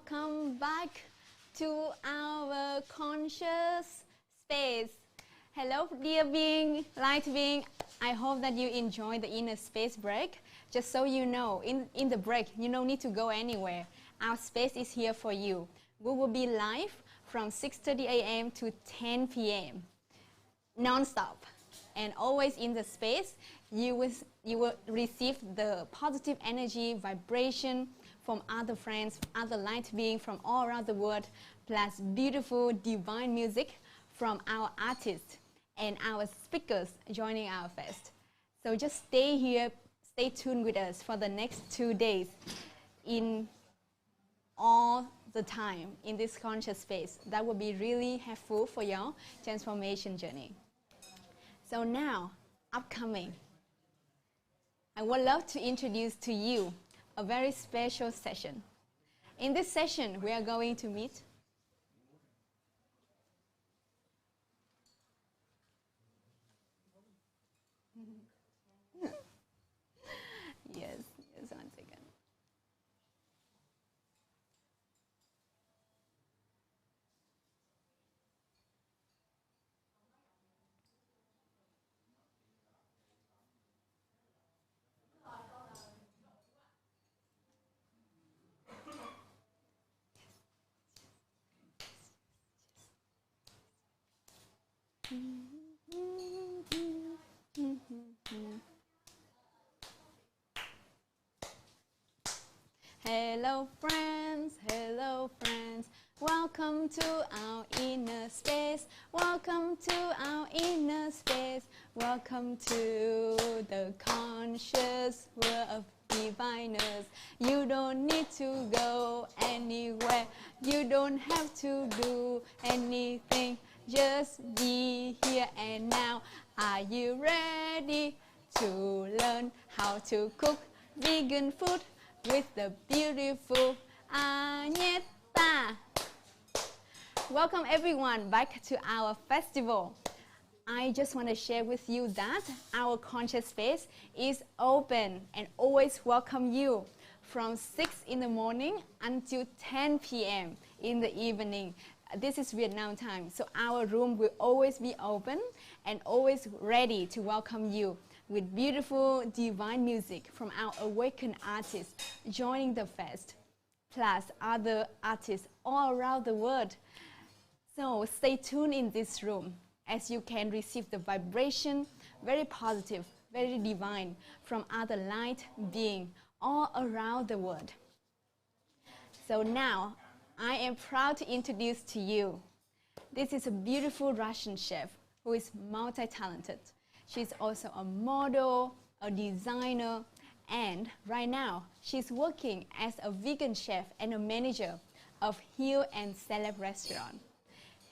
welcome back to our conscious space. Hello, dear being, light being. I hope that you enjoy the inner space break. Just so you know, in the break, you don't need to go anywhere. Our space is here for you. We will be live from 6:30 a.m. to 10 p.m. non-stop. And always in the space, you will receive the positive energy, vibration from other friends, other light beings from all around the world, plus beautiful divine music from our artists and our speakers joining our fest. So just stay here, stay tuned with us for the next 2 days in all the time in this conscious space. That will be really helpful for your transformation journey. So now, upcoming, I would love to introduce to you a very special session. In this session, we are going to meet yes, 1 second. Hello friends, welcome to our inner space, welcome to our inner space, welcome to the conscious world of diviners. You don't need to go anywhere, you don't have to do anything, just be here and now. Are you ready to learn how to cook vegan food with the beautiful Agneta? Welcome everyone back to our festival. I just want to share with you that our conscious space is open and always welcome you from 6 in the morning until 10 p.m. in the evening. This is Vietnam time, so our room will always be open and always ready to welcome you with beautiful divine music from our awakened artists joining the fest, plus other artists all around the world. So stay tuned in this room as you can receive the vibration, very positive, very divine, from other light beings all around the world. So now, I am proud to introduce to you, this is a beautiful Russian chef who is multi-talented. She's also a model, a designer, and right now, she's working as a vegan chef and a manager of Heal and Celeb restaurant.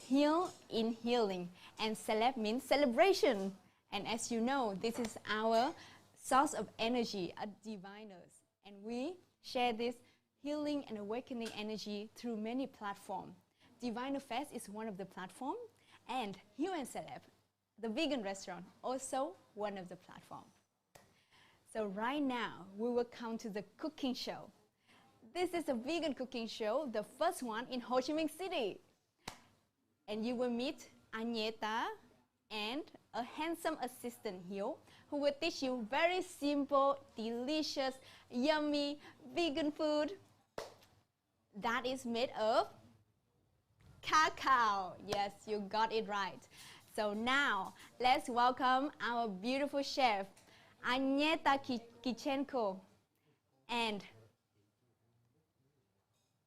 Heal in healing, and Celeb means celebration. And as you know, this is our source of energy at Diviners. And we share this healing and awakening energy through many platforms. Diviner Fest is one of the platforms, and Heal and Celeb, the vegan restaurant, also one of the platforms. So right now, we will come to the cooking show. This is a vegan cooking show, the first one in Ho Chi Minh City. And you will meet Agneta and a handsome assistant Hiếu, who will teach you very simple, delicious, yummy vegan food that is made of cacao. Yes, you got it right. So now, let's welcome our beautiful chef, Agneta Kichenko, and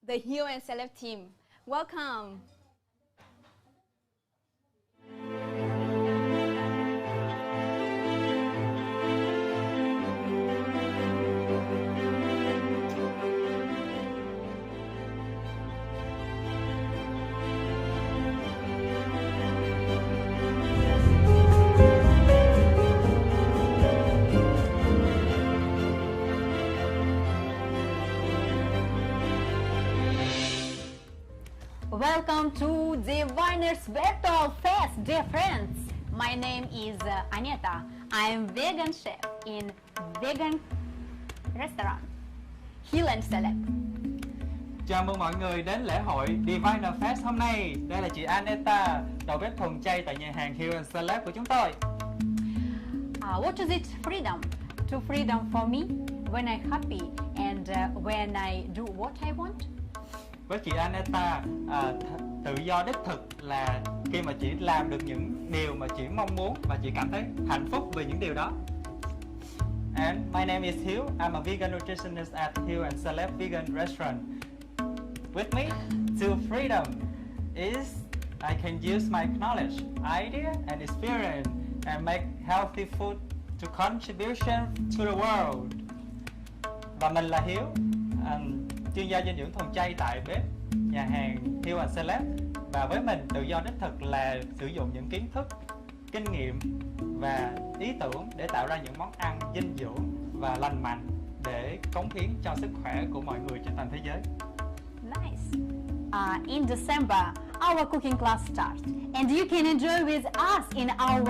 the Heal and Celeb team. Welcome. Welcome to Diviners Virtual Fest, dear friends. My name is Agneta. I am vegan chef in vegan restaurant, Heal and Celeb. Chào mừng mọi người đến lễ hội Diviner Fest hôm nay. Đây là chị Aneta, đầu bếp thuần chay tại nhà hàng Hill & Celeb của chúng tôi. What is it? Freedom. To freedom for me when I'm happy and when I do what I want. Với chị Aneta, tự do đích thực là khi mà chị làm được những điều mà chị mong muốn và chị cảm thấy hạnh phúc vì những điều đó. And my name is Hill. I'm a vegan nutritionist at Hill & Celeb Vegan Restaurant. With me, to freedom is I can use my knowledge, idea and experience and make healthy food to contribution to the world. Và mình là Hiếu, chuyên gia dinh dưỡng thuần chay tại bếp nhà hàng Hill & Celeb. Và với mình, tự do đích thực là sử dụng những kiến thức, kinh nghiệm và ý tưởng để tạo ra những món ăn dinh dưỡng và lành mạnh để cống hiến cho sức khỏe của mọi người trên toàn thế giới. Nice. In December, our cooking class starts, and you can enjoy with us in our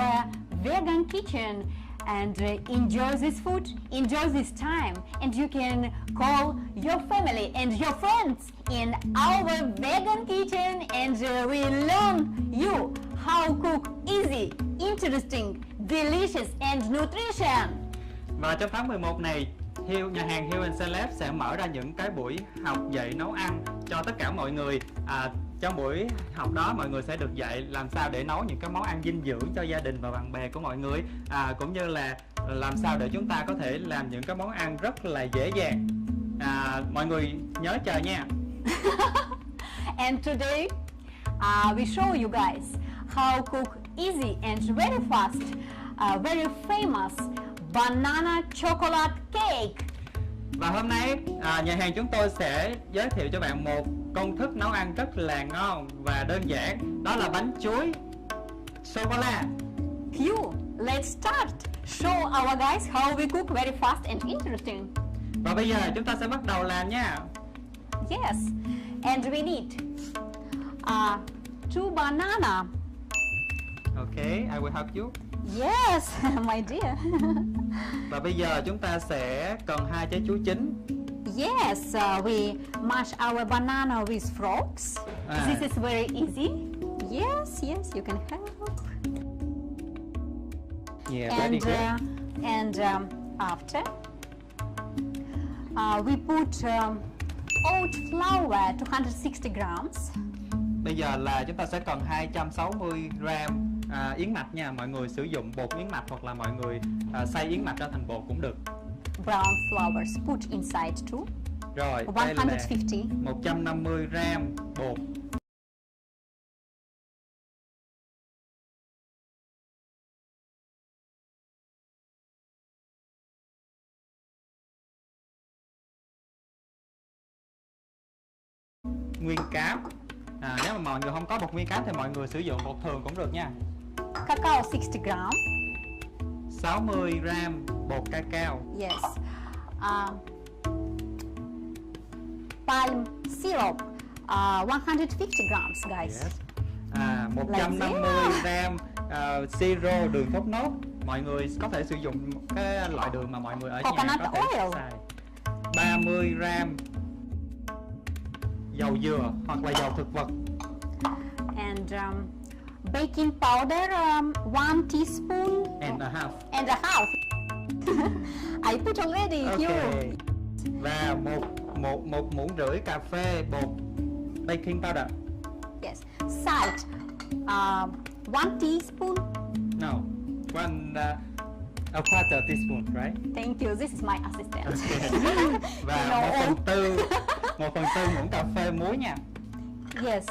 vegan kitchen and enjoy this food, enjoy this time, and you can call your family and your friends in our vegan kitchen, and we learn you how cook easy, interesting, delicious, and nutrition. Và trong tháng 11 này, nhà hàng Hill & Celeb sẽ mở ra những cái buổi học dạy nấu ăn cho tất cả mọi người. Trong buổi học đó mọi người sẽ được dạy làm sao để nấu những cái món ăn dinh dưỡng cho gia đình và bạn bè của mọi người, cũng như là làm sao để chúng ta có thể làm những cái món ăn rất là dễ dàng. Mọi người nhớ chờ nha. And today we show you guys how cook easy and very fast, very famous banana chocolate cake. Và hôm nay nhà hàng chúng tôi sẽ giới thiệu cho bạn một công thức nấu ăn rất là ngon và đơn giản, đó là bánh chuối sô-cô-la. Cool. Let's start. Show our guys how we cook very fast and interesting. Và bây giờ chúng ta sẽ bắt đầu làm nha. Yes. And we need 2 banana. Okay, I will help you. Yes, my dear. Và bây giờ chúng ta sẽ cần 2 trái chuối chín. Yes, we mash our banana with forks. This is very easy. Yes, yes, you can help. Yeah, very good. And after, we put oat flour 260 grams. Bây giờ là chúng ta sẽ cần 260 gram yến mạch nha. Mọi người sử dụng bột yến mạch hoặc là mọi người xay yến mạch ra thành bột cũng được. Brown flours put inside too. Rồi, 150. 150 gram bột. Nguyên cám. Nếu mà mọi người không có bột nguyên cám thì mọi người sử dụng bột thường cũng được nha. Cacao 60 gram. 60 gram bột cacao. Yes. Palm syrup 150 grams, guys. Yes. 150 gram siro đường thốt nốt. Mọi người có thể sử dụng cái loại đường mà mọi người ở nhà có thể xài. 30 gram dầu dừa hoặc là dầu thực vật. And baking powder 1 teaspoon and a half. And a half. I put already here. Và một muỗng rưỡi cà phê bột baking powder. Yes. Salt 1 teaspoon. No, a quarter teaspoon, right? Thank you. This is my assistant. Okay. Và 1/4 muỗng cà phê muối nha. Yes.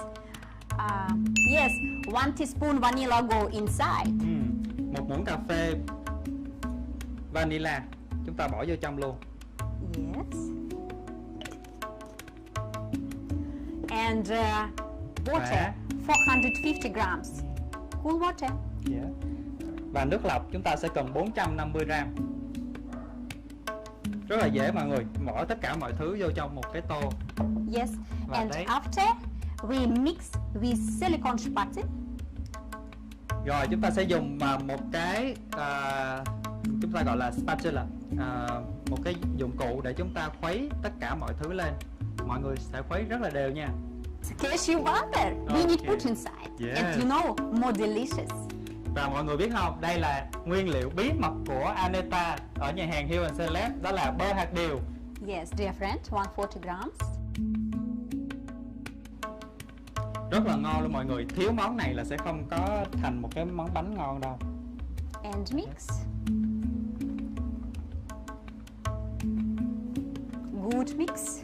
Yes. 1 teaspoon vanilla go inside. Một muỗng cà phê vanilla chúng ta bỏ vô trong luôn. Yes. And water 450 grams. Cool water. Yeah. Và nước lọc chúng ta sẽ cần 450 gram. Rất là dễ mọi người, bỏ tất cả mọi thứ vô trong một cái tô. Yes. Và And đấy. After we mix with silicone spatula. Rồi chúng ta sẽ dùng một cái chúng ta gọi là spatula, một cái dụng cụ để chúng ta khuấy tất cả mọi thứ lên. mọi người sẽ khuấy rất là đều nha. Cashew butter. We need put inside. Yes. And you know, more delicious. Và mọi người biết không, đây là nguyên liệu bí mật của Aneta ở nhà hàng Hill & Celeb, đó là bơ hạt điều. Yes, dear friend, 140 grams. Rất là ngon luôn mọi người, thiếu món này là sẽ không có thành một cái món bánh ngon đâu. And mix. Good mix.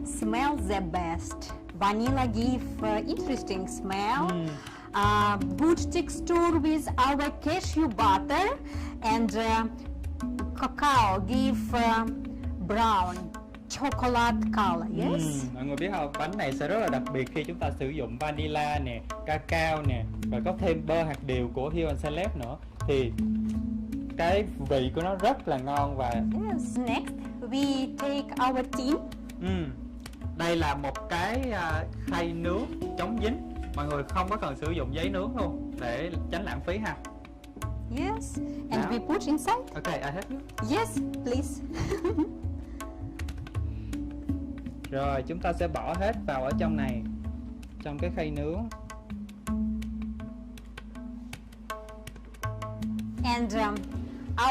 Smells the best. Vanilla give interesting smell. Good texture with our cashew butter, and cacao give brown chocolate color. Yes. Mọi người biết không, bánh này sẽ rất là đặc biệt khi chúng ta sử dụng vanilla nè, cacao nè, và có thêm bơ hạt điều của Hill & Celeb nữa, thì cái vị của nó rất là ngon. Và yes. Next we take our tin. Đây là một cái khay nướng chống dính. Mọi người không có cần sử dụng giấy nướng luôn để tránh lãng phí ha. Yes. And we put inside. Okay, I help you. Yes, please. Rồi chúng ta sẽ bỏ hết vào ở trong này, trong cái khay nướng. And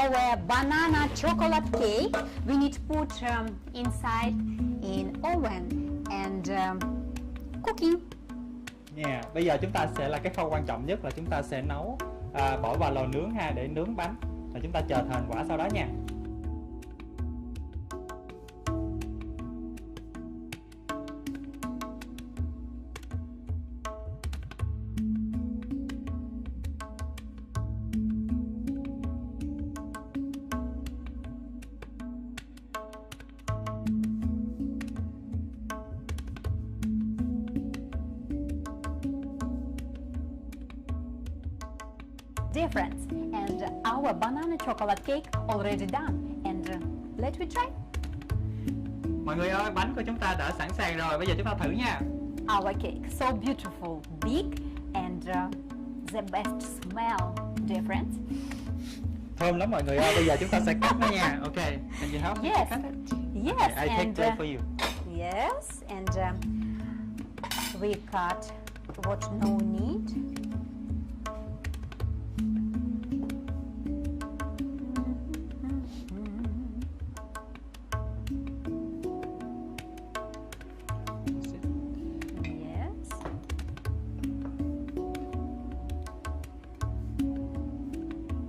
our banana chocolate cake we need to put inside in oven and cooking. Yeah. Bây giờ chúng ta sẽ là cái khâu quan trọng nhất là chúng ta sẽ nấu, bỏ vào lò nướng ha, để nướng bánh, và chúng ta chờ thành quả sau đó nha. Dear friends, and our banana chocolate cake already done, and let we try. Mọi người ơi, bánh của chúng ta đã sẵn sàng rồi, bây giờ chúng ta thử nha. Our cake, so beautiful, big, and the best smell, dear friends. Thơm lắm mọi người ơi, bây giờ chúng ta sẽ cắt nó nha. Okay, and you help me Yes, to cut it? yes, Okay, I take and plate for you. yes, and we cut what no need.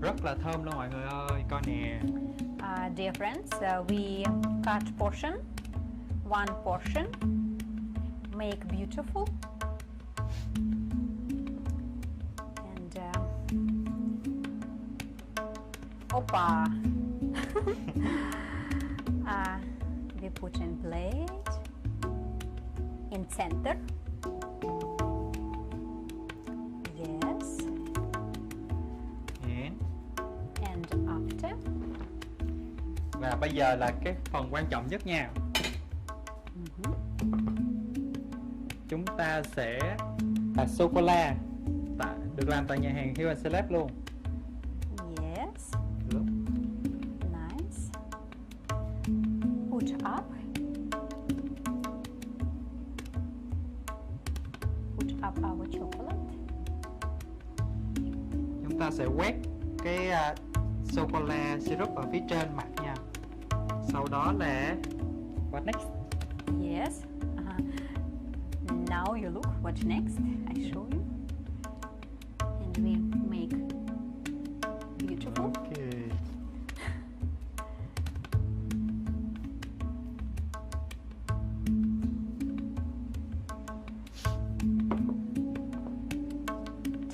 Rất là thơm luôn mọi người ơi, coi nè. Dear friends, we cut portion, one portion, make beautiful, and opa. We put in plate, in center. Yes. And after. Và bây giờ là cái phần quan trọng nhất nha. Chúng ta sẽ sô-cô-la được làm tại nhà hàng Hill & Celeb luôn. Yes. Nice. Put up. Put up our chocolate. Chúng ta sẽ quét cái sô-cô-la syrup ở phía trên mặt nha. Sau đó là what next? Yes. Now you look what's next. I show you. And we make beautiful. Okay.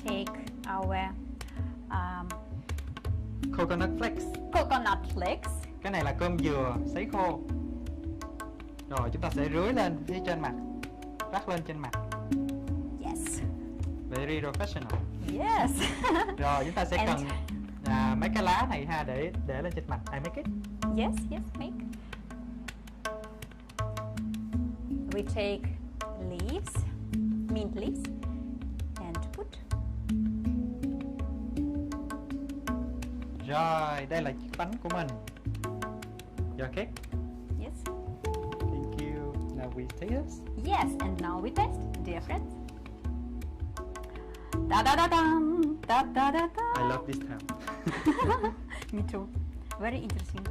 Take our Coconut flakes. Coconut flakes. Cái này là cơm dừa sấy khô. Rồi chúng ta sẽ rưới lên phía trên mặt, rắc lên trên mặt. Yes. Very professional. Yes. Rồi chúng ta sẽ cần mấy cái lá này ha, để lên trên mặt. I make it. Yes, yes, make. We take leaves, mint leaves, and put. Rồi, đây là chiếc bánh của mình. Your cake. Yes. Thank you. Now we taste. Yes, and now we taste, dear friends. Da da da dum, da da da da. I love this time. Me too. Very interesting.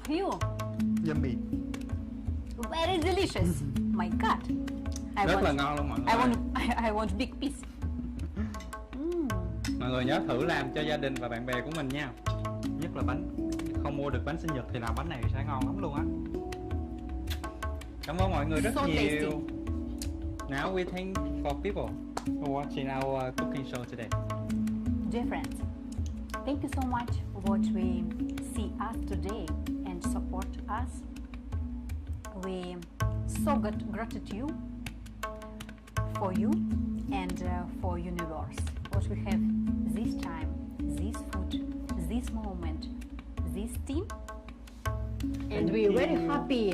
Phew. Yummy. Very delicious. My God. Rất là ngon luôn mọi người. I want big piece. Mọi người nhớ thử làm cho gia đình và bạn bè của mình nha. Nhất là bánh không mua được bánh sinh nhật thì làm bánh này sẽ ngon lắm luôn á. Cảm ơn mọi người rất So nhiều. tasty. Now we thank for people for watching our cooking show today. Dear friends, thank you so much for what we see us today and support us. We so gratitude for you and for universe. What we have this time, this food, this moment, this team. And we are very happy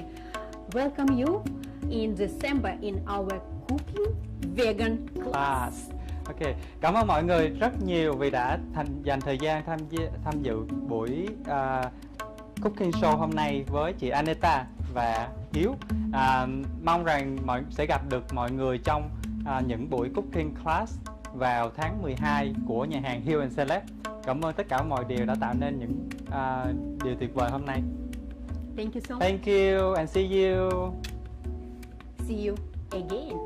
welcome you in December in our cooking vegan class. Ok, cảm ơn mọi người rất nhiều vì đã dành thời gian tham dự buổi cooking show hôm nay với chị Aneta và Hiếu. Mong rằng sẽ gặp được mọi người trong những buổi cooking class vào tháng 12 của nhà hàng Hill & Celeb. Cảm ơn tất cả mọi điều đã tạo nên những điều tuyệt vời hôm nay. Thank you so much. Thank you and see you. See you again.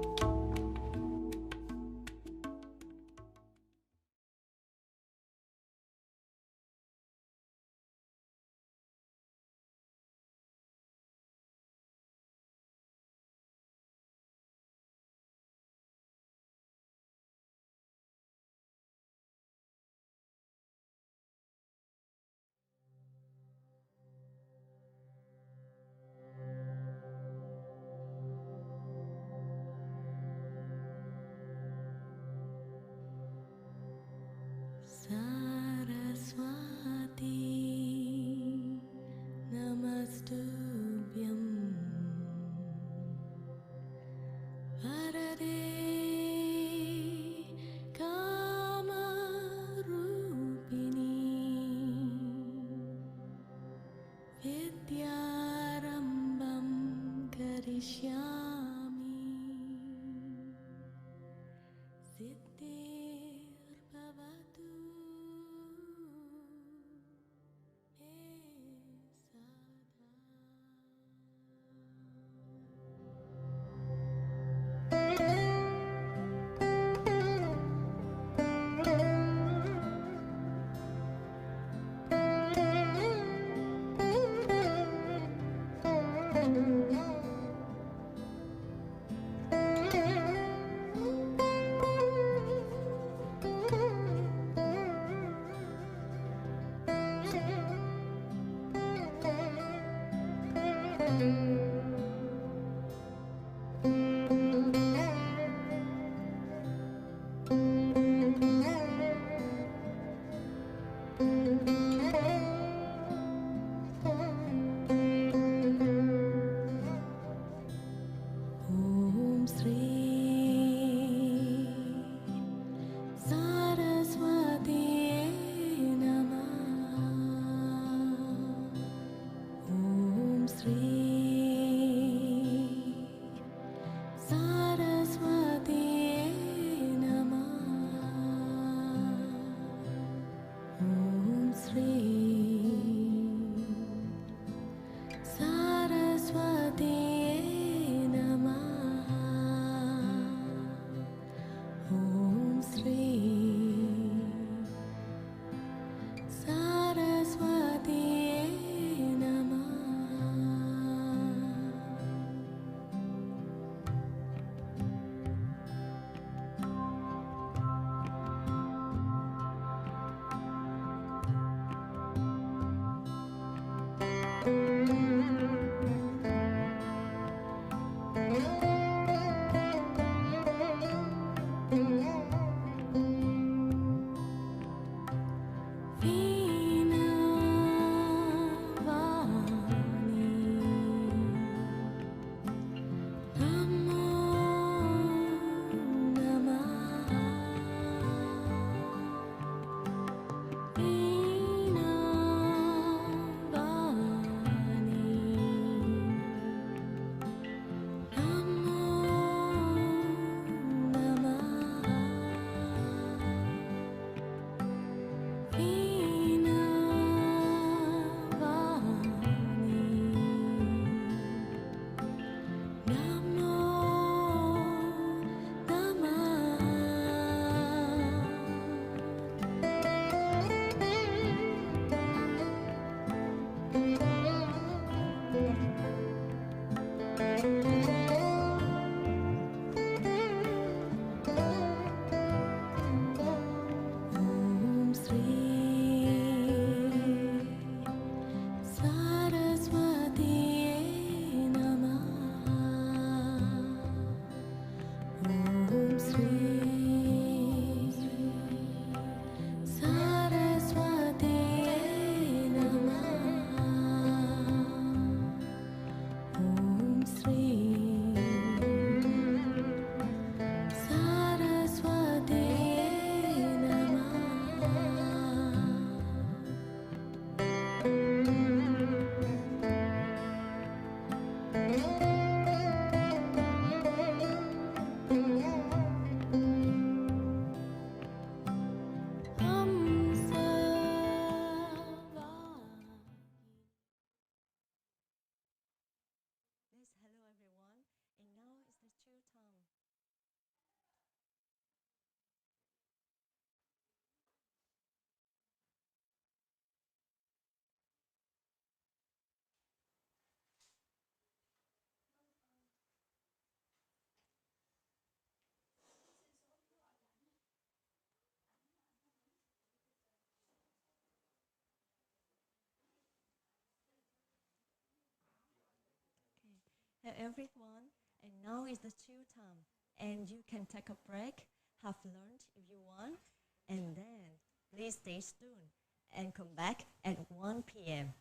Hello everyone, and now is the chill time, and you can take a break, have lunch if you want, and then please stay tuned and come back at 1 p.m.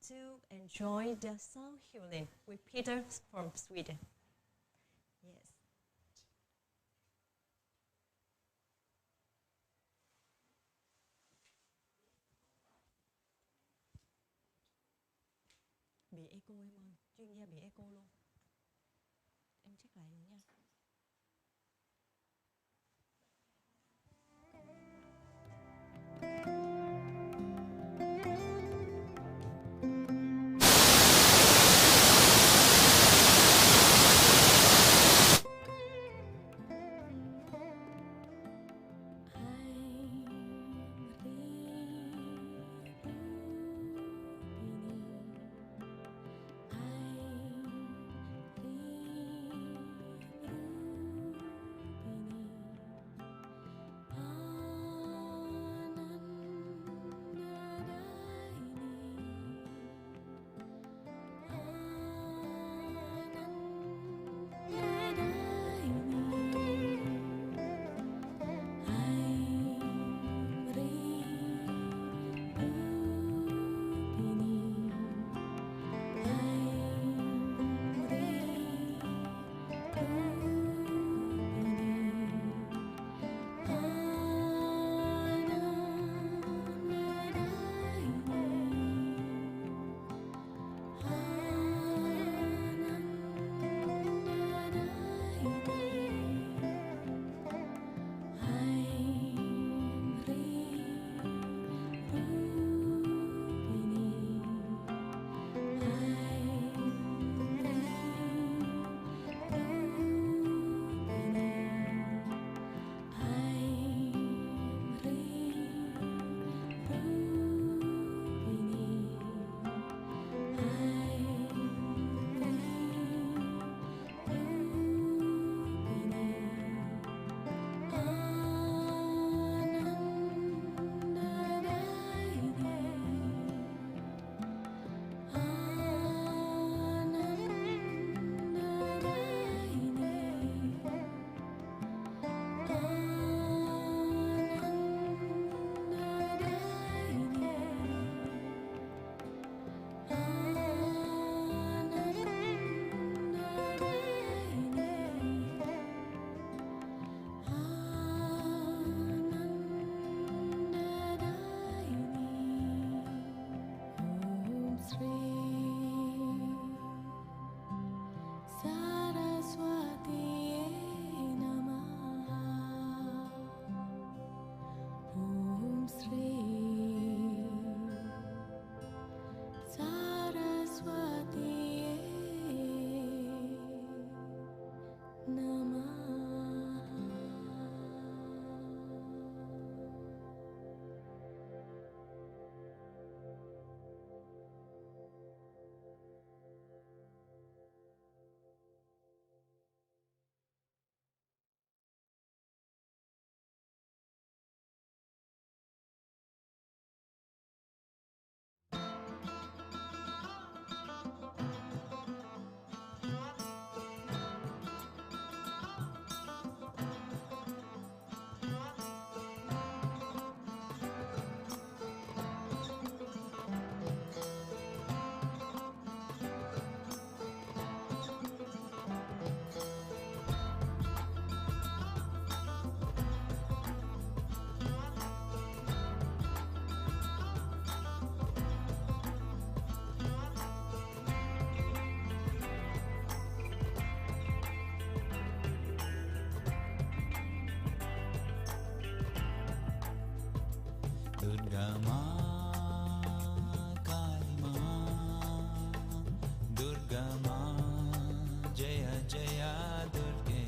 to enjoy the sound healing with Peter from Sweden. Yes. Bị echo em ơi, chuyên gia bị echo luôn. Em check lại rồi nha. Durga Ma, Jaya Jaya Durga.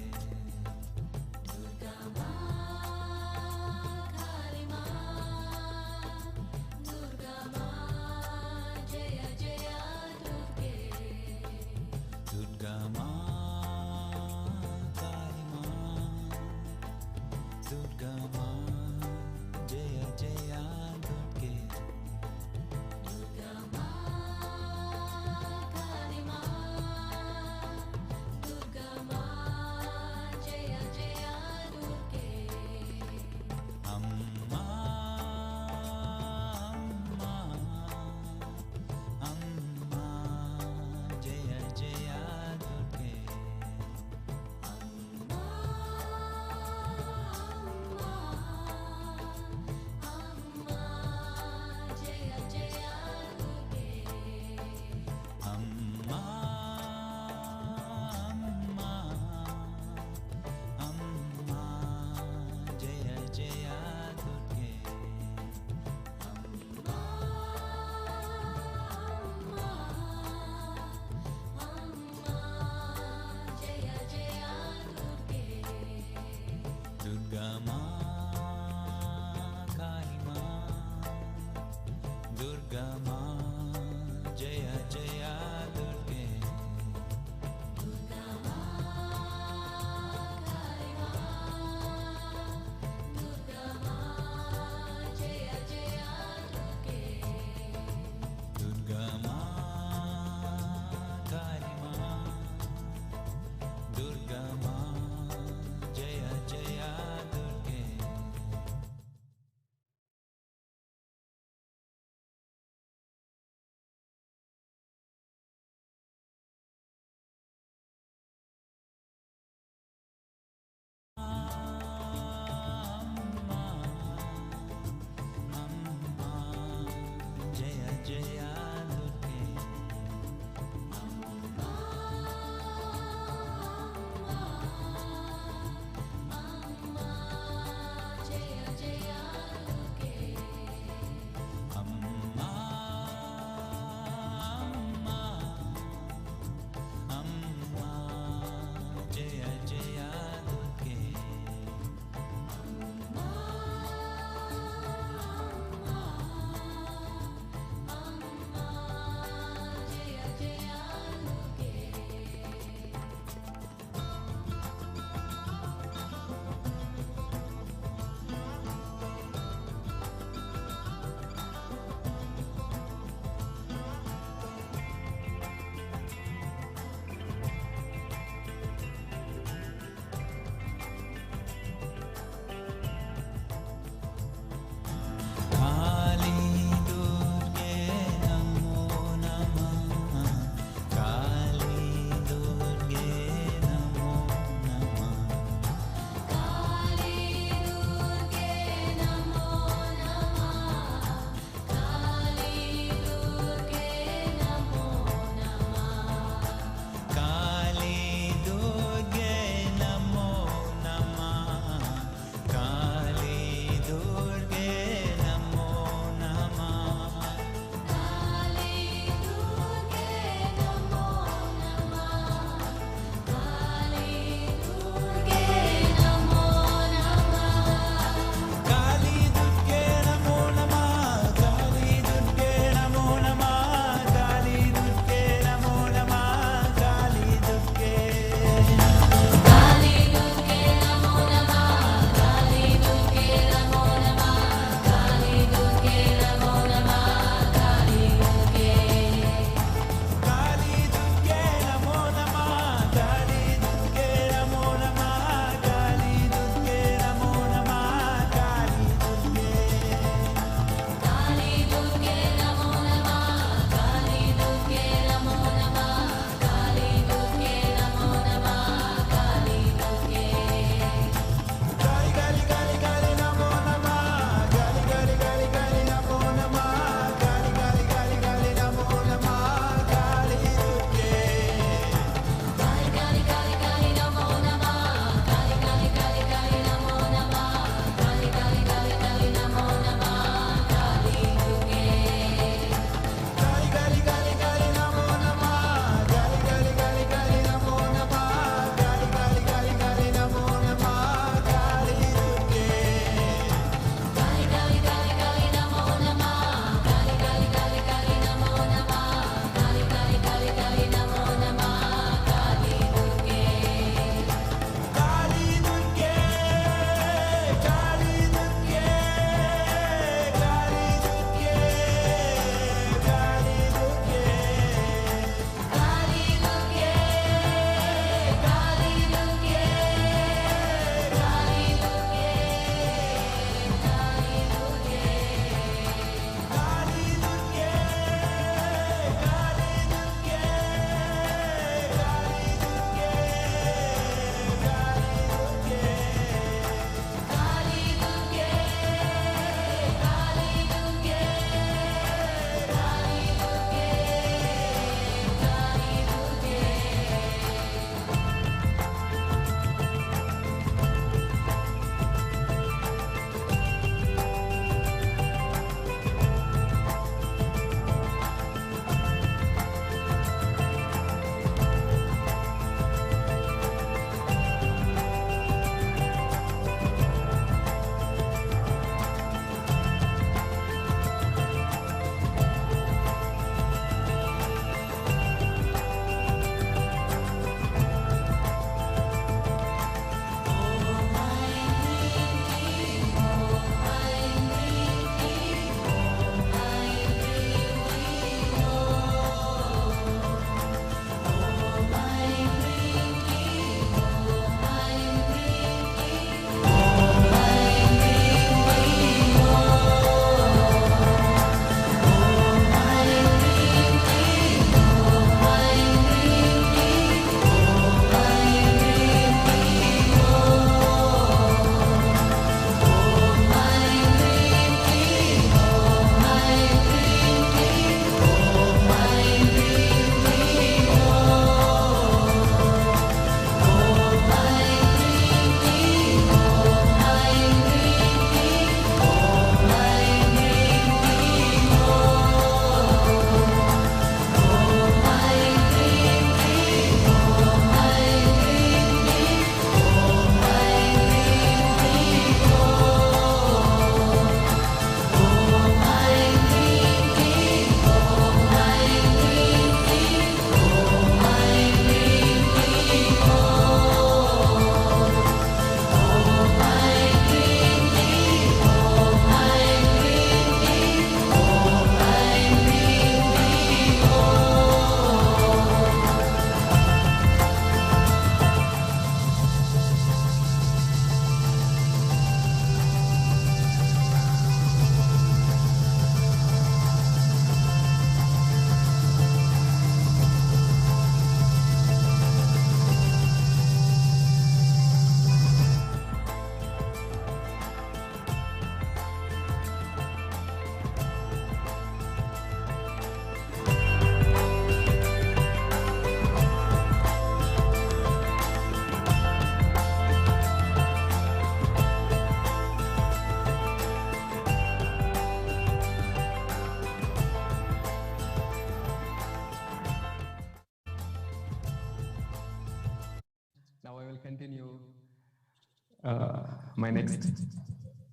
my next.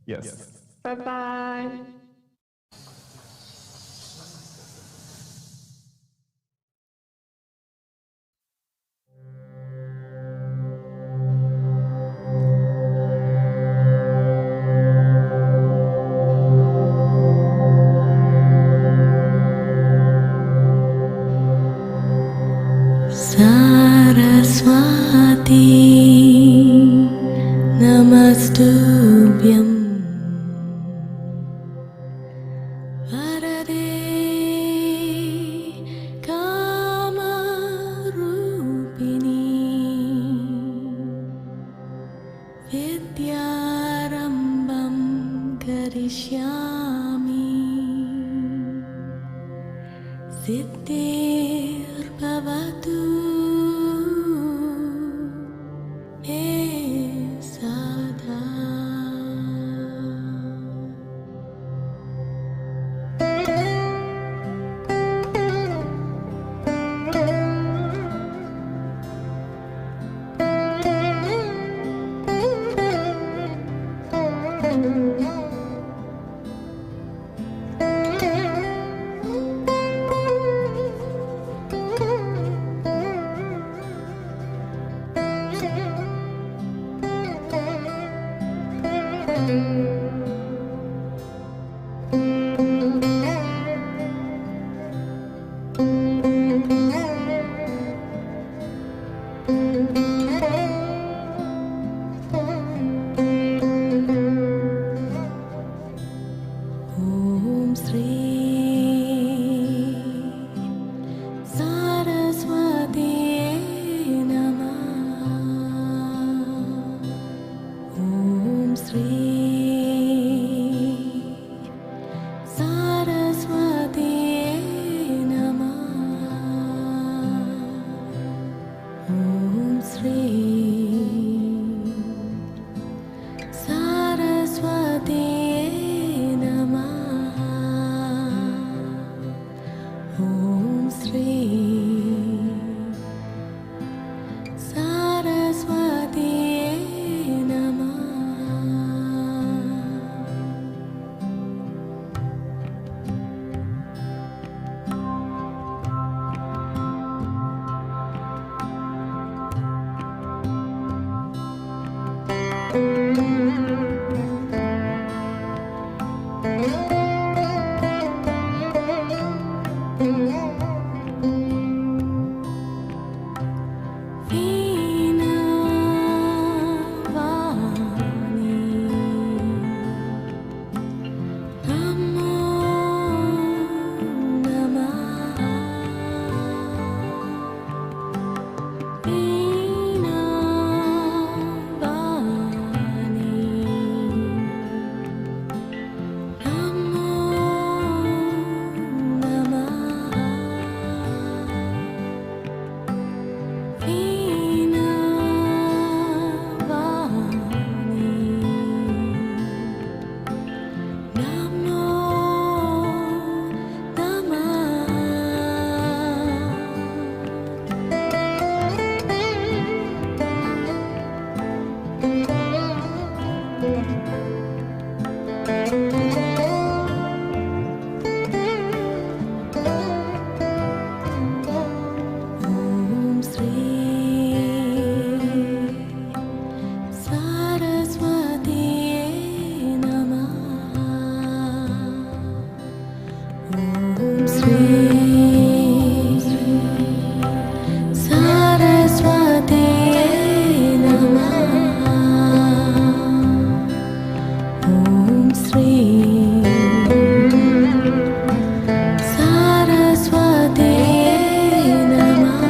Yes. Bye-bye. Saraswati Namastubhyam Varade Kamarupini Vidyarambam Karishyami Siddhir Bhavatu Sada. Om Sri Saraswati Namah. Om Sri Saraswati Namah. Om Sri Saraswati Namah. Om Sri Saraswati Om Sri Saraswati Namah. Om Sri Saraswati Namah. Om Sri Saraswati Namah.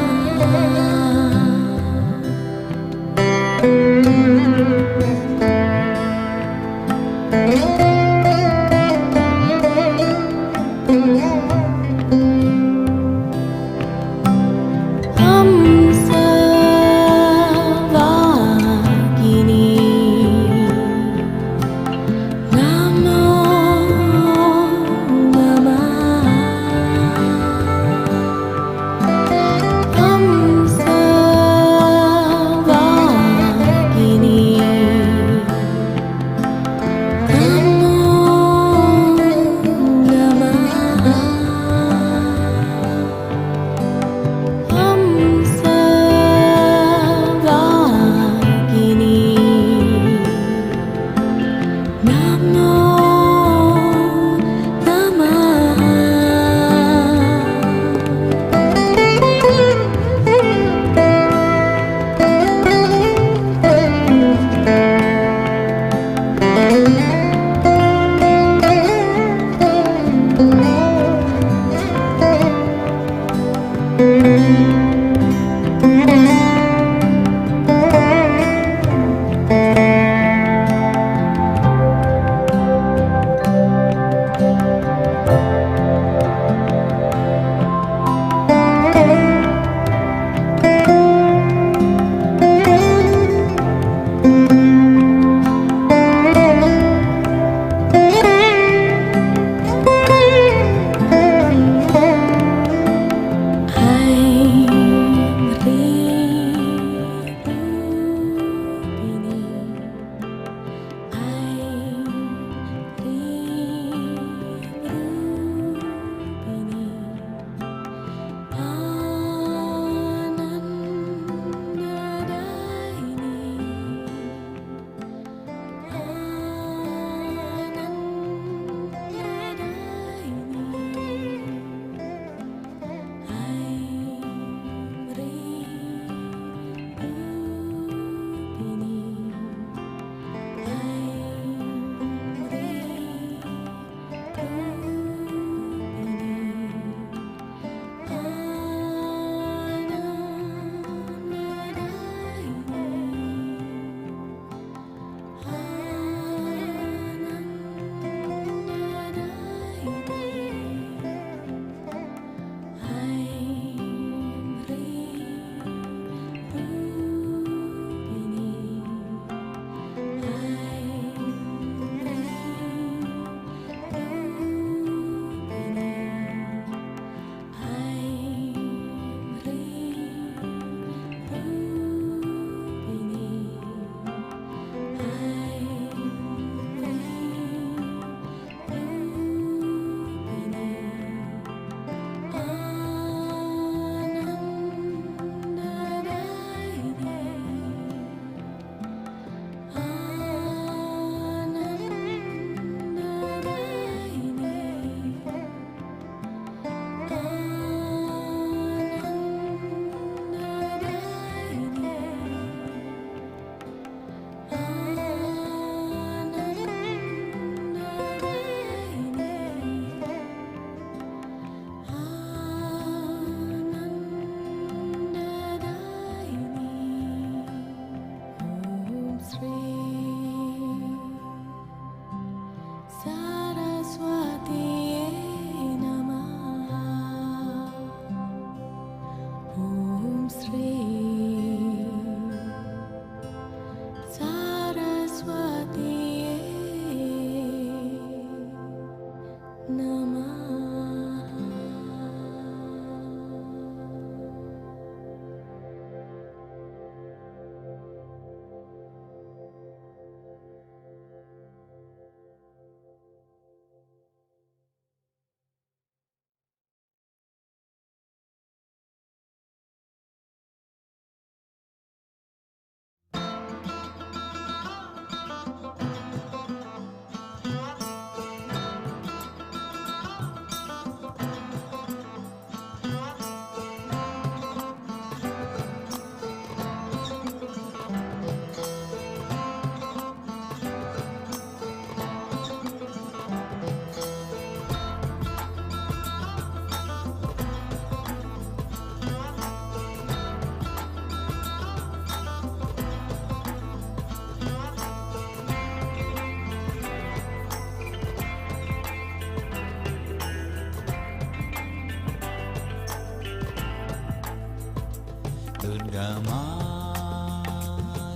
Durga Ma,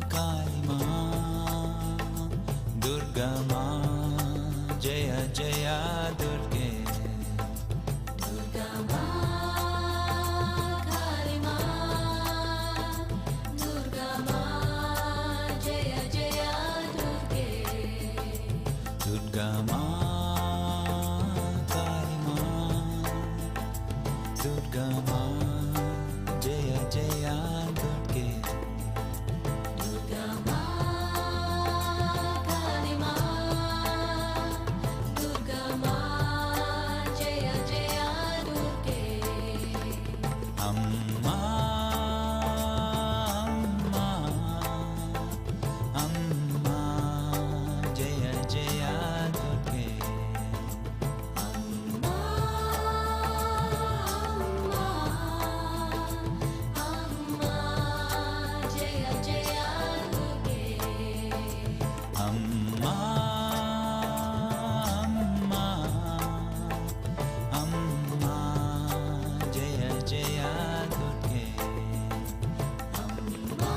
Kali Ma, Durga Ma, Jaya Jaya Durga. Durga Ma, Kali Ma, Durga Ma, Jaya Jaya Durga. Durga Ma, Kali Ma, Durga Ma, Jaya Jaya Durga. Durga Ma, Kali Ma, Durga Ma, Jaya Jaya Durga. Amma, Amma, Amma, Jaya Jaya Durga. Amma, Amma, Jaya Jaya Durga. Amma, Amma, Amma, Jaya Jaya Durga. Amma,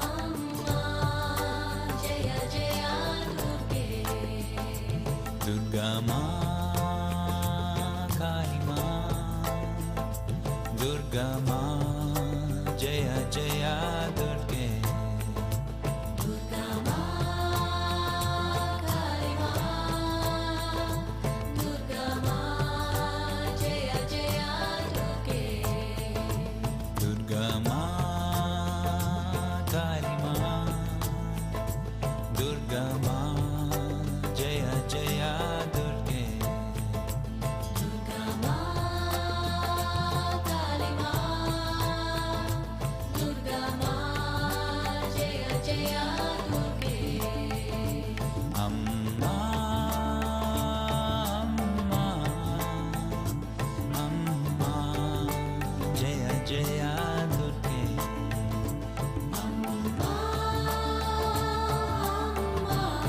Amma, Jaya Jaya Durga. Durga Ma, Kali Ma, Durga Ma, Jaya Jaya Durga. Durga Ma, Kali Ma, Durga Ma, Jaya Jaya Durga. Durga Ma, Kali Ma, Durga Ma, Jaya Jaya Durga. Durga Ma, Kali Ma, Durga Ma, Jaya Jaya Durga. Amma, Amma, Amma, Jaya Jaya Durga. Amma, Amma,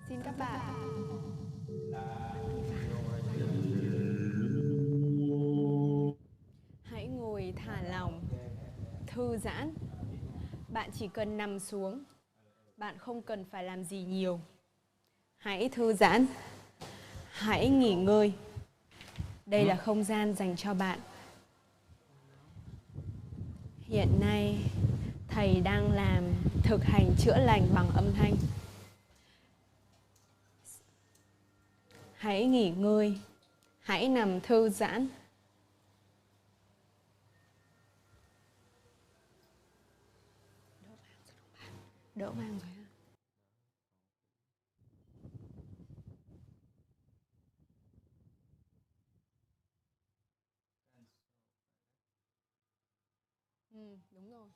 Xin các bạn hãy ngồi thả lỏng, thư giãn. Bạn chỉ cần nằm xuống. Bạn không cần phải làm gì nhiều. Hãy thư giãn. Hãy nghỉ ngơi. Đây là không gian dành cho bạn. Hiện nay, thầy đang làm thực hành chữa lành bằng âm thanh. Hãy nghỉ ngơi. Hãy nằm thư giãn. Đỡ vàng rồi ha. Đúng rồi.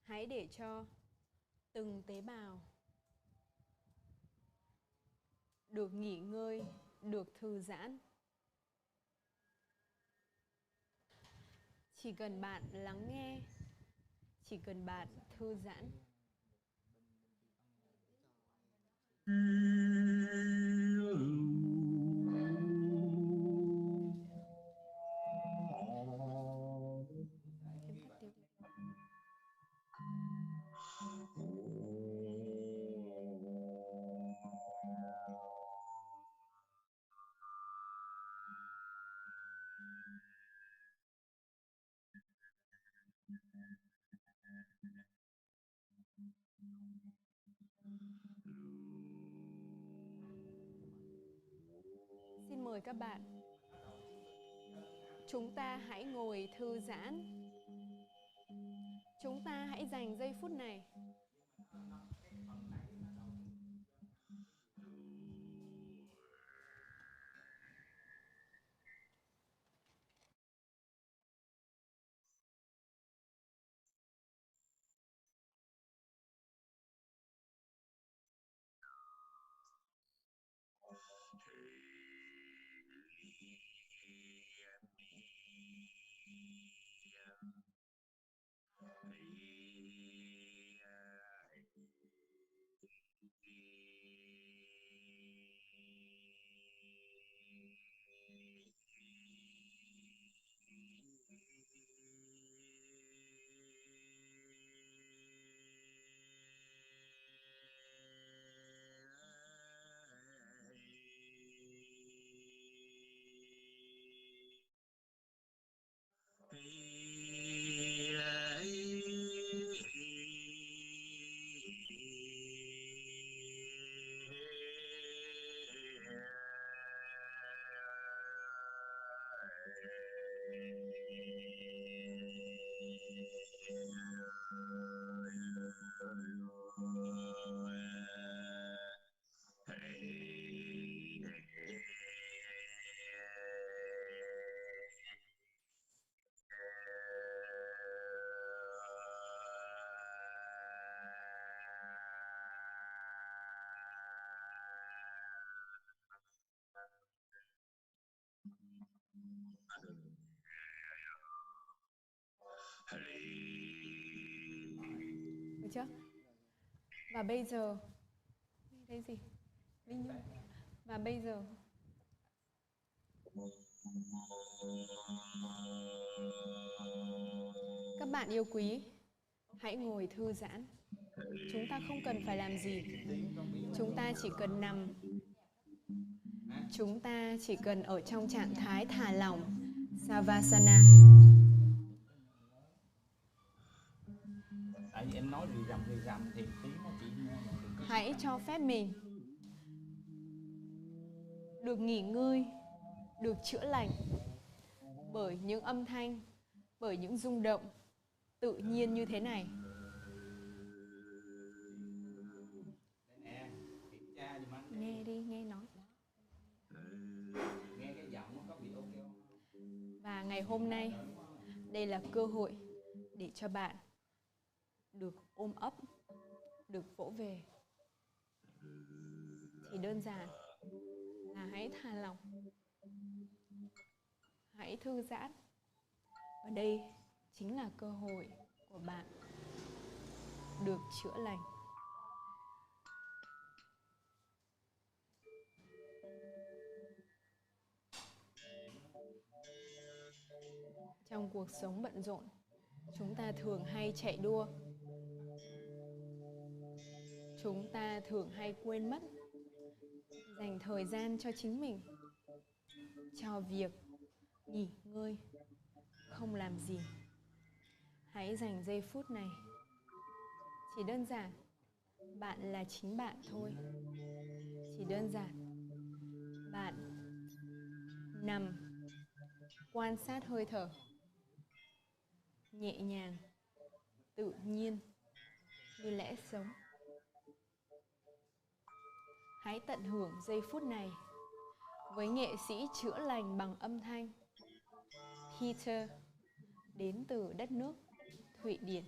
Hãy để cho từng tế bào được nghỉ ngơi, được thư giãn. Chỉ cần bạn lắng nghe, chỉ cần bạn thư giãn. Xin mời các bạn. Chúng ta hãy ngồi thư giãn. Chúng ta hãy dành giây phút này chưa? Và bây giờ đây gì? Vinh Nhung. Và bây giờ các bạn yêu quý, hãy ngồi thư giãn. Chúng ta không cần phải làm gì. Chúng ta chỉ cần nằm. Chúng ta chỉ cần ở trong trạng thái thả lỏng, Savasana. Tại vì em nói rì rầm thì tiếng nó chỉ nghe được. Hãy cho phép mình được nghỉ ngơi, được chữa lành bởi những âm thanh, bởi những rung động tự nhiên như thế này. Nghe đi, nghe nói. Nghe cái giọng nó có bị ok không? Và ngày hôm nay, đây là cơ hội để cho bạn được ôm ấp, được vỗ về. Thì đơn giản là hãy thả lỏng, hãy thư giãn. Và đây chính là cơ hội của bạn được chữa lành. Trong cuộc sống bận rộn, chúng ta thường hay chạy đua. Chúng ta thường hay quên mất dành thời gian cho chính mình, cho việc nghỉ ngơi, không làm gì. Hãy dành giây phút này. Chỉ đơn giản, bạn là chính bạn thôi. Chỉ đơn giản, bạn nằm, quan sát hơi thở, nhẹ nhàng, tự nhiên, như lẽ sống. Hãy tận hưởng giây phút này với nghệ sĩ chữa lành bằng âm thanh Peter đến từ đất nước Thụy Điển.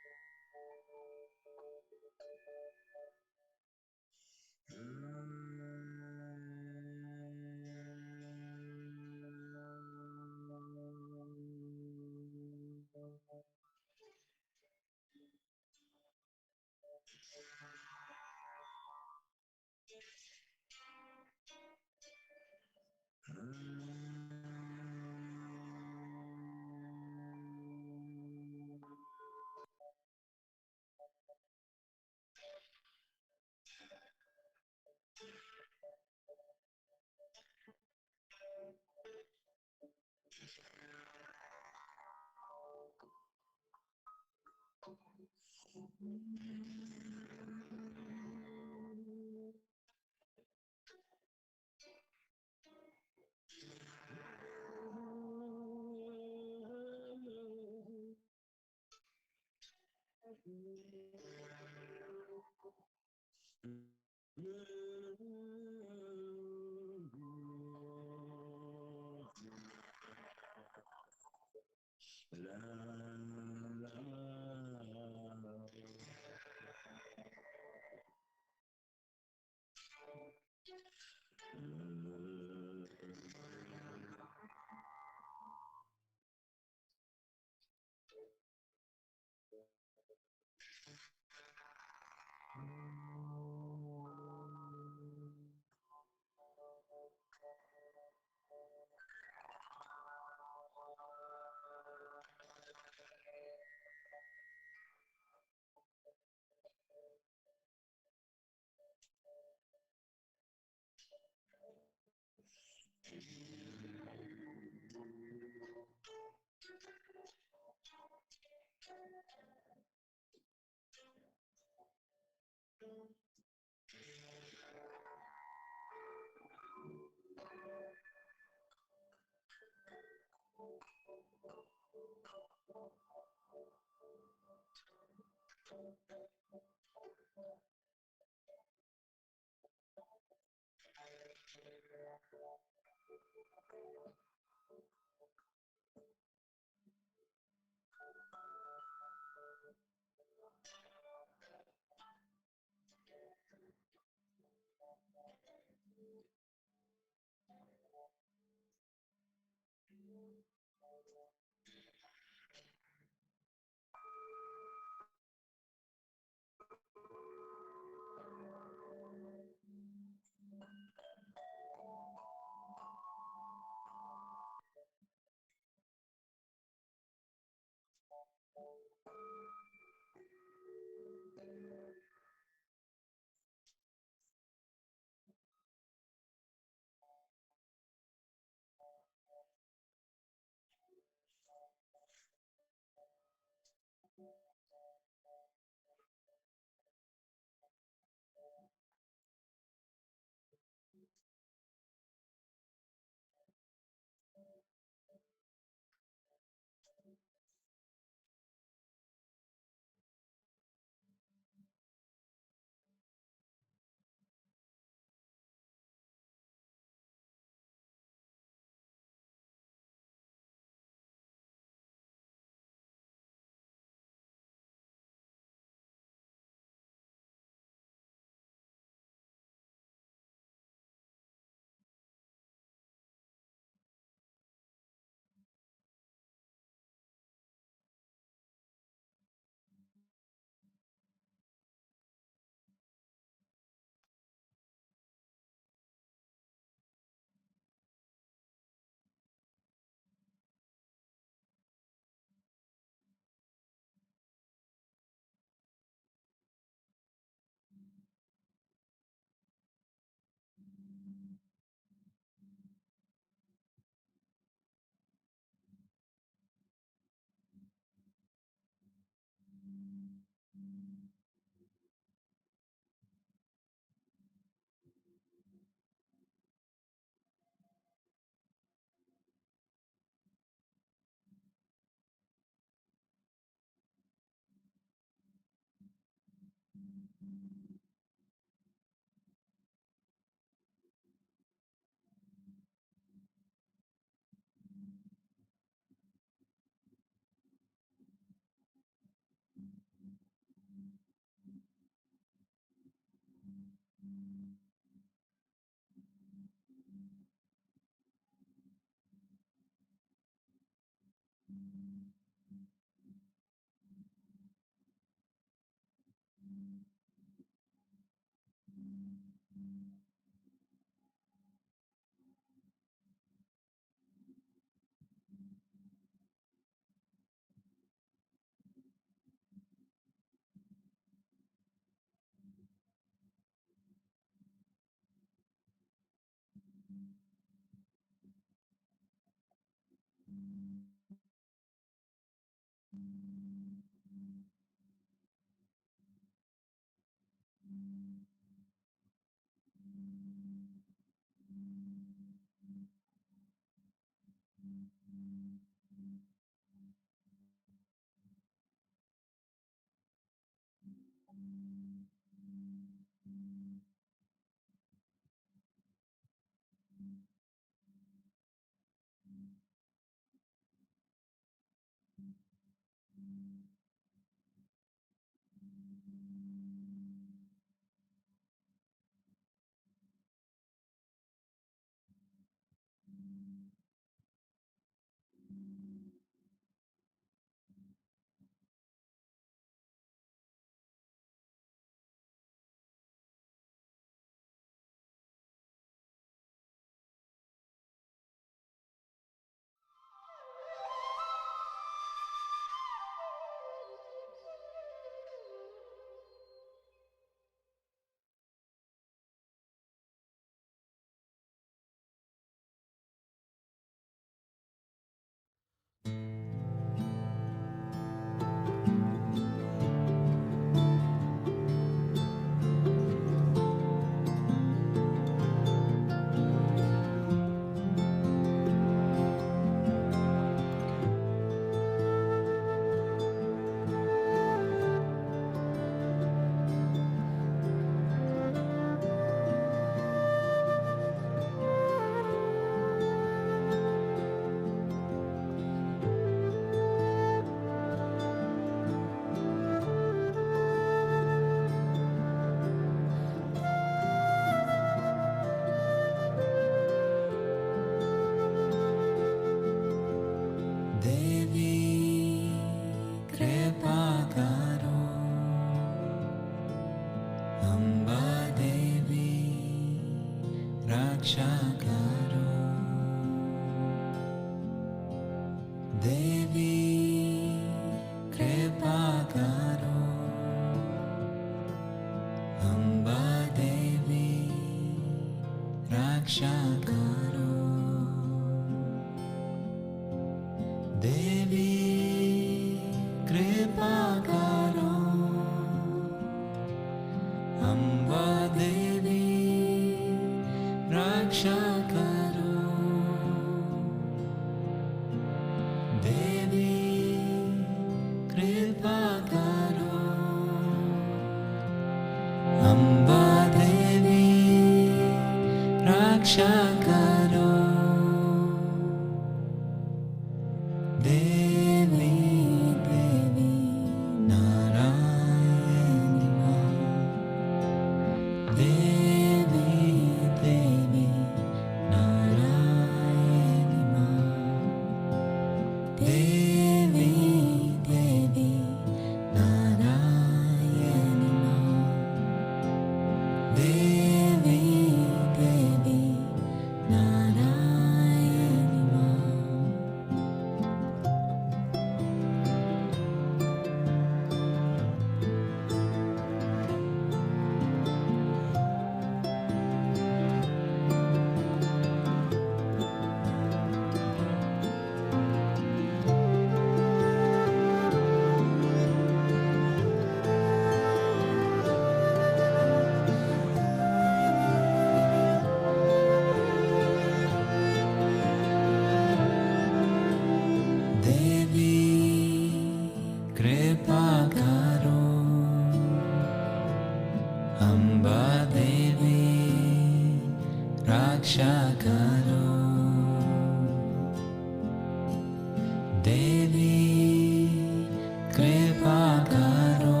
karo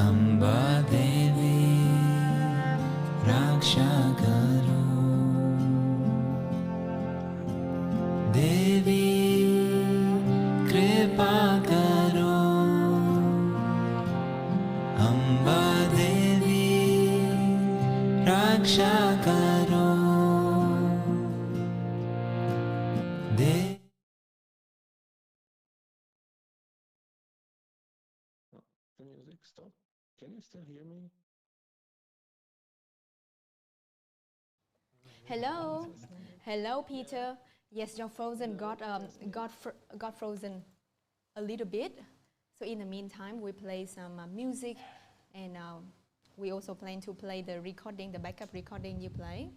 Amba Devi raksha karo Devi kripa karo Amba Devi raksha karo The music stopped. Can you still hear me? Hello, hello, Peter. Yes, your frozen got frozen a little bit. So in the meantime, we play some music, and we also plan to play the recording, the backup recording you play.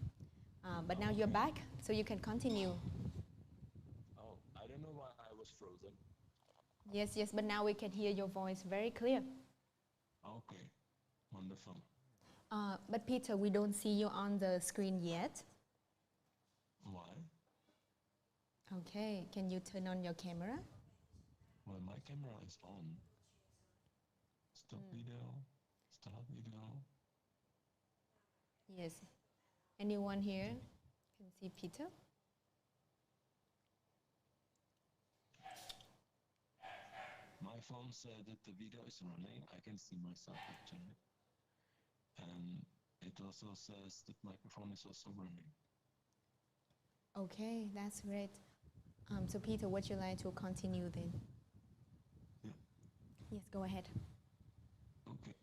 But now you're back, so you can continue. Oh, I don't know why I was frozen. Yes, yes, but now we can hear your voice very clear. Okay, wonderful. But Peter, we don't see you on the screen yet. Why? Okay, can you turn on your camera? Well, my camera is on. Stop video. Start video. Yes. Anyone here can see Peter? My phone said that the video is running. I can see myself actually. And it also says that microphone is also running. Okay, that's great. So Peter, would you like to continue then? Yeah. Yes, go ahead. Okay.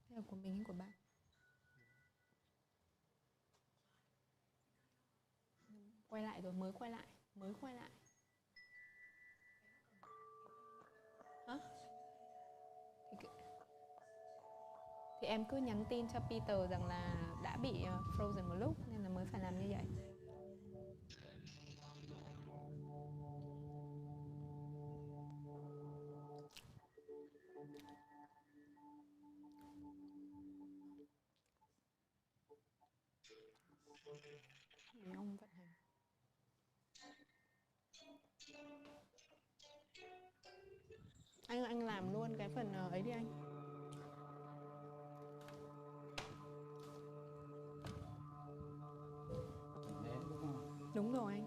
Cái này của mình hay của bạn? Quay lại rồi, mới quay lại. Hả? Thì em cứ nhắn tin cho Peter rằng là đã bị frozen một lúc nên là mới phải làm như vậy. Để ông vận hành. Anh làm luôn cái phần ấy đi anh. Đúng rồi anh.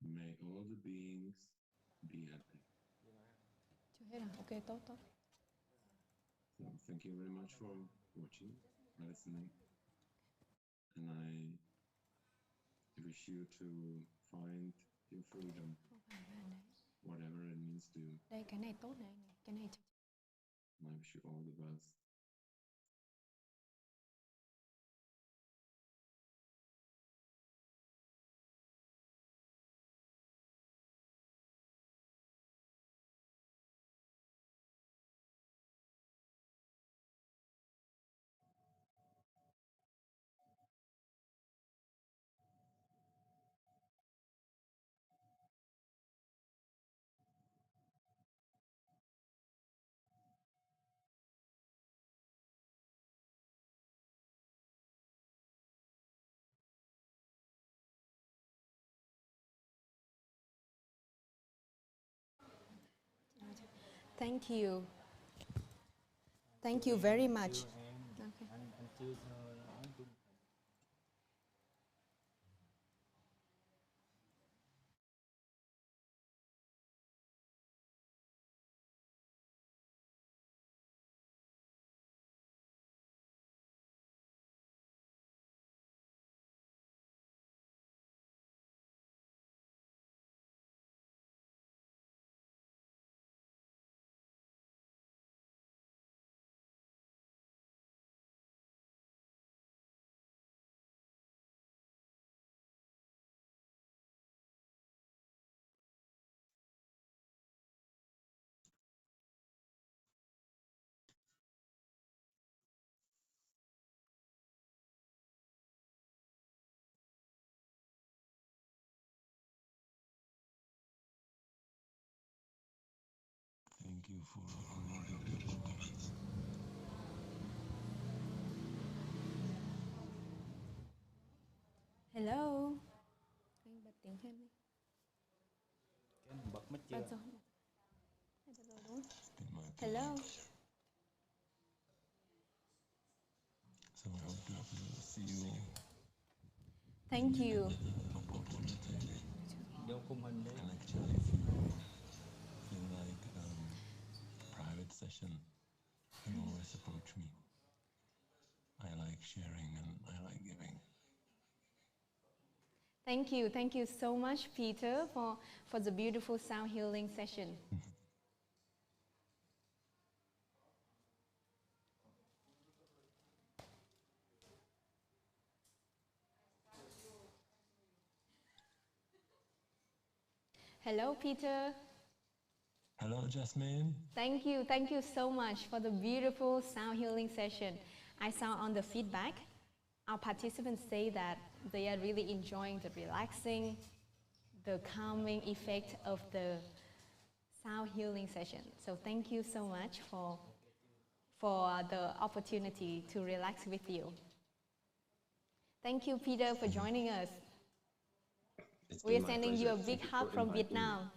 May all the beings be happy. Chưa hết à? Ok, tốt, tốt. So thank you very much for watching, listening, and I wish you to find your freedom, whatever it means to you. Đây, cái này tốt này, cái này And I wish you all the best. thank you. Thank you very much. Okay. Anh chưa nói chung. Thank you for awarding the podcast. Hello. Anh bật tiếng thêm đi. Cái anh bật mic chưa? Bật rồi. Bật rồi đúng không? Hello. So I hope to see you. Thank you. Vô khung hình đi. And actually, if you feel like private session, you can always approach me. I like sharing and I like giving. Thank you so much, Peter, for the beautiful sound healing session. Hello, Peter. Hello, Jasmine. Thank you so much for the beautiful sound healing session. I saw on the feedback, our participants say that they are really enjoying the relaxing, the calming effect of the sound healing session. So thank you so much for the opportunity to relax with you. Thank you, Peter, for joining us. We are sending you a big hug from Vietnam.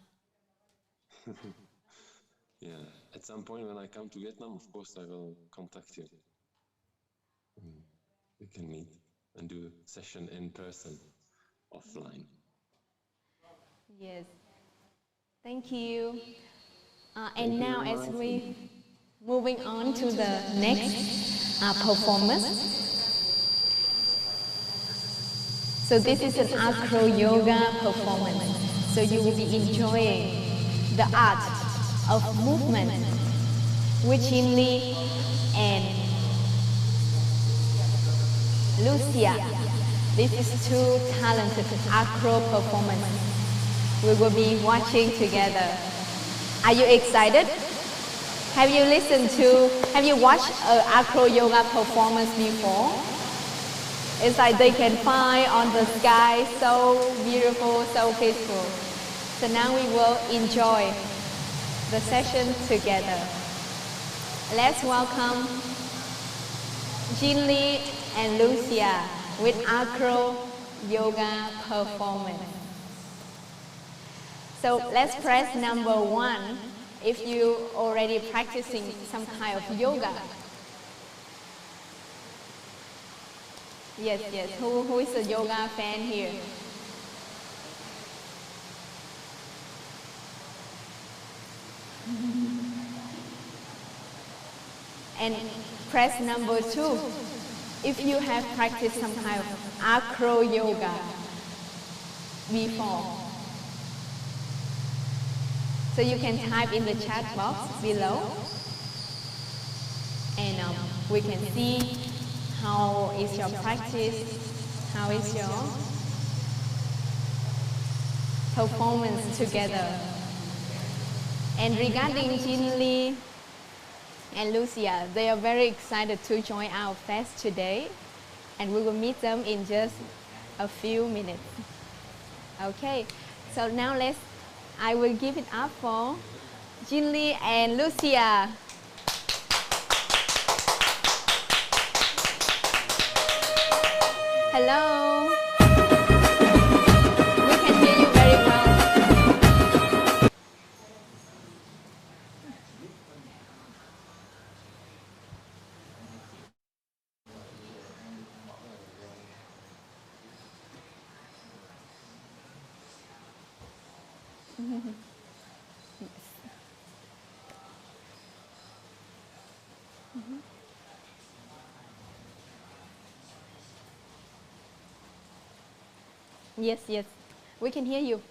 Yeah, at some point when I come to Vietnam, of course I will contact you. We can meet and do a session in person, offline. Yes. Thank you. And now as we moving on to the next performance. So this is an acro yoga performance. So you will be enjoying the art of movement with Jin Lee and Lucia. This is two talented acro performers. We will be watching together. Are you excited? Have you watched an acro yoga performance before? It's like they can fly on the sky, so beautiful, so peaceful. So now we will enjoy the session together. Let's welcome Jin Lee and Lucia with acro yoga performance. So let's press number 1 if you already practicing some kind of yoga. Yes. Who is a yoga fan here? And press number 2 if you have practiced some kind of acro yoga before. So you can type in the chat box below, and we can see how is your practice, how is your performance together. And regarding Jin Lee and Lucia, they are very excited to join our fest today, and we will meet them in just a few minutes. Okay, so now I will give it up for Jin Lee and Lucia. Hello. We can hear you very well. Yes, yes, we can hear you.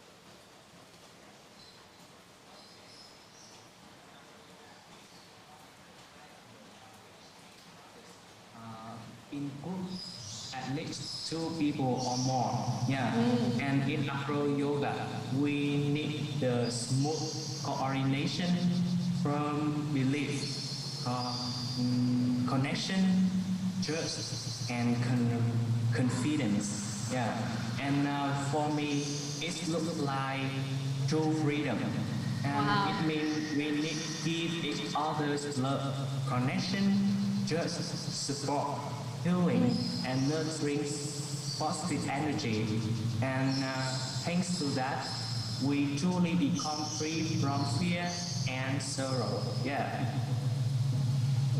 In group, at least 2 people or more. Yeah. And in Afro Yoga, we need the smooth coordination from belief, connection, trust, and confidence. Yeah. And for me, it looks like true freedom. And it means we need to give each other's love, connection, just support, healing, and nurturing positive energy. And thanks to that, we truly become free from fear and sorrow. Yeah.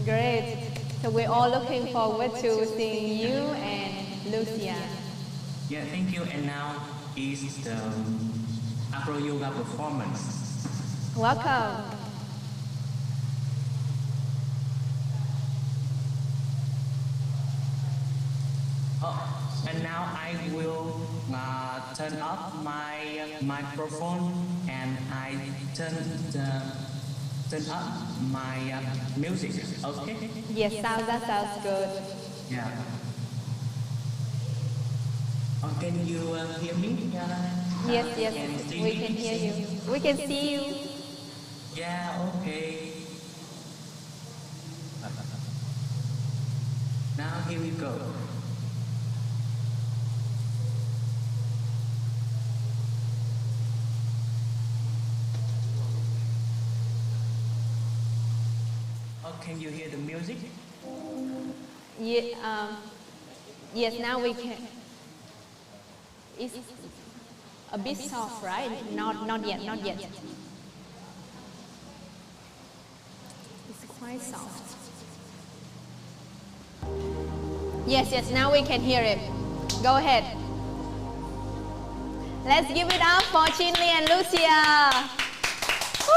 Great. So we're all looking forward to seeing you and Lucia. Yeah, thank you. And now is the Afro Yoga performance. Welcome. And now I will turn off my microphone and I turn up my music. Okay? Yes, that sounds good. Yeah. Can you hear me? Yes, we can hear you. We can see you. Yeah, okay. Now here we go. Can you hear the music? Yeah, yes, now we can. It's a bit soft, right? Not yet. It's quite soft. Yes, now we can hear it. Go ahead. Let's give it up for Chinli and Lucia. Woo!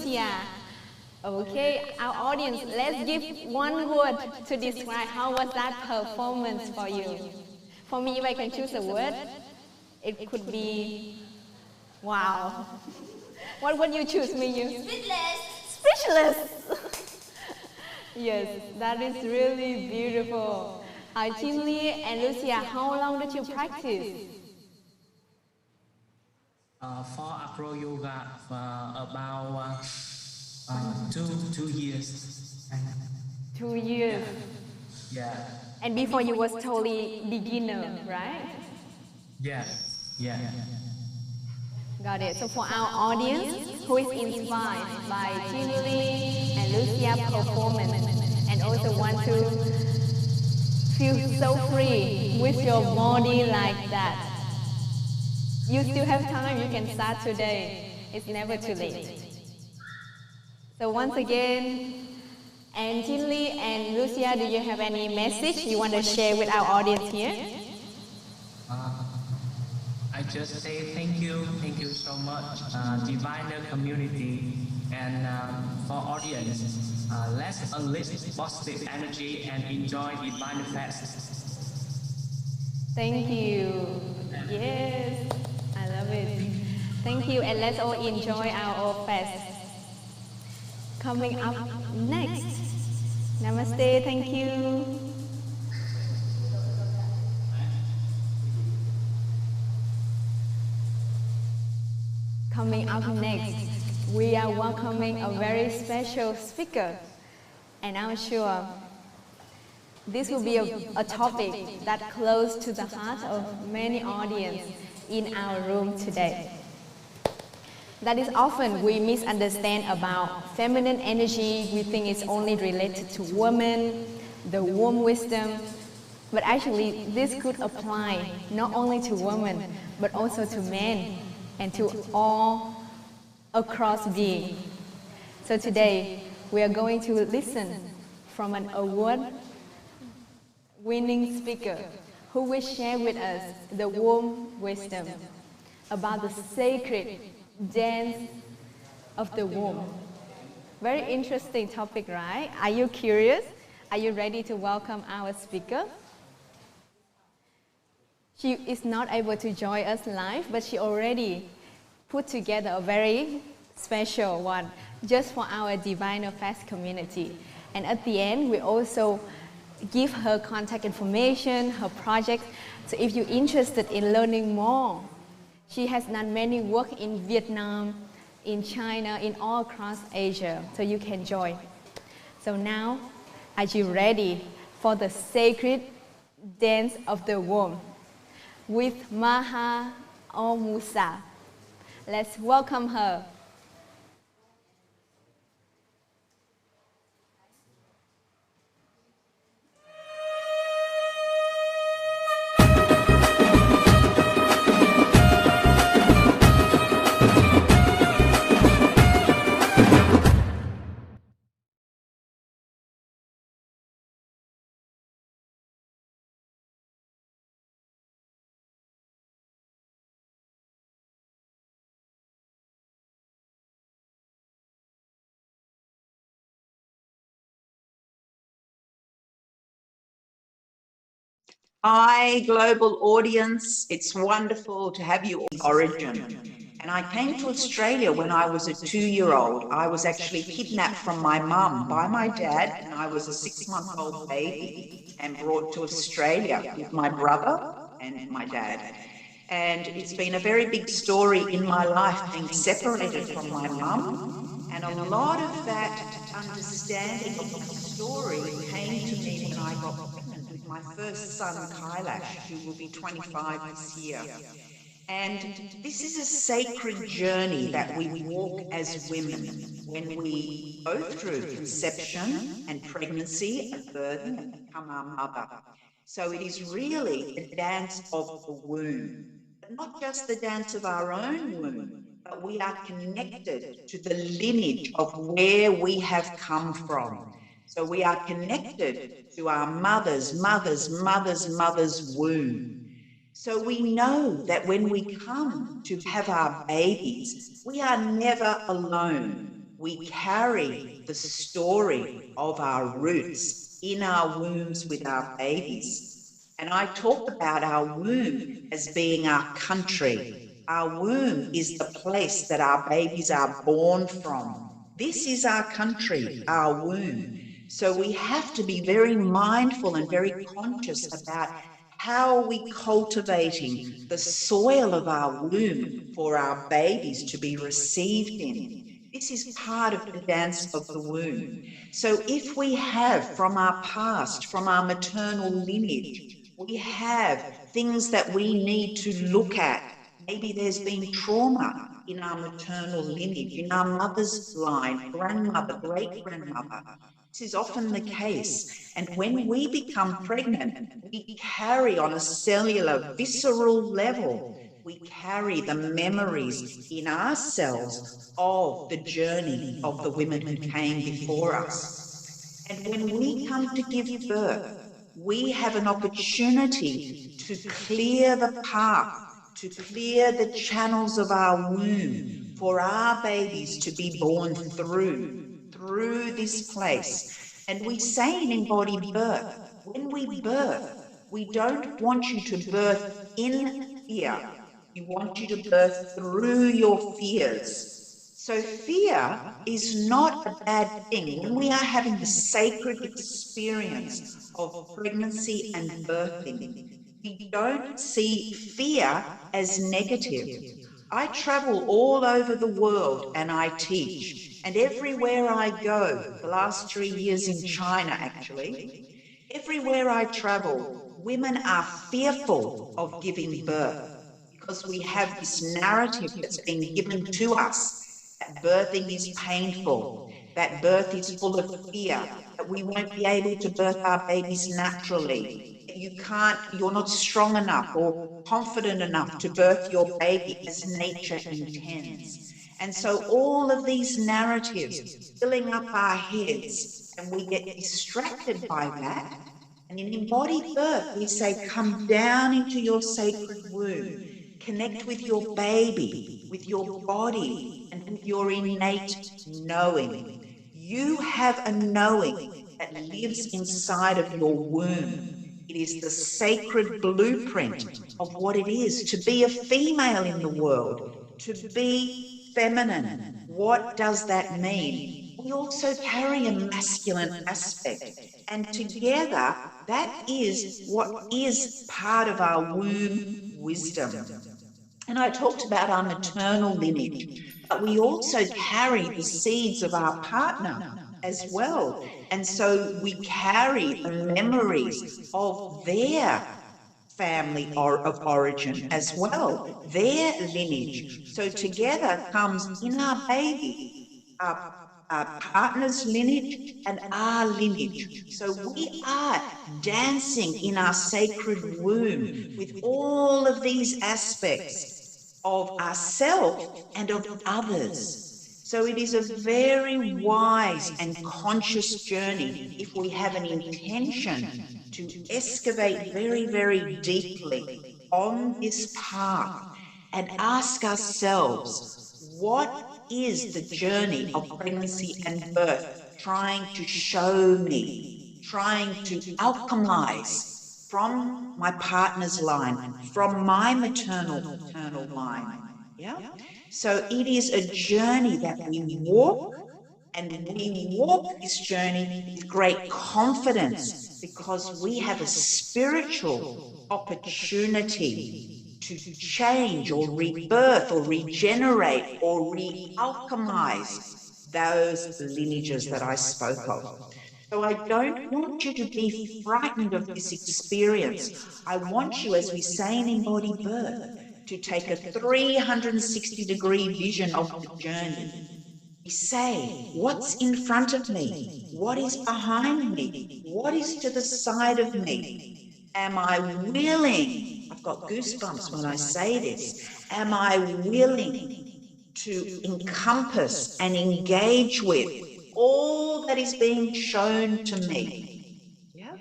Lucia. Okay, our audience, let's give one word to describe how was that performance for you. For me, if I can choose a word, it could be wow. What would you choose, Miyu? Speechless. Speechless. Yes, that is really beautiful. Chin Lee and Lucia, how long did you practice? For acro yoga, about 2 years. 2 years. Yeah. And before you was totally beginner, right? Yeah. Yeah. Got it. So for our audience who is inspired by Chin Lee and Lucia's performance and also want to feel so free with your body like that, you still have time. You can start today. It's never too late. So once again, and Chin Lee and Lucia, do you have any message you want to share with our audience here? I just say thank you so much, Diviner community, and for audience, let's unleash positive energy and enjoy Diviner Fest. Thank you. Yes, I love it. Thank you, and let's all enjoy our old fest. Coming up next, Namaste, thank you. Coming up next, we are welcoming a very special speaker, and I'm sure this will be a topic that close to the heart of many audience in our room today. That is often we misunderstand about feminine energy. We think it's only related to women, the womb wisdom, but actually this could apply not only to women, but also to men and to all across being. So today, we are going to listen from an award-winning speaker who will share with us the womb wisdom about the sacred dance of the womb. Very interesting topic, right? Are you curious? Are you ready to welcome our speaker? She is not able to join us live, but she already put together a very special one just for our Diviner Fest community. And at the end, we also give her contact information, her project. So if you're interested in learning more, she has done many work in Vietnam, in China, in all across Asia, so you can join. So now, are you ready for the sacred dance of the womb with Maha Omusa? Let's welcome her. Hi, global audience. It's wonderful to have you all. Origin. And I came to Australia when I was a 2-year-old. I was actually kidnapped from my mum by my dad, and I was a 6-month-old baby and brought to Australia with my brother and my dad. And it's been a very big story in my life being separated from my mum. And a lot of that understanding of the story came to me when I got pregnant with my first son, Kailash, who will be 25 this year. And this is a sacred journey that we walk as women when we go through conception and pregnancy and birth and become our mother. So it is really the dance of the womb, but not just the dance of our own womb, but we are connected to the lineage of where we have come from. So we are connected to our mother's womb. So we know that when we come to have our babies, we are never alone. we carry the story of our roots in our wombs with our babies. And I talk about our womb as being our country. Our womb is the place that our babies are born from. This is our country, our womb. So we have to be very mindful and very conscious about how are we cultivating the soil of our womb for our babies to be received in. This is part of the dance of the womb. So if we have from our past, from our maternal lineage, we have things that we need to look at. Maybe there's been trauma in our maternal lineage, in our mother's line, grandmother, great-grandmother. This is often the case. And when we become pregnant, we carry on a cellular, visceral level, we carry the memories in ourselves of the journey of the women who came before us. And when we come to give birth, we have an opportunity to clear the path, to clear the channels of our womb for our babies to be born through this place. And we say in embodied birth, when we birth, we don't want you to birth in fear. We want you to birth through your fears. So fear is not a bad thing. When we are having the sacred experience of pregnancy and birthing, we don't see fear as negative. I travel all over the world and I teach. And everywhere I go, the last 3 years in China actually, everywhere I travel, women are fearful of giving birth because we have this narrative that's been given to us that birthing is painful, that birth is full of fear, that we won't be able to birth our babies naturally. You're not strong enough or confident enough to birth your baby as nature intends. And so all of these narratives filling up our heads, and we get distracted by that. And in embodied birth, we say, come down into your sacred womb, connect with your baby, with your body, and with your innate knowing. You have a knowing that lives inside of your womb. It is the sacred blueprint of what it is to be a female in the world, to be feminine. What does that mean? We also carry a masculine aspect, and together that is what is part of our womb wisdom. And I talked about our maternal lineage, but we also carry the seeds of our partner as well. And so we carry the memories of their family of origin as well, their lineage. So together comes in our baby, our partner's lineage and our lineage. So we are dancing in our sacred womb with all of these aspects of ourselves and of others. So it is a very wise and conscious journey if we have an intention to excavate very, very deeply on this path and ask ourselves, what is the journey of pregnancy and birth trying to show me, trying to alchemize from my partner's line, from my maternal line? Yeah. So it is a journey that we walk, and we walk this journey with great confidence because we have a spiritual opportunity to change or rebirth or regenerate or re-alchemize those lineages that I spoke of. So I don't want you to be frightened of this experience. I want you, as we say in embodied birth, to take a 360-degree vision of the journey. We say, what's in front of me? What is behind me? What is to the side of me? Am I willing? I've got goosebumps when I say this. Am I willing to encompass and engage with all that is being shown to me? Yeah?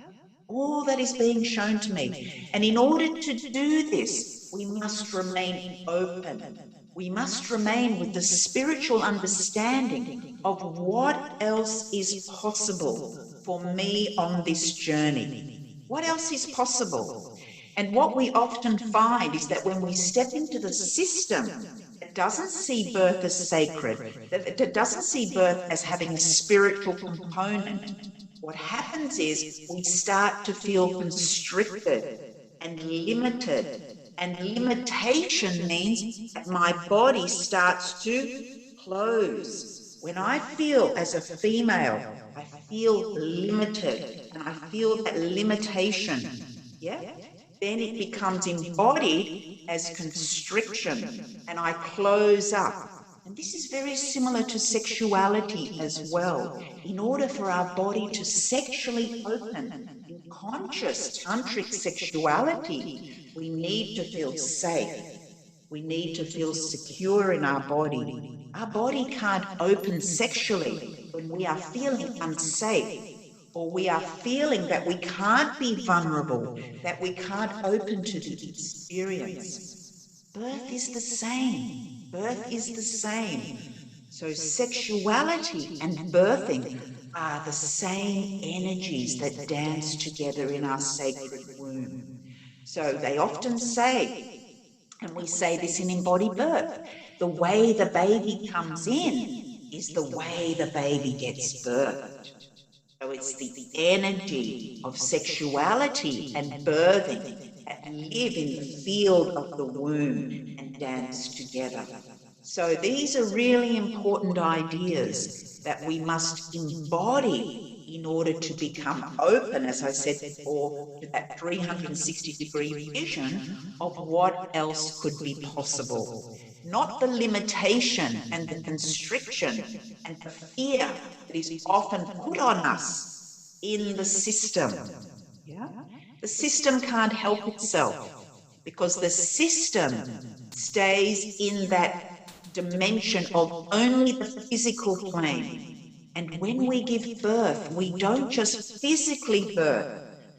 All that is being shown to me. And in order to do this, we must remain open. We must remain with the spiritual understanding of what else is possible for me on this journey. What else is possible? And what we often find is that when we step into the system that doesn't see birth as sacred, that doesn't see birth as having a spiritual component, what happens is we start to feel constricted and limited. And limitation means that my body starts to close. When I feel as a female, I feel limited and I feel that limitation, yeah? Then it becomes embodied as constriction and I close up. And this is very similar to sexuality as well. In order for our body to sexually open in conscious tantric sexuality, we need to feel safe. We need to feel secure in our body. Our body can't open sexually when we are feeling unsafe, or we are feeling that we can't be vulnerable, that we can't open to the experience. Birth is the same. Birth is the same. So sexuality and birthing are the same energies that dance together in our sacred womb. So they often say, and we say this in embodied birth, the way the baby comes in is the way the baby gets birthed. So it's the energy of sexuality and birthing that live in the field of the womb and dance together. So these are really important ideas that we must embody in order to become open, as I said before, to that 360-degree vision of what else could be possible. Not the limitation and the constriction and the fear that is often put on us in the system. Yeah? The system can't help itself because the system stays in that dimension of only the physical plane. And when we give birth, we don't just physically birth,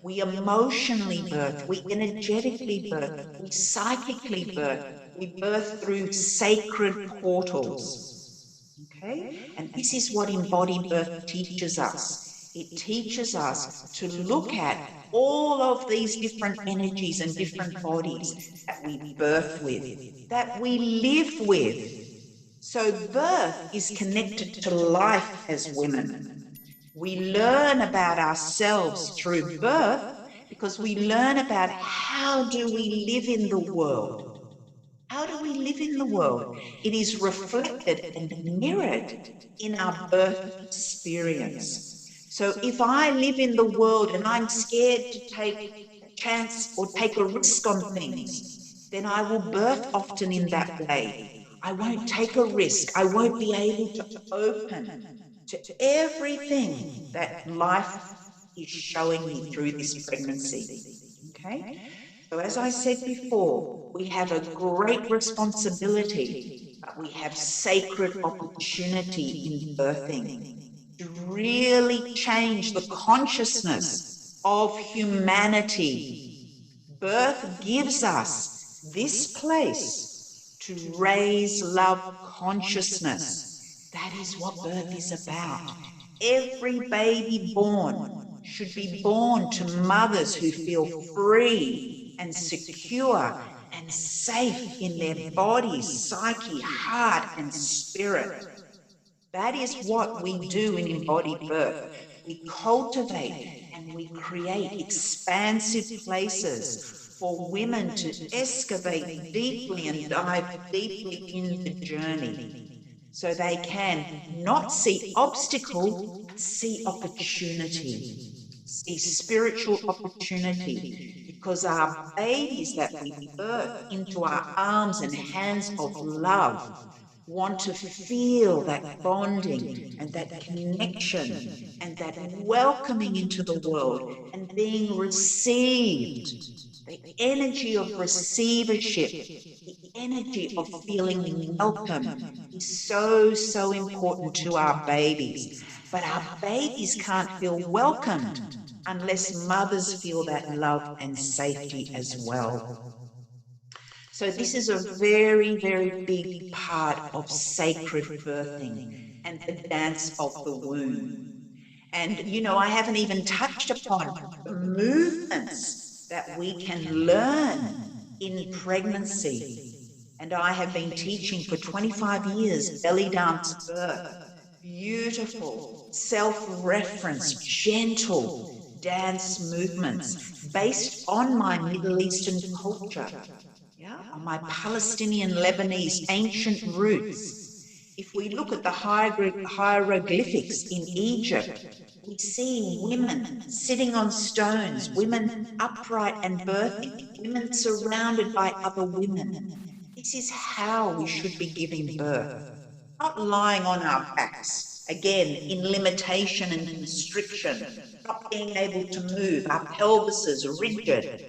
we emotionally birth, we energetically birth, we psychically birth, we birth through sacred portals. Okay? And this is what embodied birth teaches us. It teaches us to look at all of these different energies and different bodies that we birth with, that we live with. So birth is connected to life as women. We learn about ourselves through birth because we learn about how do we live in the world. How do we live in the world? It is reflected and mirrored in our birth experience. So if I live in the world and I'm scared to take a chance or take a risk on things, then I will birth often in that way. I won't take a risk. I won't be able to open to everything that life is showing me through this pregnancy. Okay? So as I said before, we have a great responsibility, but we have sacred opportunity in birthing to really change the consciousness of humanity. Birth gives us this place to raise love consciousness. That is what birth is about. Every baby born should be born to mothers who feel free and secure and safe in their bodies, psyche, heart, and spirit. That is what we do in embodied birth. We cultivate and we create expansive places for women to excavate deeply and dive deeply in the journey so they can not see obstacle, but see opportunity, see spiritual opportunity, because our babies that we birth into our arms and hands of love want to feel that bonding and that connection and that welcoming into the world and being received. The energy of receivership, the energy of feeling welcome is so, so important to our babies. But our babies can't feel welcomed unless mothers feel that love and safety as well. So this is a very, very big part of sacred birthing and the dance of the womb. And, you know, I haven't even touched upon the movements that we can learn in pregnancy. And I have been teaching for 25 years belly dance birth. Beautiful, self-reference, gentle dance movements based on my Middle Eastern culture, on my Palestinian, Lebanese ancient roots. If we look at the hieroglyphics in Egypt, we see women sitting on stones, women upright and birthing, women surrounded by other women. This is how we should be giving birth, not lying on our backs, again, in limitation and constriction, not being able to move, our pelvises are rigid.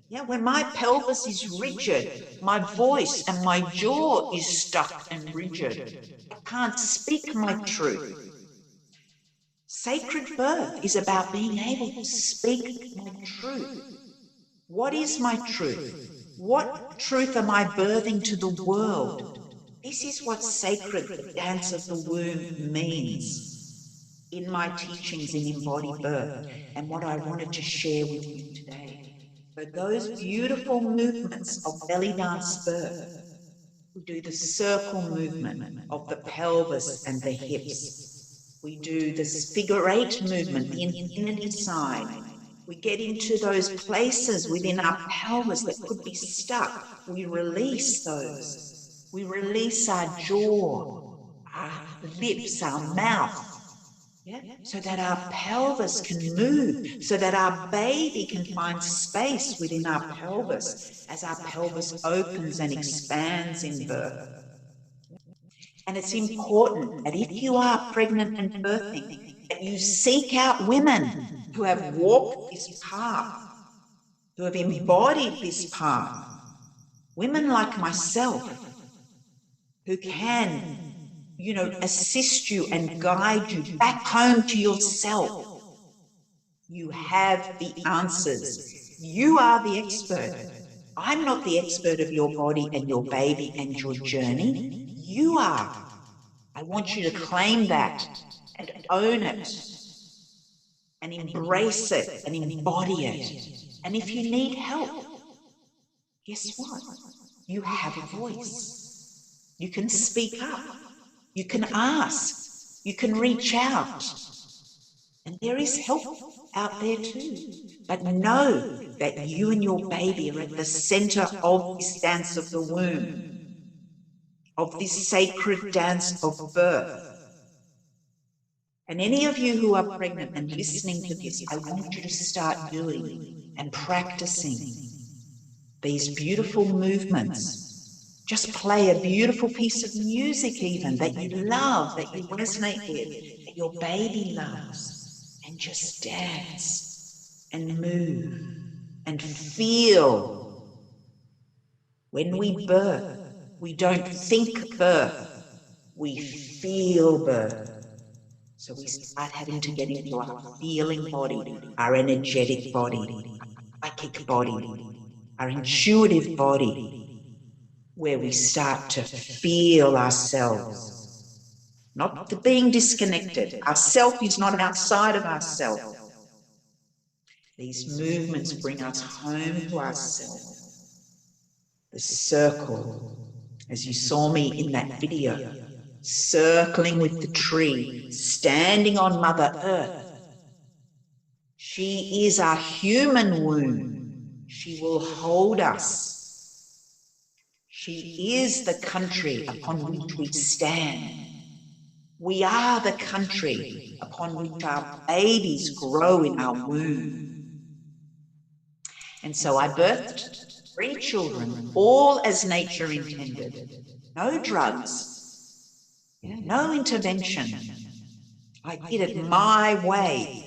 Yeah, when my pelvis is rigid, my voice and my jaw is stuck and rigid. I can't speak my truth. Sacred birth is about being able to speak my truth. What is my truth? What truth am I birthing to the world? This is what sacred, the dance of the womb, means in my teachings in embodied birth and what I wanted to share with you today. So those beautiful movements of belly dance birth, we do the circle movement of the pelvis and the hips. We do this figure eight movement, the infinity sign. We get into those places within our pelvis that could be stuck. We release those. We release our jaw, our lips, our mouth. Yeah, so that our pelvis can move, so that our baby can find space within our pelvis as our pelvis opens and expands in birth. And it's important that if you are pregnant and birthing, that you seek out women who have walked this path, who have embodied this path, women like myself, who can, you know, assist you and guide you back home to yourself. You have the answers. You are the expert. I'm not the expert of your body and your baby and your journey. You are. I want you to claim that and own it and embrace it and embody it. And if you need help, guess what? You have a voice. You can speak up. You can ask. You can reach out. And there is help out there too. But know that you and your baby are at the center of this dance of the womb, of this sacred dance of birth. And any of you who are pregnant and listening to this, I want you to start doing and practicing these beautiful movements. Just play a beautiful piece of music even that you love, that you resonate with, that your baby loves, and just dance and move and feel. When we birth, we don't think birth, we feel birth. So we start having to get into our feeling body, our energetic body, our psychic body, our intuitive body, where we start to feel ourselves, not the being disconnected. Ourself is not outside of ourself. These movements bring us home to ourselves. The circle, as you saw me in that video, circling with the tree, standing on Mother Earth. She is our human womb. She will hold us. She is the country upon which we stand. We are the country upon which our babies grow in our womb. And so I birthed 3 children, all as nature intended. No drugs. No intervention. I did it my way.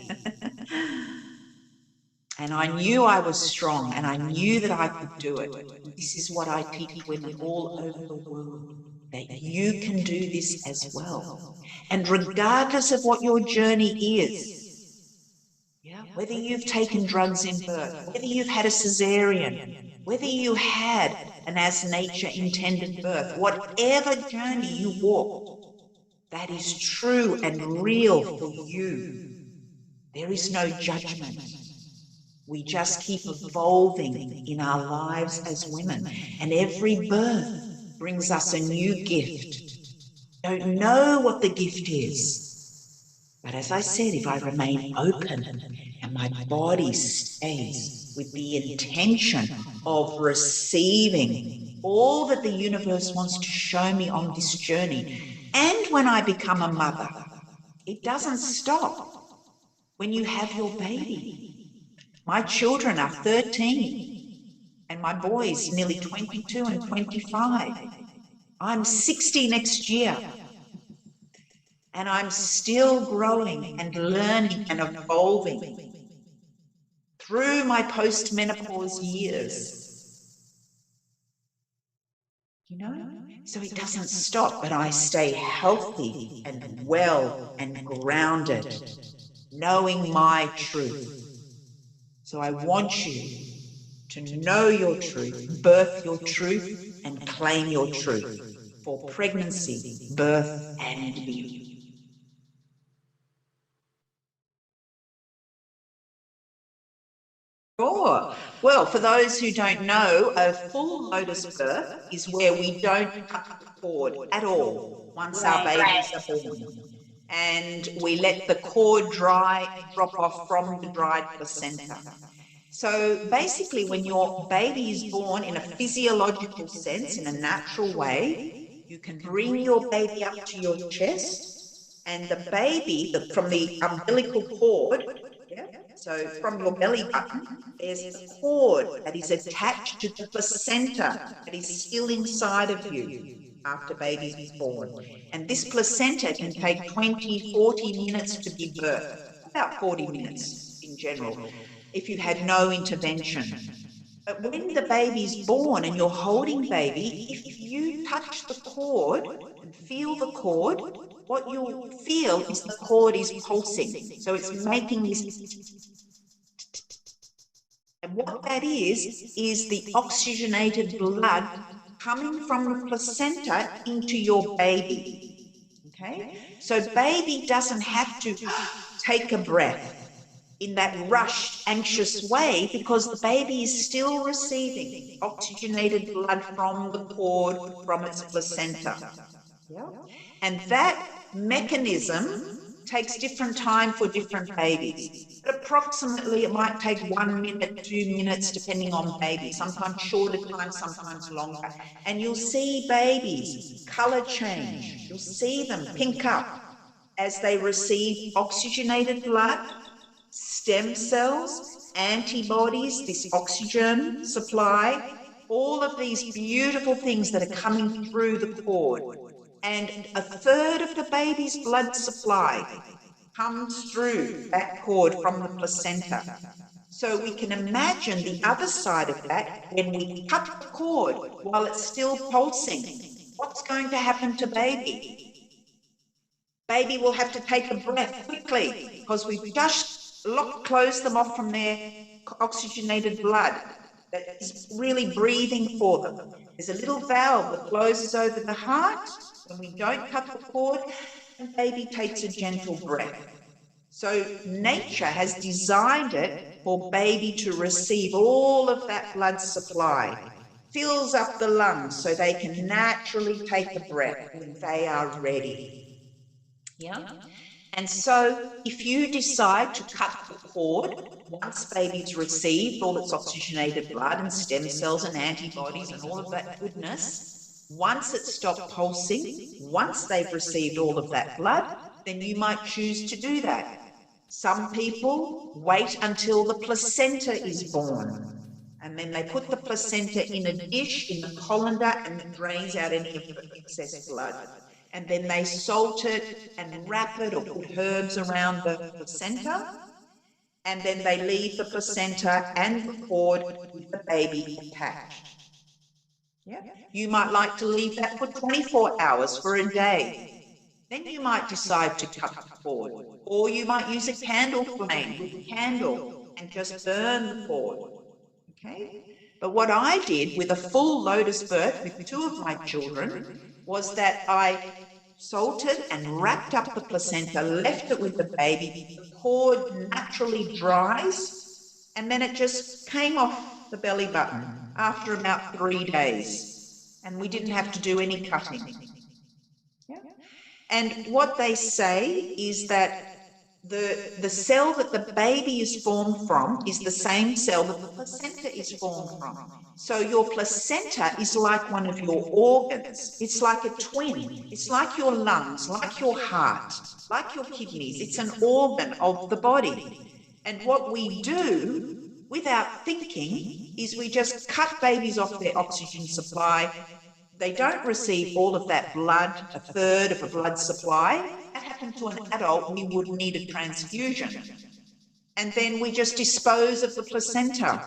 And I knew I was strong and I knew that I could do it. This is what I teach women all over the world, that you can do this as well. And regardless of what your journey is, whether you've taken drugs in birth, whether you've had a cesarean, whether you had an as nature intended birth, whatever journey you walked, that is true and real for you. There is no judgment. We just keep evolving in our lives as women, and every birth brings us a new gift. Don't know what the gift is, but as I said, if I remain open and my body stays with the intention of receiving all that the universe wants to show me on this journey, and when I become a mother, it doesn't stop when you have your baby. My children are 13 and my boys nearly 22 and 25. I'm 60 next year and I'm still growing and learning and evolving through my post-menopause years. You know, so it doesn't stop, but I stay healthy and well and grounded, knowing my truth. So I want you to know your truth, birth your truth, and claim your truth for pregnancy, birth, and beyond. Sure. Well, for those who don't know, a full lotus birth is where we don't cut the cord at all once our babies are born. And we let the cord dry and drop off from the dried placenta. So basically, when your baby is born in a physiological sense, in a natural way, you can bring your baby up to your chest, and the baby, from the umbilical cord, so from your belly button, there's a cord that is attached to the placenta that is still inside of you after baby is born. And this placenta can take 20, 40 minutes to be birthed, about 40 minutes in general, if you had no intervention. But when the baby's born and you're holding baby, if you touch the cord and feel the cord, what you'll feel is the cord is pulsing. So it's making this. And what that is the oxygenated blood coming from the placenta into your baby. Okay? So baby doesn't have to take a breath in that rushed, anxious way, because the baby is still receiving oxygenated blood from the cord, from its placenta. Yeah? And that mechanism takes different time for different babies. But approximately it might take 1 minute, 2 minutes, depending on baby, sometimes shorter time, sometimes longer. And you'll see babies color change. You'll see them pink up as they receive oxygenated blood, stem cells, antibodies, this oxygen supply, all of these beautiful things that are coming through the cord. And a third of the baby's blood supply comes through that cord from the placenta. So we can imagine the other side of that, when we cut the cord while it's still pulsing, what's going to happen to baby? Baby will have to take a breath quickly because we've just closed them off from their oxygenated blood that is really breathing for them. There's a little valve that closes over the heart when we don't cut the cord, and baby takes a gentle breath. So nature has designed it for baby to receive all of that blood supply, fills up the lungs so they can naturally take a breath when they are ready. Yeah? And so if you decide to cut the cord once baby's received all its oxygenated blood and stem cells and antibodies and all of that goodness, once it stopped pulsing, once they've received all of that blood, then you might choose to do that. Some people wait until the placenta is born, and then they put the placenta in a dish in the colander and it drains out any of the excess blood. And then they salt it and wrap it or put herbs around the placenta, and then they leave the placenta and the cord with the baby attached. Yeah. You might like to leave that for 24 hours, for a day. Then you might decide to cut the cord, or you might use a candle flame with a candle and just burn the cord. Okay? But what I did with a full lotus birth with 2 of my children was that I salted and wrapped up the placenta, left it with the baby. The cord naturally dries, and then it just came off the belly button after about 3 days. And we didn't have to do any cutting. Yeah. And what they say is that the cell that the baby is formed from is the same cell that the placenta is formed from. So your placenta is like one of your organs. It's like a twin. It's like your lungs, like your heart, like your kidneys. It's an organ of the body. And what we do without thinking is we just cut babies off their oxygen supply. They don't receive all of that blood, a third of a blood supply. That happened to an adult, we would need a transfusion. And then we just dispose of the placenta.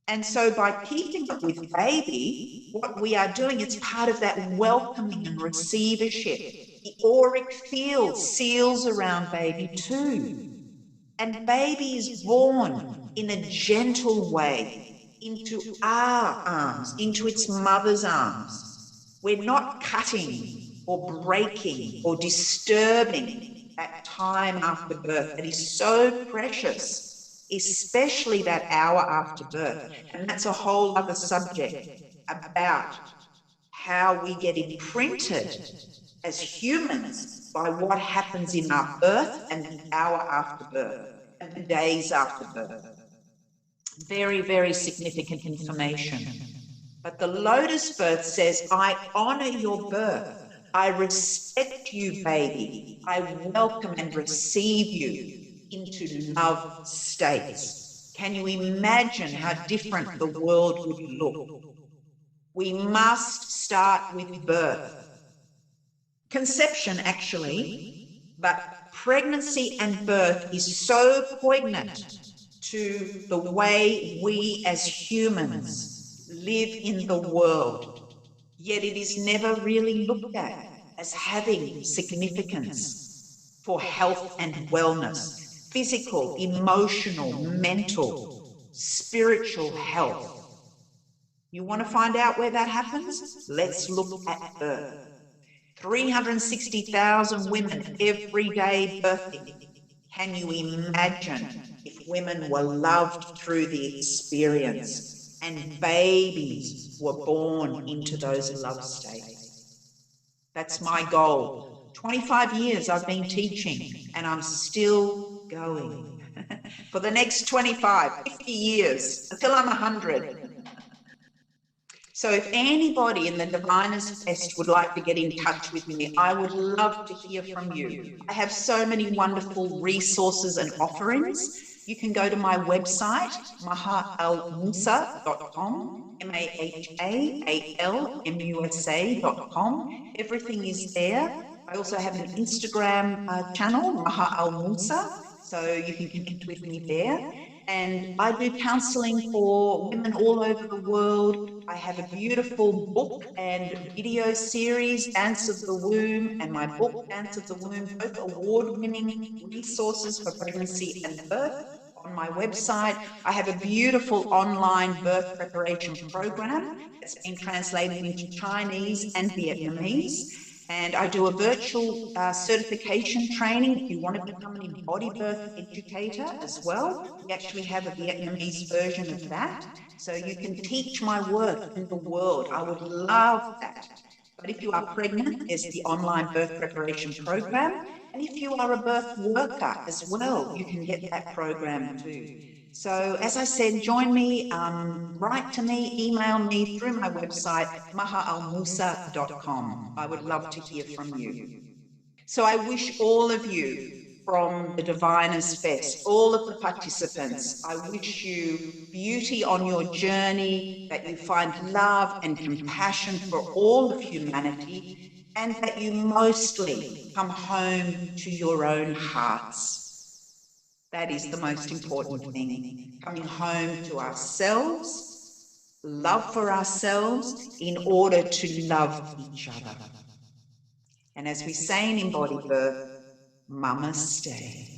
And so by keeping it with baby, what we are doing, it's part of that welcoming and receivership. The auric field seals around baby too. And baby is born in a gentle way into our arms, into its mother's arms. We're not cutting or breaking or disturbing that time after birth. That is so precious, especially that hour after birth. And that's a whole other subject about how we get imprinted as humans by what happens in our birth and the hour after birth and the days after birth. Very, very significant information. But the lotus birth says, I honor your birth. I respect you, baby. I welcome and receive you into love states. Can you imagine how different the world would look? We must start with birth. Conception, actually, but pregnancy and birth is so poignant to the way we as humans live in the world, yet it is never really looked at as having significance for health and wellness, physical, emotional, mental, spiritual health. You want to find out where that happens? Let's look at birth. 360,000 women every day birthing. Can you imagine if women were loved through the experience and babies were born into those love states? That's my goal. 25 years I've been teaching and I'm still going. For the next 25, 50 years, until I'm 100. So if anybody in the Diviners Fest would like to get in touch with me, I would love to hear from you. I have so many wonderful resources and offerings. You can go to my website, mahalmusa.com, MAHAALMUSA.com. Everything is there. I also have an Instagram channel, Mahalmusa, so you can connect with me there. And I do counseling for women all over the world. I have a beautiful book and video series, Dance of the Womb, and my book, Dance of the Womb, both award-winning resources for pregnancy and birth on my website. I have a beautiful online birth preparation program that's been translated into Chinese and Vietnamese. And I do a virtual certification training if you want to become an embody birth educator as well. We actually have a Vietnamese version of that. So you can teach my work in the world. I would love that. But if you are pregnant, there's the online birth preparation program. And if you are a birth worker as well, you can get that program too. So as I said, join me, write to me, email me through my website, mahalmusa.com. I would love to hear from you. So I wish all of you from the Diviners Fest, all of the participants, I wish you beauty on your journey, that you find love and compassion for all of humanity, and that you mostly come home to your own hearts. That is the most important thing. Coming home to ourselves, love for ourselves in order to love each other. And as we say in embodied birth, Namaste.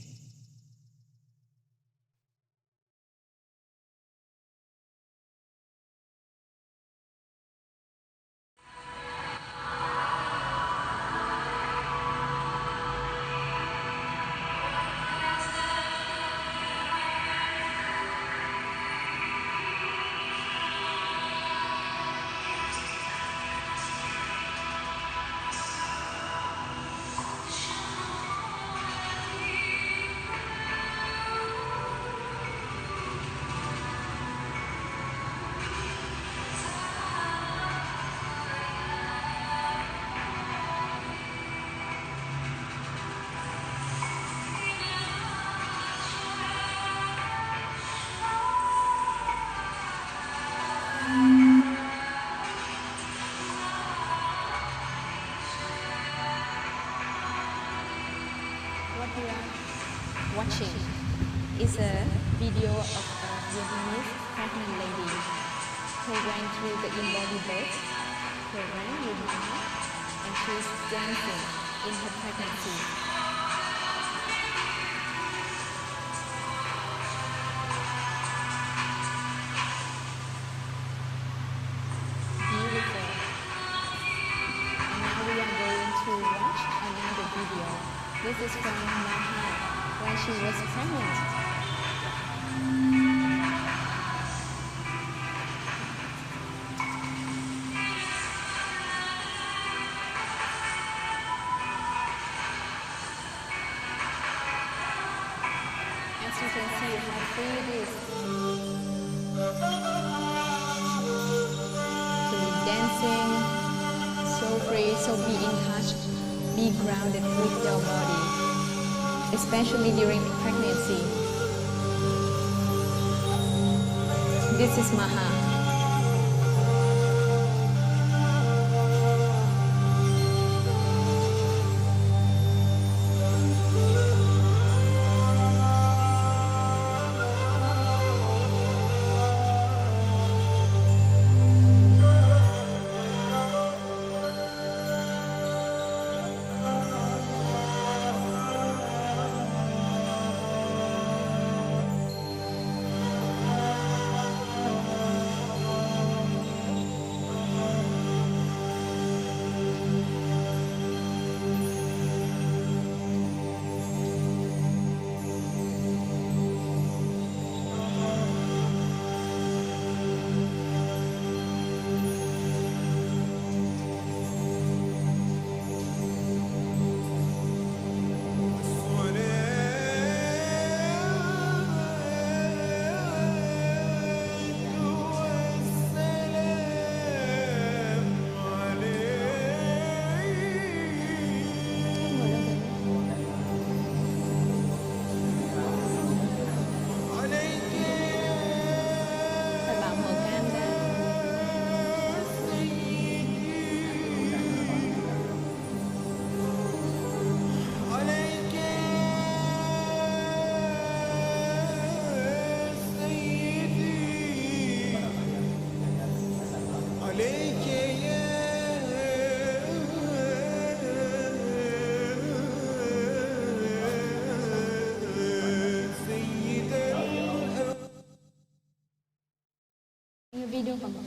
what you are watching is a video of a Vietnamese pregnant lady who went through the in-body birth program with Mama, and she's dancing in her pregnancy. Beautiful. And now we are going to watch another video. This is from Maha when she was pregnant. As you can see how free it is to be dancing, so free, so be in touch, be grounded with your body, especially during pregnancy. This is Maha. Video của mình.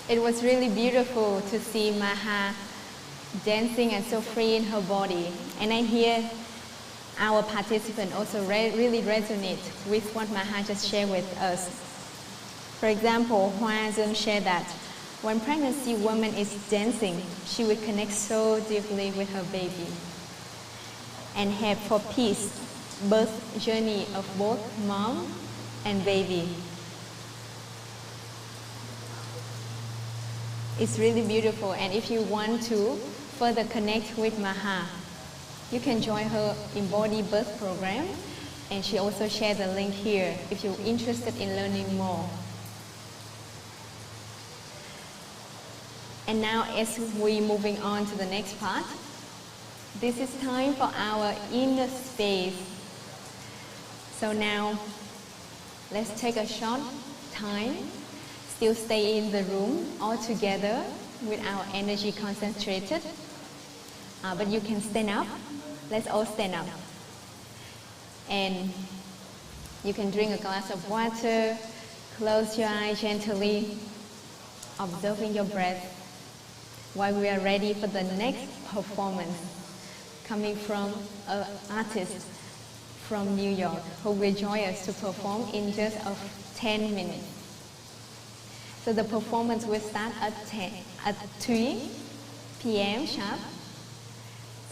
It was really beautiful to see Maha dancing and so free in her body. And I hear our participants also really resonate with what Maha just shared with us. For example, Hoa Zung shared that when pregnancy woman is dancing, she will connect so deeply with her baby and have for peace birth journey of both mom and baby. It's really beautiful, and if you want to further connect with Maha, you can join her Embody Birth program, and she also shared the link here if you're interested in learning more. And now as we're moving on to the next part, this is time for our inner space. So now, let's take a short time, still stay in the room all together with our energy concentrated. But you can stand up. Let's all stand up. And you can drink a glass of water, close your eyes gently, observing your breath while we are ready for the next performance coming from an artist from New York who will join us to perform in just 10 minutes. So the performance will start at 3 p.m. sharp.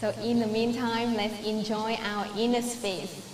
So in the meantime, let's enjoy our inner space.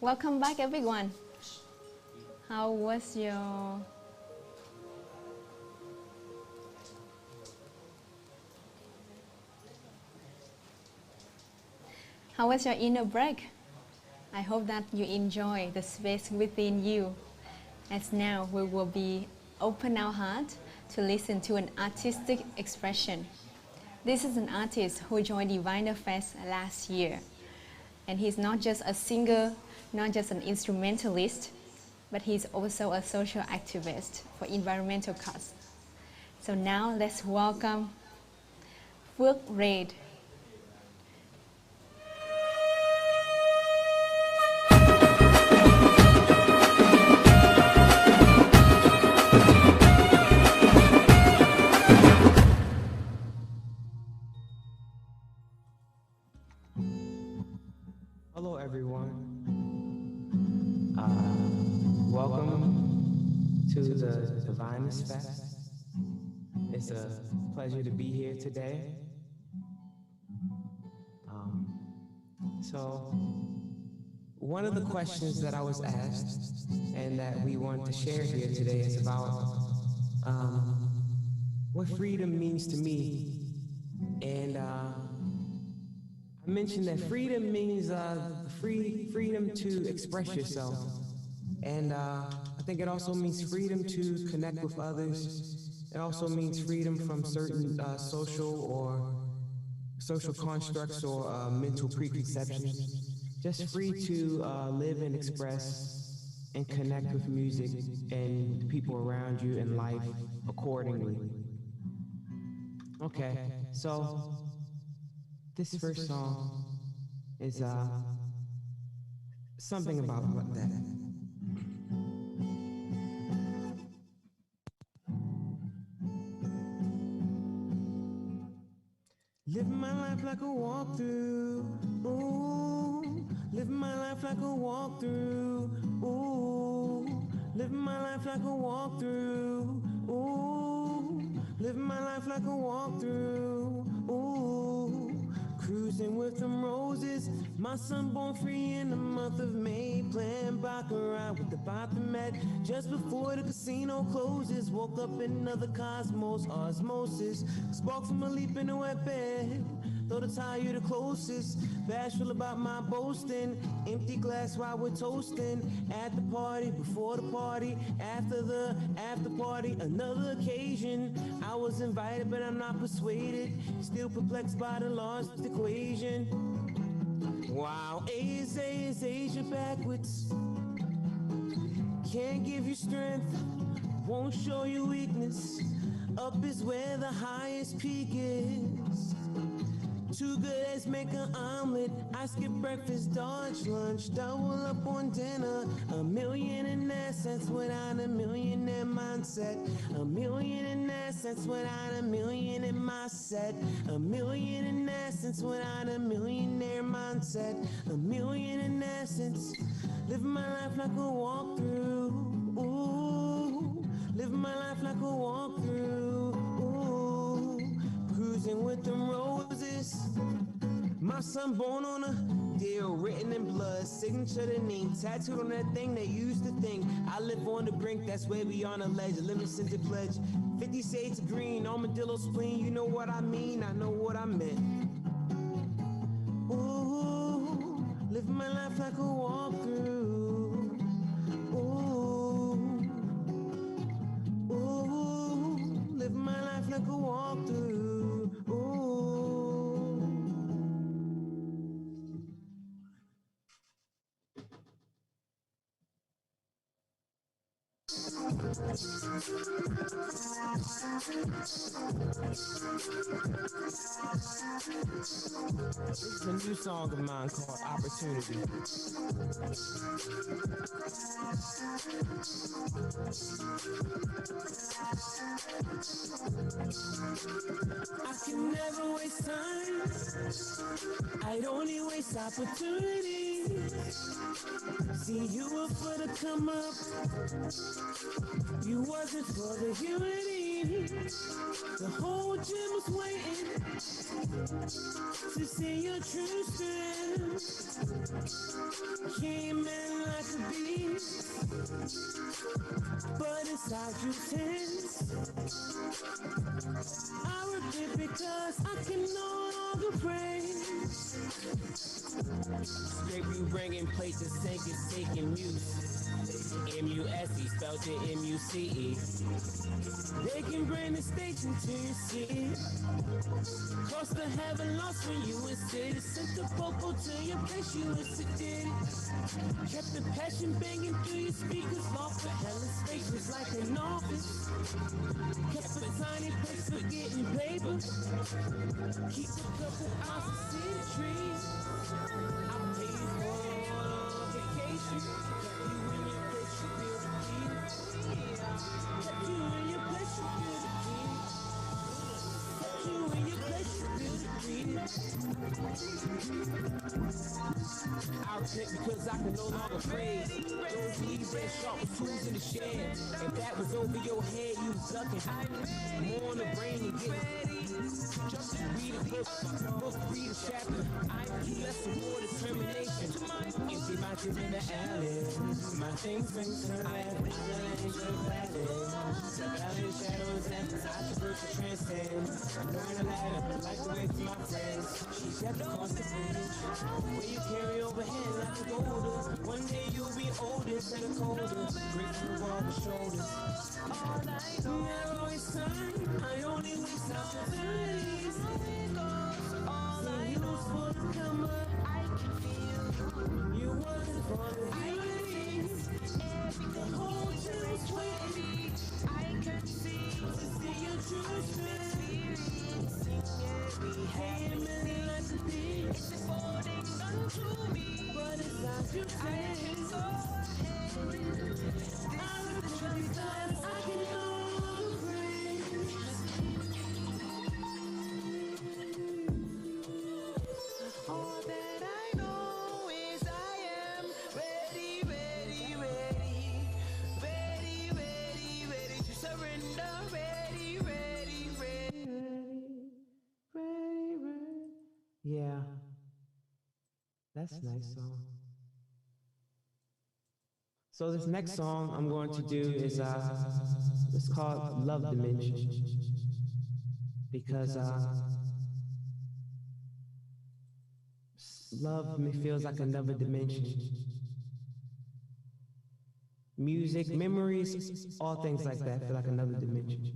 Welcome back, everyone. How was your inner break? I hope that you enjoy the space within you. As now we will be open our heart to listen to an artistic expression. This is an artist who joined Diviner Fest last year. And he's not just a singer, not just an instrumentalist, but he's also a social activist for environmental cause. So now let's welcome Phước Raid. Hello, everyone. Welcome to the Diviners Fest. It's a pleasure to be here today. So, one of the questions that I was asked and that we want to share here today is about what freedom means to me. And I mentioned that freedom means freedom to express yourself. And I think it also means freedom to connect with others. It also means freedom from certain social constructs or mental preconceptions. Just free to live and express and connect with music and the people around you in life accordingly. Okay, so this first song is something about that. Live my life like a walkthrough, ooh. Live my life like a walkthrough, ooh. Live my life like a walkthrough, ooh. Live my life like a walkthrough, ooh. Cruising with them roses, my son born free in the month of May. Playing baccarat with the Baphomet just before the casino closes. Woke up in another cosmos, osmosis. Spark from a leap in a wet bed. Though the tie you the closest, bashful about my boasting. Empty glass while we're toasting. At the party, before the party, after the after party, another occasion. I was invited, but I'm not persuaded. Still perplexed by the lost equation. Wow, A is Asia backwards. Can't give you strength, won't show you weakness. Up is where the highest peak is. Too good as make an omelet. I skip breakfast, dodge lunch, double up on dinner. $1 million in assets without a millionaire mindset. $1 million in assets without $1 million in my set. $1 million in essence without a millionaire mindset. $1 million in essence. Live my life like a walkthrough. Ooh. Live my life like a walkthrough. Ooh. Cruising with them roses. My son born on a deal written in blood, signature the name tattooed on that thing they used to think. I live on the brink, that's where we on a ledge. A limit scented pledge, 50 shades of green, armadillo spleen. You know what I mean, I know what I meant. Ooh, live my life like a walkthrough. Ooh, ooh, live my life like a walkthrough. Ooh. This is a new song of mine called Opportunity. I can never waste time. I'd only waste opportunity. See, you were for the come up. You wasn't for the unity. rain. The whole gym was waiting to see your true strength. Came in like a beast, but inside you tense. I repent because I can no longer pray. Straight we bringing plates and sinking, taking muse. M-U-S-E, spelled it M-U-C-E. They can bring the station to your city. Cross the heaven lost when you insisted. Sent the popo to your place, you insisted. Kept the passion banging through your speakers. Lost the hell in spacious like an office. Kept a tiny place for getting paper. Keep a couple ounces of cedar trees. I paid for a vacation. Kept you in your place, you build a key. Kept you in your place, you build a key. Kept you in your place, you build a key. I repent because I can no longer praise those leaves and sharp tools in the shed. If that was over your head, you was ducking. More on the brain and get ready. Just read a book, read a chapter. You left some more determination. Empty my gym in the alley. My things bring to life. I ain't your valley. The valley shadows and I traverse the transcend. I'm going a ladder, like the way for my friends. She's at the cost of bridge. Where you carry overhead like a boulder. One day you'll be oldest and colder. Great through all the shoulders. All night long, I always turn. I only waste opportunities. All I use for the come up, I can feel. You wasn't for the beauty. The whole gym was waiting. I can see your true strength. Hey, man, like a beat. It's affording unto me. But it's not your friend. I would try because I can no longer breathe. All that I know is I am ready, ready, ready. Ready, ready, ready to surrender. Ready, ready, ready, ready, ready. Yeah, that's a nice song. So this next song I'm going to do is it's called Love Dimension, because love me feels like another dimension. Music, memories, all things like that feel like another dimension.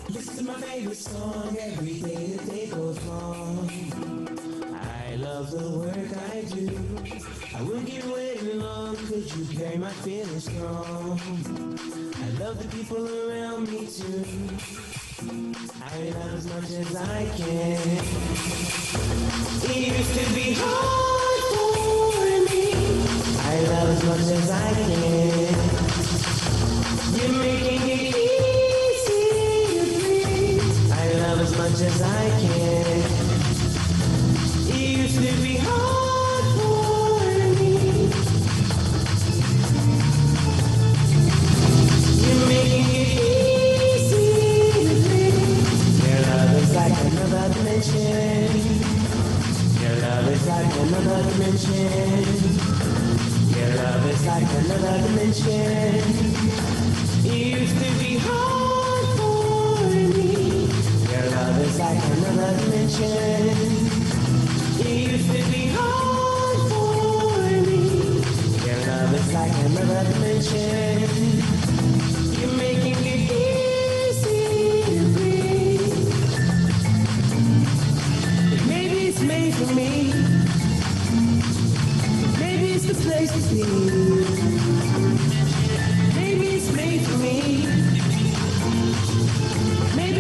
Listen to my favorite song every day the day goes long. I love the work I do. I wouldn't give waiting long, could you carry my feelings strong? I love the people around me too. I love as much as I can. It used to be hard for me. I love as much as I can. You're making it easy to breathe. I love as much as I can. It used to be hard for me. You're making it easy to breathe. Your love is like another dimension. Your love is like another dimension. Your love is like another dimension. It used to be hard for me. Your love is like another dimension. It used to be hard for me. Your love is like another dimension. You're making it easy to breathe. Maybe it's made for me. Maybe it's the place to be. Maybe it's made for me. Maybe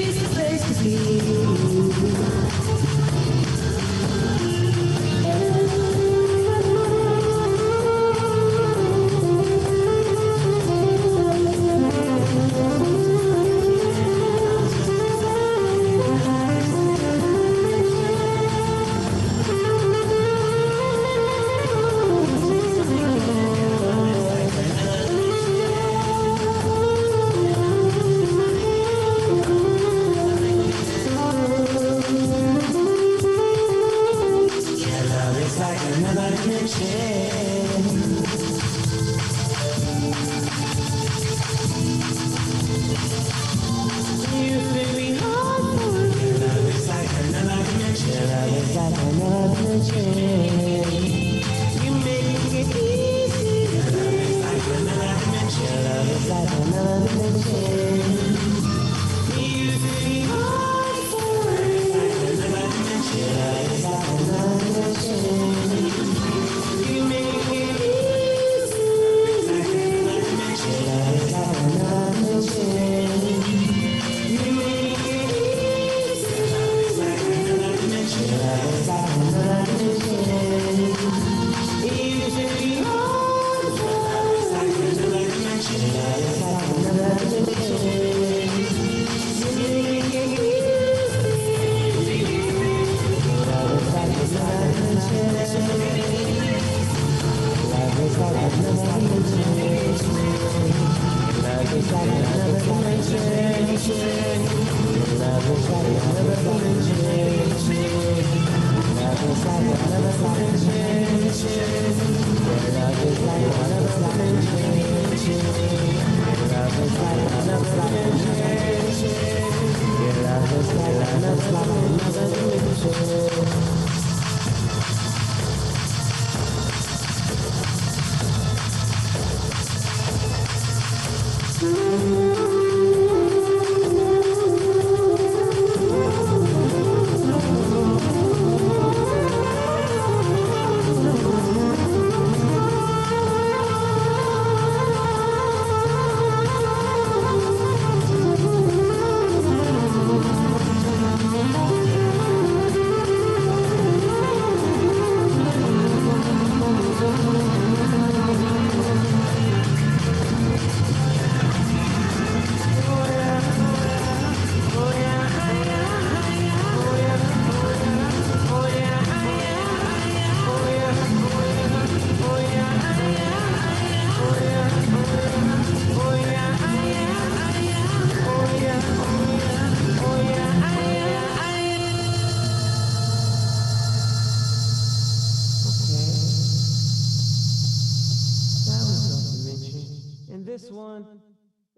This one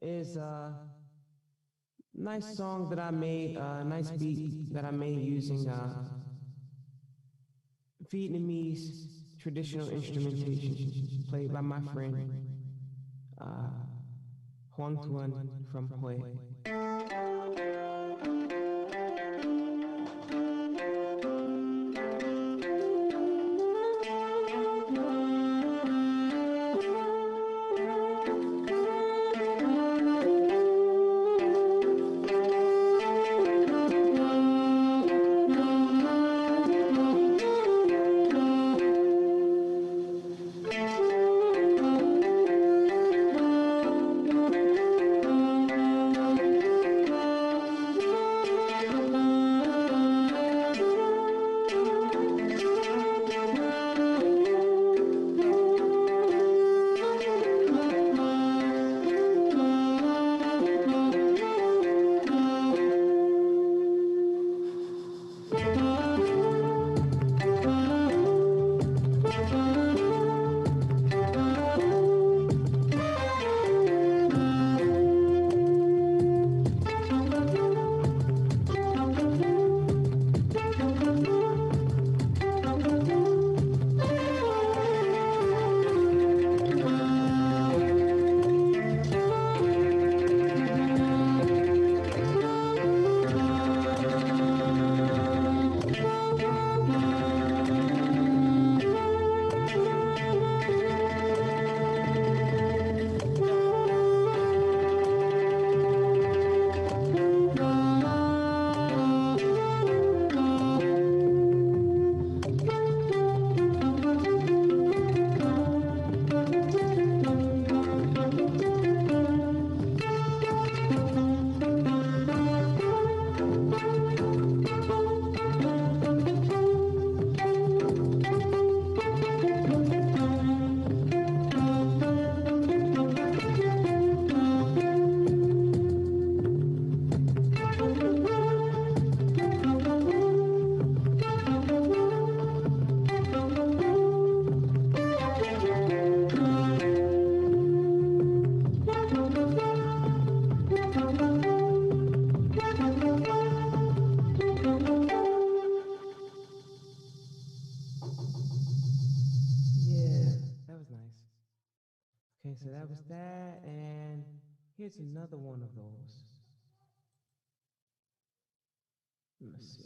is a nice song that I made, a nice beat that I made using Vietnamese traditional instrumentation played by my friend Hoang Thuan from Hue. Okay, so that was that, and here's another one of those. Let's see.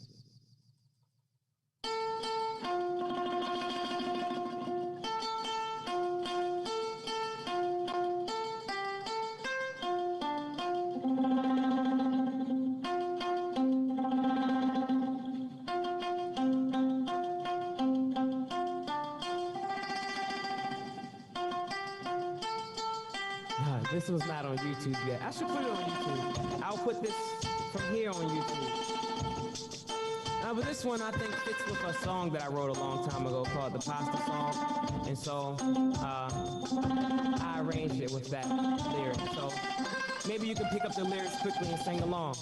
This was not on YouTube yet. I should put it on YouTube. I'll put this from here on YouTube. But this one I think fits with a song that I wrote a long time ago called the Pasta Song. And so I arranged it with that lyric. So maybe you can pick up the lyrics quickly and sing along.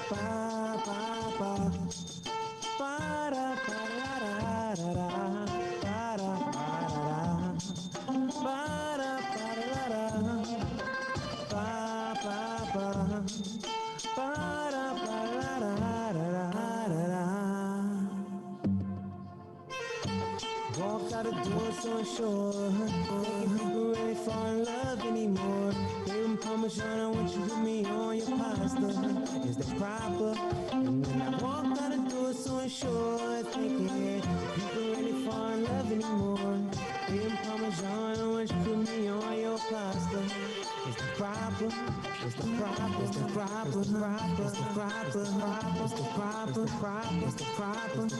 Ba, ba, ba. Walked out the door so sure, thinking people really fall in love anymore. Baby Parmesan, I want you to put me on your pasta. Is that proper? And then I walked out the door so sure, thinking people really fall in love anymore. Baby Parmesan, I want you to put me on your pasta. Is that proper? Is the proper? Is the proper? Is the proper? Is the proper? Is the proper? Is the proper? Is the proper? Is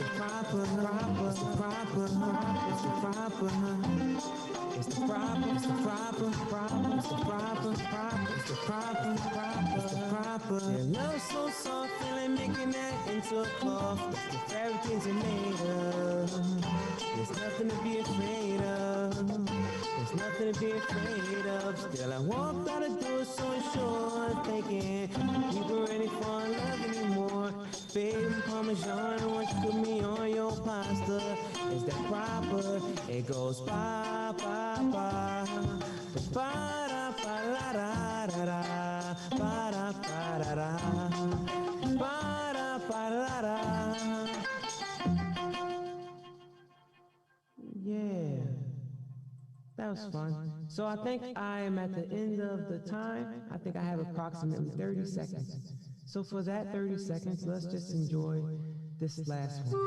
the proper? Is the proper? Is the proper? Is the proper? Is the proper? Is the proper? Is the proper? Is the proper? Your love so soft, feeling making that into a cloth. If everything's made of, there's nothing to be afraid of. There's nothing to be afraid of. Still I walked out the door so sure, thinking people ready for love anymore. Baby Parmesan, I want you to put me on your pasta. Is that proper? It goes ba ba ba ba da ba la da da da ba da ba da da ba da ba la da. Yeah. That was fun. So I think I am at the end of the time. I think I have approximately 30 seconds. So for that 30 seconds, let's just enjoy this last one.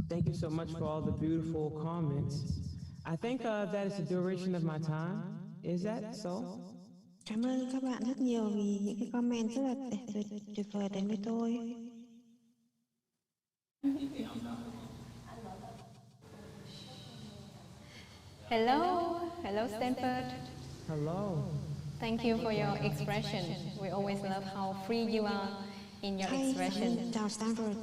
Thank you so much for all the beautiful comments. I think that is the duration of my time. Is that so? Cảm ơn các bạn rất nhiều vì những cái comment rất là tuyệt vời đến với tôi. Hello, hello Stanford. Hello. Thank you for your expression. We always love how free you are in your expression. Chào Stanford.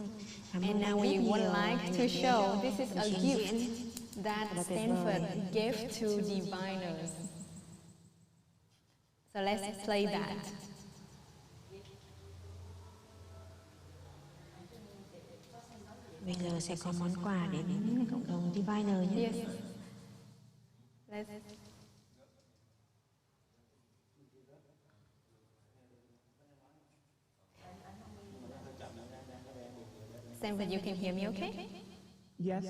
And now we would like to show this is a gift that Stanford gave to diviners. So let's play that. Bây giờ sẽ có món quà đến cộng đồng diviner nhé. Yes. Let's. Stanford, you can hear me okay? Yes.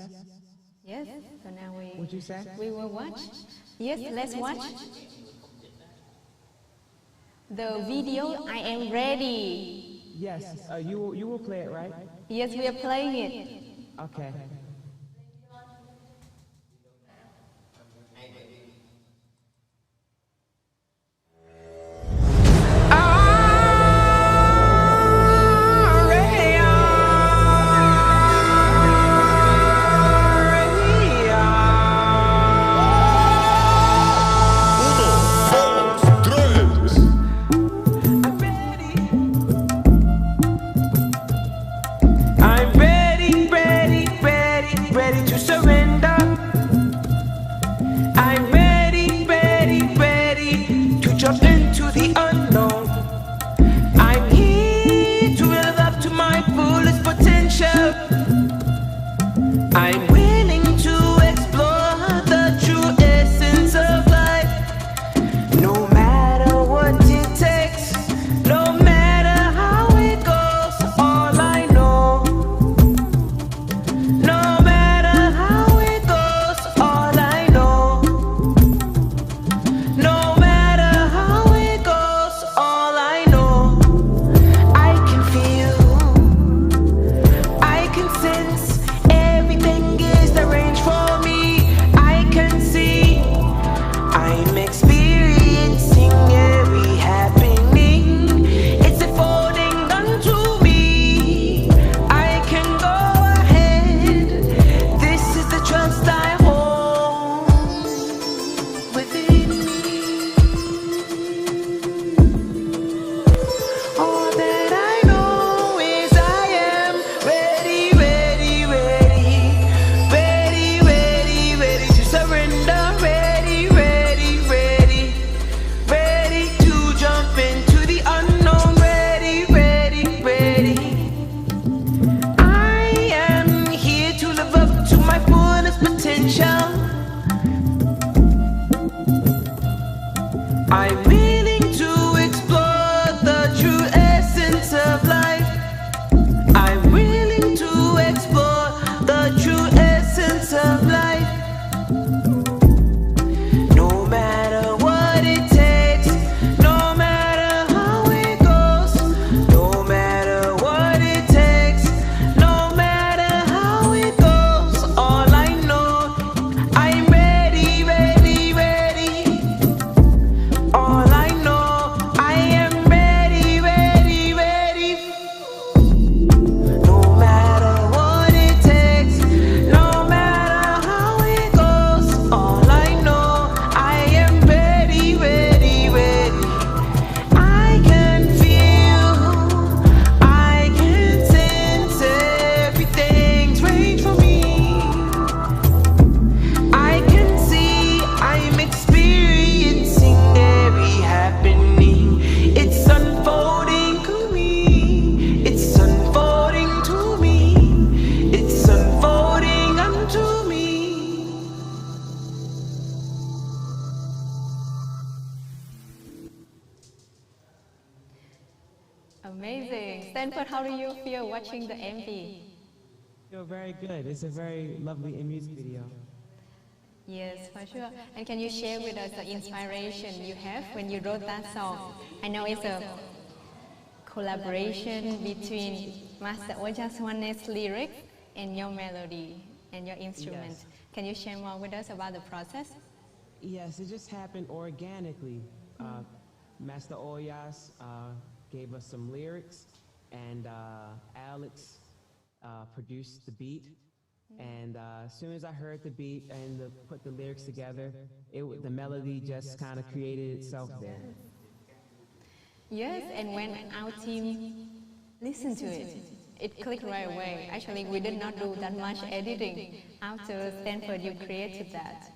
Yes. So now What'd you say? we will watch. Yes, let's watch. The video, I am ready. Yes. You will play it, right? Yes, we are playing it. Okay. I'm ready, ready, ready, ready to surrender. I'm ready, ready, ready to jump into the unknown. I'm here to live up to my fullest potential. I'm willing to explore the true essence of life. No matter what it takes, no matter how it goes, all I know. No matter how it goes, all I know. No matter how it goes, all I know. I can feel, I can sense, everything is arranged for me. I can see, I'm experiencing every happening. It's unfolding unto me. I can go ahead. This is the trust I hold within me. All that I know is I am ready, ready, ready, ready, ready, ready to surrender. Ready, ready, ready, ready to jump into the unknown. Ready, ready, ready. I am here to live up to my fullest potential. I'm willing to explore the true essence of life. I'm willing to explore the true essence of life. No matter what it takes, no matter how it goes, no matter what it takes, no matter how it goes, all I know, I'm ready, ready, ready. All I know, I am ready, ready, ready. No matter what it takes, no matter how it goes, all I know, I am ready, ready, ready. I can feel, I can sense everything's right for me. I can see, I'm experiencing every happening. It's unfolding to me. It's unfolding to me. It's unfolding unto me. Amazing. Stanford, how do you feel watching the MV? Feel very good. It's a very lovely music video. Yes, for sure. And can you share with us the inspiration you have when you wrote that song? I know it's a collaboration between Master Oja's oneness lyrics and your melody and your instrument. Yes. Can you share more with us about the process? Yes, it just happened organically. Master Oyas gave us some lyrics, and Alex produced the beat. And as soon as I heard the beat and put the lyrics together, the melody just kind of created itself there. Yes, and when our team listened to it, it clicked right away. Actually, we did not do that much editing. After Stanford, you created that.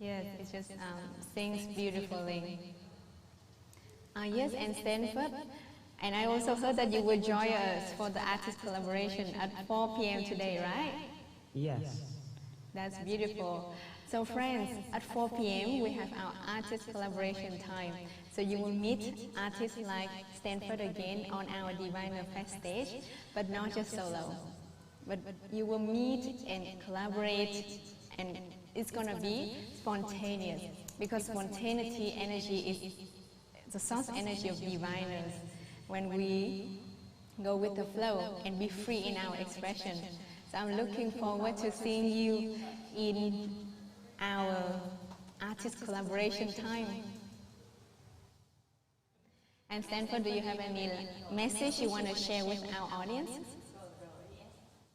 Yes, it just sings beautifully. Yes, and Stanford, and I also heard that you will join us for the artist collaboration at 4 p.m. today, right? Yes. That's beautiful. So friends, at 4 p.m. we have our artist collaboration time. So you will meet artists like Stanford again on our Diviner Fest stage, but not just solo. But you will meet and collaborate, and it's gonna be spontaneous, because spontaneity energy is the source energy of diviners. When we go with the flow and be free in our expression. So I'm looking forward to seeing you in our artist collaboration time. And Stanford, do you have any message you want to share with our audience?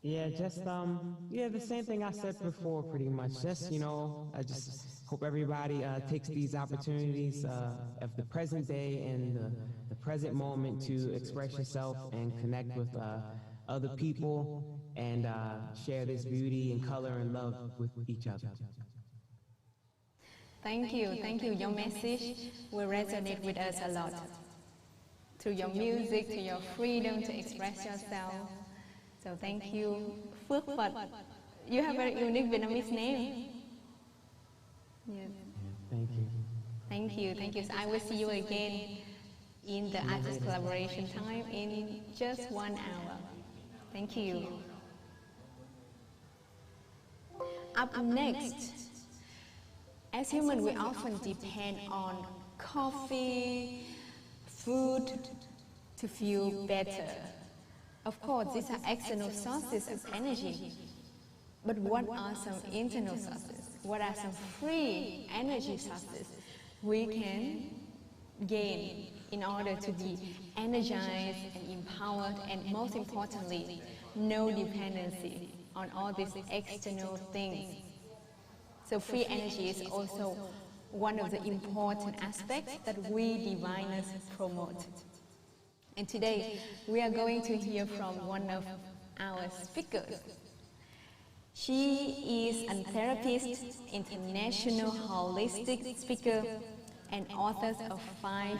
Yeah, just the same thing I said before, pretty much. Just I just hope everybody takes these opportunities of the present day and the present moment to express yourself and connect with other people and share this beauty and color and love with each other. Thank you, thank you. Your message will resonate with us a lot. Through your music, to your freedom to express yourself. So thank you. Phước Phật. You have a very unique Vietnamese name. Yes. Thank you. Thank you, thank you. So I will see you again in the artist collaboration time in just 1 hour. Thank you. Up next, as humans, we often depend on coffee, food to feel better. Of course, these are external sources of energy. But what are some internal sources? What are some free energy sources we can gain in order to be energized and empowered, and most importantly, no dependency on all these external things? So free energy is also one of the important aspects that we diviners promote. And today, we are going to hear from one of our speakers. She is a therapist, international holistic speaker, and author of 5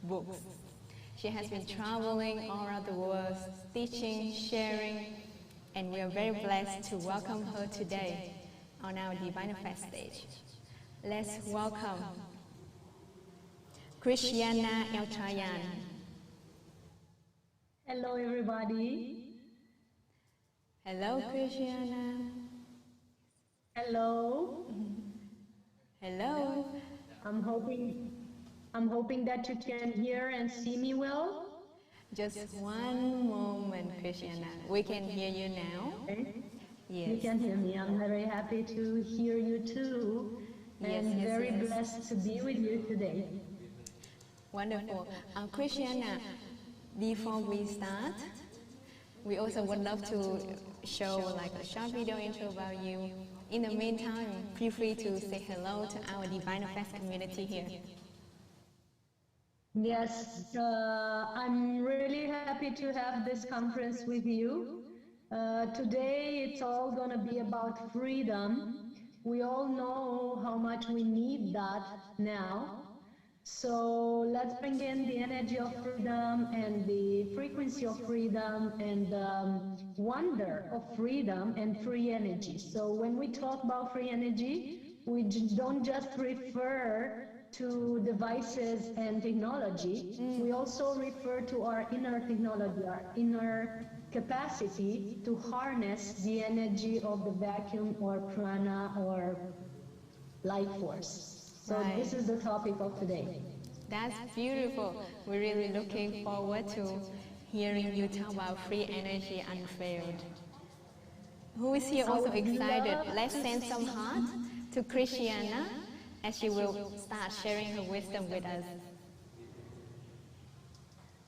books. She has been traveling all around the world, teaching, sharing, and we are very blessed to welcome her today on our Diviner Fest stage. Let's welcome Christiana Eltrayan. Hello, everybody. Hello, Christiana. Hello. Hello. I'm hoping that you can hear and see me well. Just one moment, Christiana. We can hear you now. Okay. Yes. You can hear me. I'm very happy to hear you too. And Yes, very yes. blessed to be with you today. Wonderful. Christiana, before we start, we also would love to show like a short video intro about you. In the meantime, feel free to say hello to our Diviner Fest community here. Yes, I'm really happy to have this conference with you. Today it's all going to be about freedom. We all know how much we need that now. So let's bring in the energy of freedom and the frequency of freedom and the wonder of freedom and free energy. So when we talk about free energy, we don't just refer to devices and technology. We also refer to our inner technology, our inner capacity to harness the energy of the vacuum or prana or life force. So Right. this is the topic of today. That's beautiful. We're really looking forward to hearing you talk about free energy unveiled. Who is here also excited? Let's send some heart to Christiana as she will start sharing her wisdom with us.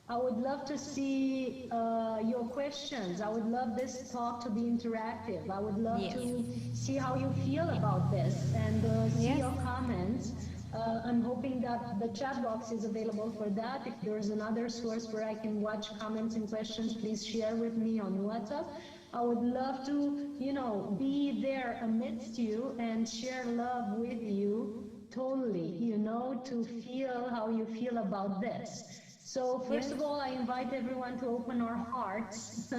I would love to see your questions. I would love this talk to be interactive. I would love to see how you feel about this and see your comments. I'm hoping that the chat box is available for that. If there's another source where I can watch comments and questions, please share with me on WhatsApp. I would love to, you know, be there amidst you and share love with you totally, you know, to feel how you feel about this. So first of all, I invite everyone to open our hearts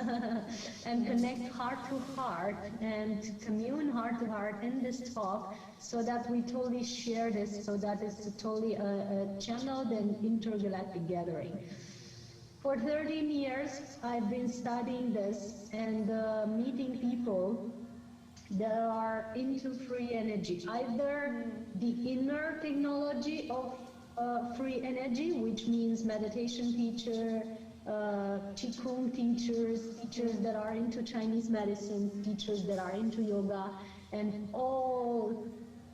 and connect heart to heart and commune heart to heart in this talk so that we totally share this, so that it's totally a channeled and intergalactic gathering. For 13 years, I've been studying this and meeting people that are into free energy, either the inner technology of free energy, which means meditation teacher, Qigong teachers, teachers that are into Chinese medicine, teachers that are into yoga, and all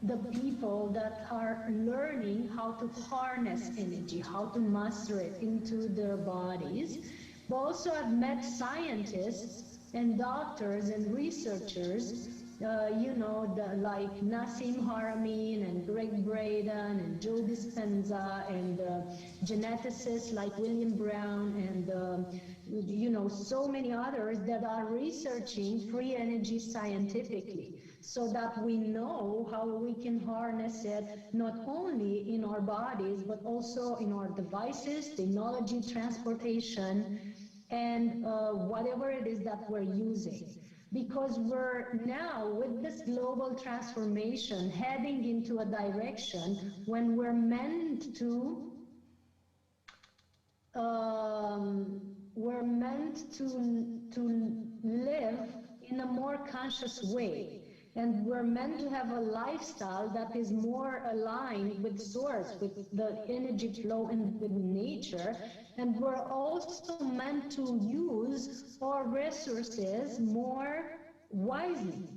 the people that are learning how to harness energy, how to master it into their bodies. But also I've met scientists and doctors and researchers, you know, like Nassim Haramein and Greg Braden and Joe Dispenza and geneticists like William Brown and, you know, so many others that are researching free energy scientifically so that we know how we can harness it not only in our bodies but also in our devices, technology, transportation, and whatever it is that we're using. Because we're now, with this global transformation, heading into a direction when we're meant to live in a more conscious way. And we're meant to have a lifestyle that is more aligned with source, with the energy flow and with nature. And we're also meant to use our resources more wisely,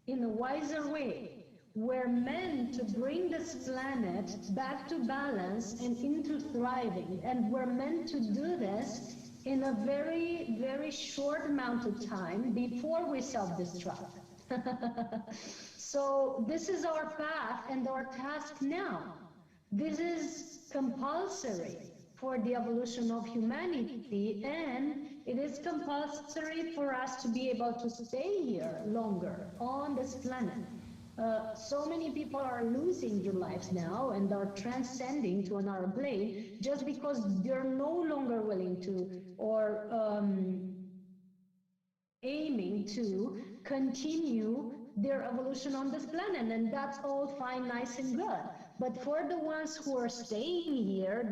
in a wiser way. We're meant to bring this planet back to balance and into thriving. And we're meant to do this in a very, very short amount of time before we self-destruct. So this is our path and our task now. This is compulsory for the evolution of humanity, and it is compulsory for us to be able to stay here longer on this planet. So many people are losing their lives now and are transcending to another plane just because they're no longer willing to or aiming to continue their evolution on this planet, and that's all fine, nice and good. But for the ones who are staying here,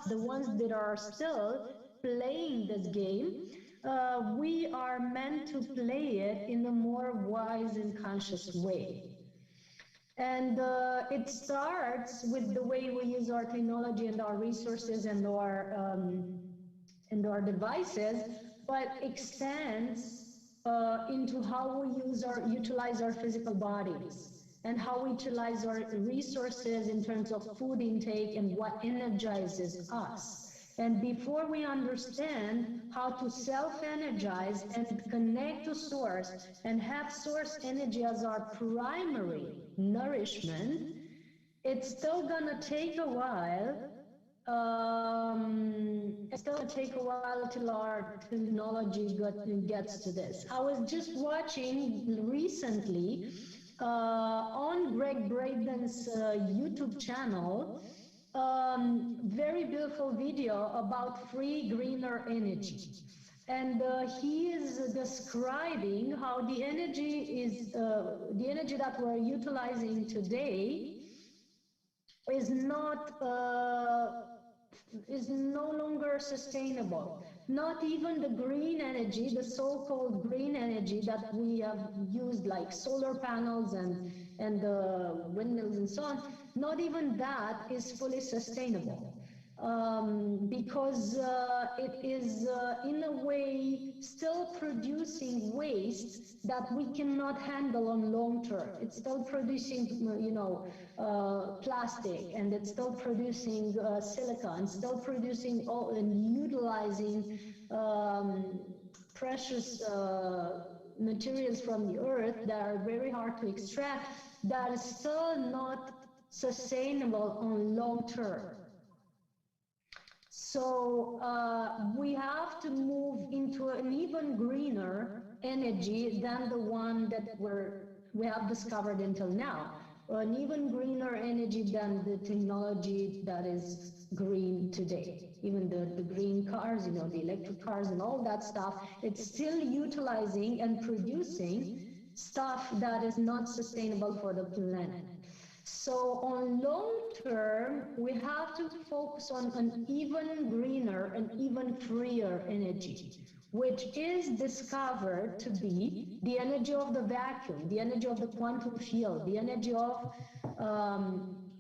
the ones that are still playing this game, we are meant to play it in a more wise and conscious way. And it starts with the way we use our technology and our resources and our devices, but extends into how we utilize our physical bodies and how we utilize our resources in terms of food intake and what energizes us. And before we understand how to self-energize and connect to source and have source energy as our primary nourishment, it's still gonna take a while. It's still gonna take a while till our technology gets to this. I was just watching recently on Greg Braden's YouTube channel, very beautiful video about free greener energy. And he is describing how the energy is, the energy that we're utilizing today is no longer sustainable. Not even the green energy, the so-called green energy that we have used, like solar panels and windmills and so on, not even that is fully sustainable. because it is in a way still producing waste that we cannot handle on long term. It's still producing, plastic, and it's still producing silicon, still producing all and utilizing precious materials from the earth that are very hard to extract, that is still not sustainable on long term. So we have to move into an even greener energy than the one that we have discovered until now. An even greener energy than the technology that is green today. Even the green cars, the electric cars and all that stuff, it's still utilizing and producing stuff that is not sustainable for the planet. So on long term, we have to focus on an even greener and even freer energy, which is discovered to be the energy of the vacuum, the energy of the quantum field, the energy of,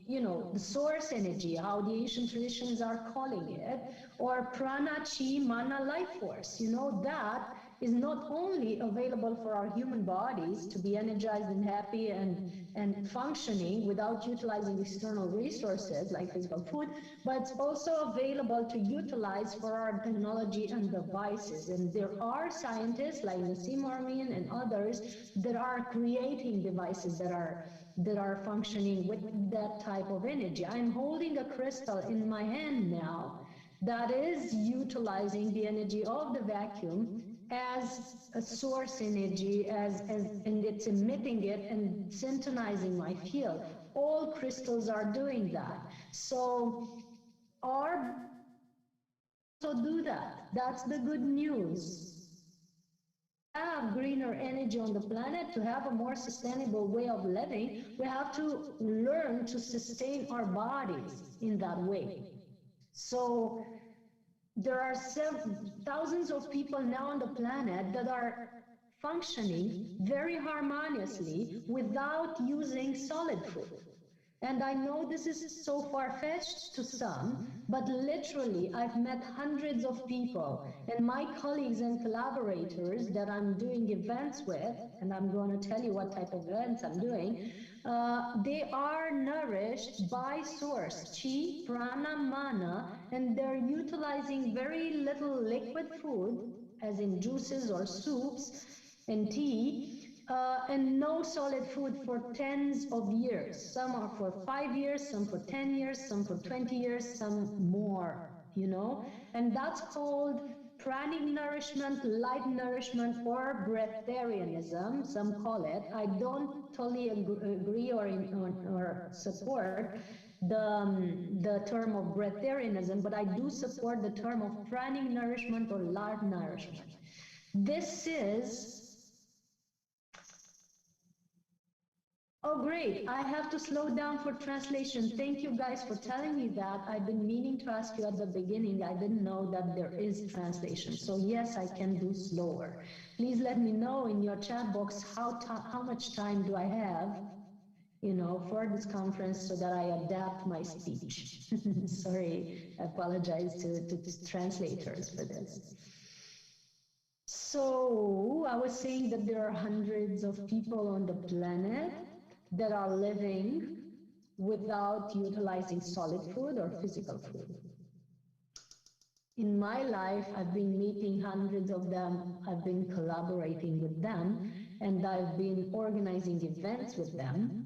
the source energy, how the ancient traditions are calling it, or prana, chi, mana, life force. That is not only available for our human bodies to be energized and happy and functioning without utilizing external resources like physical food, but it's also available to utilize for our technology and devices. And there are scientists like Nassim Armin and others that are creating devices that are functioning with that type of energy. I'm holding a crystal in my hand now that is utilizing the energy of the vacuum as a source energy, and it's emitting it and synchronizing my field. All crystals are doing that. So our also do that. That's the good news. Have greener energy on the planet, to have a more sustainable way of living, we have to learn to sustain our bodies in that way. So there are thousands of people now on the planet that are functioning very harmoniously without using solid food. And I know this is so far-fetched to some, but literally I've met hundreds of people, and my colleagues and collaborators that I'm doing events with, and I'm going to tell you what type of events I'm doing, they are nourished by source, chi, prana, mana, and they're utilizing very little liquid food, as in juices or soups and tea, and no solid food for tens of years. Some are for 5 years, some for 10 years, some for 20 years, some more, and that's called pranic nourishment, light nourishment, or breatharianism, some call it. I don't totally agree or support the term of breatharianism, but I do support the term of pranic nourishment or light nourishment. This is Oh, great. I have to slow down for translation. Thank you guys for telling me that. I've been meaning to ask you at the beginning. I didn't know that there is translation. So yes, I can do slower. Please let me know in your chat box how much time do I have, for this conference, so that I adapt my speech. Sorry, I apologize to translators for this. So I was saying that there are hundreds of people on the planet that are living without utilizing solid food or physical food. In my life, I've been meeting hundreds of them, I've been collaborating with them, and I've been organizing events with them,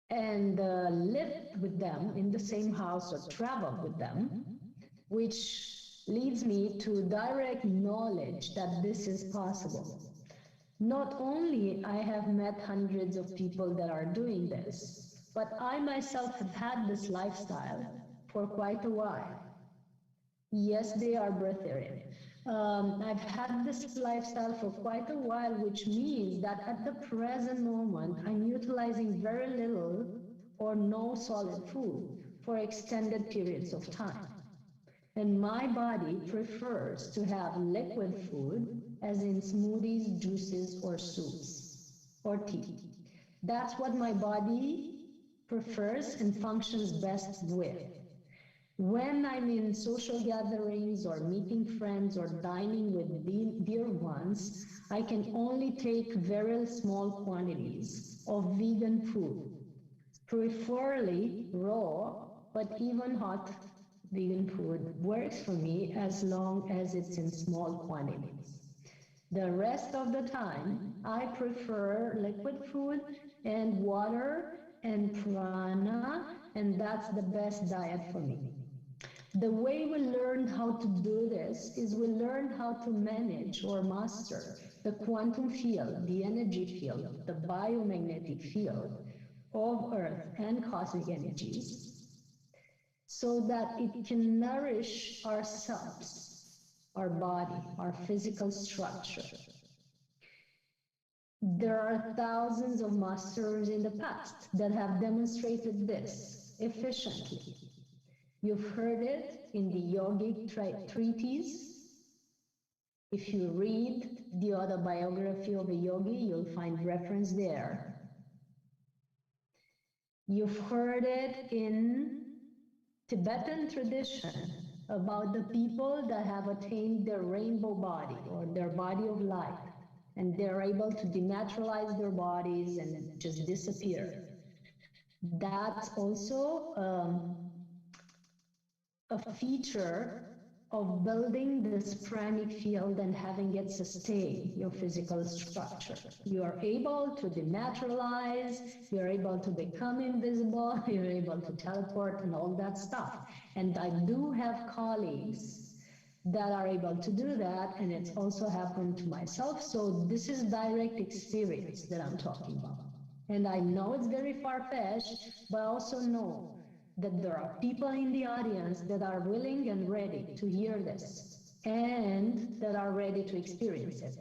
and lived with them in the same house or traveled with them, which leads me to direct knowledge that this is possible. Not only I have met hundreds of people that are doing this, but I myself have had this lifestyle for quite a while. Yes, they are breatharian. I've had this lifestyle for quite a while, which means that at the present moment, I'm utilizing very little or no solid food for extended periods of time. And my body prefers to have liquid food, as in smoothies, juices, or soups, or tea. That's what my body prefers and functions best with. When I'm in social gatherings or meeting friends or dining with dear ones, I can only take very small quantities of vegan food, preferably raw, but even hot vegan food works for me as long as it's in small quantities. The rest of the time, I prefer liquid food and water and prana, and that's the best diet for me. The way we learn how to do this is we learn how to manage or master the quantum field, the energy field, the biomagnetic field of Earth and cosmic energies, so that it can nourish ourselves, our body, our physical structure. There are thousands of masters in the past that have demonstrated this efficiently. You've heard it in the yogic treatise. If you read the autobiography of a yogi, you'll find reference there. You've heard it in Tibetan tradition about the people that have attained their rainbow body or their body of light, and they're able to denaturalize their bodies and just disappear. That's also a feature of building this pranic field and having it sustain your physical structure. You are able to denaturalize, you're able to become invisible, you're able to teleport and all that stuff. And I do have colleagues that are able to do that, and it's also happened to myself. So this is direct experience that I'm talking about. And I know it's very far-fetched, but I also know that there are people in the audience that are willing and ready to hear this and that are ready to experience it.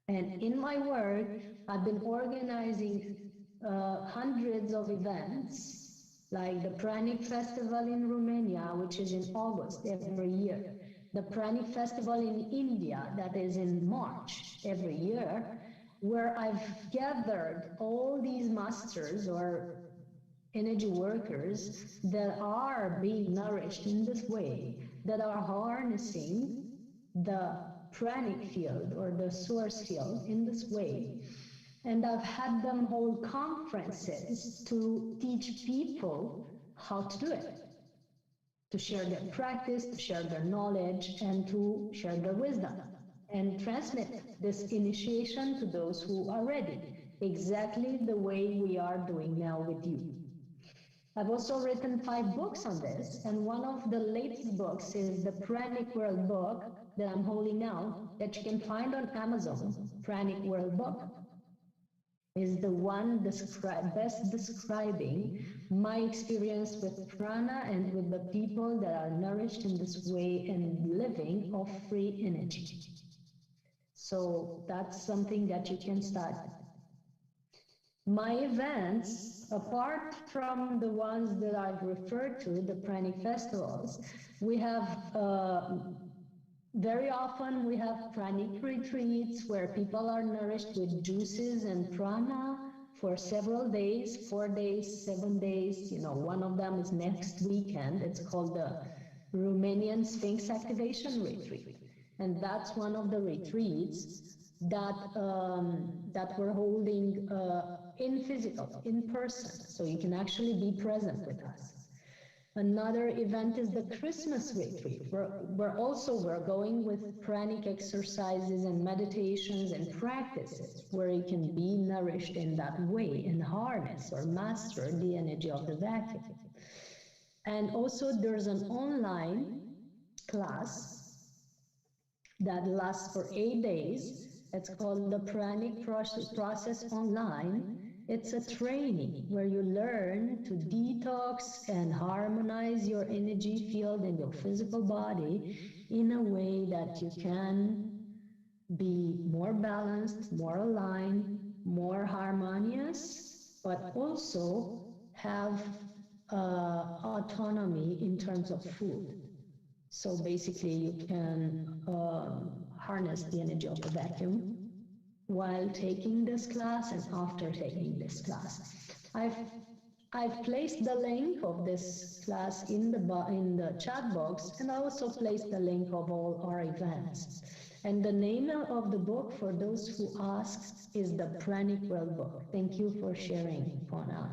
And in my work, I've been organizing hundreds of events, like the Pranic Festival in Romania, which is in August every year, the Pranic Festival in India, that is in March every year, where I've gathered all these masters or energy workers that are being nourished in this way, that are harnessing the pranic field or the source field in this way. And I've had them hold conferences to teach people how to do it, to share their practice, to share their knowledge, and to share their wisdom, and transmit this initiation to those who are ready, exactly the way we are doing now with you. I've also written 5 books on this, and one of the latest books is the Pranic World book that I'm holding now, that you can find on Amazon. Pranic World book is the one best describing my experience with prana and with the people that are nourished in this way and living off free energy. So that's something that you can start. My events, apart from the ones that I've referred to, the pranic festivals, we have very often we have pranic retreats where people are nourished with juices and prana for several days, 4 days, 7 days. You know, one of them is next weekend. It's called the Romanian Sphinx Activation Retreat. And that's one of the retreats that that we're holding in physical, in person, so you can actually be present with us. Another event is the Christmas retreat, where we're going with pranic exercises and meditations and practices where you can be nourished in that way and harness or master the energy of the vacuum. And also there's an online class that lasts for 8 days. It's called the Pranic Process Online. It's a training where you learn to detox and harmonize your energy field and your physical body in a way that you can be more balanced, more aligned, more harmonious, but also have autonomy in terms of food. So basically you can harness the energy of the vacuum while taking this class and after taking this class. I've I've placed the link of this class in the chat box, and I also placed the link of all our events. And the name of the book, for those who asked, is the Pranic Well book. Thank you for sharing, Pona.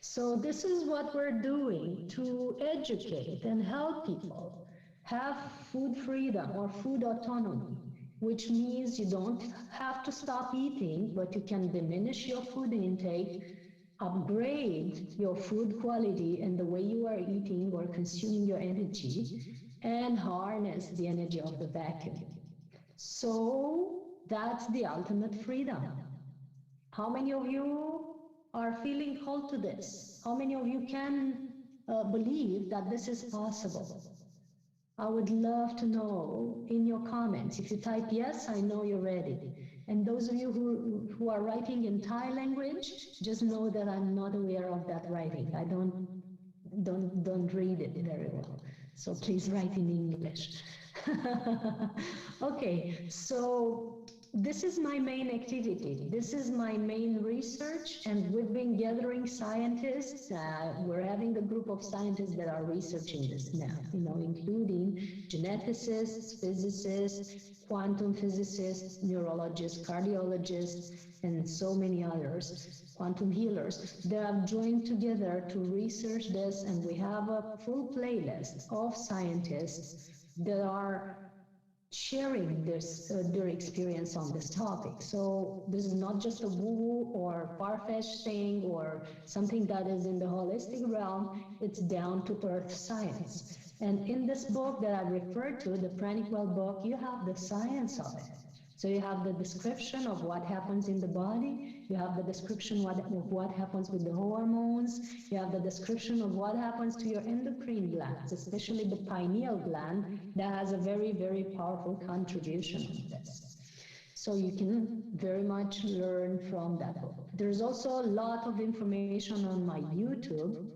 So this is what we're doing to educate and help people have food freedom or food autonomy, which means you don't have to stop eating, but you can diminish your food intake, upgrade your food quality and the way you are eating or consuming your energy, and harness the energy of the vacuum. So that's the ultimate freedom. How many of you are feeling called to this? How many of you can believe that this is possible? I would love to know in your comments. If you type yes, I know you're ready. And those of you who are writing in Thai language, just know that I'm not aware of that writing. I don't read it very well. So please write in English. Okay, so this is my main activity. This is my main research, and we've been gathering scientists. We're having a group of scientists that are researching this now, including geneticists, physicists, quantum physicists, neurologists, cardiologists, and so many others, quantum healers. They have joined together to research this, and we have a full playlist of scientists that are sharing their experience on this topic. So this is not just a woo-woo or far-fetched thing or something that is in the holistic realm. It's down-to-earth science. And in this book that I referred to, the Pranic Well book, you have the science of it. So you have the description of what happens in the body, you have the description of what happens with the hormones, you have the description of what happens to your endocrine glands, especially the pineal gland, that has a very, very powerful contribution in this. So you can very much learn from that book. There's also a lot of information on my YouTube.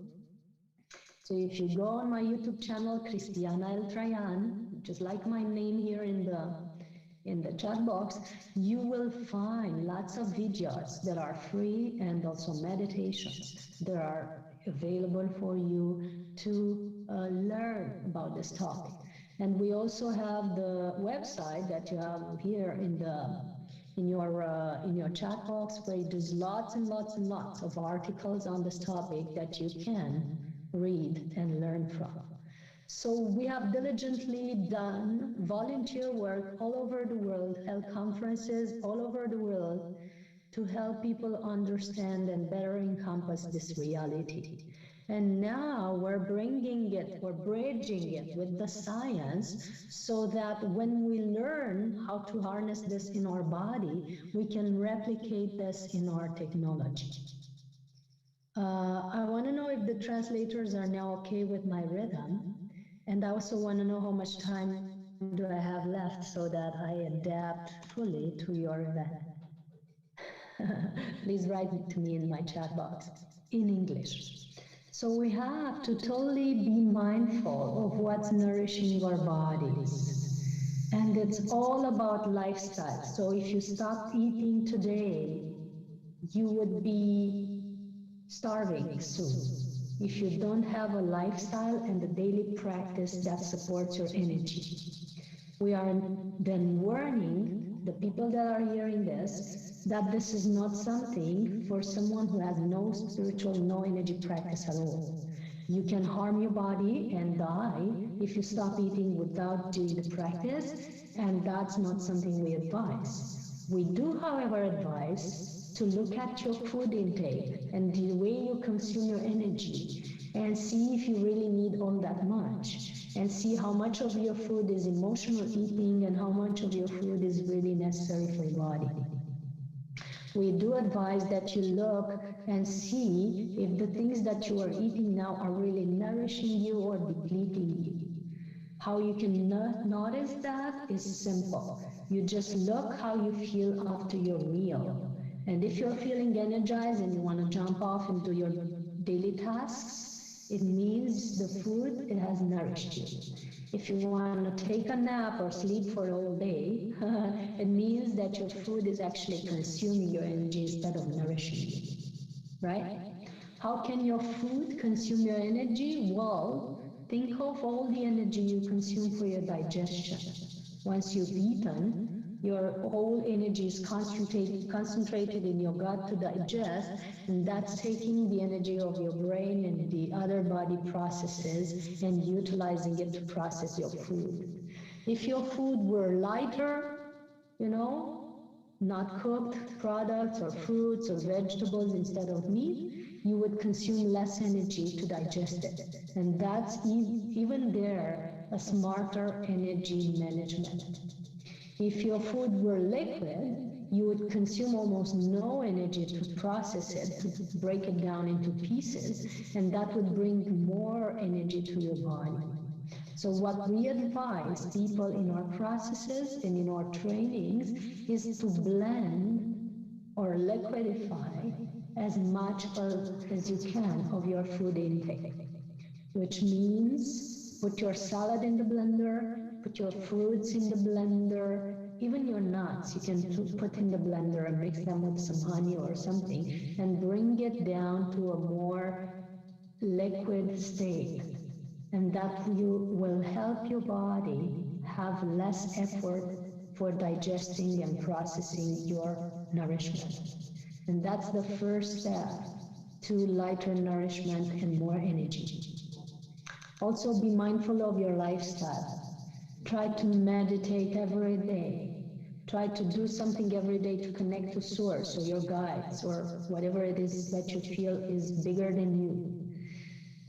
So if you go on my YouTube channel, Cristiana El Trayan, just like my name here in the chat box, you will find lots of videos that are free and also meditations that are available for you to learn about this topic. And we also have the website that you have here in your chat box, where there's lots and lots and lots of articles on this topic that you can read and learn from. So we have diligently done volunteer work all over the world, held conferences all over the world to help people understand and better encompass this reality. And now we're bringing it, we're bridging it with the science so that when we learn how to harness this in our body, we can replicate this in our technology. I want to know if the translators are now okay with my rhythm. And I also want to know how much time do I have left so that I adapt fully to your event. Please write it to me in my chat box in English. So we have to totally be mindful of what's nourishing our bodies. And it's all about lifestyle. So if you stopped eating today, you would be starving soon. If you don't have a lifestyle and a daily practice that supports your energy. We are then warning the people that are hearing this that this is not something for someone who has no spiritual, no energy practice at all. You can harm your body and die if you stop eating without doing the practice, and that's not something we advise. We do, however, advise to look at your food intake and the way you consume your energy and see if you really need all that much, and see how much of your food is emotional eating and how much of your food is really necessary for your body. We do advise that you look and see if the things that you are eating now are really nourishing you or depleting you. How you can notice that is simple. You just look how you feel after your meal. And if you're feeling energized and you want to jump off into your daily tasks, it means the food, it has nourished you. If you want to take a nap or sleep for all day, it means that your food is actually consuming your energy instead of nourishing you, right? How can your food consume your energy? Well, think of all the energy you consume for your digestion. Once you've eaten, your whole energy is concentrated in your gut to digest, and that's taking the energy of your brain and the other body processes and utilizing it to process your food. If your food were lighter, not cooked products or fruits or vegetables instead of meat, you would consume less energy to digest it. And that's even there a smarter energy management. If your food were liquid, you would consume almost no energy to process it, to break it down into pieces, and that would bring more energy to your body. So what we advise people in our processes and in our trainings is to blend or liquidify as much as you can of your food intake, which means put your salad in the blender, put your fruits in the blender, even your nuts you can put in the blender and mix them with some honey or something and bring it down to a more liquid state. And that will help your body have less effort for digesting and processing your nourishment. And that's the first step to lighter nourishment and more energy. Also be mindful of your lifestyle. Try to meditate every day. Try to do something every day to connect to source or your guides or whatever it is that you feel is bigger than you.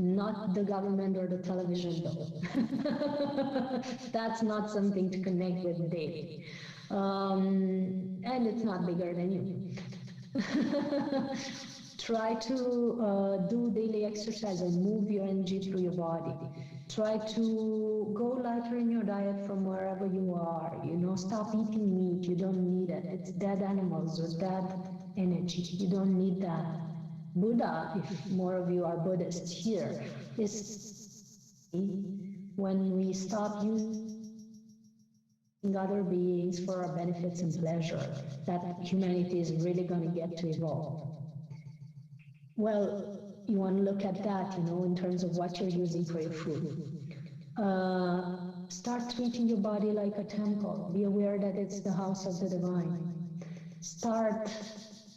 Not the government or the television though. That's not something to connect with daily. And it's not bigger than you. Try to do daily exercise and move your energy through your body. Try to go lighter in your diet from wherever you are. Stop eating meat. You don't need it. It's dead animals or dead energy. You don't need that. Buddha, if more of you are Buddhists here, is when we stop using other beings for our benefits and pleasure, that humanity is really going to get to evolve. Well, you want to look at that, in terms of what you're using for your food. Start treating your body like a temple. Be aware that it's the house of the divine. Start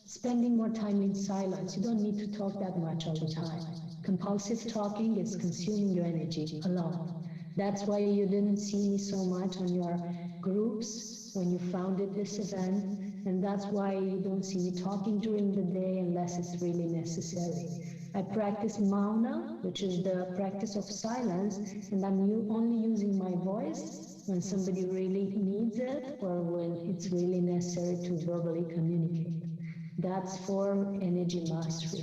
spending more time in silence. You don't need to talk that much all the time. Compulsive talking is consuming your energy a lot. That's why you didn't see me so much on your groups when you founded this event, and that's why you don't see me talking during the day unless it's really necessary. I practice mauna, which is the practice of silence, and I'm only using my voice when somebody really needs it or when it's really necessary to verbally communicate. That's for energy mastery.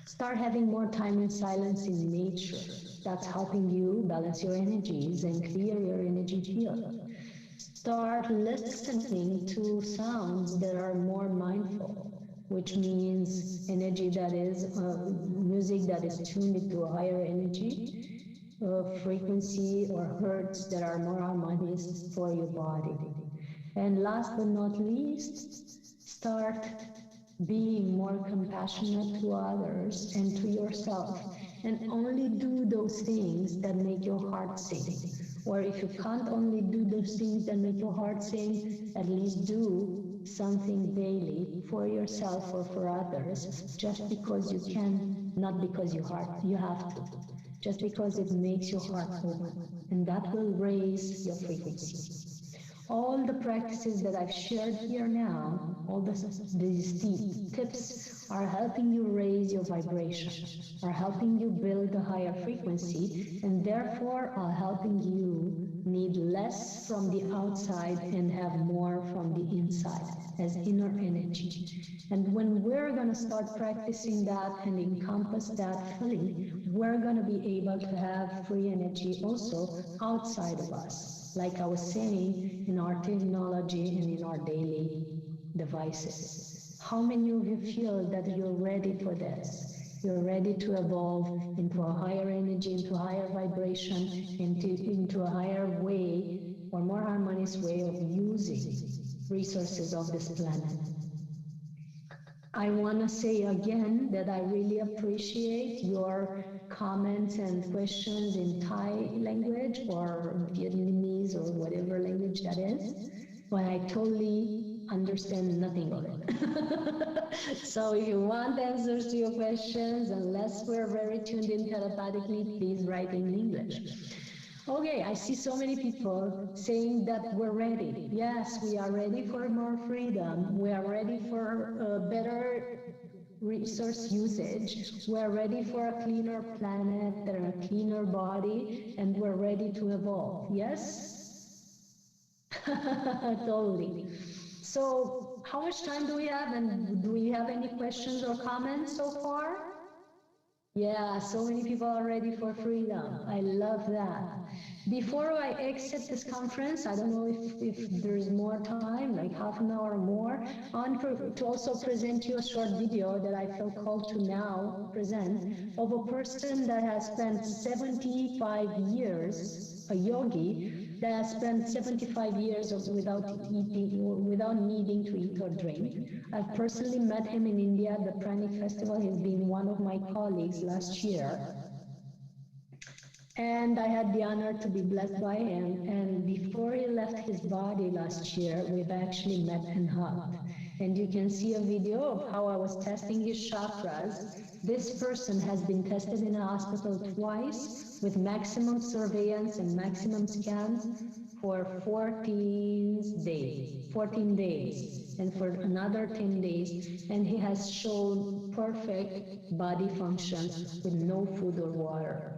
Start having more time in silence in nature. That's helping you balance your energies and clear your energy field. Start listening to sounds that are more mindful, which means energy that is, music that is tuned into a higher energy, frequency or hertz that are more harmonious for your body. And last but not least, start being more compassionate to others and to yourself, and only do those things that make your heart sing. Or if you can't only do those things that make your heart sing, at least do something daily for yourself or for others, just because you can, not because you have to, just because it makes your heart open, and that will raise your frequency. All the practices that I've shared here now, all these tips are helping you raise your vibration, are helping you build a higher frequency, and therefore are helping you need less from the outside and have more from the inside as inner energy. And when we're going to start practicing that and encompass that fully, we're going to be able to have free energy also outside of us. Like I was saying, in our technology and in our daily devices. How many of you feel that you're ready for this? You're ready to evolve into a higher energy, into a higher vibration, into a higher way or more harmonious way of using resources of this planet. I want to say again that I really appreciate your comments and questions in Thai language or Vietnamese or whatever language that is, but I totally understand nothing of it. So if you want answers to your questions, unless we're very tuned in telepathically, please write in English. Okay, I see so many people saying that we're ready. Yes, we are ready for more freedom. We are ready for better resource usage. We're ready for a cleaner planet and a cleaner body, and we're ready to evolve. Yes? Totally. So how much time do we have, and do we have any questions or comments so far? Yeah, so many people are ready for freedom. I love that. Before I exit this conference, I don't know if there's more time, like half an hour or more, I want to also present you a short video that I feel called to now present of a person that has spent 75 years, a yogi, that has spent 75 years without eating, without needing to eat or drink. I've personally met him in India at the Pranic Festival. He's been one of my colleagues last year. And I had the honor to be blessed by him. And before he left his body last year, we've actually met and hugged. And you can see a video of how I was testing his chakras. This person has been tested in a hospital twice with maximum surveillance and maximum scans for 14 days, and for another 10 days. And he has shown perfect body functions with no food or water.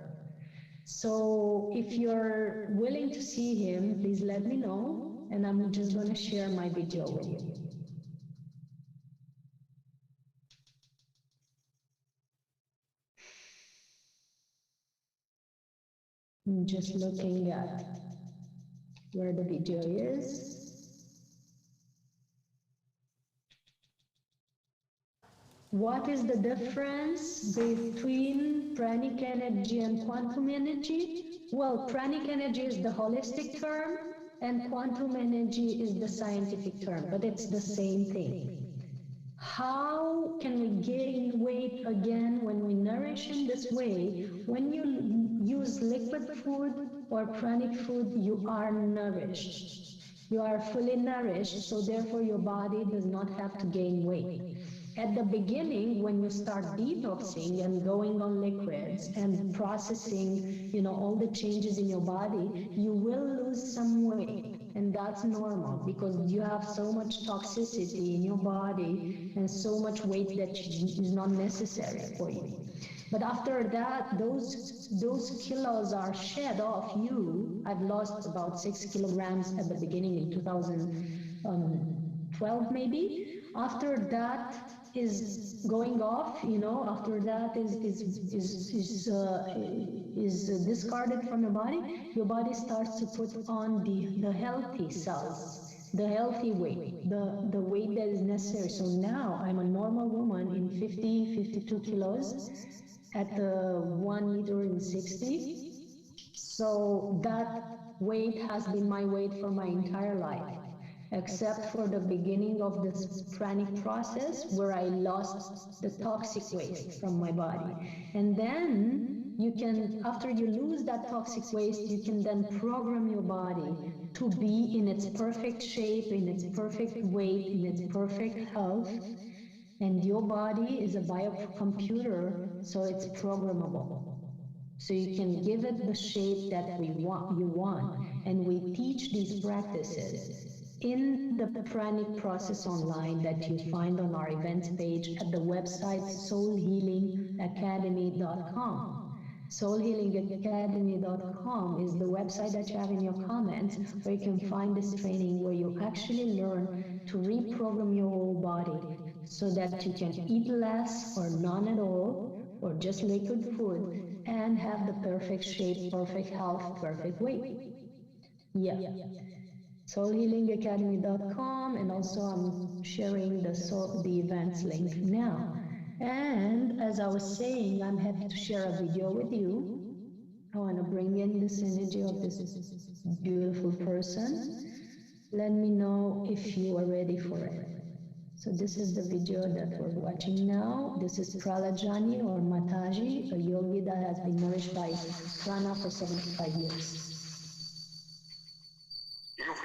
So if you're willing to see him, please let me know, and I'm just going to share my video with you. I'm just looking at where the video is. What is the difference between pranic energy and quantum energy? Well, pranic energy is the holistic term, and quantum energy is the scientific term, but it's the same thing. How can we gain weight again when we nourish in this way? When you use liquid food or pranic food, you are nourished. You are fully nourished, so therefore your body does not have to gain weight. At the beginning, when you start detoxing and going on liquids and processing, all the changes in your body, you will lose some weight. And that's normal because you have so much toxicity in your body and so much weight that is not necessary for you. But after that, those kilos are shed off you. I've lost about 6 kilograms at the beginning in 2012 maybe. After that is going off, after that is discarded from your body starts to put on the healthy cells, the healthy weight, the weight that is necessary. So now I'm a normal woman in 52 kilos at 1 meter and 60. So that weight has been my weight for my entire life, except for the beginning of this pranic process where I lost the toxic waste from my body. And then you can, after you lose that toxic waste, you can then program your body to be in its perfect shape, in its perfect weight, in its perfect health. And your body is a biocomputer, so it's programmable. So you can give it the shape that you want. And we teach these practices in the pranic process online that you find on our events page at the website soulhealingacademy.com. Soulhealingacademy.com is the website that you have in your comments, where you can find this training where you actually learn to reprogram your whole body so that you can eat less or none at all, or just liquid food, and have the perfect shape, perfect health, perfect weight. Yeah. Soulhealingacademy.com, and also I'm sharing the events link now. And as I was saying, I'm happy to share a video with you. I want to bring in this energy of this beautiful person. Let me know if you are ready for it. So this is the video that we're watching now. This is Pralajani or Mataji, a yogi that has been nourished by prana for 75 years. You feel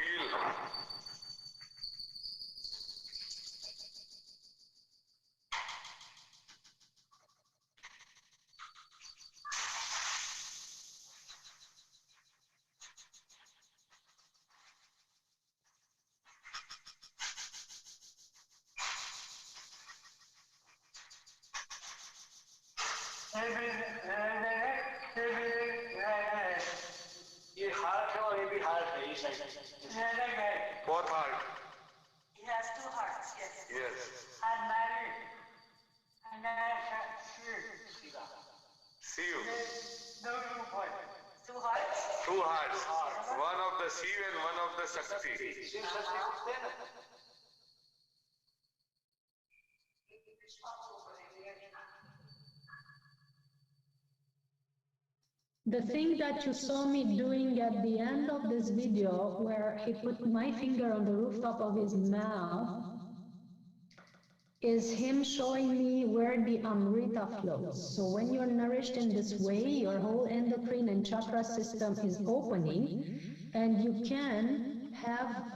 ये heart है और ये भी heart है ये side both heart. He has two hearts, yes. Yes. I'm married. And I have See you. no two boys. Two hearts? Two hearts. One of the Shiv and one of the Shakti. The thing that you saw me doing at the end of this video, where he put my finger on the rooftop of his mouth, is him showing me where the Amrita flows. So when you're nourished in this way, your whole endocrine and chakra system is opening, and you can have,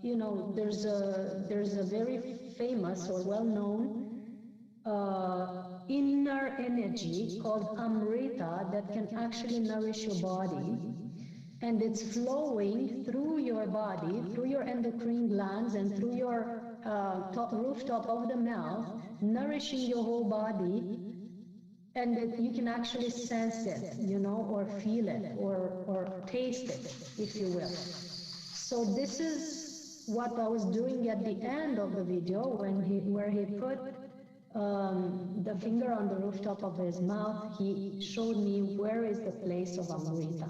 there's a very famous or well-known inner energy called Amrita that can actually nourish your body, and it's flowing through your body, through your endocrine glands and through your rooftop of the mouth, nourishing your whole body, and that you can actually sense it, or feel it, or taste it, if you will. So this is what I was doing at the end of the video where he put the finger on the rooftop of his mouth. He showed me where is the place of Amrita.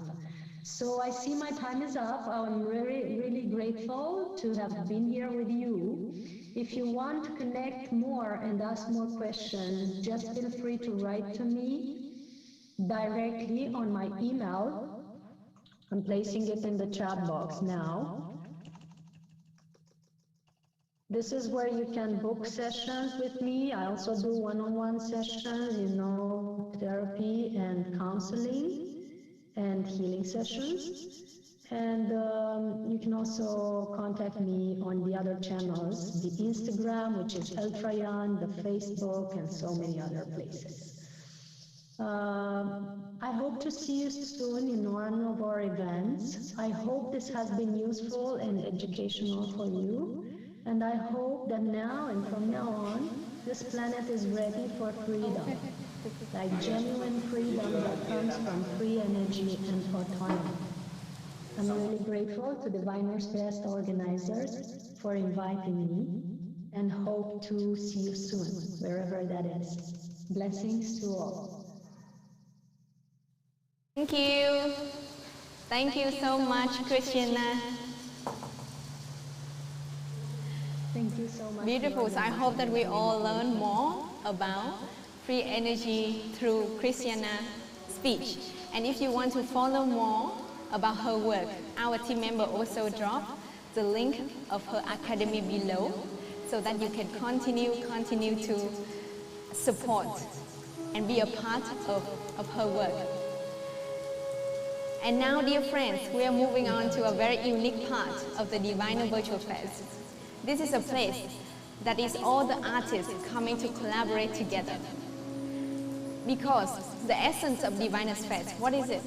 So I see my time is up. I'm really, really grateful to have been here with you. If you want to connect more and ask more questions, just feel free to write to me directly on my email. I'm placing it in the chat box now. This is where you can book sessions with me. I also do one-on-one sessions, therapy and counseling and healing sessions. And you can also contact me on the other channels, the Instagram, which is Eltrayan, the Facebook, and so many other places. I hope to see you soon in one of our events. I hope this has been useful and educational for you. And I hope that now and from now on, this planet is ready for freedom, like genuine freedom that comes from free energy and autonomy. I'm really grateful to the Diviner's Fest organizers for inviting me, and hope to see you soon, wherever that is. Blessings to all. Thank you. Thank you so much, Christiana. Thank you so much. Beautiful. So I hope that we all learn more about free energy through Christiana's speech. And if you want to follow more about her work, our team member also dropped the link of her academy below, so that you can continue to support and be a part of her work. And now, dear friends, we are moving on to a very unique part of the Diviner Virtual Fest. This is a place that is all the artists coming to collaborate together. Because the essence of Diviner's Fest, what is it?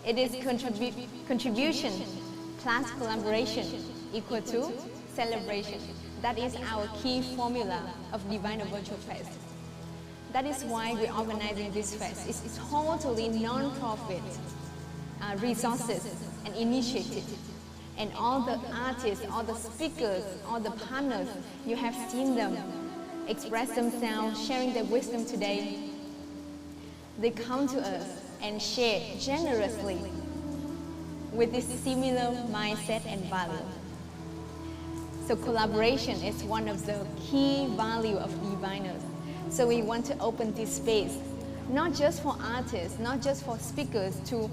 It is contribution plus collaboration equal to celebration. That is our key formula of Diviner Virtual Fest. That is why we're organizing this fest. It's totally non-profit resources and initiative. And all the artists, all the speakers, all the partners, you have seen them express themselves, sharing their wisdom today. They come to us and share generously with this similar mindset and value. So collaboration is one of the key values of Diviners. So we want to open this space, not just for artists, not just for speakers to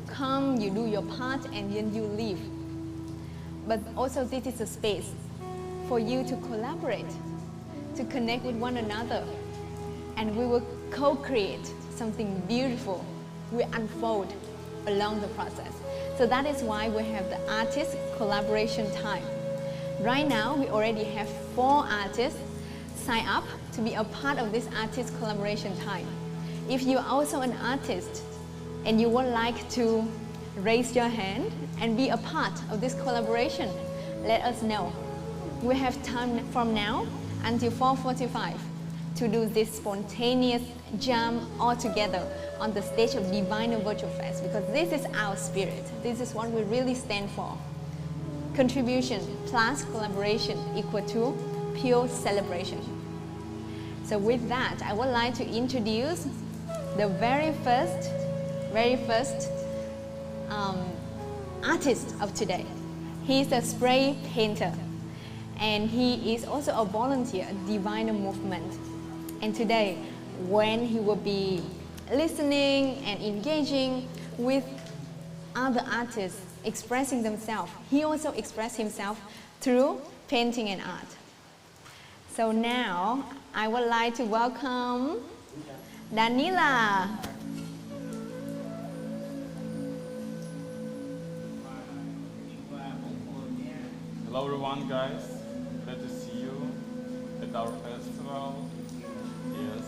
come, you do your part, and then you leave. But also this is a space for you to collaborate, to connect with one another, and we will co-create something beautiful. We unfold along the process. So that is why we have the artist collaboration time. Right now, we already have 4 artists sign up to be a part of this artist collaboration time. If you're also an artist and you would like to raise your hand and be a part of this collaboration, let us know. We have time from now until 4:45 to do this spontaneous jam all together on the stage of Diviner Virtual Fest, because this is our spirit. This is what we really stand for. Contribution plus collaboration equal to pure celebration. So with that, I would like to introduce the very first artist of today. He's a spray painter, and he is also a volunteer at Diviner Movement. And today, when he will be listening and engaging with other artists expressing themselves, he also expressed himself through painting and art. So now, I would like to welcome Danila. Hello everyone, guys. Glad to see you at our festival. Yes,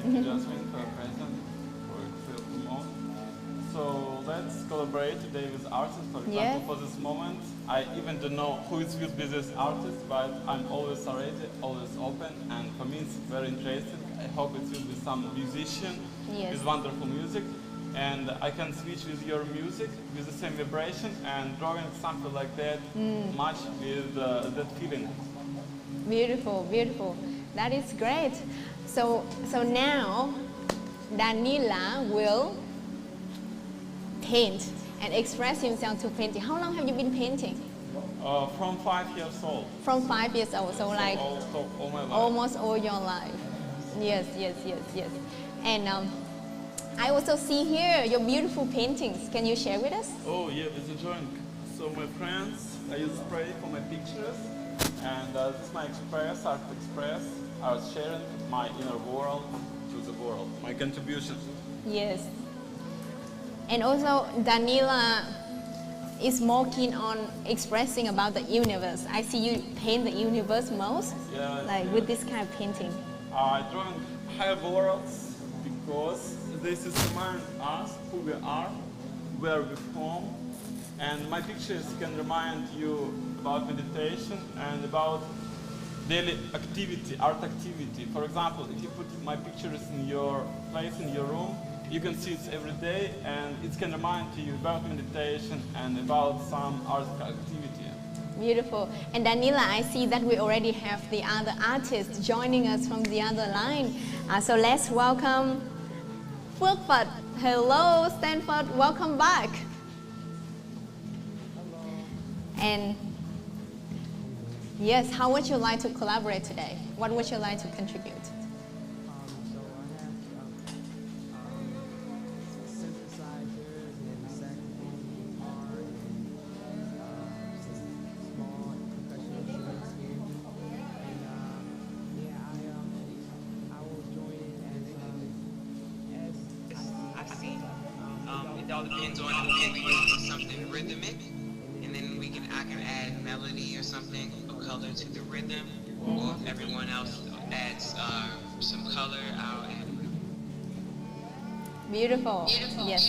thank you, Jasmine, for your present, for your promote. So let's collaborate today with artists. For example, Yeah. for this moment, I even don't know who is will be this artist, but I'm always ready, always open, and for me it's very interesting. I hope it will be some musician Yes. with wonderful music, and I can switch with your music with the same vibration and drawing something like that, match with that feeling. Beautiful, beautiful. That is great. So now, Danila will paint and express himself through painting. How long have you been painting? From 5 years old. From 5 years old, so like all my life. almost all your life. Yes. And I also see here your beautiful paintings. Can you share with us? Oh yeah, it's a joint. So my friends, I use spray for my pictures, and this is my art express. I was sharing my inner world to the world, my contribution. Yes. And also, Danila is more keen on expressing about the universe. I see you paint the universe most, Yeah, like with this kind of painting. I draw higher worlds because this is remind us who we are, where we from, and my pictures can remind you about meditation and about daily activity, art activity. For example, if you put my pictures in your place in your room, you can see it every day, and it can remind you about meditation and about some art activity. Beautiful. And Danila, I see that we already have the other artists joining us from the other line. So let's welcome Phước. Hello, Stanford. Welcome back. And yes, how would you like to collaborate today? What would you like to contribute? It all depends on if we do something rhythmic, and then I can add melody or something, or color to the rhythm, or if everyone else adds some color, I'll add. Beautiful. Yes.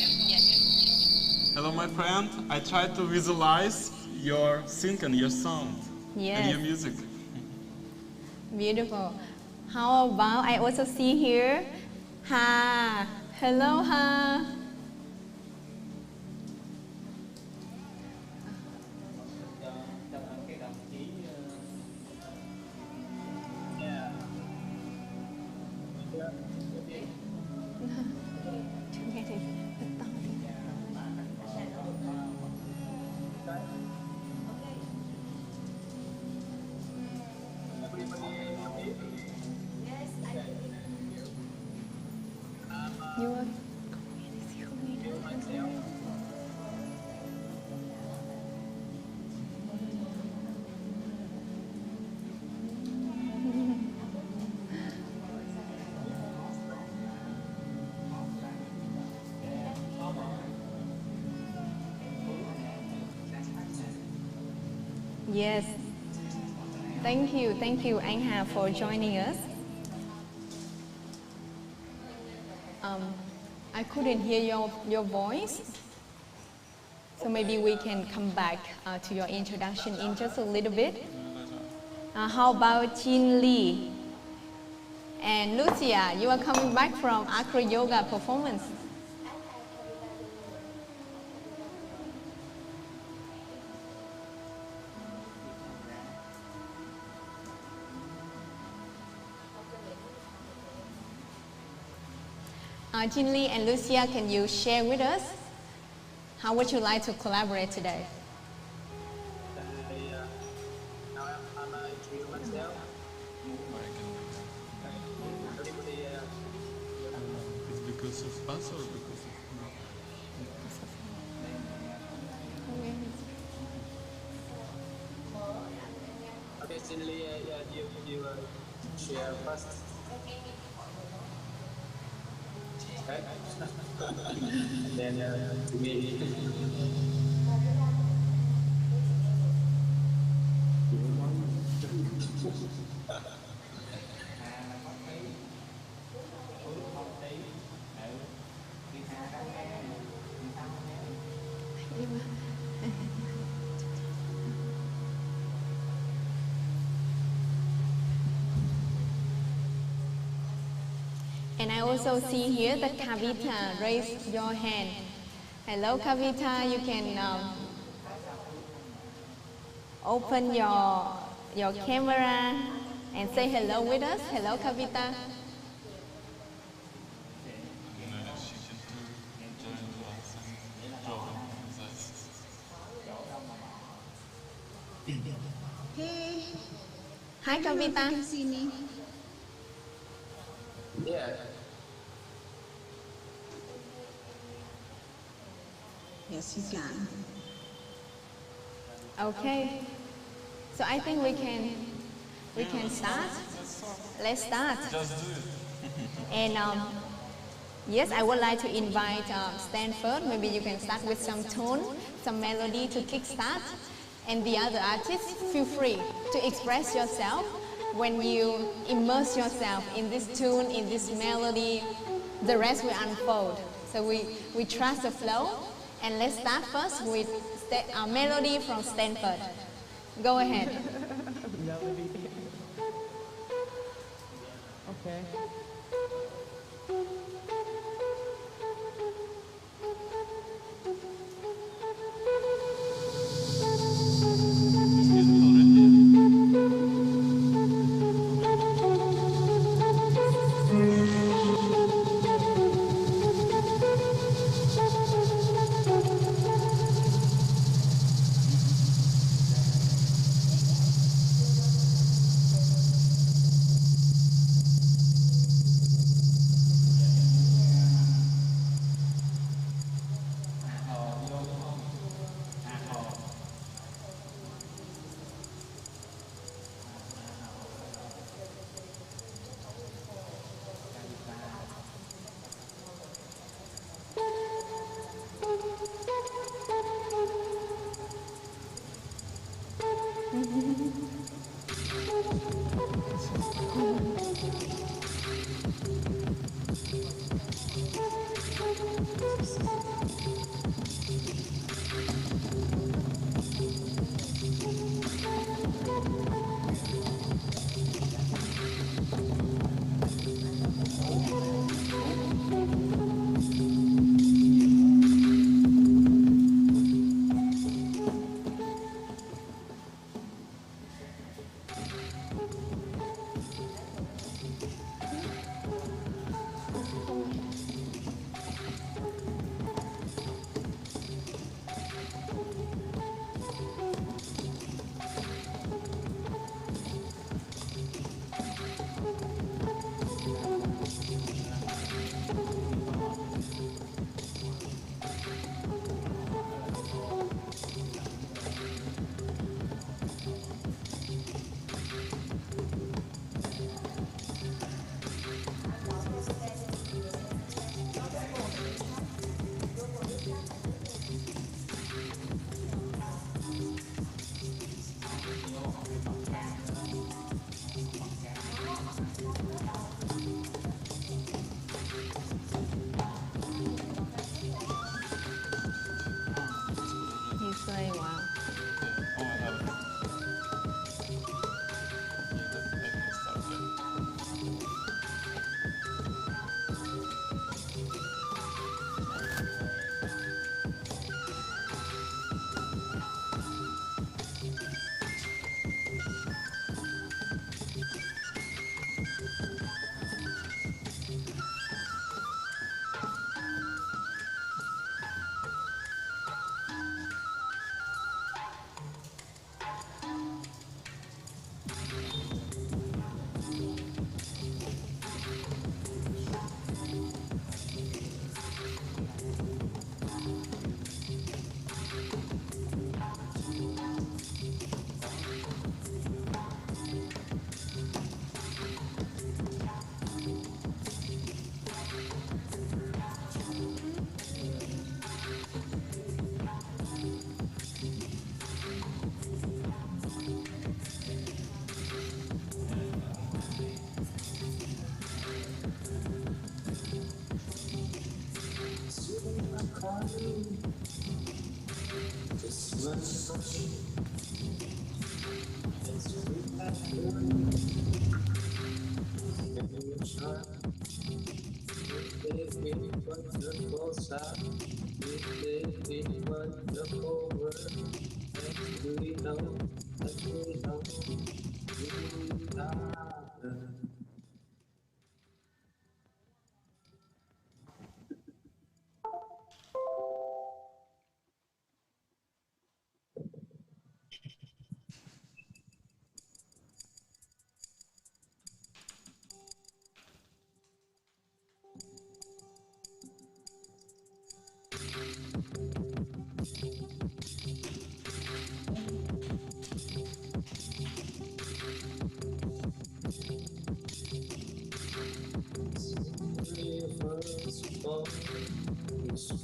Hello, my friend. I try to visualize your sync and your sound Yes. and your music. Beautiful. How about I also see here Ha. Hello, Ha. You are Yes. Thank you, Anh Hà, for joining us. I couldn't hear your voice, so maybe we can come back to your introduction in just a little bit. How about Jin Lee and Lucia? You are coming back from acro yoga performance. Jin Lee and Lucia, can you share with us how would you like to collaborate today? Now I'm introducing myself. It's because of us or because of Okay, Cindy, you share first. Okay. And then to me. And I also see here that Kavita raised your hand. Hello, Kavita. You can open your camera and say hello with us. Hello, Kavita. Hey. Hi, Kavita. Can see me? Yeah. Yes, you can. Okay. So I think we can start. Let's start. Just do it. And yes, I would like to invite Stanford. Maybe you can start with some tone, some melody to kickstart. And the other artists, feel free to express yourself when you immerse yourself in this tune, in this melody. The rest will unfold. So we trust the flow. And let's start first with a melody from Stanford. Go ahead. Melody. Okay.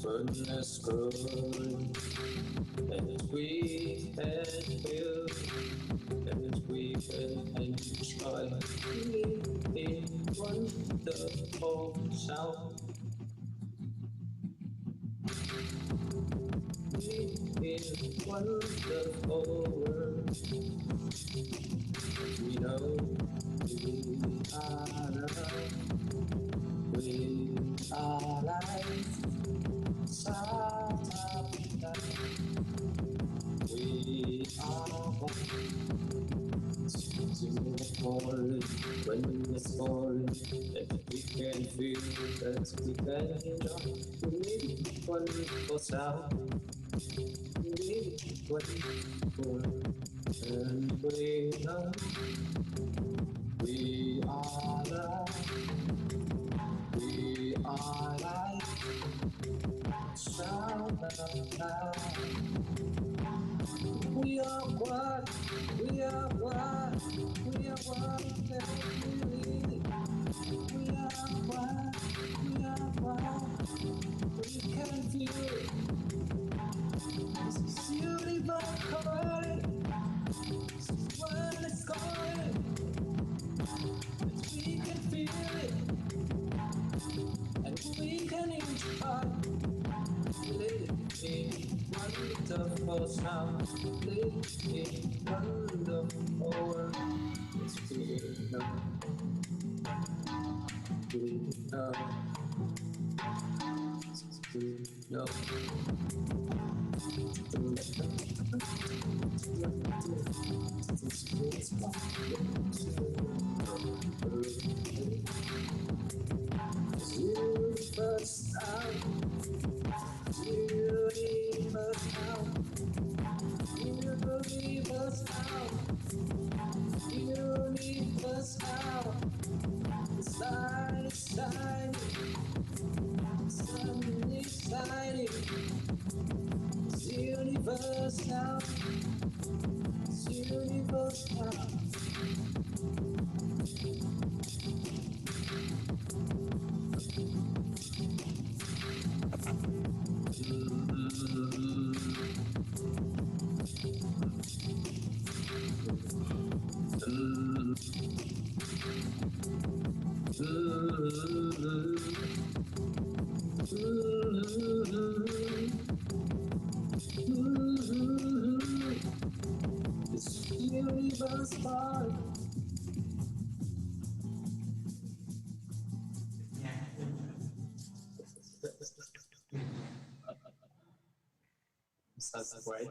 Furnace growing, and we can feel, and we can enjoy in wonderful sound. In wonderful world, we know we are love, we are life. We are one. Falling, when it's falling, that we can feel, that we can enjoy. We need wonderful sound. We need wonderful, and we know we are love. We are life. Shout out loud. We are one, we are one, we are one, family. We are one, we are one. We can feel it. This is universe calling. This is what it's calling. And we can feel it. And we can enjoy. Live in wonderful sound. Live in wonderful world. It's good enough. Good enough. It's good enough. Universe out. Universe out. Universe out. Universe out. The sun is shining. The sun is shining. It's universe out. It's universe out. It's universe part. Sounds great.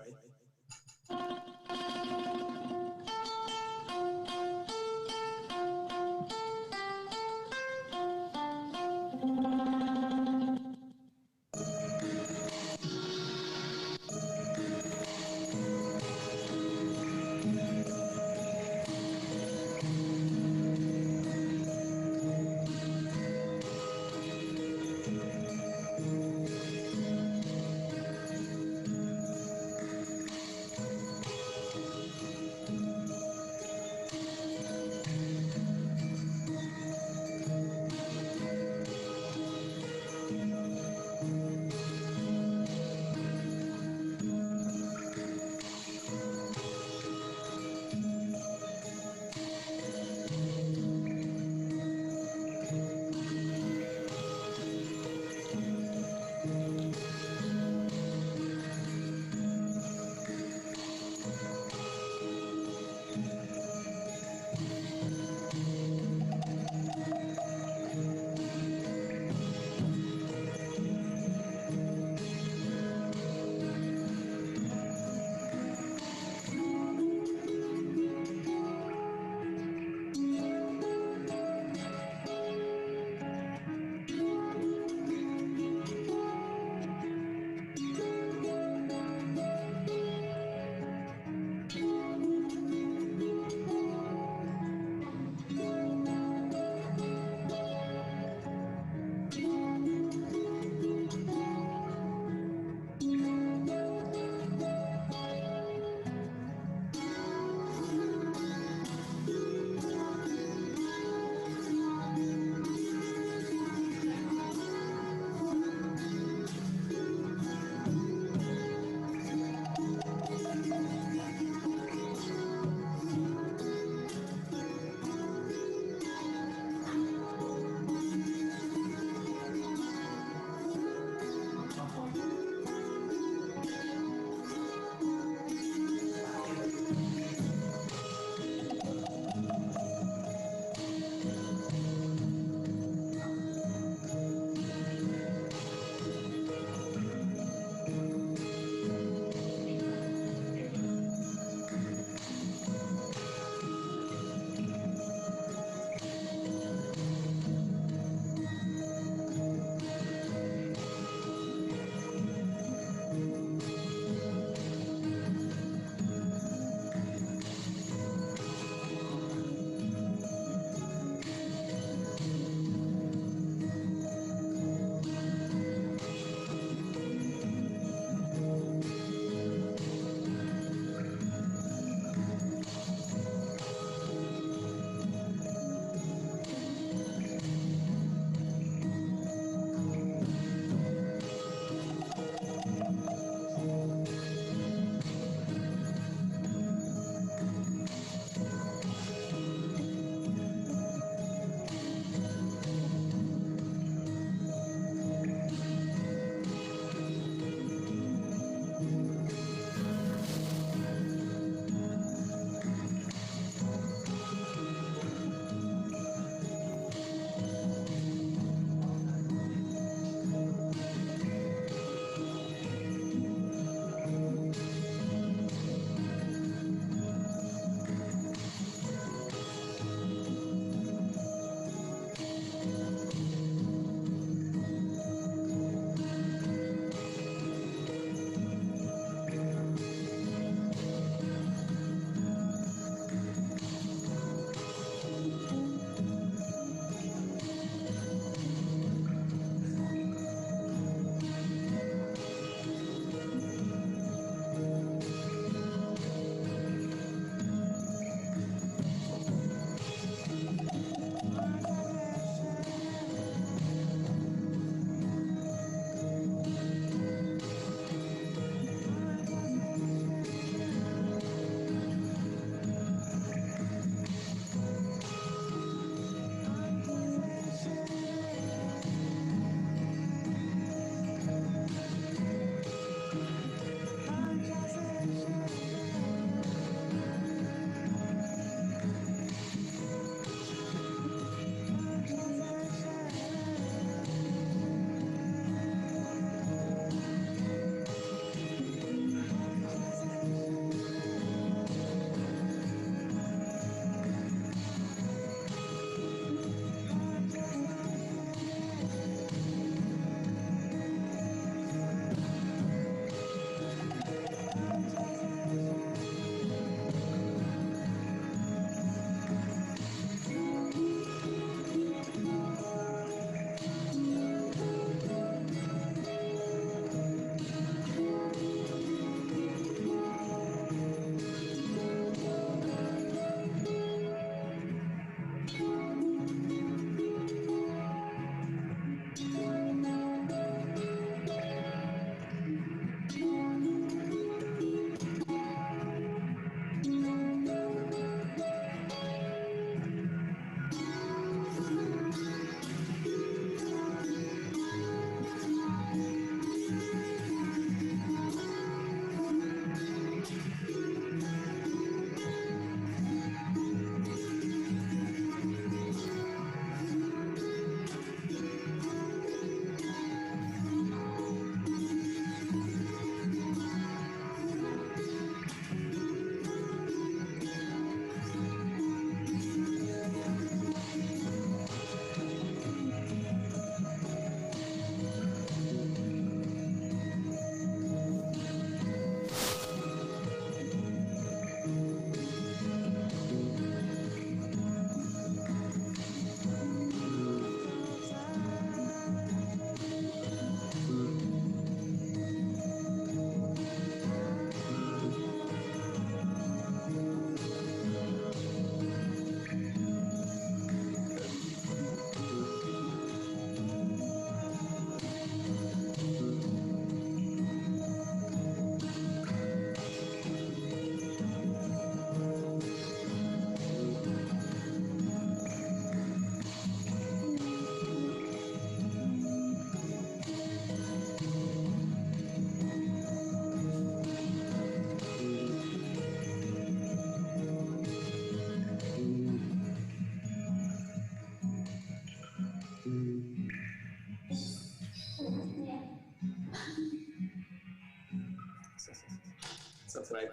right?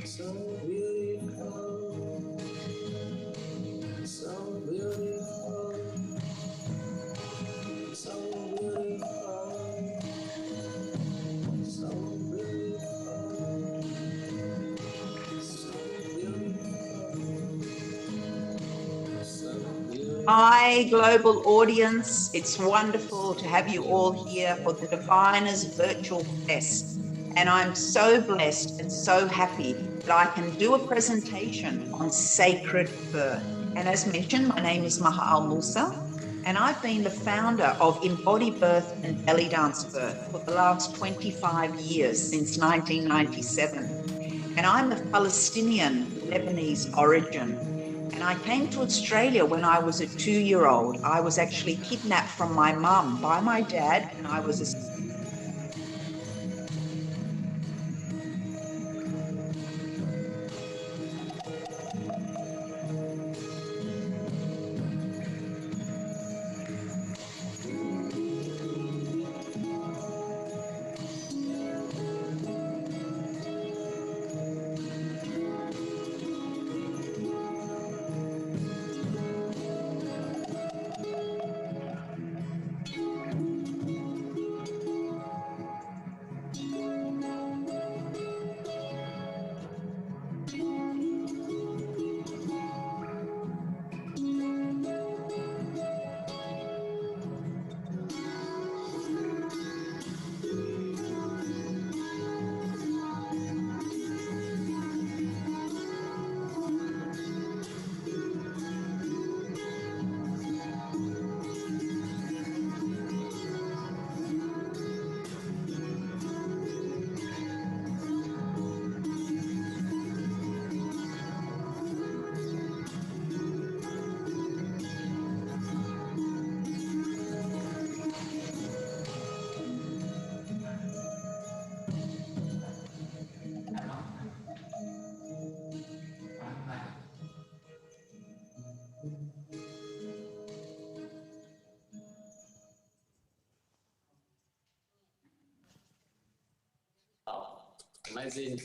So beautiful, so beautiful, so beautiful, so beautiful, so beautiful, so beautiful. Hi, global audience. It's wonderful to have you all here for the Diviners Virtual Fest. And I'm so blessed and so happy that I can do a presentation on sacred birth. And as mentioned, my name is Maha Al Musa, and I've been the founder of Embody Birth and Belly Dance Birth for the last 25 years, since 1997. And I'm of Palestinian Lebanese origin. And I came to Australia when I was a 2-year-old. I was actually kidnapped from my mum by my dad, and I was a Amazing.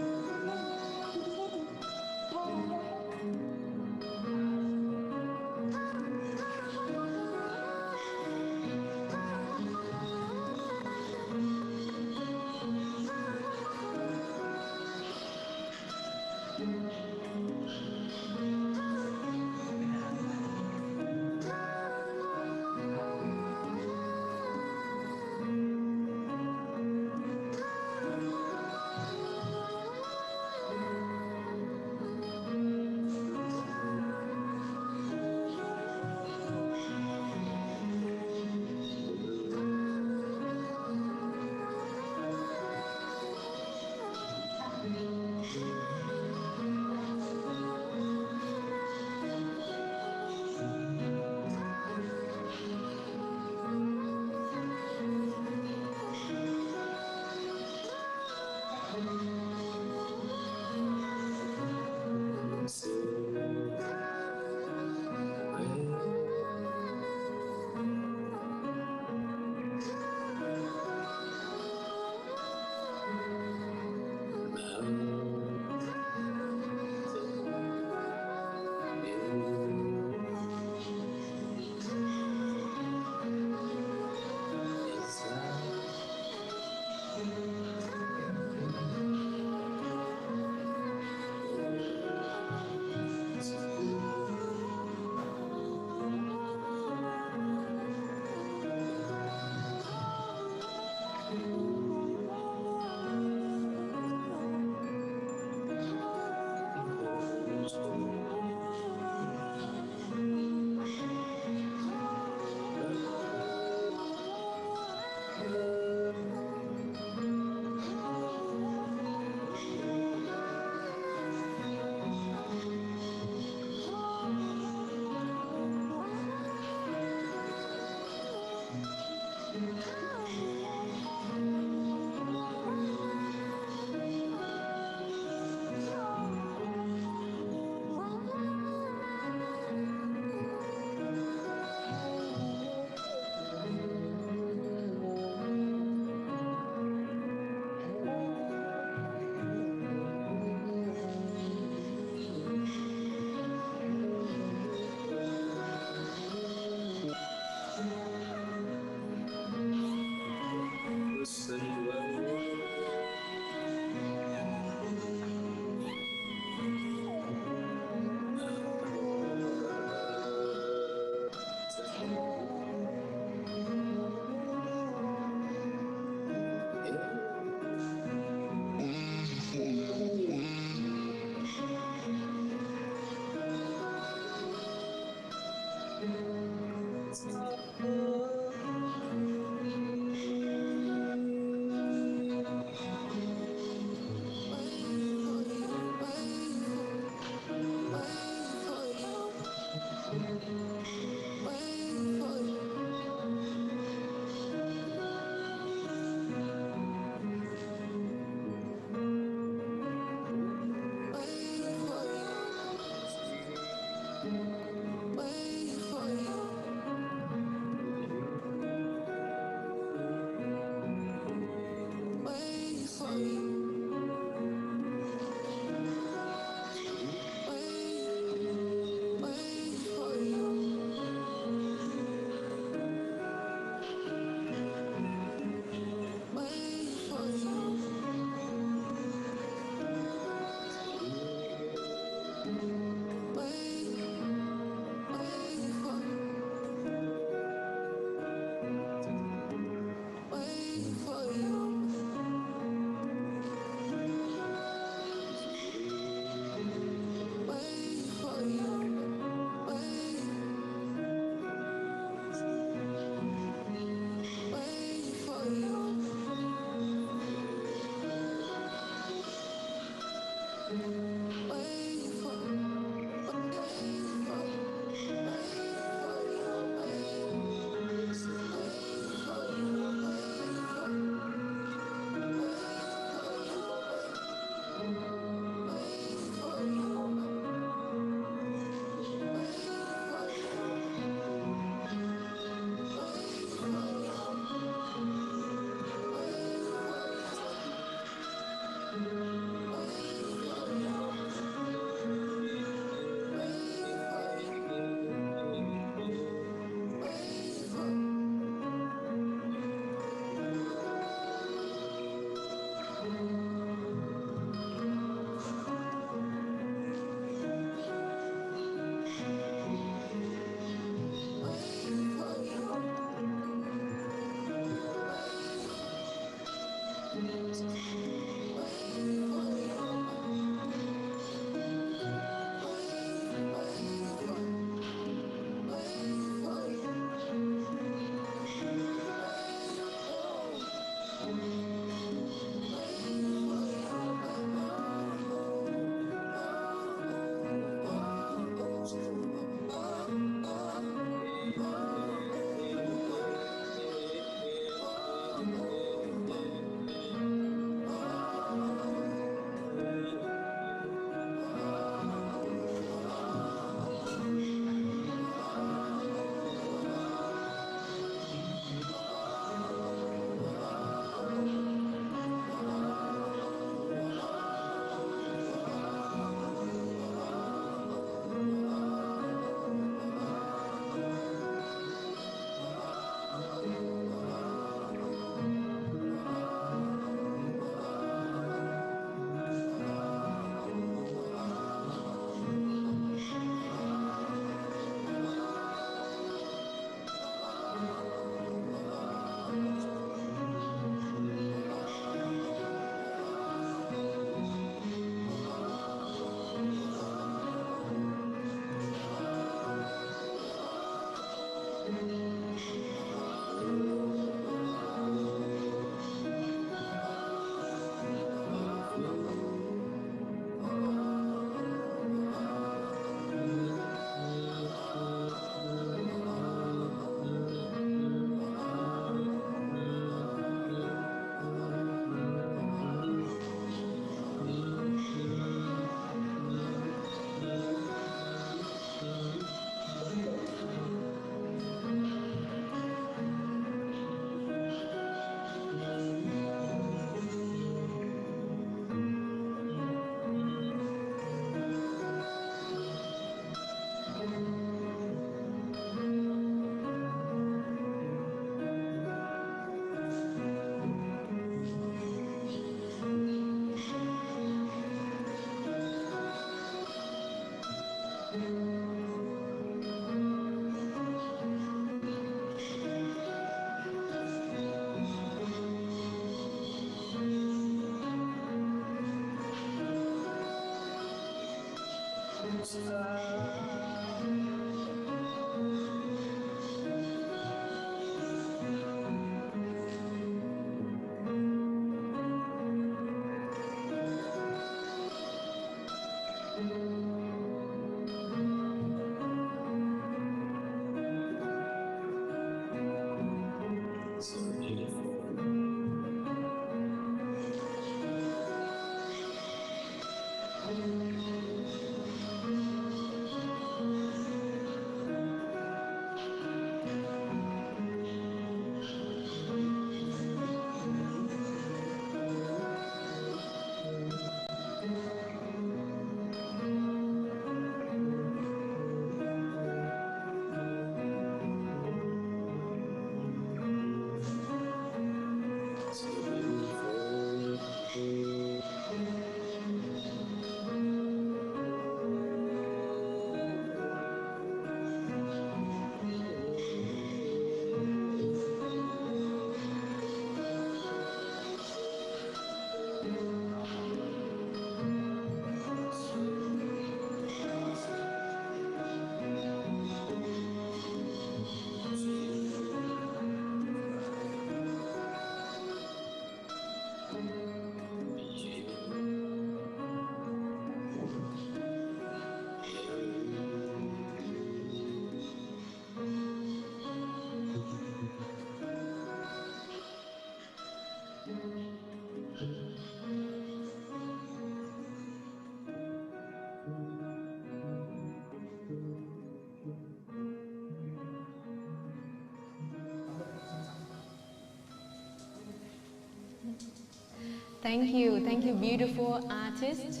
Thank you, beautiful artists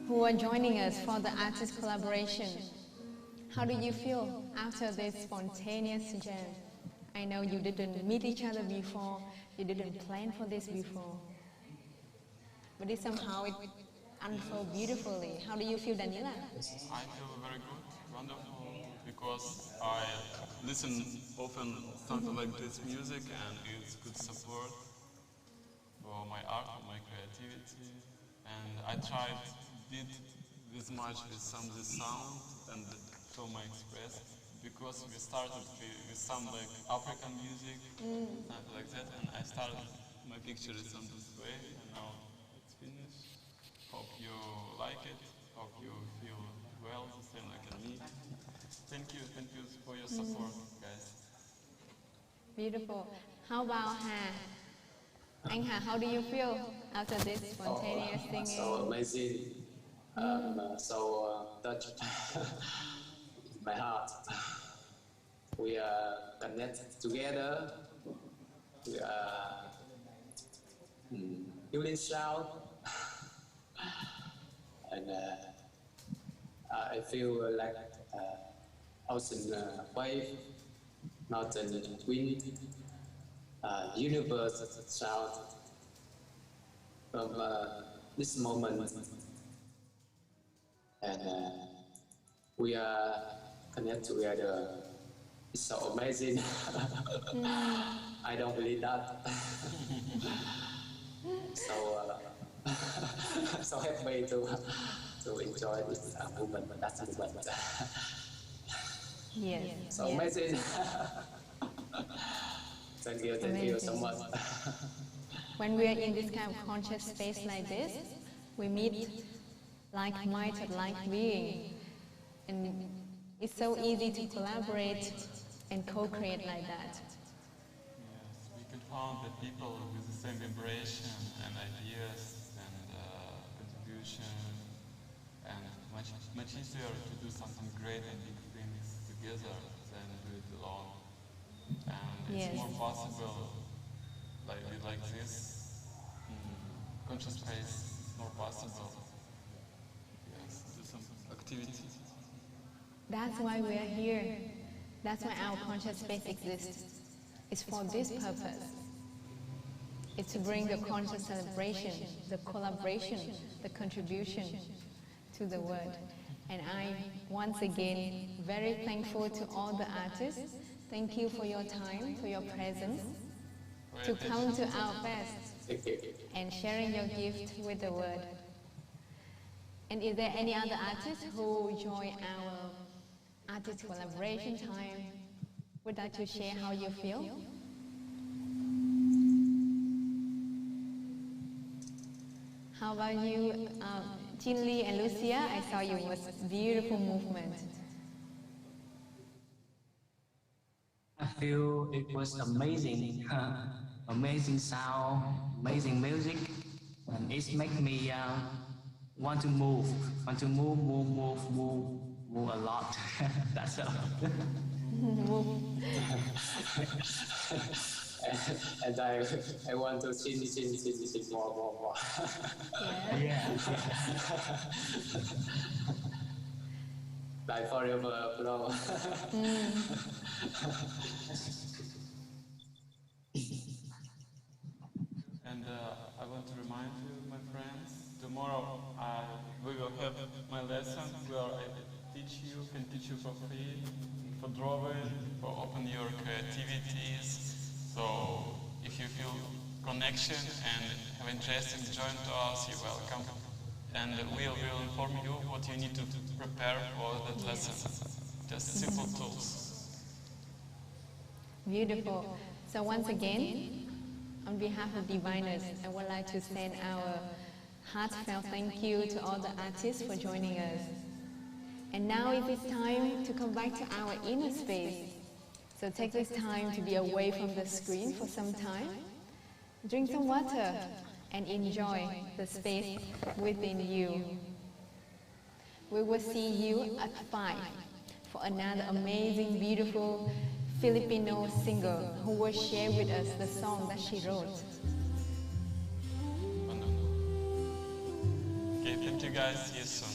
who are joining us for the artist collaboration. How do you feel after this spontaneous jam? I know you didn't meet each other before, you didn't plan for this before, but it somehow it unfolded beautifully. How do you feel, Daniela? I feel very good, wonderful, because I listen often something like this music and it's good support for my art, for my creativity, and I tried did this much with some this sound and show my express because we started with some like African music, something like that, and I started my picture is on this way, and now it's finished. Hope you like it. Hope you feel well, the same like me. Thank you for your support, guys. Beautiful. How about Hà? Anh Hà, how do you feel after this spontaneous singing? So amazing. So touched my heart. We are connected together. We are feeling sound. And I feel like ocean wave, mountain wind, universe sound from this moment. And we are connected together. It's so amazing. I don't believe that. So so happy to enjoy this moment. That's the moment. Yes. So yes. amazing. Thank you so much. When we are in this kind of conscious space like this, we meet like-minded, like being, and it's so easy to collaborate and co-create like that. Yes, we could find that people with the same vibration and ideas and contribution, and much easier to do something great and big things together than do it alone. And it's Yes. more possible, like this, conscious space is more possible. Yes, do some activity. That's why we are here. That's why our conscious space exists. It's for this purpose. It's to bring the conscious celebration, the collaboration, the contribution to the world. And I, once again, very thankful to all the artists. Thank you for your time, for your presence, to come to our fest and sharing your gift with the world. And is there any other artists who join our artist collaboration time? Would like to share how you feel? How about you, Jin Lee and Lucia? I saw you was beautiful movement. I feel it was amazing, amazing sound, amazing music, and it makes me want to move a lot. That's all. And I want to sing more. Yeah. Like forever flow. And I want to remind you, my friends, tomorrow we will have my lesson where I can teach you for free, for drawing, for open your creativities. So if you feel connection and have interest in join to us, you're welcome. And we will inform you what you need to prepare for that lesson. Just simple tools. Beautiful. So once again, on behalf of Diviners, I would like to send our heartfelt thank you to all the artists for joining us. And now it is time to come back to our inner space. So take this time to be away from the screen for some time. Drink some water and enjoy the space within you. We will see you at 5 for another amazing, beautiful Filipino singer who will share with us the song that she wrote. guys. See you soon.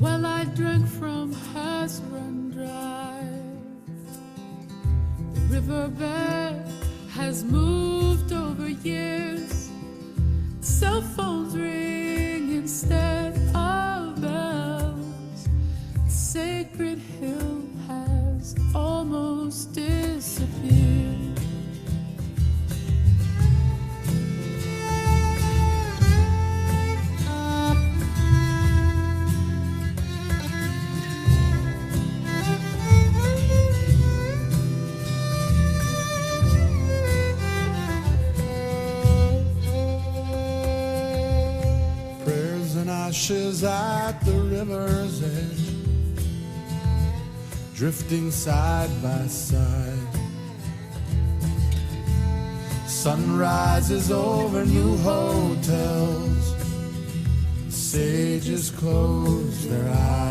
Well, I drank from has run dry. The riverbed has moved over years. Cell phones ring instead of bells. The sacred hill has almost disappeared. Prayers and ashes at the river's edge, drifting side by side. Sun rises over new hotels, sages close their eyes.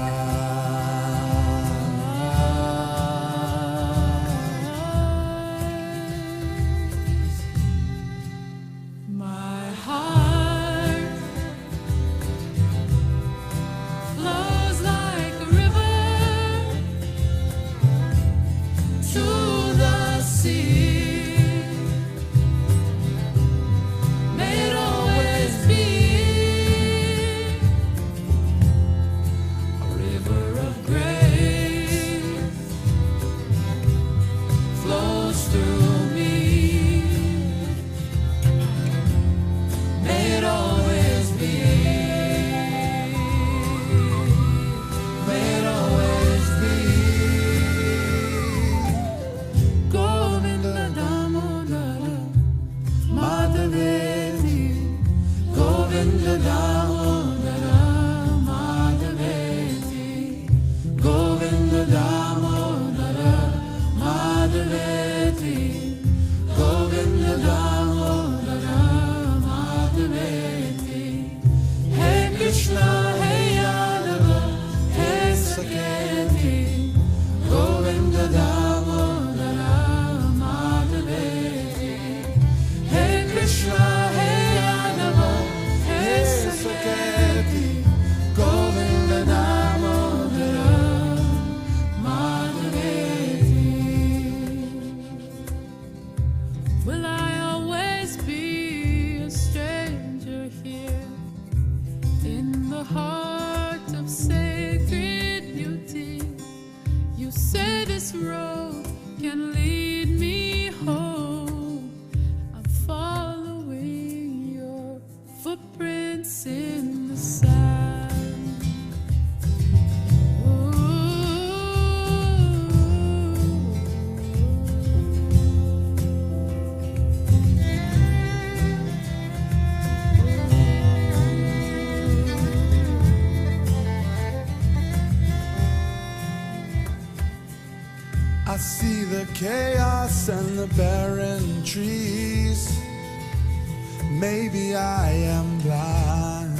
My heart flows like a river to the sea. May it always be a river of grace flows through me. May it always be. May it always be. Govinda Damodara Madhaveti. Govinda Damodara Madhaveti. Govinda Damodara Madhaveti. Govinda Damodara Madhaveti. Hey Krishna, hey Yadava, hey Saketi. Govinda Damodara Madhaveti. Hey Krishna, hey Yadava, hey Saketi. Govinda Damodara Madhaveti. Will I always be a stranger here in the heart of sacred beauty? You say this road can lead me home. I'm following your footprints in the sand. I see the chaos and the barren trees. Maybe I am blind.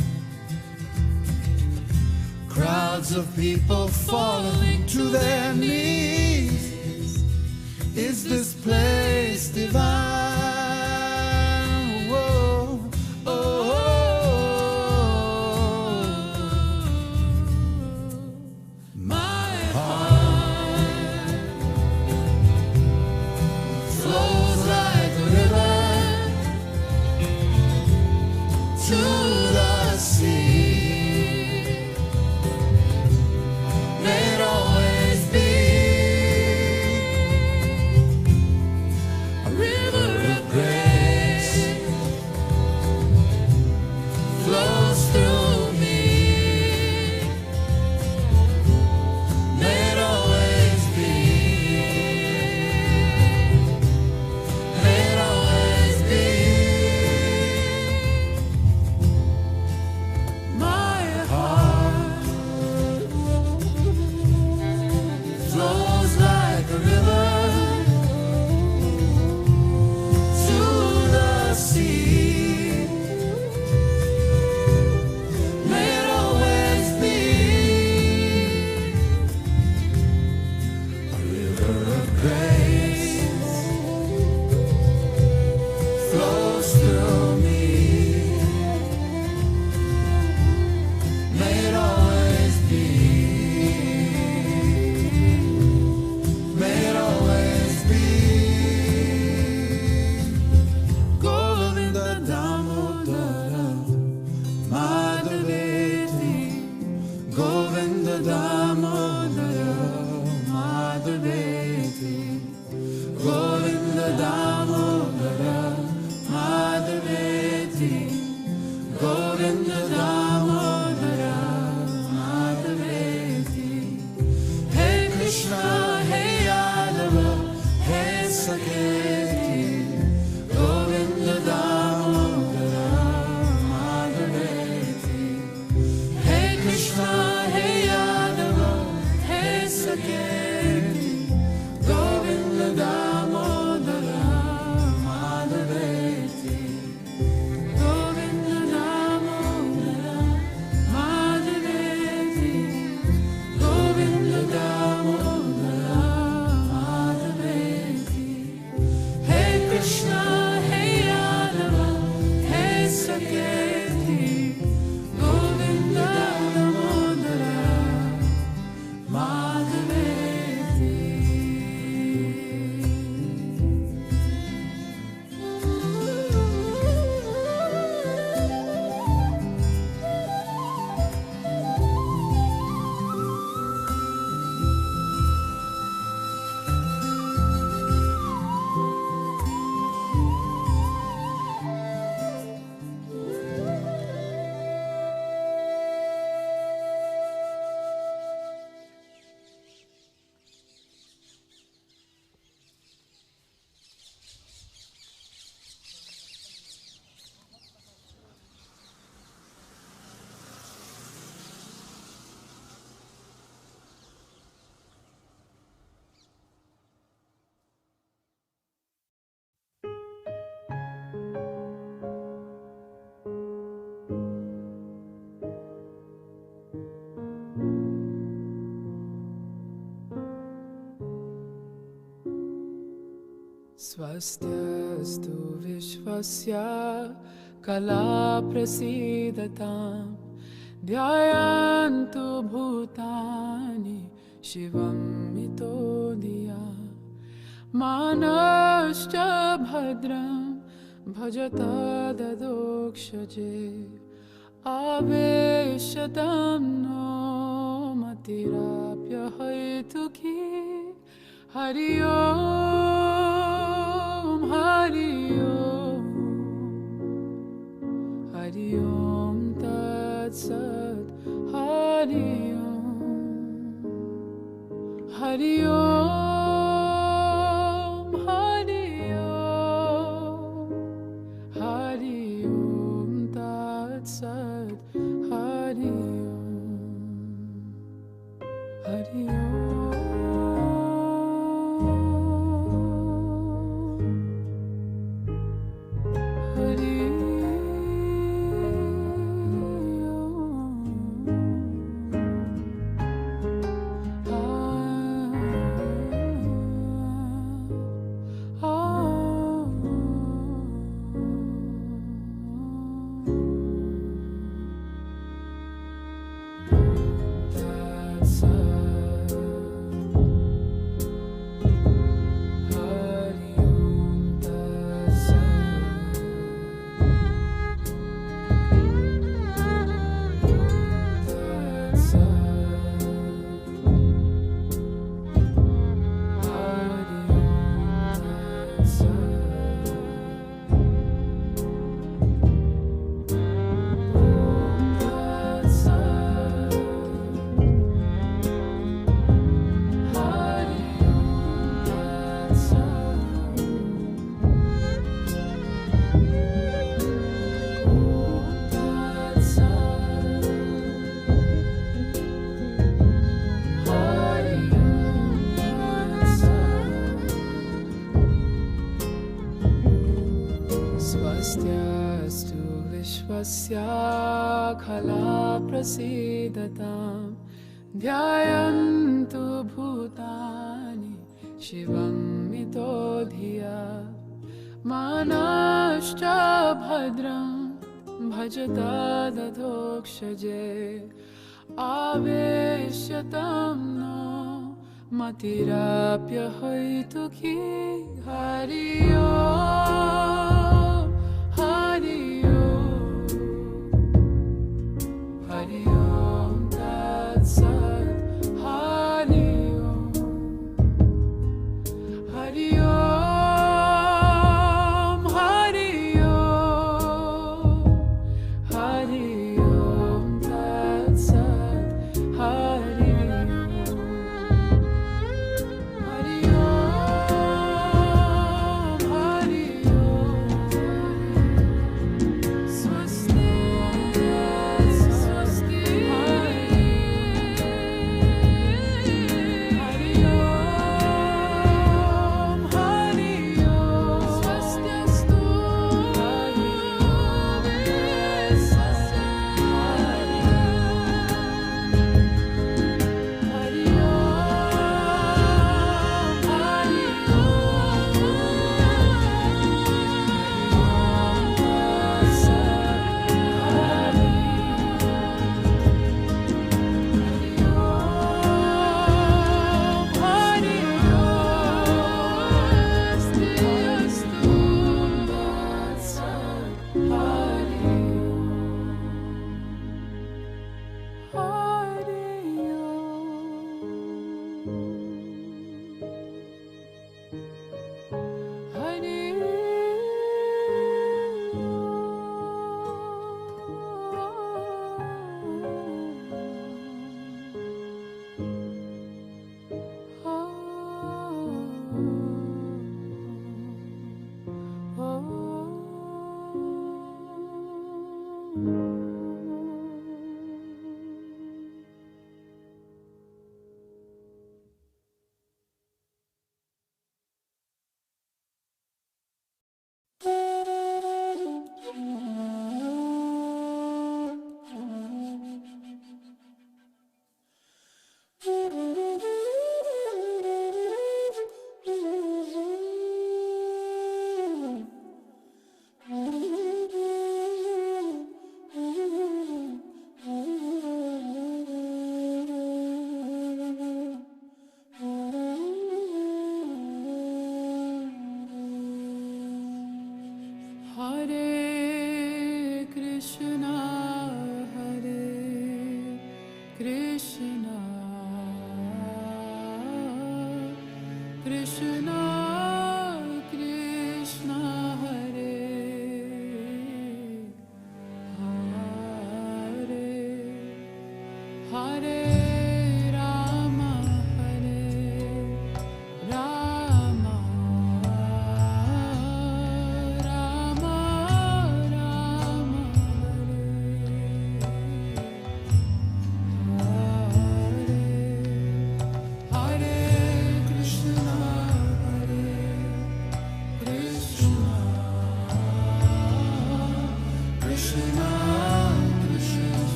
Crowds of people falling to their knees. Is this place divine? Whoa, oh, my heart flows like a river to the sea. May it always be a river of grace flows through me. May it always be. May it always be. My heart flows like a river to the sea. May it always be a river of grace flows through me. May it always be. May it always be. Govinda Damodara Madhaveti. Govinda Damodara Madhaveti. Govinda Damodara Madhaveti. Govinda Damodara Madhaveti. Hey Krishna, hey Yadava, hey Saketi. Govinda Damodara Madhaveti. Hey Krishna, hey Yadava, hey Saketi. Govinda Damodara Madhaveti. Govinda Damodara Madhaveti. Govinda Damodara Madhaveti. Hey Krishna, hey Yadava, hey Saketi. Govinda Damodara Madhaveti. स्वस्त्यस्तु विश्वस्य कला प्रसीदतां ध्यायन्तु भूतानि शिवं मितो धिया मानश्च भद्रं भजत ददोक्षजे आवेशतं no मतिराप्यहैतुकी Hari Om Hari Om Hari ओम तत्सत हरि ओम हरि ओम हरि ओम हरि ओम तत्सत हरि ओम हरि ओम स्वस्त्यस्तु विश्वस्य खला प्रसीदताम् ध्यायन्तु भूतानि शिवं मितो धिया मानश्च भद्रं भजता दधोक्षजे आवेश्यतं नो मतिराप्यहैतु कि हरि ओम् हरि ओम् हरि ओम् तत्सत् हरि ओम् हरि ओम् हरि ओम् हरि ओम् तत्सत् Hari Hare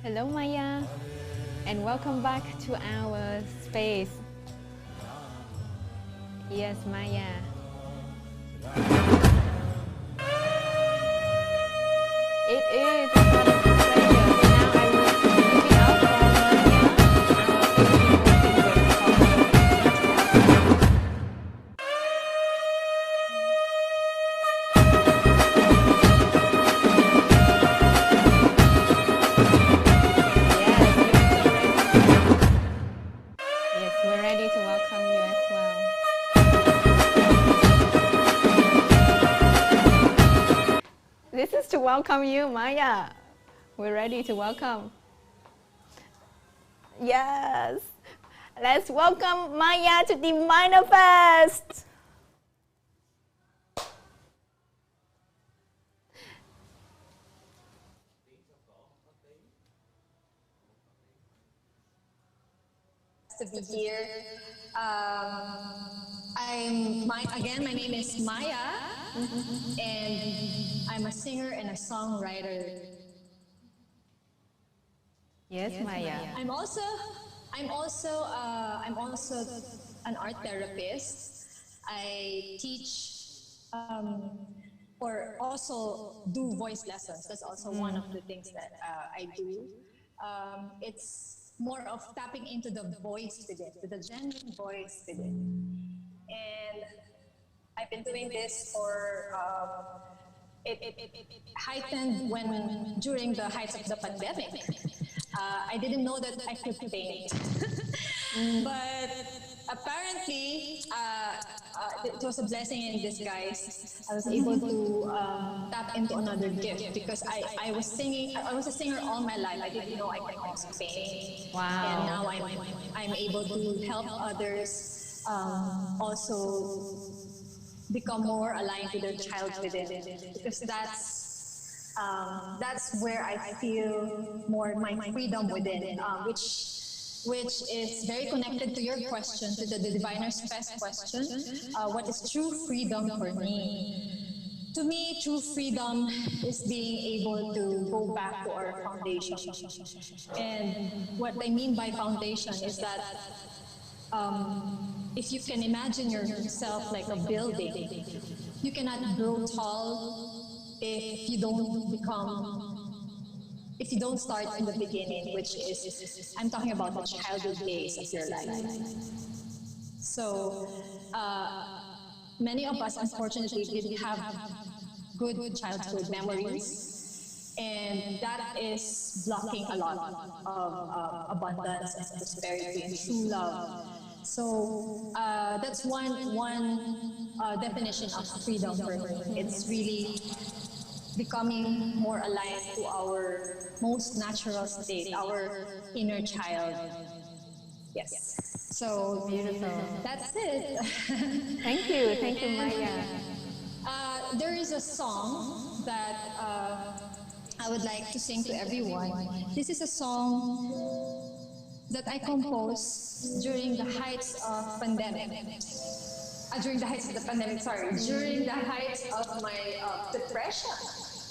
Hello, Maya, and welcome back to our space. Yes, Maya. It is a wonderful pleasure. Now I will give it out for Yes, we're ready to welcome you as well. This is to welcome you, Maya. We're ready to welcome. Yes. Let's welcome Maya to the Manifest. To be here. My name is Maya, and I'm a singer and a songwriter. Yes, Maya. I'm also an art therapist. I teach or also do voice lessons. That's also one of the things that I do. It's more of tapping into the voice within, to the genuine voice within. And I've been doing this for, it heightened during the heights of the pandemic. I didn't know that I could paint. But apparently, it was a blessing in disguise. I was able to tap into another gift because I was singing. I was a singer all my life. I didn't know I could also paint. Wow. And now I'm able to help others also become more aligned to their child within, because that's where I feel more my freedom within, which is very connected to your question, to the Diviner's Fest question. What is true freedom for me? To me, true freedom is being able to go back to our foundation. And what I mean by foundation is that if you can imagine yourself like a building, you cannot grow tall if you don't start in the beginning, which is, I'm talking about the childhood days of your life. So many of us, unfortunately, didn't have good childhood memories, and that is blocking a lot of abundance and prosperity and true love. So that's one definition of freedom for me. It's really becoming more aligned to our most natural state, our inner child. Yes. So beautiful. That's it. Thank you, Maya. There is a song that I would like to sing to everyone. This is a song that I composed during the heights of pandemic. During the heights of the pandemic, during the heights of my depression.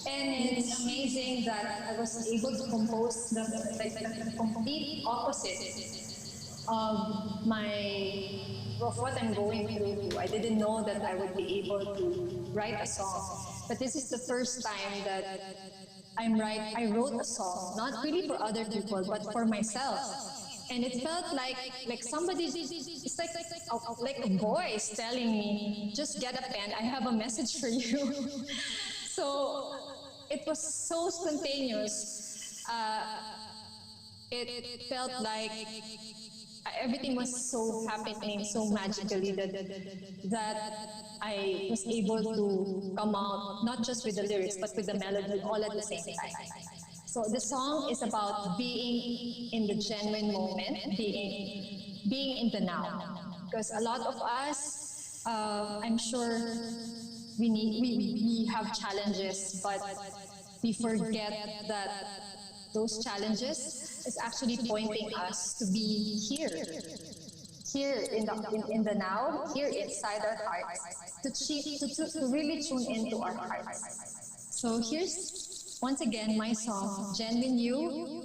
And it's amazing that I was able to compose the complete opposite of what I'm going through. I didn't know that I would be able to write a song. But this is the first time that I wrote a song, not really for other people, but for myself. And it felt like somebody, it's like a voice telling me, just get a pen, I have a message for you. So it was so spontaneous. It felt like everything was so happening so magically that I was able to come out, not just with the lyrics, but with the melody all at the same time. So the song is about being in the genuine moment, being in the now. Because a lot of us, I'm sure we have challenges, but we forget that those challenges is actually pointing us to be here in the now, here inside our hearts, to really tune into our hearts. So here's once again my song, Genuine You,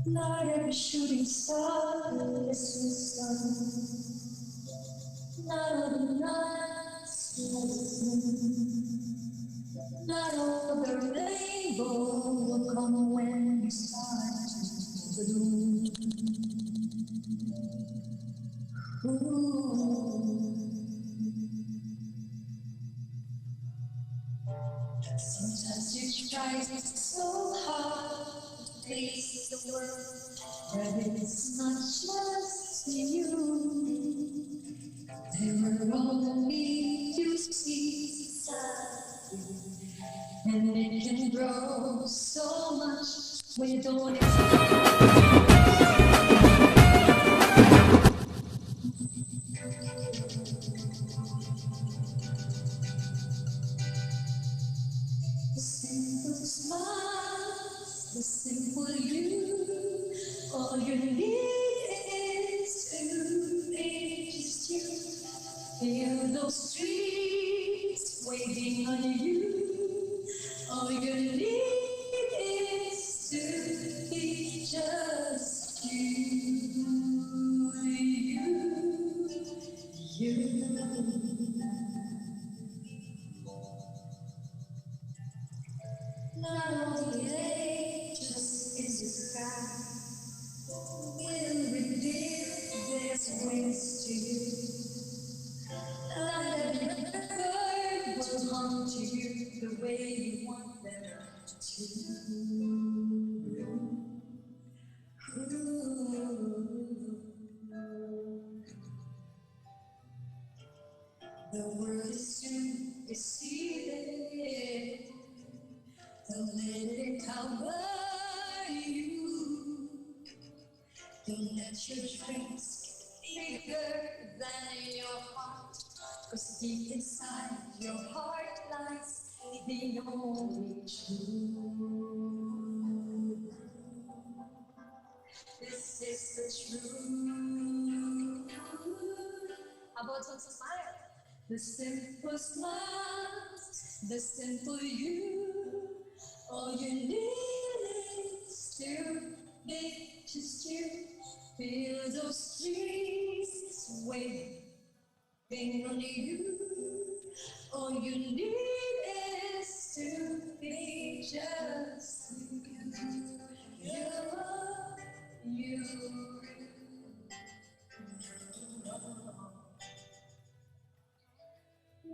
Not every shooting star is the sun. Not all the nights will not all the rainbow will come when you start to bloom. Sometimes you try so hard to please the world, but it's not just you. There are only few seeds and it can grow so much when you don't the simple smiles, the simple you, all you need is to be just you. Feel those trees waiting on you. All you need is to be just you. Not only ages is the sky will reveal there's wings to you. Not every bird will hum to you the way you want them to. The world is soon deceiving. Don't let it cover you. Don't let your dreams be bigger than your heart. Cause deep inside your heart lies the only truth. This is the truth. How about some smile? The simple smiles, the simple you. All you need is to be just you. Feel those trees waving on you. All you need is to be just you. You.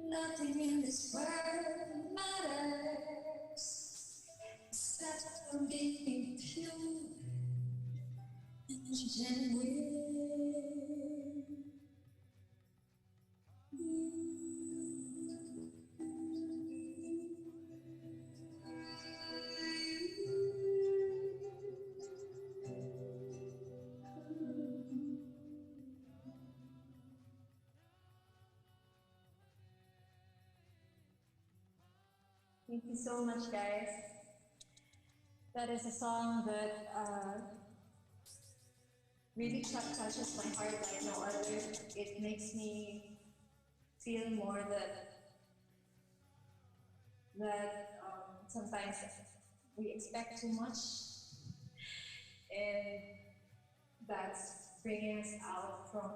Nothing in this world matters except for being pure and genuine. Thank you so much, guys. That is a song that really touches my heart like no other. It makes me feel more that sometimes we expect too much, and that's bringing us out from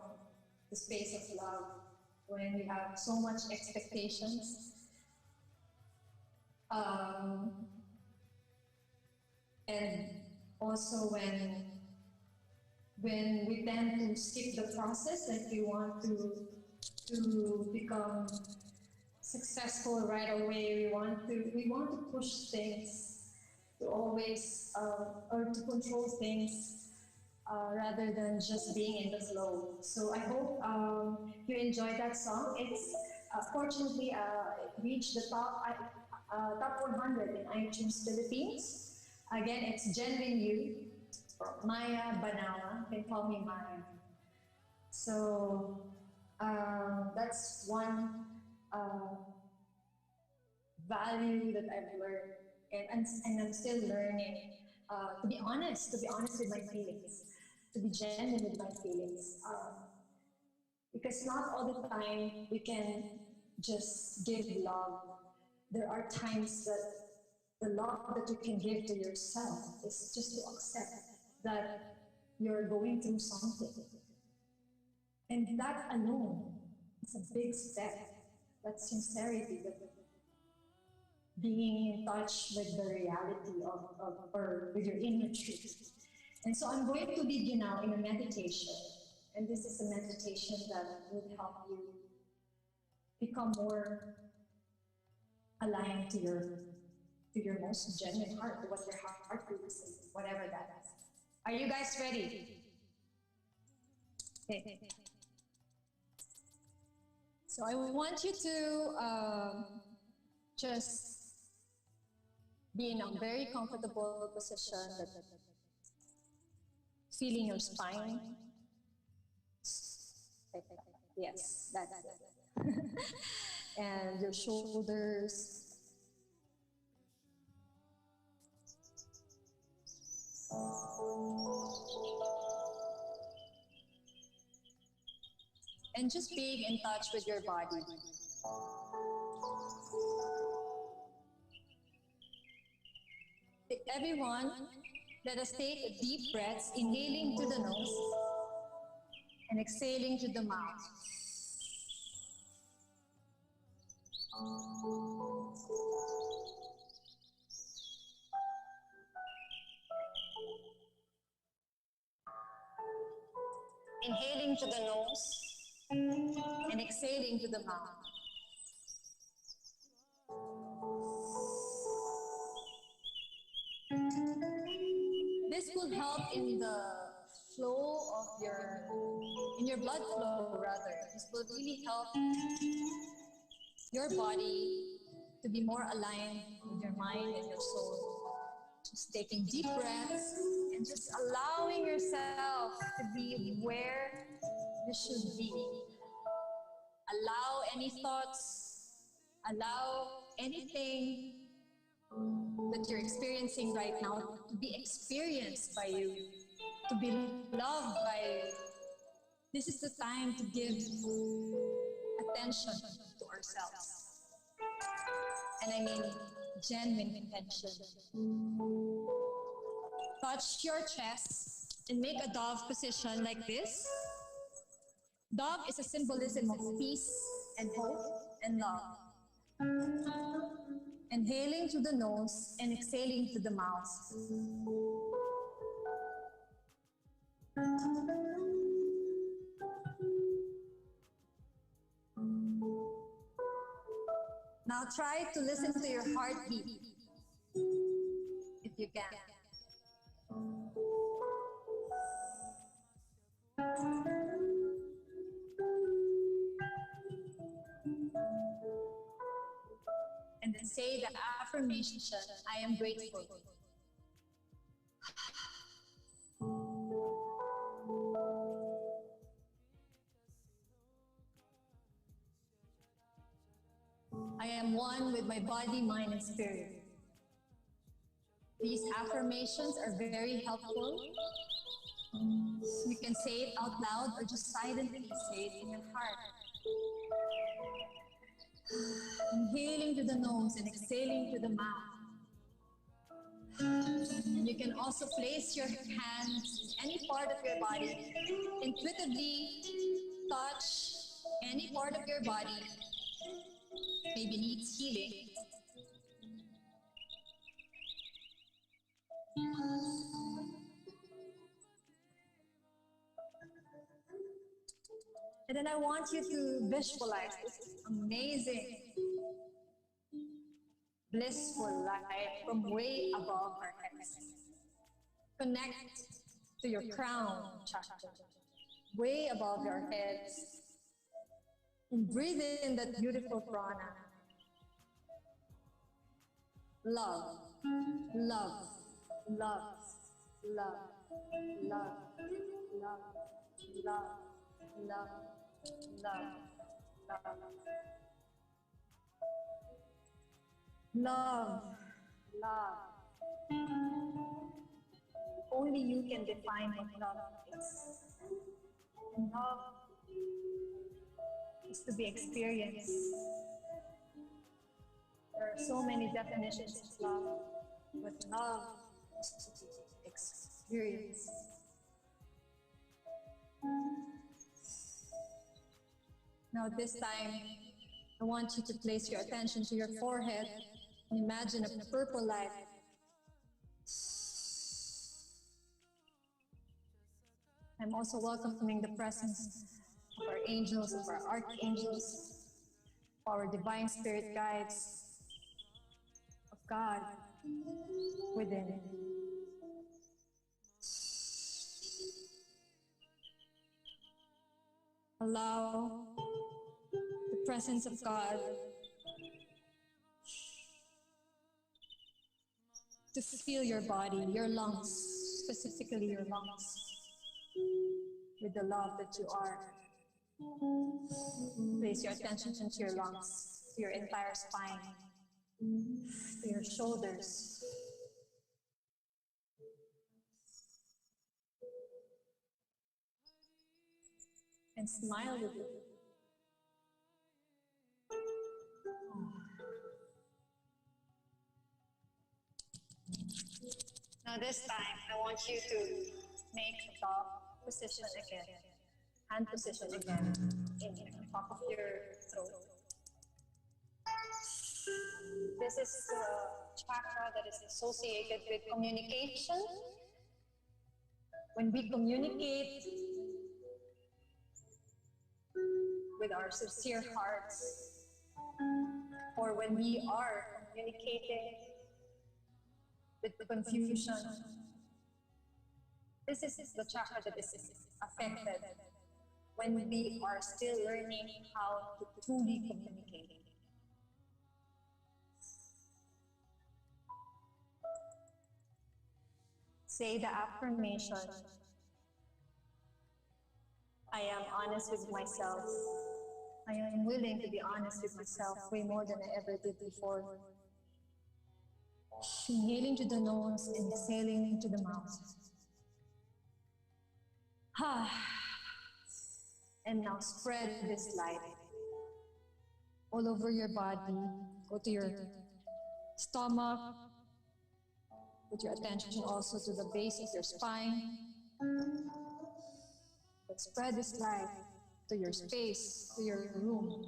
the space of love when we have so much expectations. And also when we tend to skip the process, like we want to become successful right away. We want to push things to always or to control things rather than just being in the flow. So I hope you enjoyed that song. It's fortunately it reached the top 100 in iTunes Philippines. Again, it's Genuine You, Maya Banawa. You can call me Maya. So that's one value that I've learned, and I'm still learning. To be honest with my feelings, to be genuine with my feelings. Because not all the time we can just give love. There are times that the love that you can give to yourself is just to accept that you're going through something. And that alone is a big step. That sincerity, that being in touch with the reality or with your inner truth. And so I'm going to lead you now in a meditation. And this is a meditation that will help you become more aligned to your most genuine heart, to what your heart feels, whatever that is. Are you guys ready? Okay. So I want you to just be in a very comfortable position, feeling your spine. Yes, that's it. And your shoulders. And just being in touch with your body. Everyone, let us take deep breaths, inhaling to the nose and exhaling to the mouth. Inhaling to the nose and exhaling to the mouth. This will help in the flow of your blood flow rather. This will really help your body to be more aligned with your mind and your soul. Just taking deep breaths and just allowing yourself to be where you should be. Allow any thoughts, allow anything that you're experiencing right now to be experienced by you, to be loved by you. This is the time to give attention to ourselves. And I mean genuine attention. Touch your chest and make a dove position like this. Dove is a symbolism of peace and hope and love. Inhaling to the nose and exhaling to the mouth. Now try to listen to your heartbeat, if you can. And then say the affirmation, I am grateful. I am one with my body, mind, and spirit. These affirmations are very helpful. You can say it out loud or just silently say it in your heart. Inhaling to the nose and exhaling to the mouth. And you can also place your hands in any part of your body, intuitively touch any part of your body, maybe needs healing. And then I want you to visualize this amazing, blissful light from way above our heads. Connect to your crown chakra, way above your heads. And breathe in that beautiful prana. Love, love, love, love, love, love, love, love, love, love, love. Only you can define what love is. And love is to be experienced. There are so many definitions of love, but love is to be experienced. Now this time, I want you to place your attention to your forehead and imagine a purple light. I'm also welcoming the presence of our angels, of our archangels, of our divine spirit guides, of God within. Allow the presence of God to fill your body, your lungs, specifically your lungs, with the love that you are. Place your attention into your lungs, to your entire spine, to your shoulders. And smile with it. Now this time, I want you to make a dog position again, hand position again, in the top of your throat. This is the chakra that is associated with communication. When we communicate with our sincere hearts, or when we are communicating with confusion, this is the chakra that is affected when we are still learning how to truly communicate. Say the affirmation, I am honest with myself. I am willing to be honest with myself way more than I ever did before. Inhaling to the nose and exhaling into the mouth. And now spread this light all over your body. Go to your stomach. Put your attention also to the base of your spine. But spread this light to your space, to your room.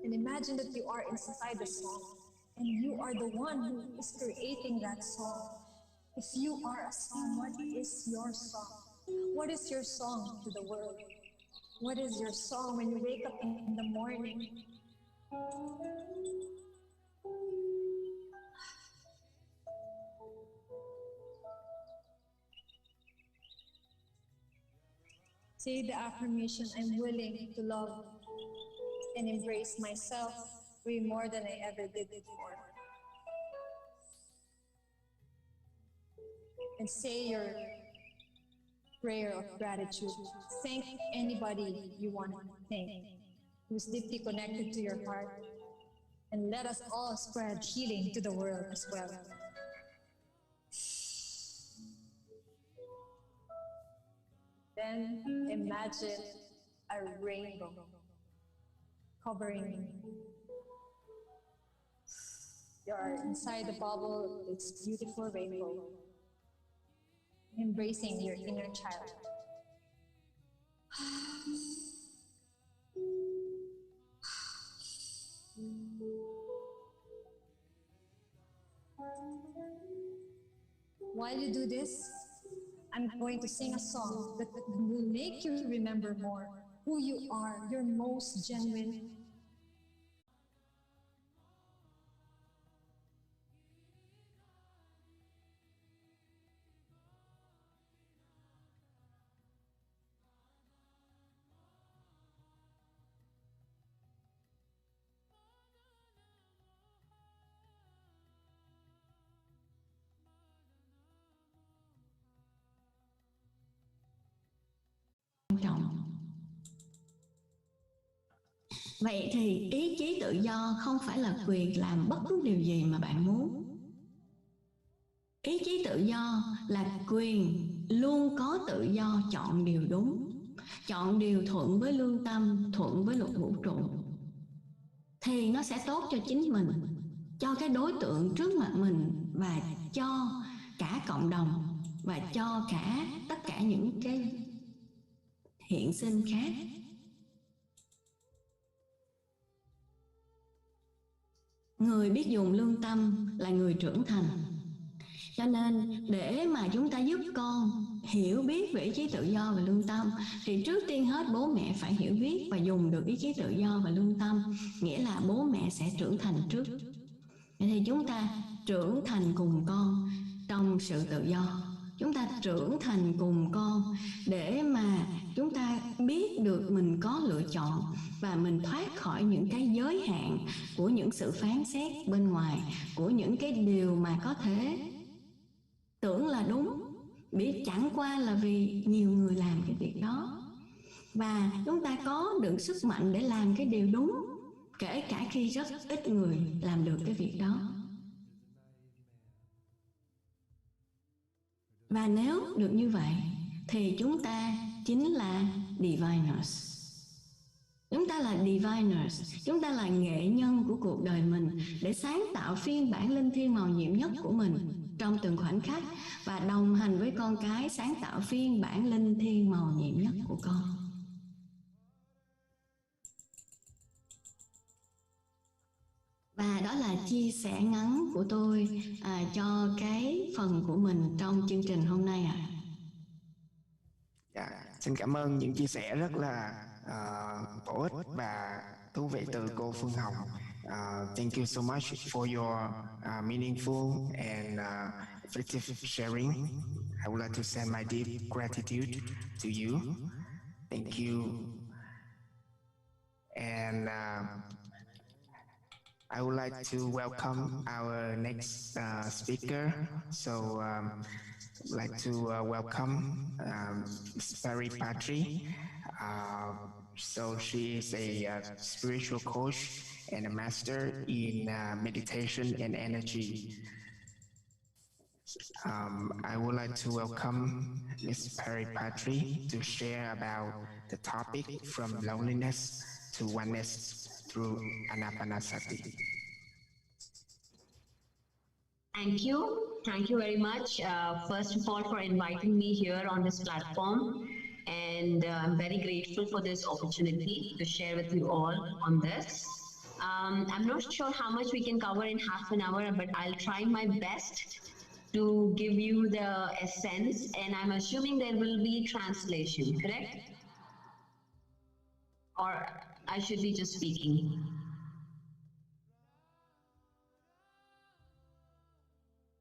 And imagine that you are inside the song, and you are the one who is creating that song. If you are a song, what is your song? What is your song to the world? What is your song when you wake up in the morning? Say the affirmation, I'm willing to love and embrace myself way more than I ever did before. And say your prayer of gratitude. Thank anybody you want to thank who's deeply connected to your heart. And let us all spread healing to the world as well. Then imagine a rainbow covering you. You're inside the bubble, it's beautiful rainbow, embracing your inner child. While you do this, I'm going to sing a song that will make you remember more who you are, your most genuine. Trọng. Vậy thì ý chí tự do không phải là quyền làm bất cứ điều gì mà bạn muốn. Ý chí tự do là quyền luôn có tự do chọn điều đúng. chọn điều thuận với lương tâm, thuận với luật vũ trụ, thì nó sẽ tốt cho chính mình, cho cái đối tượng trước mặt mình và cho cả cộng đồng và cho cả tất cả những cái hiện sinh khác. Người biết dùng lương tâm là người trưởng thành. Cho nên để mà chúng ta giúp con hiểu biết về ý chí tự do và lương tâm thì trước tiên hết bố mẹ phải hiểu biết và dùng được ý chí tự do và lương tâm, nghĩa là bố mẹ sẽ trưởng thành trước. Vậy thì chúng ta trưởng thành cùng con trong sự tự do. Chúng ta trưởng thành cùng con để mà chúng ta biết được mình có lựa chọn và mình thoát khỏi những cái giới hạn của những sự phán xét bên ngoài, của những cái điều mà có thể tưởng là đúng, biết chẳng qua là vì nhiều người làm cái việc đó. Và chúng ta có được sức mạnh để làm cái điều đúng, kể cả khi rất ít người làm được cái việc đó. Và nếu được như vậy thì chúng ta chính là diviners. Chúng ta là diviners, chúng ta là nghệ nhân của cuộc đời mình để sáng tạo phiên bản linh thiêng màu nhiệm nhất của mình trong từng khoảnh khắc và đồng hành với con cái sáng tạo phiên bản linh thiêng màu nhiệm nhất của con. Và đó là chia sẻ ngắn của tôi cho cái phần của mình trong chương trình hôm nay ạ. Dạ, xin cảm ơn những chia sẻ rất là bổ ích và thú vị từ cô Phương Hồng. Thank you so much for your meaningful and effective sharing. I would like to send my deep gratitude to you. Thank you. And I would like to welcome our next speaker. So I'd like to welcome Ms. Pari Patri. So she is a spiritual coach and a master in meditation and energy. I would like to welcome Ms. Pari Patri to share about the topic from loneliness to oneness through Anapanasati. Thank you. Thank you very much, first of all, for inviting me here on this platform. And I'm very grateful for this opportunity to share with you all on this. I'm not sure how much we can cover in half an hour, but I'll try my best to give you the essence. And I'm assuming there will be translation, correct? Or I should be just speaking?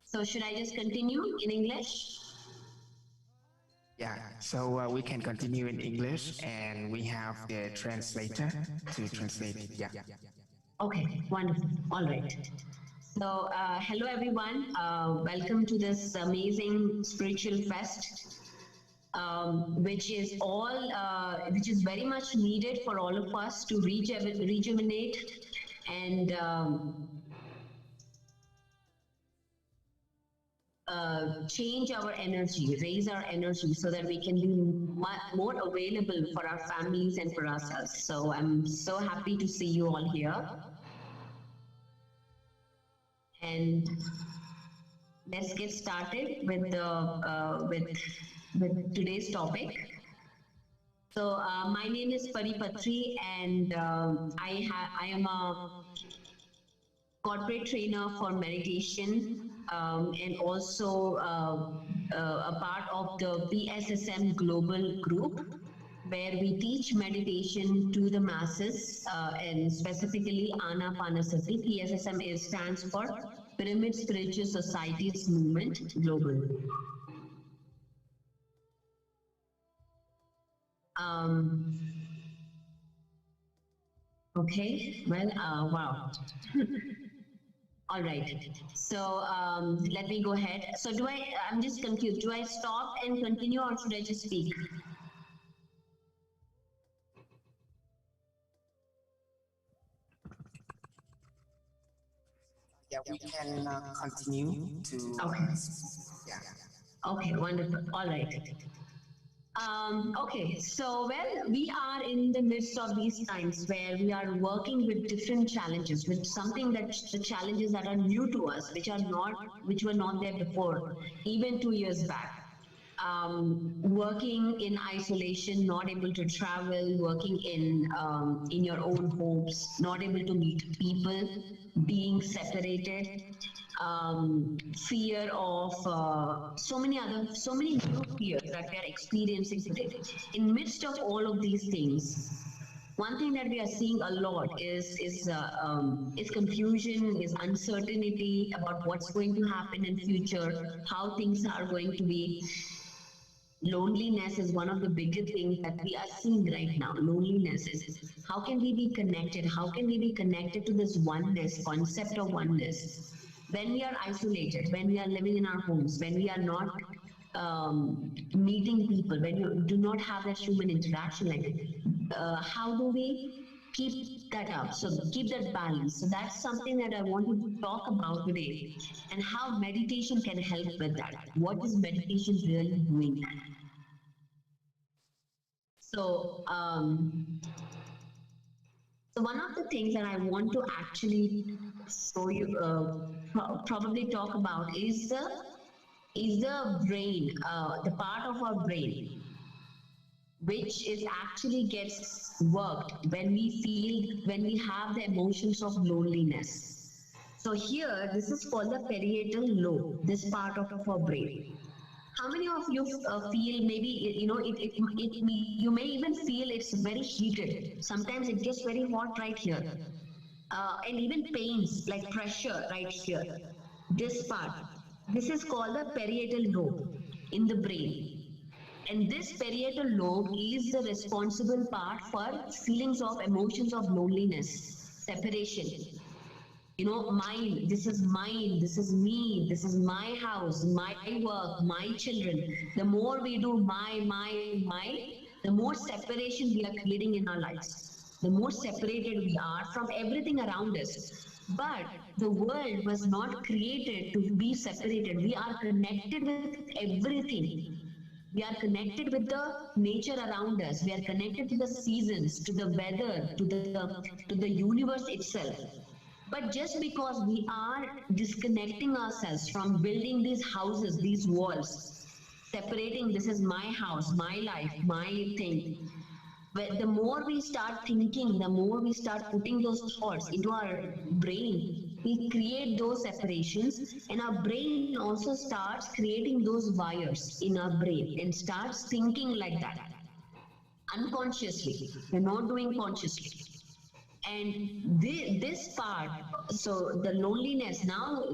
So should I just continue in English? Yeah, so we can continue in English and we have the translator to translate it. Yeah. Okay, wonderful. All right. So hello everyone. Welcome to this amazing spiritual fest, which is very much needed for all of us to rejuvenate and change our energy, raise our energy so that we can be more available for our families and for ourselves. So I'm so happy to see you all here. And let's get started with with today's topic. So my name is Pari Patri, and I am a corporate trainer for meditation, and also a part of the PSSM Global Group, where we teach meditation to the masses, and specifically Anapanasati. PSSM stands for Pyramid Spiritual Societies Movement Global. Okay, well, wow. All right, so let me go ahead. So I'm just confused. Do I stop and continue, or should I just speak? Yeah, we can continue to. Okay. Yeah. Okay, wonderful. All right. Okay, so well, we are in the midst of these times where we are working with different challenges, with something that the challenges that are new to us, which were not there before, even 2 years back. Working in isolation, not able to travel, working in your own homes, not able to meet people, being separated, fear of so many new fears that we are experiencing today. In midst of all of these things, one thing that we are seeing a lot is confusion, is uncertainty about what's going to happen in future, how things are going to be. Loneliness is one of the biggest things that we are seeing right now. Loneliness is how can we be connected? How can we be connected to this oneness, concept of oneness? When we are isolated, when we are living in our homes, when we are not meeting people, when you do not have that human interaction, how do we keep that up? So keep that balance. So that's something that I want to talk about today, and how meditation can help with that. What is meditation really doing? So, so one of the things that I want to actually show you, probably talk about is the brain, the part of our brain which is actually gets worked when we have the emotions of loneliness. So here, this is called the parietal lobe, this part of our brain. How many of you feel maybe, you may even feel it's very heated. Sometimes it gets very hot right here. And even pains like pressure right here. This part. This is called the parietal lobe in the brain. And this parietal lobe is the responsible part for feelings of emotions of loneliness, separation. Mine, this is mine, this is me, this is my house, my work, my children. The more we do my, the more separation we are creating in our lives. The more separated we are from everything around us. But the world was not created to be separated. We are connected with everything. We are connected with the nature around us. We are connected to the seasons, to the weather, to the universe itself. But just because we are disconnecting ourselves from building these houses, these walls, separating this is my house, my life, my thing, but the more we start thinking, the more we start putting those thoughts into our brain, we create those separations, and our brain also starts creating those wires in our brain and starts thinking like that unconsciously. We're not doing consciously. And this part, so the loneliness now,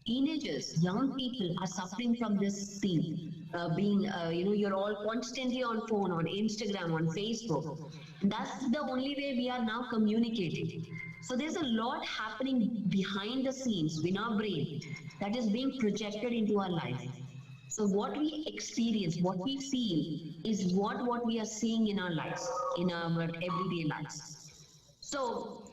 teenagers, young people are suffering from this thing. You're all constantly on phone, on Instagram, on Facebook. That's the only way we are now communicating. So there's a lot happening behind the scenes in our brain that is being projected into our life. So what we experience, what we feel is what we are seeing in our lives, in our everyday lives. So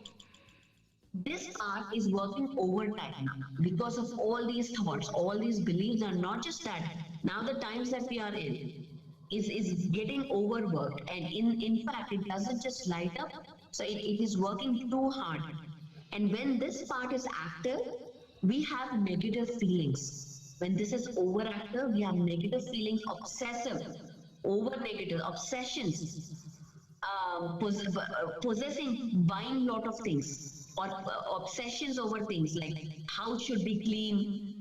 this part is working overtime now because of all these thoughts, all these beliefs are not just that. Now the times that we are in is getting overworked, and in fact it doesn't just light up, so it is working too hard. And when this part is active, we have negative feelings. When this is overactive, we have negative feelings, obsessive, over negative, obsessions, possessing, buying lot of things, or obsessions over things like house should be clean,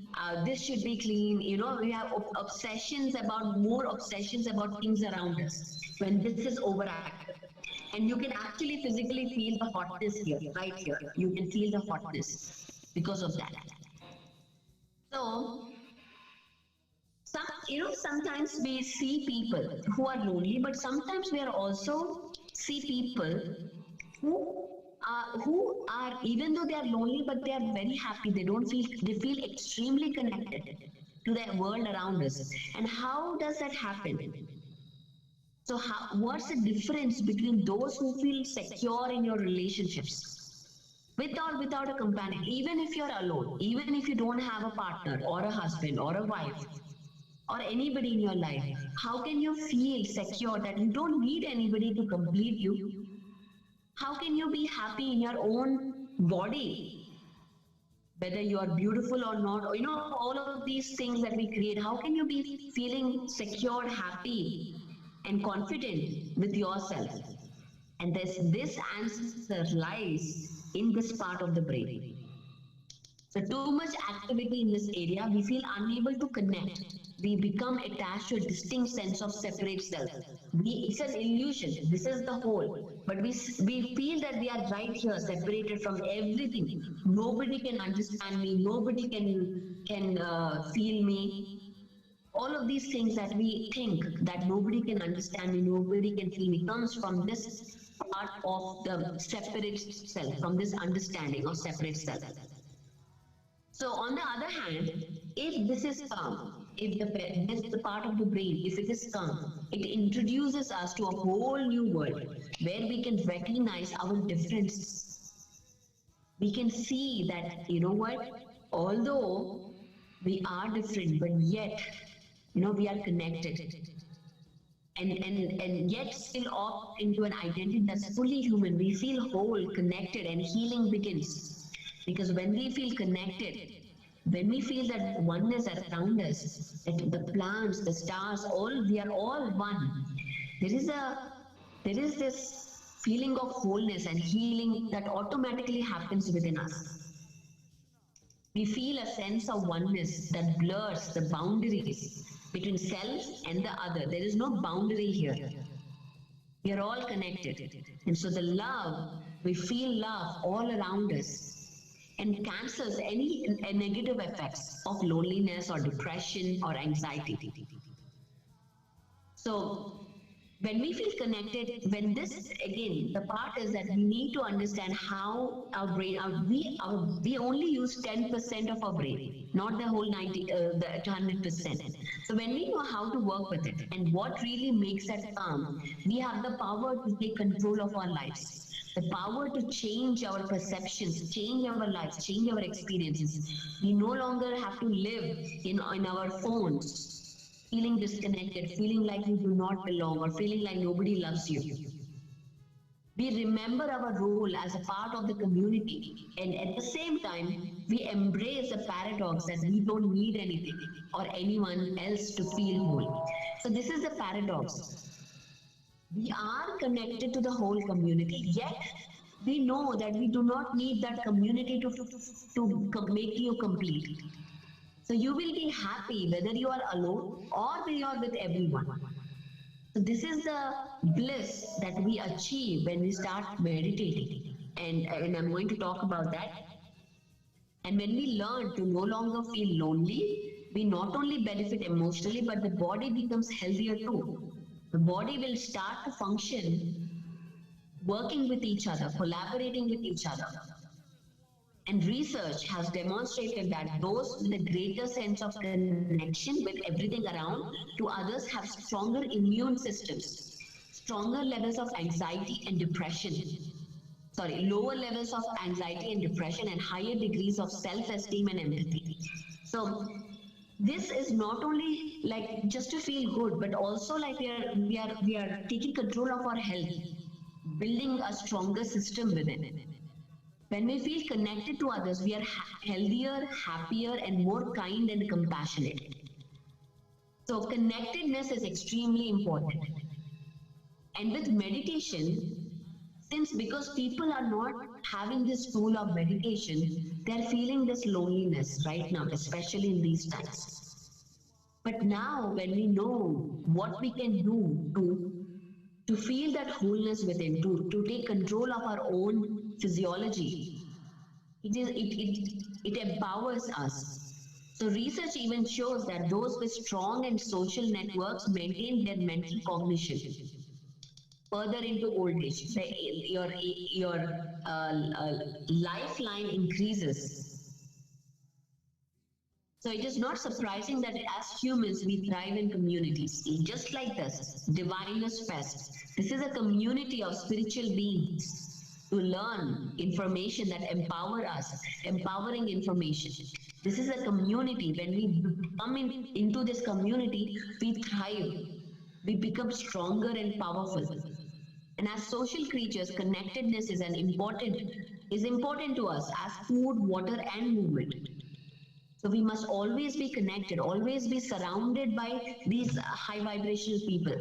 this should be clean. We have obsessions about things around us when this is overactive. And you can actually physically feel the hotness here, right here. You can feel the hotness because of that. So, sometimes we see people who are lonely, but sometimes we are also see people who are, even though they are lonely, but they are very happy. They feel extremely connected to the world around us. And how does that happen? So what's the difference between those who feel secure in your relationships, with or without a companion, even if you're alone, even if you don't have a partner or a husband or a wife? or anybody in your life, how can you feel secure that you don't need anybody to complete you? How can you be happy in your own body? Whether you are beautiful or not, or all of these things that we create, how can you be feeling secure, happy, and confident with yourself? And this answer lies in this part of the brain. So too much activity in this area, we feel unable to connect. We become attached to a distinct sense of separate self. It's an illusion. This is the whole. But we feel that we are right here, separated from everything. Nobody can understand me. Nobody can feel me. All of these things that we think that nobody can understand me, nobody can feel me, comes from this part of the separate self, from this understanding of separate self. So on the other hand, if this is calm, if the part of the brain, if it is calm, it introduces us to a whole new world where we can recognize our differences. We can see that, although we are different, but yet, we are connected. And yet still opt into an identity that's fully human. We feel whole, connected, and healing begins. Because when we feel connected, when we feel that oneness around us, that the plants, the stars, we are all one. There is this feeling of wholeness and healing that automatically happens within us. We feel a sense of oneness that blurs the boundaries between self and the other. There is no boundary here. We are all connected. And so the love, we feel love all around us and cancels any negative effects of loneliness or depression or anxiety. So when we feel connected, the part is that we need to understand how our brain, we only use 10% of our brain, not the whole 100%. So when we know how to work with it and what really makes us calm, we have the power to take control of our lives. The power to change our perceptions, change our lives, change our experiences. We no longer have to live in our phones, feeling disconnected, feeling like you do not belong, or feeling like nobody loves you. We remember our role as a part of the community, and at the same time, we embrace the paradox that we don't need anything or anyone else to feel whole. So this is the paradox. We are connected to the whole community, yet we know that we do not need that community to make you complete. So you will be happy whether you are alone or you are with everyone. So this is the bliss that we achieve when we start meditating. And I'm going to talk about that. And when we learn to no longer feel lonely, we not only benefit emotionally, but the body becomes healthier too. The body will start to function working with each other, collaborating with each other. And research has demonstrated that those with a greater sense of connection with everything around to others have stronger immune systems, stronger levels of anxiety and depression. Lower levels of anxiety and depression, and higher degrees of self-esteem and empathy. So this is not only like just to feel good, but also like we are taking control of our health, building a stronger system within it. When we feel connected to others, we are healthier, happier, and more kind and compassionate. So connectedness is extremely important. And with meditation, because people are not having this tool of meditation, they're feeling this loneliness right now, especially in these times. But now when we know what we can do to feel that wholeness within, to take control of our own physiology, it empowers us. So research even shows that those with strong and social networks maintain their mental cognition further into old age. Your lifeline increases. So it is not surprising that as humans we thrive in communities. Just like this, Diviners Fest. This is a community of spiritual beings to learn information that empower us, empowering information. This is a community. When we come into this community, we thrive. We become stronger and powerful. And as social creatures, connectedness is important to us as food, water, and movement. So we must always be connected, always be surrounded by these high vibrational people.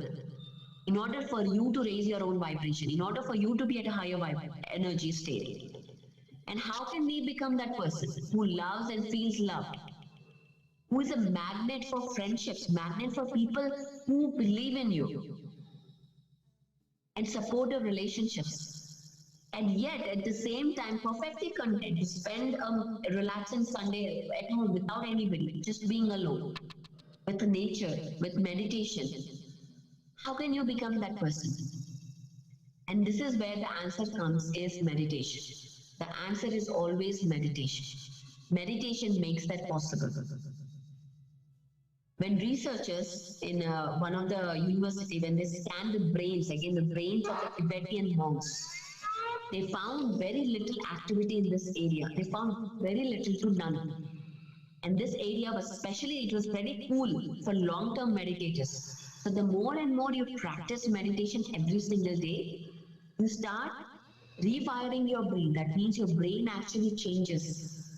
In order for you to raise your own vibration, in order for you to be at a higher energy state. And how can we become that person who loves and feels loved? Who is a magnet for friendships, magnet for people who believe in you and supportive relationships. And yet, at the same time, perfectly content to spend a relaxing Sunday at home without anybody, just being alone, with nature, with meditation. How can you become that person? And this is where the answer comes, is meditation. The answer is always meditation. Meditation makes that possible. When researchers in one of the university, when they scanned the brains, again the brains of the Tibetan monks, they found very little activity in this area. They found very little to none. And this area was it was very cool for long-term meditators. So the more and more you practice meditation every single day, you start rewiring your brain. That means your brain actually changes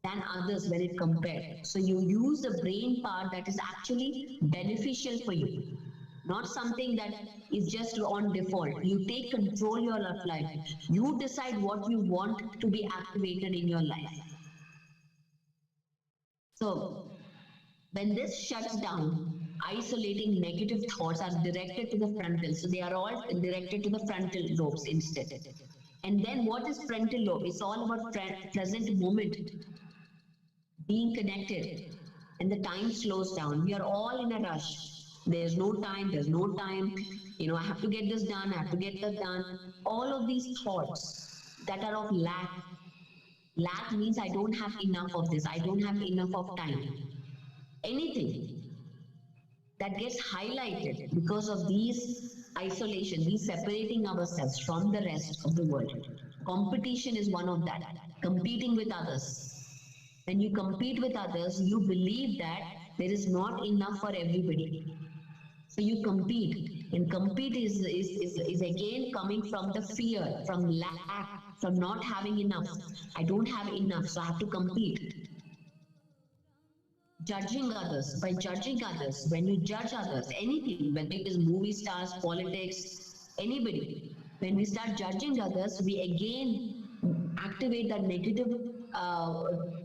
than others when it compared. So you use the brain part that is actually beneficial for you, not something that is just on default. You take control of your life. You decide what you want to be activated in your life. So when this shuts down, isolating negative thoughts are directed to the frontal. So they are all directed to the frontal lobes instead. And then what is frontal lobe? It's all about present moment, being connected, and the time slows down. We are all in a rush. There's no time. I have to get this done. I have to get that done. All of these thoughts that are of lack. Lack means I don't have enough of this. I don't have enough of time. Anything that gets highlighted because of these isolation, these separating ourselves from the rest of the world. Competition is one of that. Competing with others. When you compete with others, you believe that there is not enough for everybody. So you compete. And compete is again coming from the fear, from lack, from not having enough. I don't have enough, so I have to compete. Judging others. By judging others, when you judge others, anything, whether it is movie stars, politics, anybody, when we start judging others, we again activate that negative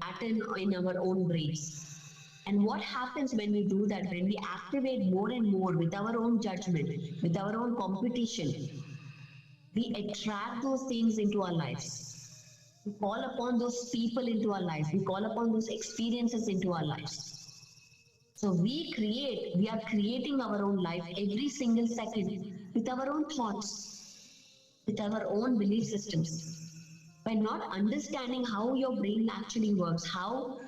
pattern in our own brains. And what happens when we do that? When we activate more and more with our own judgment, with our own competition, we attract those things into our lives. We call upon those people into our lives. We call upon those experiences into our lives. So we are creating our own life every single second with our own thoughts, with our own belief systems. By not understanding how your brain actually works, how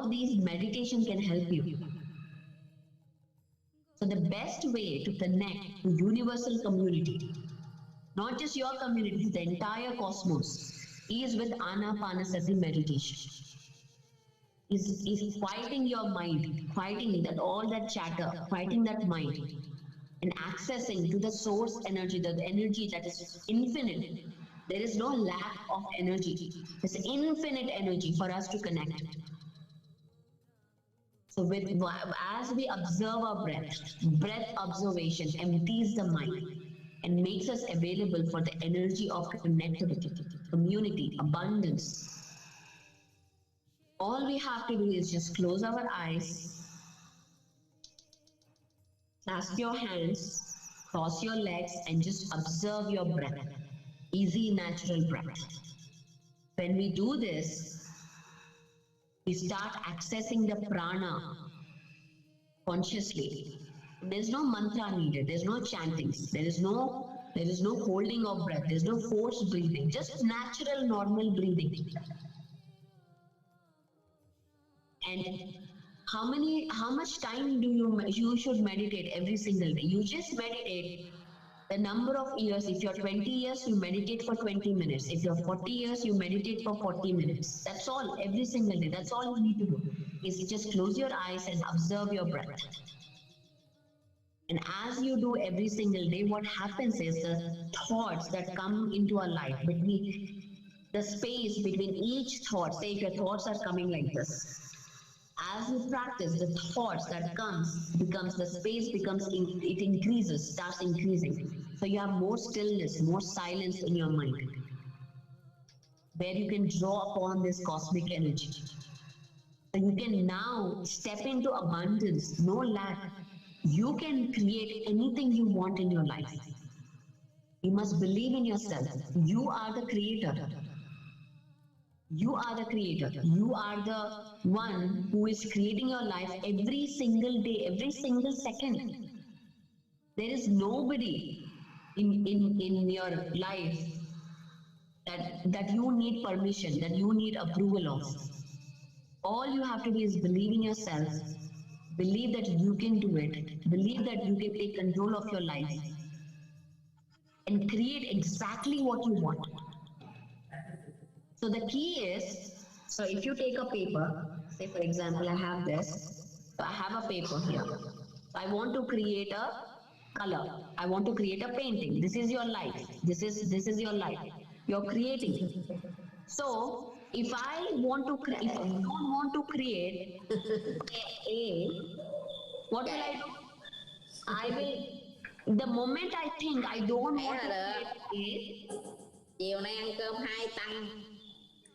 these meditation can help you. So the best way to connect to universal community, not just your community, the entire cosmos, is with Anapanasati meditation. Is quieting your mind, quieting that all that chatter, quieting that mind, and accessing to the source energy, the energy that is infinite. There is no lack of energy. There's infinite energy for us to connect. So as we observe our breath observation empties the mind and makes us available for the energy of connectivity, community, abundance. All we have to do is just close our eyes, clasp your hands, cross your legs, and just observe your breath. Easy, natural breath. When we do this, we start accessing the prana consciously. There's no mantra needed. There's no chanting. There is no holding of breath. There's no forced breathing. Just natural, normal breathing. And how much time do you should meditate every single day? You just meditate The number of years, if you're 20 years, you meditate for 20 minutes. If you're 40 years, you meditate for 40 minutes. That's all, every single day. That's all you need to do, is just close your eyes and observe your breath. And as you do every single day, what happens is the thoughts that come into our life, between the space between each thought, say if your thoughts are coming like this, as you practice, the thoughts that becomes the space it increases, starts increasing. So you have more stillness, more silence in your mind, where you can draw upon this cosmic energy. So you can now step into abundance, no lack. You can create anything you want in your life. You must believe in yourself. You are the creator. You are the creator. You are the one who is creating your life every single day, every single second. There is nobody in your life that you need permission, that you need approval of. All you have to do is believe in yourself, believe that you can do it, believe that you can take control of your life and create exactly what you want. So the key is, so if you take a paper, say for example, I have this, so I have a paper here. So I want to create a color. I want to create a painting. This is your life. This is your life. You're creating. So if I don't want to create A, what will I do? I will, the moment I think I don't want to create A, chiều nay ăn cơm 2 tăng.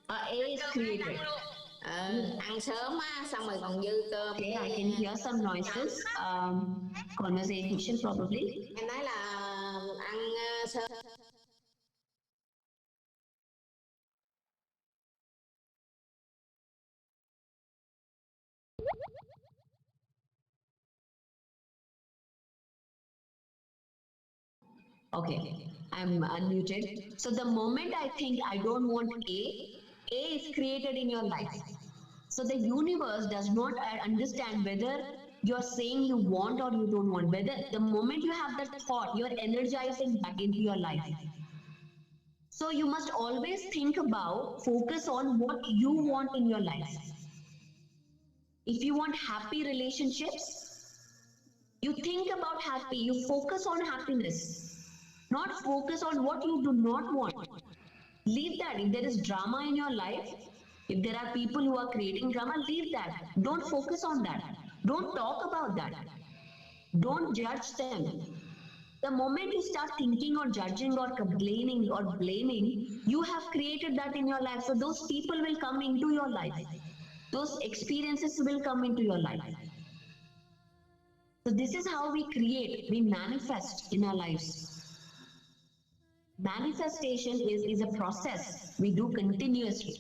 A is created. Ăn sớm á, xong rồi còn dư cơm. Okay, I can hear some noises, conversation probably. Em nói là ăn sớm. Okay, I'm unmuted. So the moment I think I don't want A is created in your life. So the universe does not understand whether you're saying you want or you don't want. Whether the moment you have that thought, you're energizing back into your life. So you must always think about, focus on what you want in your life. If you want happy relationships, you think about happy, you focus on happiness. Not focus on what you do not want. Leave that. If there is drama in your life, if there are people who are creating drama, leave that. Don't focus on that. Don't talk about that. Don't judge them. The moment you start thinking or judging or complaining or blaming, you have created that in your life. So those people will come into your life. Those experiences will come into your life. So this is how we create, we manifest in our lives. Manifestation is a process we do continuously.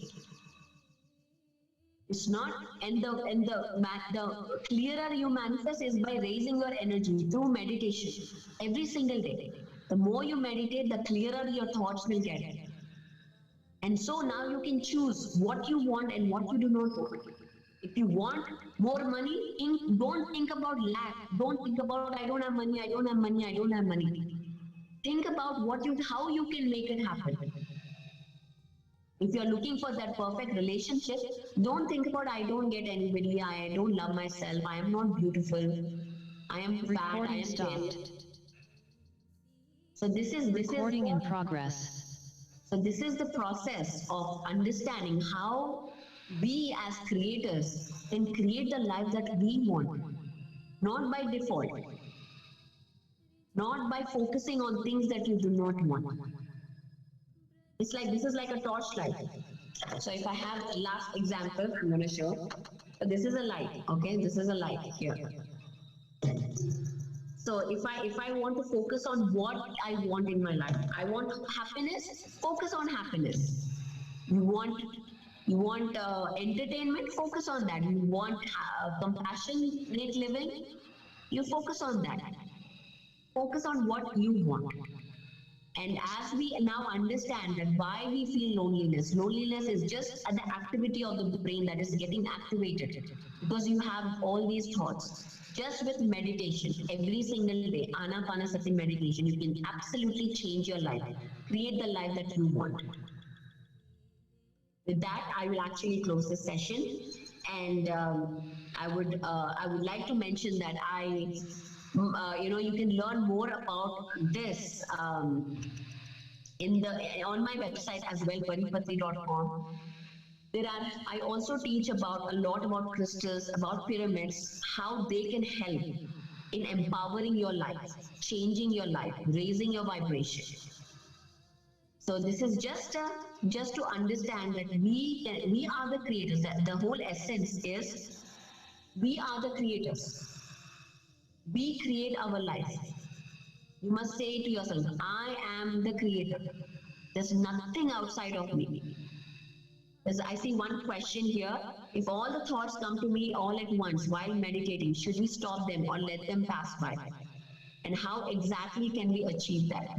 It's not, and the clearer you manifest is by raising your energy through meditation every single day. The more you meditate, the clearer your thoughts will get. And so now you can choose what you want and what you do not want. If you want more money, don't think about lack. Don't think about I don't have money, I don't have money, I don't have money. Think about how you can make it happen. If you're looking for that perfect relationship, don't think about I don't get anybody, I don't love myself, I am not beautiful, I am fat, I am thin. So this is in progress. So this is the process of understanding how we as creators can create the life that we want, not by default. Not by focusing on things that you do not want. It's like, this is like a torchlight. So if I have a last example, I'm going to show. So this is a light, okay? This is a light here. So if I want to focus on what I want in my life, I want happiness, focus on happiness. You want entertainment, focus on that. You want compassionate living, you focus on that. Focus on what you want. And as we now understand that why we feel loneliness, loneliness is just the activity of the brain that is getting activated because you have all these thoughts. Just with meditation every single day, Anapanasati meditation, you can absolutely change your life, create the life that you want. With that, I will actually close this session, and I would like to mention that you can learn more about this on my website as well, paripatri.com. I also teach about a lot about crystals, about pyramids, how they can help in empowering your life, changing your life, raising your vibration. So this is just to understand that we are the creators. That the whole essence is we are the creators. We create our life. You must say to yourself, I am the creator. There's nothing outside of me. I see one question here. If all the thoughts come to me all at once while meditating, should we stop them or let them pass by? And how exactly can we achieve that?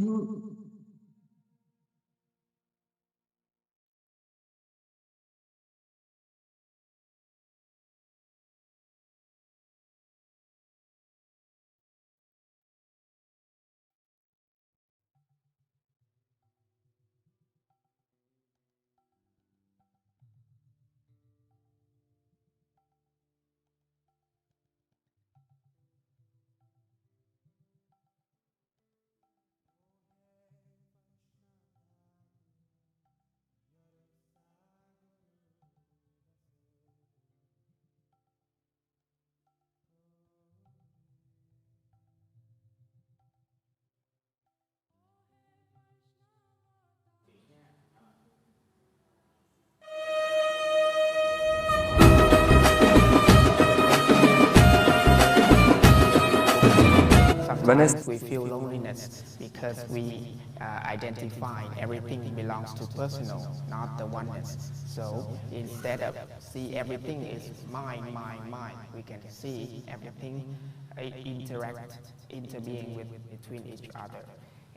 Sometimes we feel loneliness because we identify everything belongs to personal, not the oneness. So instead of see everything is mine, mine, mine, we can see everything interbeing between each other.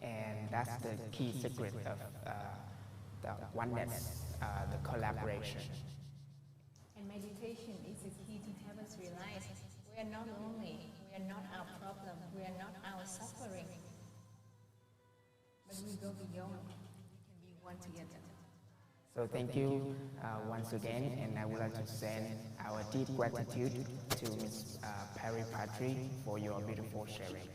And that's the key secret of the oneness, the collaboration. And meditation is the key to help us realize we are not lonely, we are not our problem, we are not our suffering, but we go beyond and be one together. So thank you once again, and I would like to send our deep gratitude to Ms. Perry Patry for your beautiful sharing.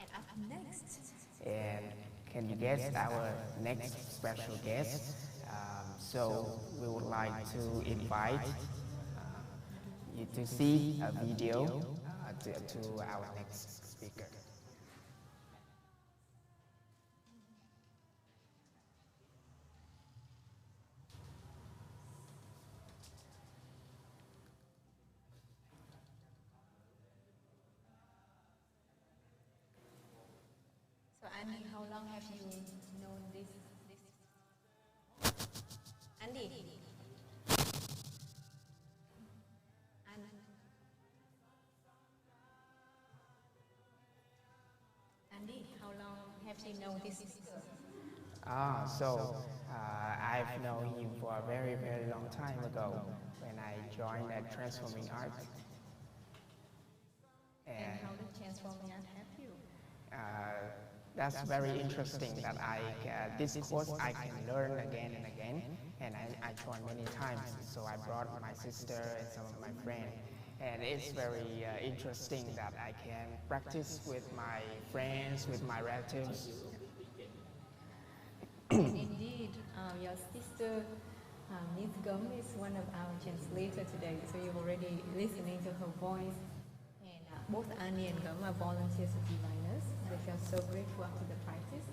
And up next, and can you guess our next special guest? So we would like to invite you to see a video to our next speaker. so Andy, how long have you known this? Andy? Andy, how long have you known this sister? I've known him for a very, very long time ago when I joined at Transforming Art. And how did Transforming Art help you? That's very interesting that this course I can learn again and again, and I joined many times. So I brought my sister and some of my friends, and it's very interesting that I can practice with my friends, with my relatives. And indeed, your sister Ms. Gum is one of our translators today, so you're already listening to her voice. And both Annie and Gum are volunteers of Diviners. They feel so grateful after the practice.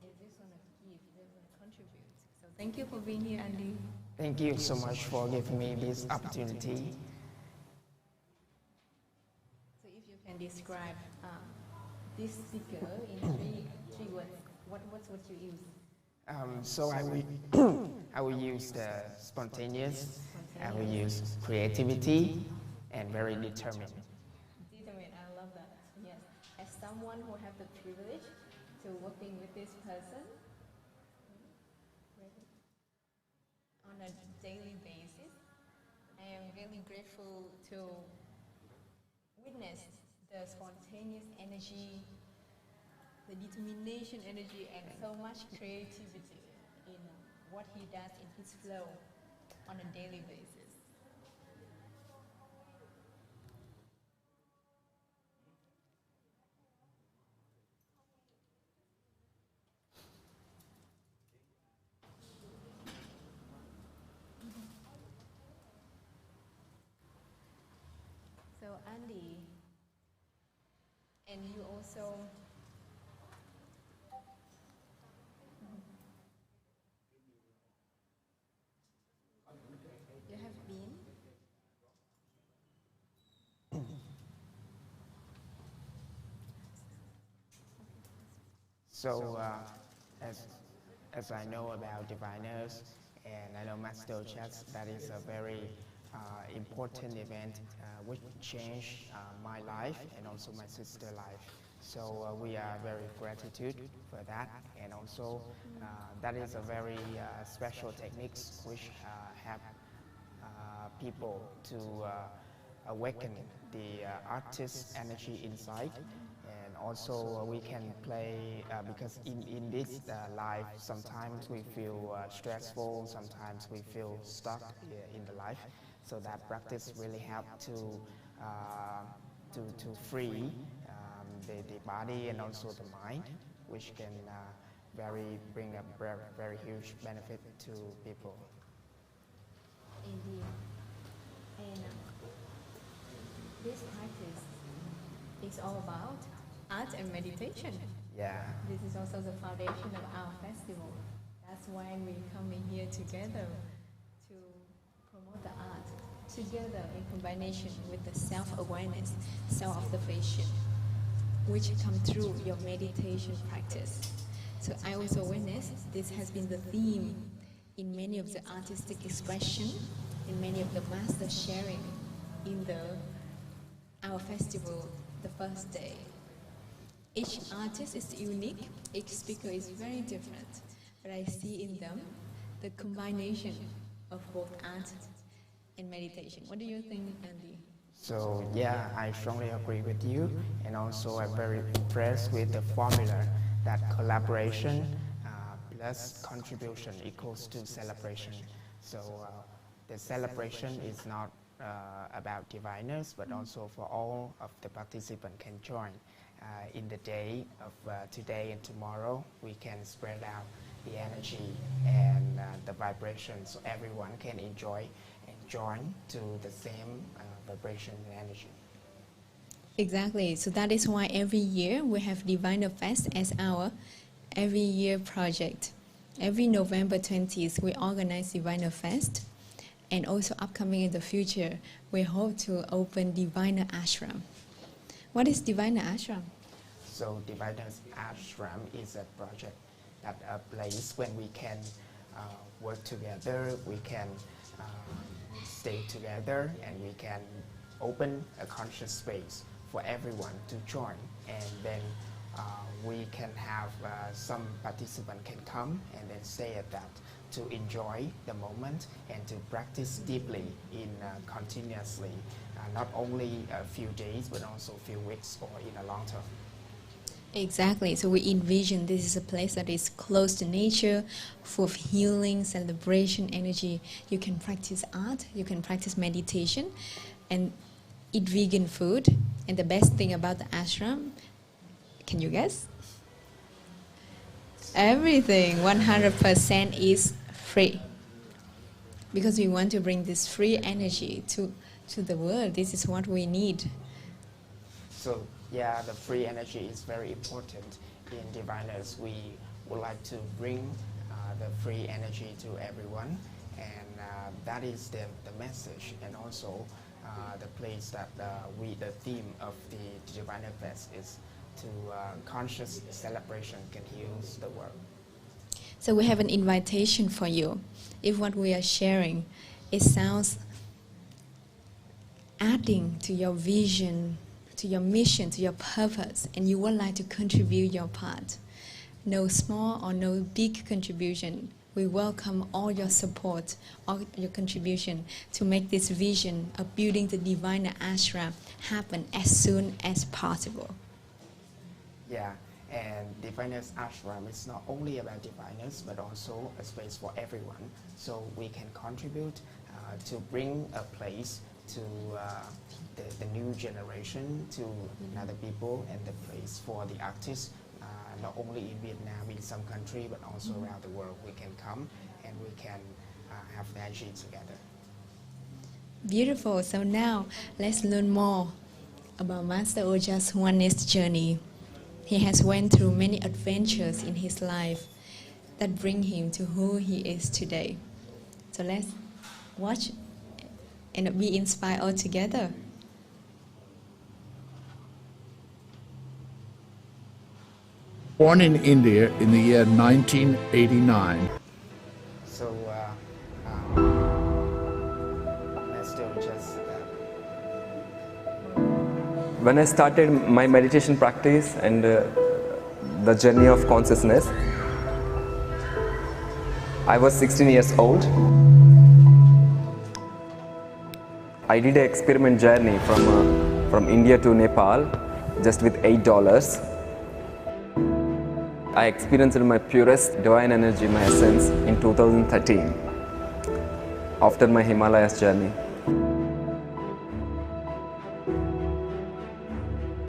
They just want to give, they want to contribute. So thank you for being here, Andy. Thank you so much for giving me this opportunity. So if you can describe this speaker in three words, what would you use? So I will use the spontaneous, I will use creativity, and very determined. Determined, I love that. Yes, as someone who have the privilege to working with this person on a daily basis. I am really grateful to witness the spontaneous energy, the determination energy, and so much creativity in what he does in his flow on a daily basis. So Andy, and you also you have been So, as I know about diviners, and I know Master Chess, that is a very important event which changed my life and also my sister's life. So we are very gratitude for that, and also that is a very special techniques which have people to awaken the artist's energy inside. And also we can play, because in this life, sometimes we feel stressful, sometimes we feel stuck in the life. So that practice really help to free the body and also the mind, which can bring a very huge benefit to people. Indeed. And this practice is all about art and meditation. Yeah. This is also the foundation of our festival. That's why we come in here together to promote the art together in combination with the self-awareness, self-observation, which come through your meditation practice. So I also witnessed this has been the theme in many of the artistic expression, in many of the master sharing in our festival, the first day. Each artist is unique, each speaker is very different, but I see in them the combination of both art and meditation. What do you think, Andy? So yeah, I strongly agree with you, and also I'm very impressed with the formula that collaboration plus contribution equals to celebration. So the celebration is not about diviners, but also for all of the participants can join. In the day of today and tomorrow, we can spread out the energy and the vibration so everyone can enjoy and join to the same vibration and energy. Exactly. So that is why every year we have Diviner Fest as our every year project. Every November 20th, we organize Diviner Fest. And also upcoming in the future, we hope to open Diviner Ashram. What is Diviner Ashram? So Diviner Ashram is a project, that a place when we can work together, we can stay together, and we can open a conscious space for everyone to join. And then we can have some participant can come and then stay at that to enjoy the moment and to practice deeply in continuously, not only a few days but also a few weeks or in a long term. Exactly. So we envision this is a place that is close to nature, full of healing, celebration, energy. You can practice art, you can practice meditation, and eat vegan food. And the best thing about the ashram, can you guess? Everything 100% is free. Because we want to bring this free energy to the world. This is what we need. So yeah, the free energy is very important in Diviners. We would like to bring the free energy to everyone, and that is the message, and also the place that the theme of the Diviner Fest is to conscious celebration can heal the world. So we have an invitation for you. If what we are sharing, it sounds adding to your vision, to your mission, to your purpose, and you would like to contribute your part, no small or no big contribution. We welcome all your support, all your contribution to make this vision of building the Diviner Ashram happen as soon as possible. Yeah, and Diviners Ashram is not only about diviners, but also a space for everyone. So we can contribute to bring a place to the new generation, to other people, and the place for the artists, not only in Vietnam, in some country, but also around the world. We can come and we can have magic together. Beautiful. So now let's learn more about Master Oja's oneness journey. He has went through many adventures in his life that bring him to who he is today. So let's watch and be inspired all together. Born in India in the year 1989. So let's do just When I started my meditation practice and the journey of consciousness, I was 16 years old. I did an experiment journey from India to Nepal just with $8. I experienced my purest divine energy, my essence, in 2013, after my Himalayas journey.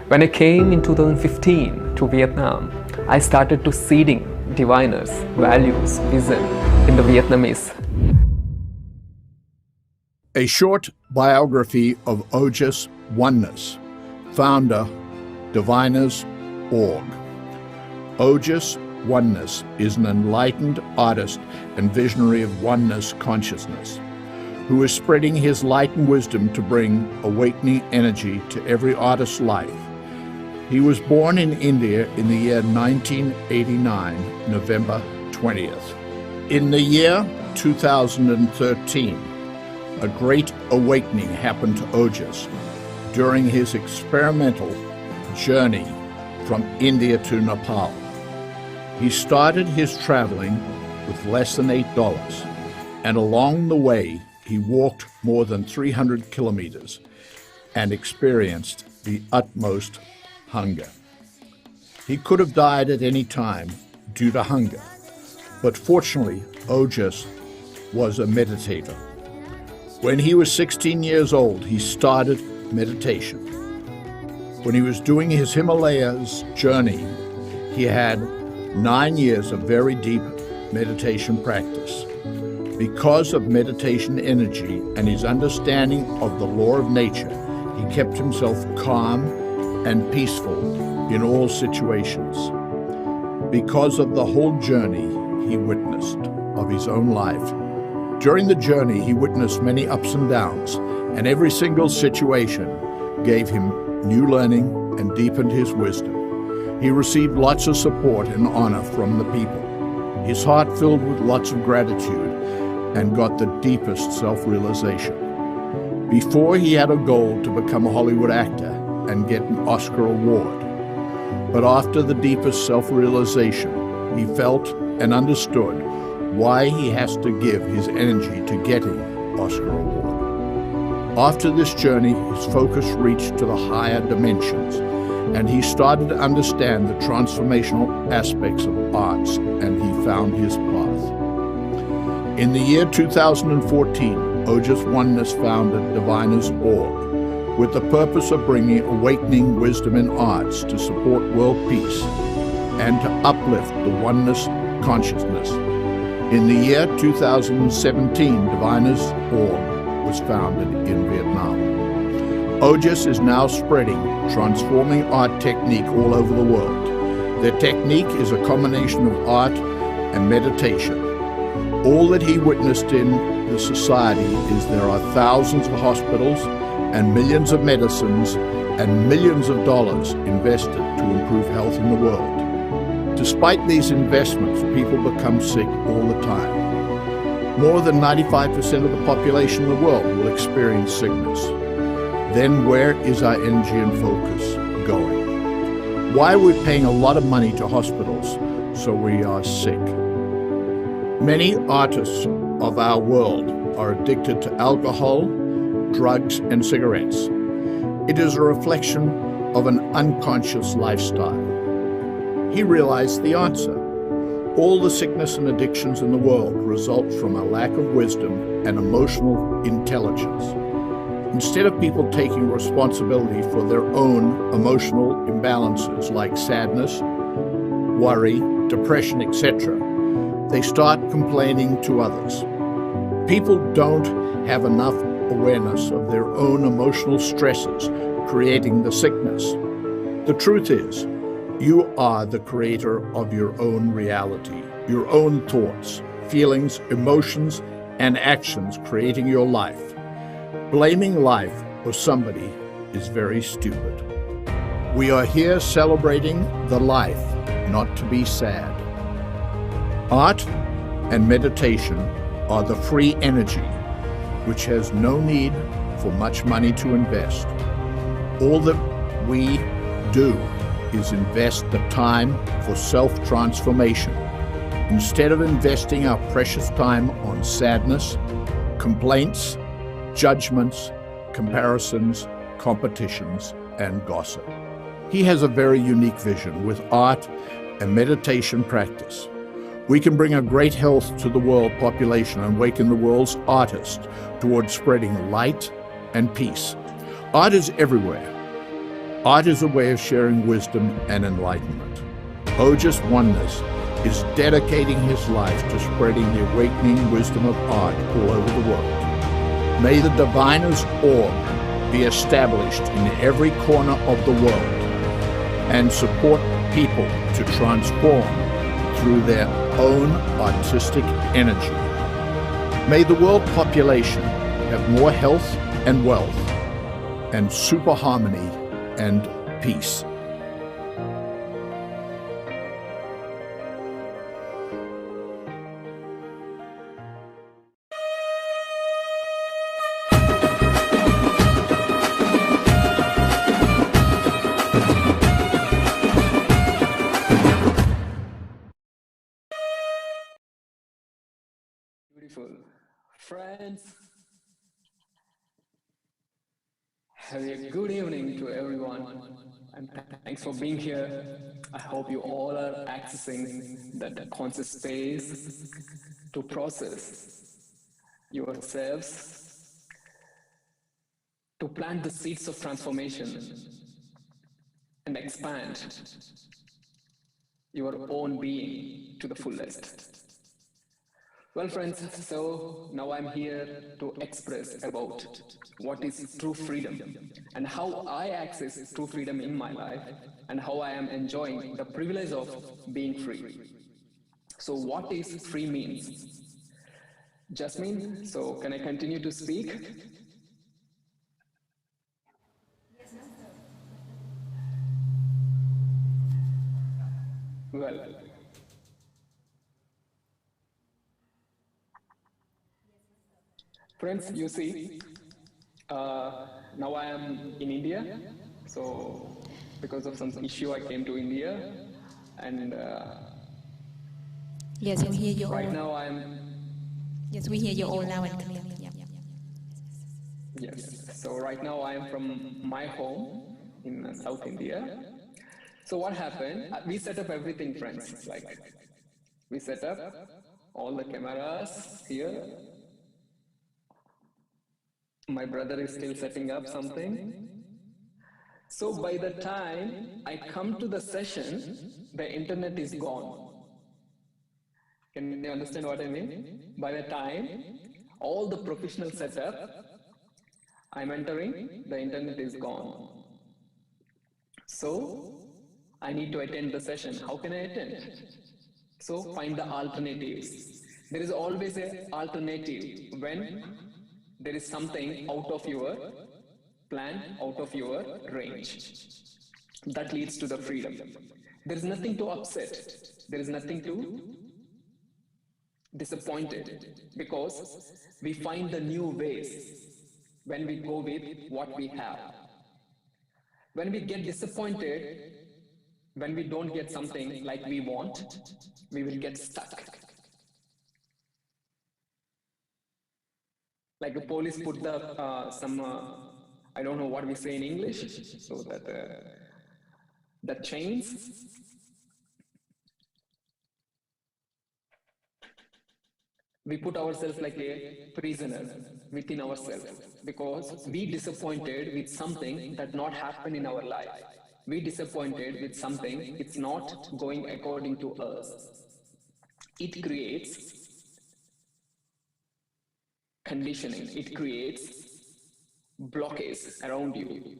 When I came in 2015 to Vietnam, I started to seeding diviners, values, vision in the Vietnamese. A short biography of Ojas Oneness, founder, Diviners.org. Ojas Oneness is an enlightened artist and visionary of oneness consciousness, who is spreading his light and wisdom to bring awakening energy to every artist's life. He was born in India in the year 1989, November 20th. In the year 2013, a great awakening happened to Ojas during his experimental journey from India to Nepal. He started his traveling with less than $8, and along the way he walked more than 300 kilometers and experienced the utmost hunger. He could have died at any time due to hunger, but fortunately Ojas was a meditator. When he was 16 years old, he started meditation. When he was doing his Himalayas journey, he had 9 years of very deep meditation practice. Because of meditation energy and his understanding of the law of nature, he kept himself calm and peaceful in all situations. Because of the whole journey he witnessed of his own life. During the journey, he witnessed many ups and downs, and every single situation gave him new learning and deepened his wisdom. He received lots of support and honor from the people. His heart filled with lots of gratitude and got the deepest self-realization. Before, he had a goal to become a Hollywood actor and get an Oscar award. But after the deepest self-realization, he felt and understood why he has to give his energy to getting Oscar award. After this journey, his focus reached to the higher dimensions, and he started to understand the transformational aspects of arts, and he found his path. In the year 2014, Ojas Oneness founded Diviners.org with the purpose of bringing awakening wisdom in arts to support world peace and to uplift the oneness consciousness. In the year 2017, Diviners.org was founded in Vietnam. Ojas is now spreading transforming art technique all over the world. Their technique is a combination of art and meditation. All that he witnessed in the society is there are thousands of hospitals and millions of medicines and millions of dollars invested to improve health in the world. Despite these investments, people become sick all the time. More than 95% of the population in the world will experience sickness. Then where is our energy and focus going? Why are we paying a lot of money to hospitals so we are sick. Many artists of our world are addicted to alcohol, drugs, and cigarettes. It is a reflection of an unconscious lifestyle. He realized the answer. All the sickness and addictions in the world result from a lack of wisdom and emotional intelligence. Instead of people taking responsibility for their own emotional imbalances like sadness, worry, depression, etc., they start complaining to others. People don't have enough awareness of their own emotional stresses creating the sickness. The truth is, you are the creator of your own reality, your own thoughts, feelings, emotions, and actions creating your life. Blaming life or somebody is very stupid. We are here celebrating the life, not to be sad. Art and meditation are the free energy, which has no need for much money to invest. All that we do is invest the time for self-transformation, instead of investing our precious time on sadness, complaints, judgments, comparisons, competitions, and gossip. He has a very unique vision with art and meditation practice. We can bring a great health to the world population and awaken the world's artists towards spreading light and peace. Art is everywhere. Art is a way of sharing wisdom and enlightenment. Ojas Oneness is dedicating his life to spreading the awakening wisdom of art all over the world. May the Diviners' Orb be established in every corner of the world and support people to transform through their own artistic energy. May the world population have more health and wealth and super harmony and peace. Beautiful. Friends, have a good evening to everyone, and thanks for being here. I hope you all are accessing that conscious space to process yourselves, to plant the seeds of transformation and expand your own being to the fullest. Well, friends, so now I'm here to express about what is true freedom and how I access true freedom in my life and how I am enjoying the privilege of being free. So what is free means? Jasmine, so can I continue to speak? Well, friends, you see, now I am in India. So because of some issue, I came to India, and Yes, we hear you all. right now I'm. Yes, we hear you all loud and clear. Yeah. Yes. So right now I am from my home in South India. So what happened? We set up everything, friends. Like we set up all the cameras here. My brother is still setting up something. So by the time I come to the session, the internet is gone. Can you understand what I mean? By the time all the professional setup, I'm entering, the internet is gone. So I need to attend the session. How can I attend? So find the alternatives. There is always an alternative when there is something out of your plan, out of your range. That leads to the freedom. There is nothing to upset. There is nothing to disappointed, because we find the new ways when we go with what we have. When we get disappointed, when we don't get something like we want, we will get stuck. Like the police put the I don't know what we say in English, so that the chains. We put ourselves like a prisoner within ourselves because we disappointed with something that not happened in our life. We disappointed with something, it's not going according to us. It creates conditioning, it creates blockades around you,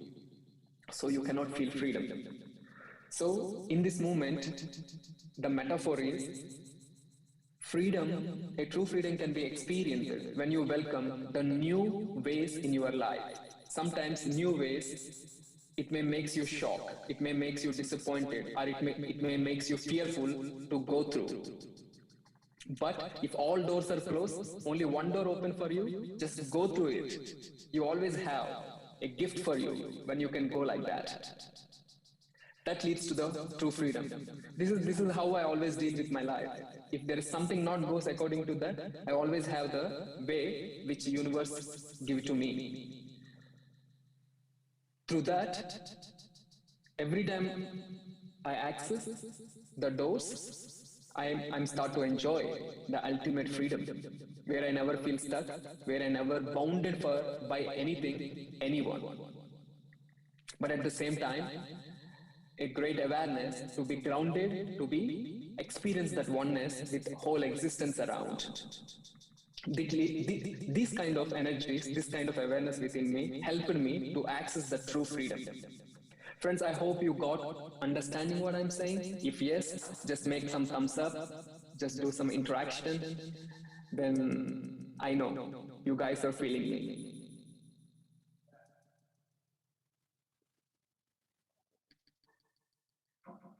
so you cannot feel freedom. So in this moment, the metaphor is freedom. A true freedom can be experienced when you welcome the new ways in your life. Sometimes new ways, it may make you shocked, it may make you disappointed, or it may make you fearful to go through. But if all doors are closed, only one door open for you, just go through it. You always have a gift for you when you can go like that. That leads to the true freedom. This is how I always deal with my life. If there is something not goes according to that, I always have the way which the universe give to me. Through that, every time I access the doors, I'm start to enjoy the ultimate freedom, where I never feel stuck, where I never bounded by anything, anyone. But at the same time, a great awareness to be grounded, to be experience that oneness with whole existence around. These kind of energies, this kind of awareness within me helped me to access the true freedom. Friends, I hope you got understanding what I'm saying. If yes, just make some thumbs up, just do some interaction, then I know you guys are feeling me.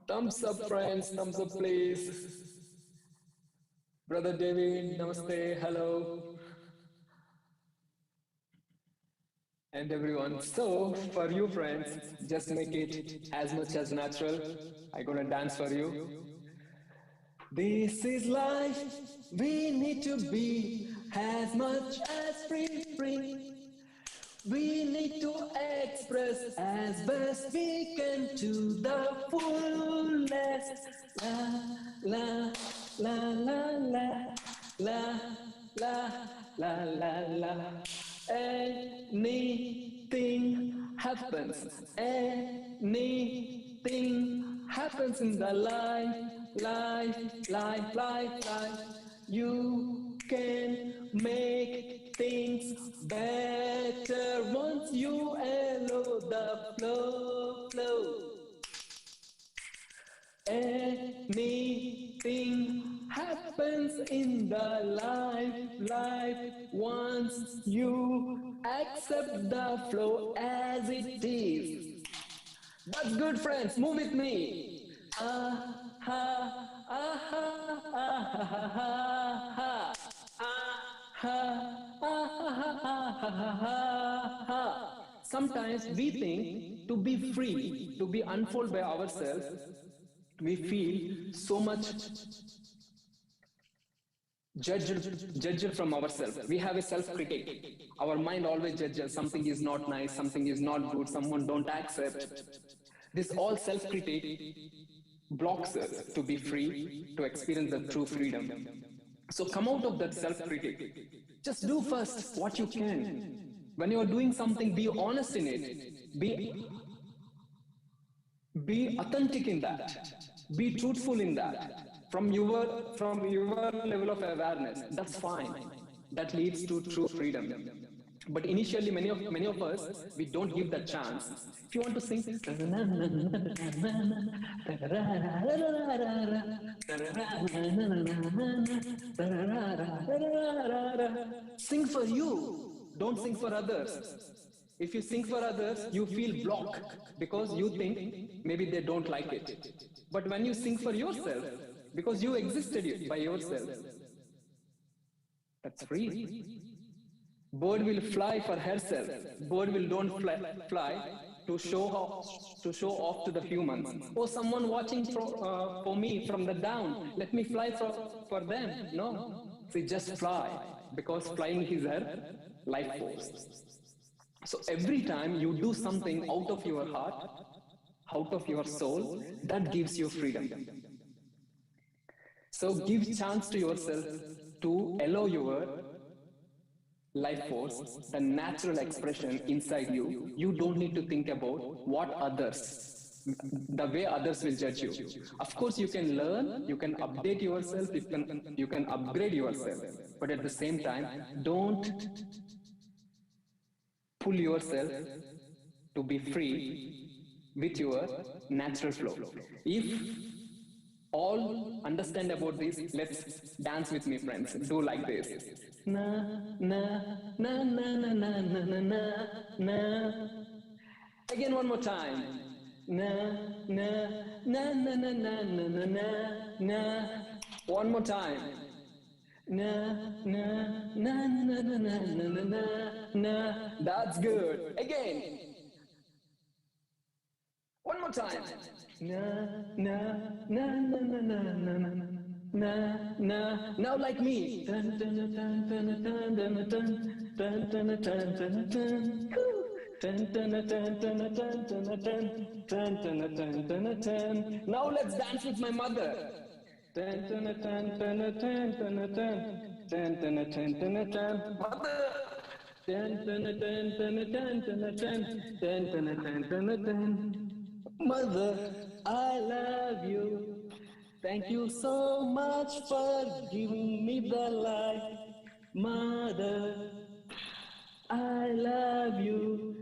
Thumbs up, friends, thumbs up, please. Brother David, namaste, hello. And everyone, so for you friends, just make it as much as natural. I'm gonna dance for you. This is life, we need to be as much as free. We need to express as best we can to the fullest. La, la, la, la, la, la, la, la, la, la. Anything happens in the life. You can make things better once you allow the flow. Anything happens in the life once you accept the flow as it is. That's good, friends. Move with me. Sometimes we think to be free, to be unfold by ourselves, we feel so much judged from ourselves. We have a self-critic. Our mind always judges something is not nice, something is not good, someone don't accept. This all self-critic blocks us to be free, to experience the true freedom. So come out of that self-critic. Just do first what you can. When you are doing something, be honest in it. Be authentic in that. Be truthful in that. From your level of awareness, that's fine. That leads to true freedom. But initially, many of us, we don't give that chance. If you want to sing, sing for you. Don't sing for others. If you sing for others, you feel blocked because you think maybe they don't like it. But when you sing for yourself, because you existed by yourself, that's free. Bird will fly for herself. Bird will don't fly to show off to the humans. Oh, someone watching for me from the down. Let me fly for them. No, see, just fly, because flying is her life force. So every time you do something out of your heart, out of your soul, that gives you freedom. So give chance to yourself to allow your life force, the natural expression inside you. You don't need to think about what others, the way others will judge you. Of course, you can learn, you can update yourself, you can upgrade yourself, but at the same time, don't pull yourself to be free with your natural flow. If all understand about this, let's dance with me, friends. Do like this. Na na na na na na na na na. Again, one more time. Na na na na na na na na na na. One more time. Na na na na na na na na na. That's good. Again. One more time. Na na na na na na na na na na. Now like me. Dun dun dun dun dun dun dun dun dun dun dun dun dun. Dun dun dun dun dun dun dun dun dun dun dun dun. Now let's dance with my mother. Dun dun dun dun dun dun dun dun dun dun dun. Mother. Dun dun dun dun dun dun dun dun dun dun. Mother, I love you. Thank you so much for giving me the life. Mother, I love you.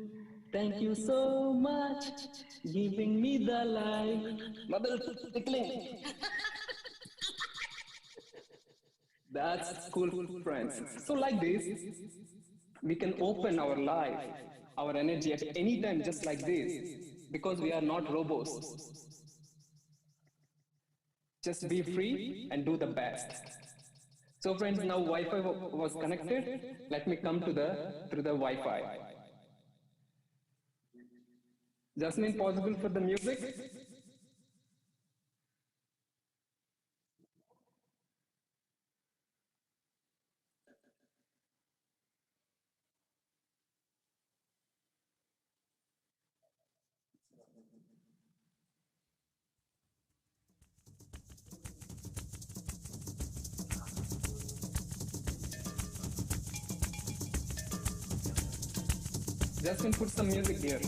Thank you so much giving me the life. Mother, tickling. That's cool, friends. So like this, we can open our life, our energy at any time, just like this. Because we are not robots. Just be free and do the best. So friends, now Wi-Fi was connected. Let me come to through the Wi-Fi. Jasmine, possible for the music? Justin, put some music here.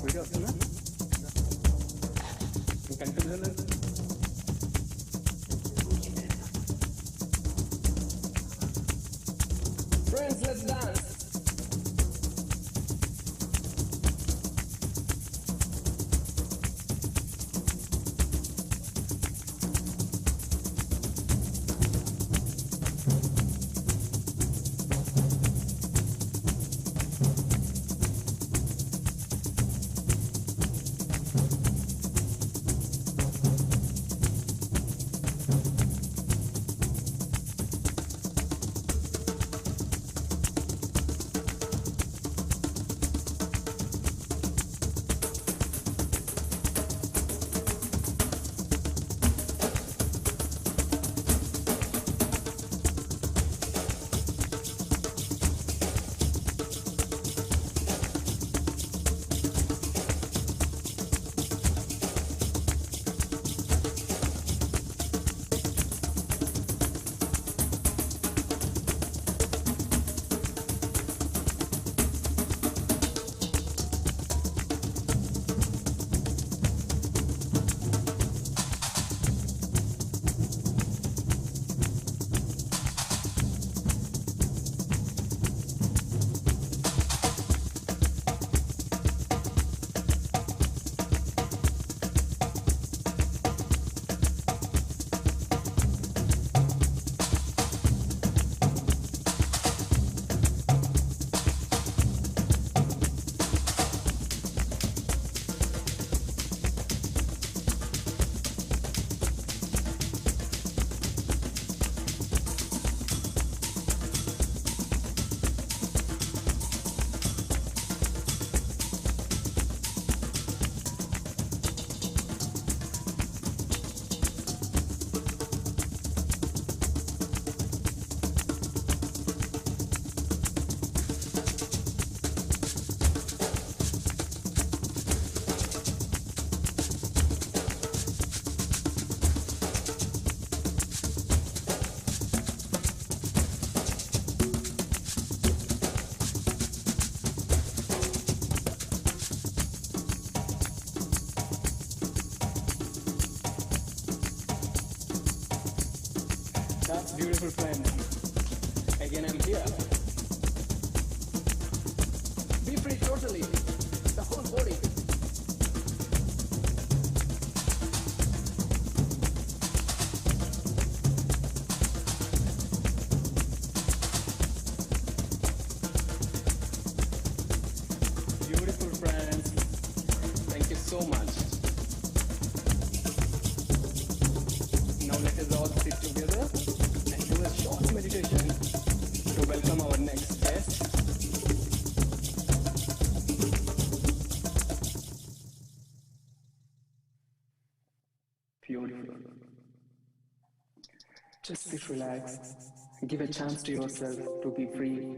Video వస్తుందా? Continue. Friends, let's dance. That's beautiful, friends. Again, I'm here. Be free totally, the whole body. Beautiful, friends. Thank you so much. Now let us all sit together and do a short meditation to welcome our next guest. Beautiful. Just sit relaxed. Give a chance to yourself to be free.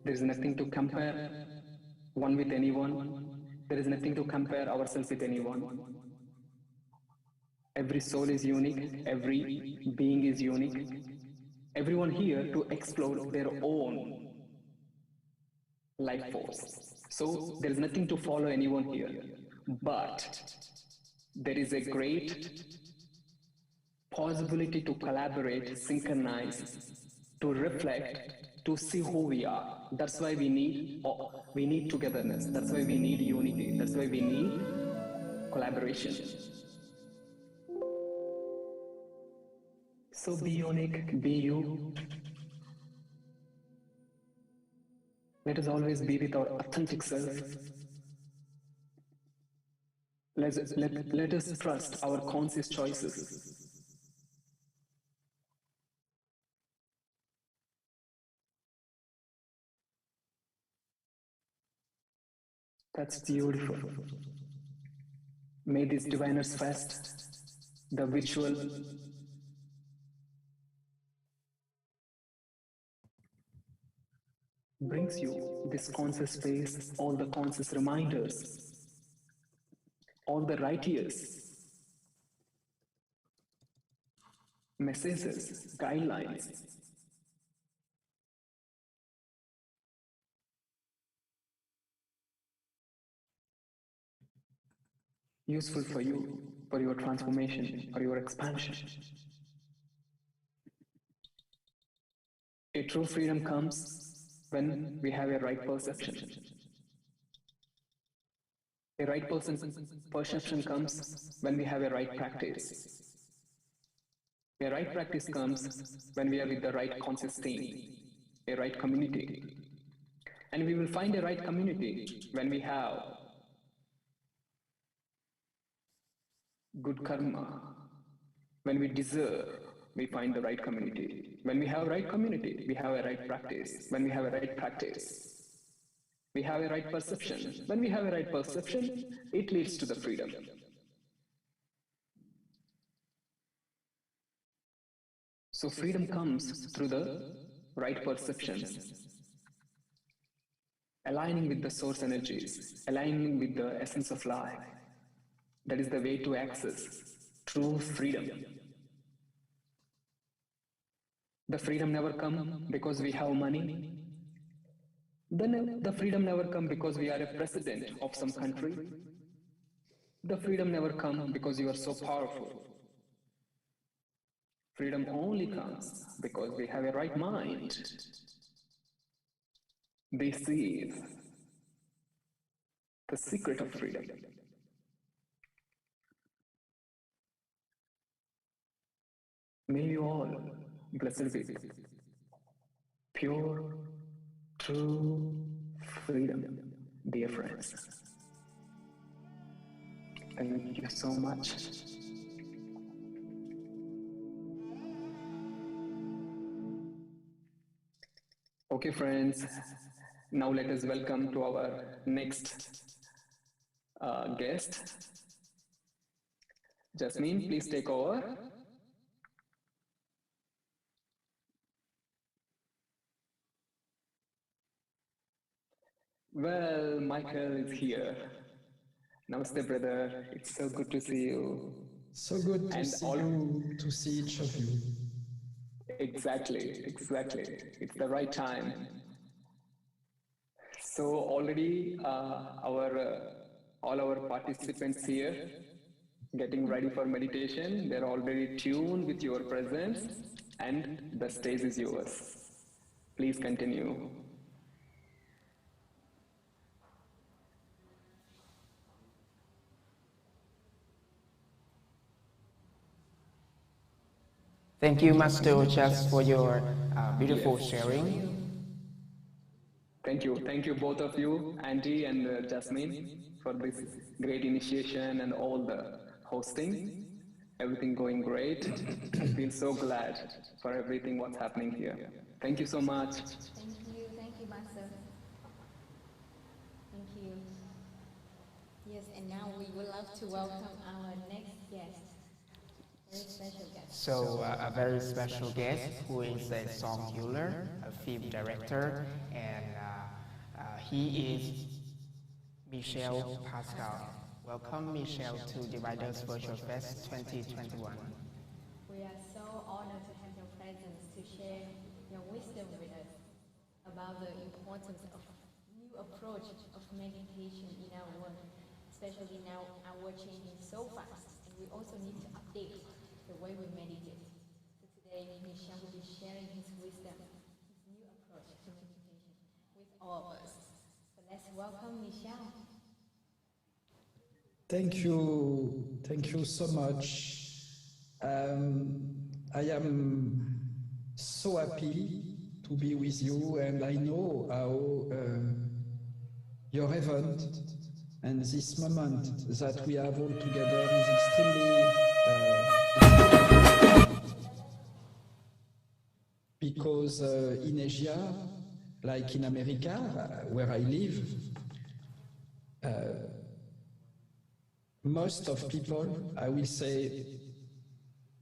There is nothing to compare one with anyone. There is nothing to compare ourselves with anyone. Every soul is unique. Every being is unique. Everyone here to explore their own life force. So there is nothing to follow anyone here. But there is a great possibility to collaborate, synchronize, to reflect, to see who we are. That's why we need togetherness. That's why we need unity. That's why we need collaboration. So be unique, be you. Let us always be with our authentic self. Let us trust our conscious choices. That's beautiful. May this Diviners Fest, the virtual brings you this conscious space, all the conscious reminders, all the righteous messages, guidelines. Useful for you, for your transformation, for your expansion. A true freedom comes when we have a right perception. A right perception comes when we have a right practice. A right practice comes when we are with the right conscious team, a right community. And we will find a right community when we have good karma. When we deserve, we find the right community. When we have a right community, we have a right practice. When we have a right practice, we have a right perception. When we have a right perception, it leads to the freedom. So freedom comes through the right perceptions, aligning with the source energies, aligning with the essence of life. That is the way to access true freedom. The freedom never comes because we have money. Then the freedom never comes because we are a president of some country. The freedom never comes because you are so powerful. Freedom only comes because we have a right mind. This is the secret of freedom. May you all blessed with pure, true freedom, dear friends. Thank you so much. Okay, friends, now let us welcome to our next guest. Jasmine, please take over. Well, Michael is here. Namaste, brother. It's so good to see you. So good to see you, to see each of you. Exactly. It's the right time. So already all our participants here getting ready for meditation. They're already tuned with your presence, and the stage is yours. Please continue. Thank you, Master Ojas, for your beautiful sharing. Thank you both of you, Andy and Jasmine, for this great initiation and all the hosting. Everything going great. I feel so glad for everything what's happening here. Thank you so much. Thank you, Master. Thank you. Yes, and now we would love to welcome our next guest. Very special guest. So a very special guest who is a song healer, a film director, and he is Michel Pascal. Welcome, Michel, to Dividers Virtual Fest 2021. We are so honored to have your presence to share your wisdom with us about the importance of new approach of meditation in our world, especially now our world changing so fast, and we also need to update the way we meditate. So today, Michel will be sharing his wisdom, his new approach to meditation with all of us. So let's welcome Michel. Thank you so much. I am so happy to be with you, and I know how your event and this moment that we have all together is extremely because in Asia, like in America, where I live, most of people, I will say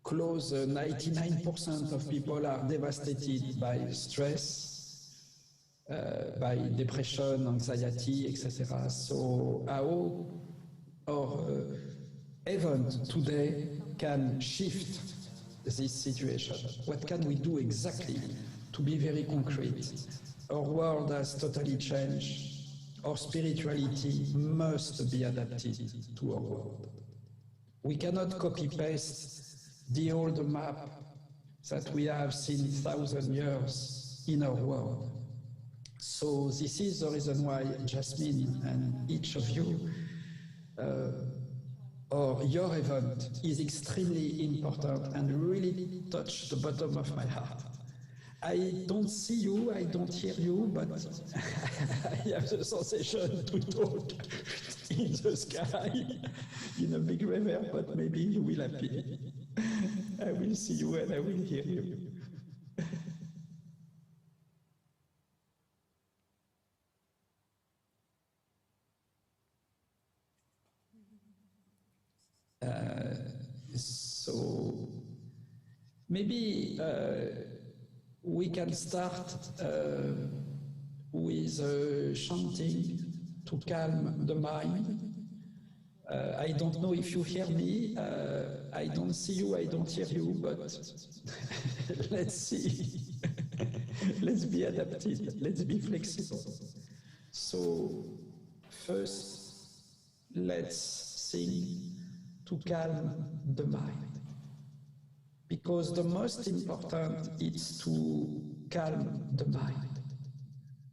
close 99% of people are devastated by stress, by depression, anxiety, etc. So our event today can shift this situation. What can we do exactly to be very concrete? Our world has totally changed. Our spirituality must be adapted to our world. We cannot copy-paste the old map that we have seen 1,000 years in our world. So this is the reason why Jasmine and each of you, or your event is extremely important and really touched the bottom of my heart. I don't see you, I don't hear you, but I have the sensation to talk in the sky in a big river, but maybe you will appear. I will see you and I will hear you. So maybe we can start with chanting to calm the mind. I don't know if you hear me. I don't see you, I don't hear you, but let's see. Let's be adapted, let's be flexible. So first, let's sing to calm the mind. Because the most important is to calm the mind.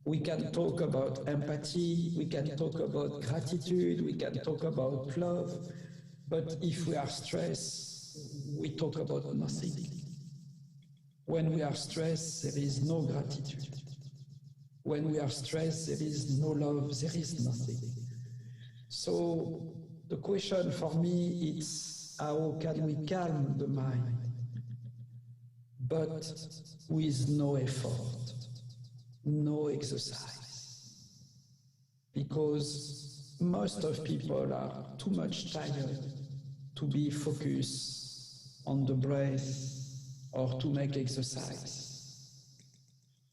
We can talk about empathy, we can talk about gratitude, we can talk about love, but if we are stressed, we talk about nothing. When we are stressed, there is no gratitude. When we are stressed, there is no love, there is nothing. So the question for me is, how can we calm the mind? But with no effort, no exercise. Because most of people are too much tired to be focused on the breath or to make exercise.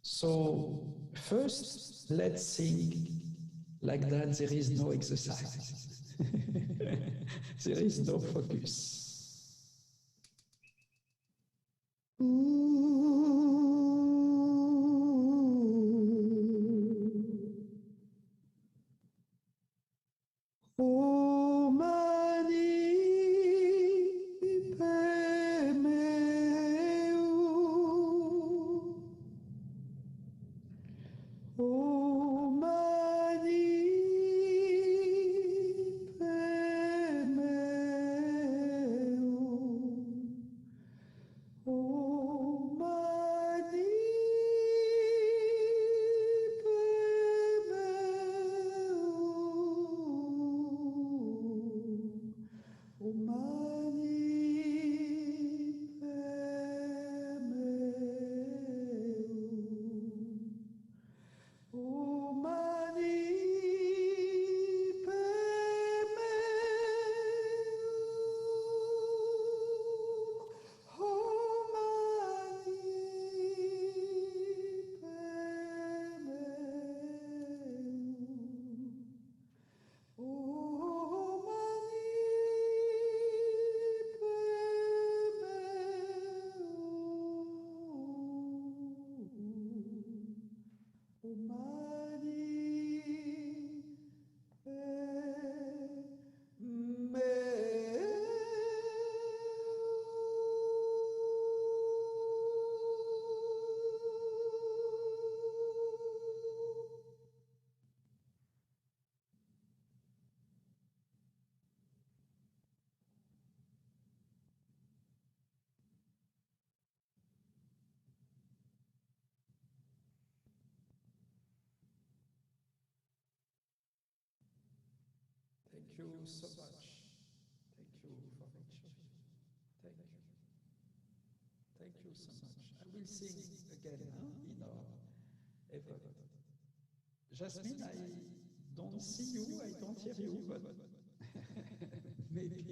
So first, let's sing like that there is no exercise. There is no focus. you so much. Thank you for mentioning. Thank you. Thank you so much. I will sing again in our effort. Jasmine, I don't see you, I don't hear you, but maybe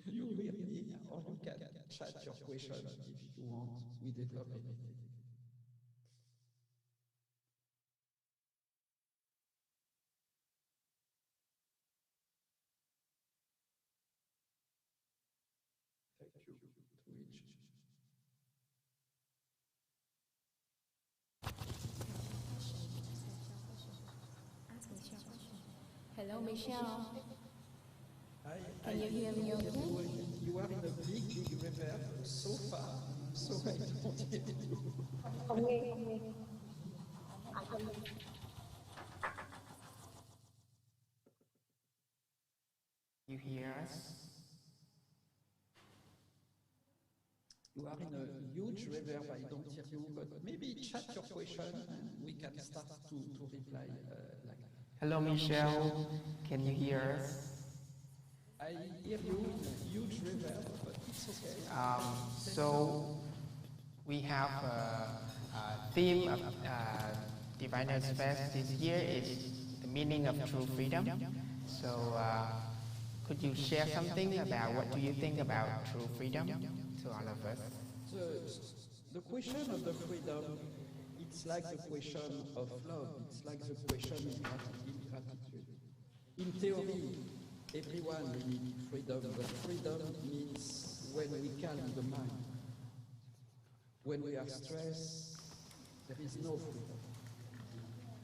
you hear me, or you can chat your question if you want. We develop it. Thank you to each. Hello, Michelle. Can you hear me okay? You are in a big reverb so far, so I don't hear you. Không nghe, không nghe. Không nghe. You hear us? You are in a huge reverb, I don't hear you, but maybe chat your question and we can start to reply like that. Hello, Michelle. Can you hear us? I hear you in a huge reverb, but it's okay. So we have a theme of Diviners Fest this year is the meaning of true freedom. So could you share something about what do you think about true freedom to all of us? The question of the freedom, it's like the question of love. It's like the question of gratitude. In theory, everyone needs freedom, but freedom means when we calm the mind. When we are stressed, there is no freedom.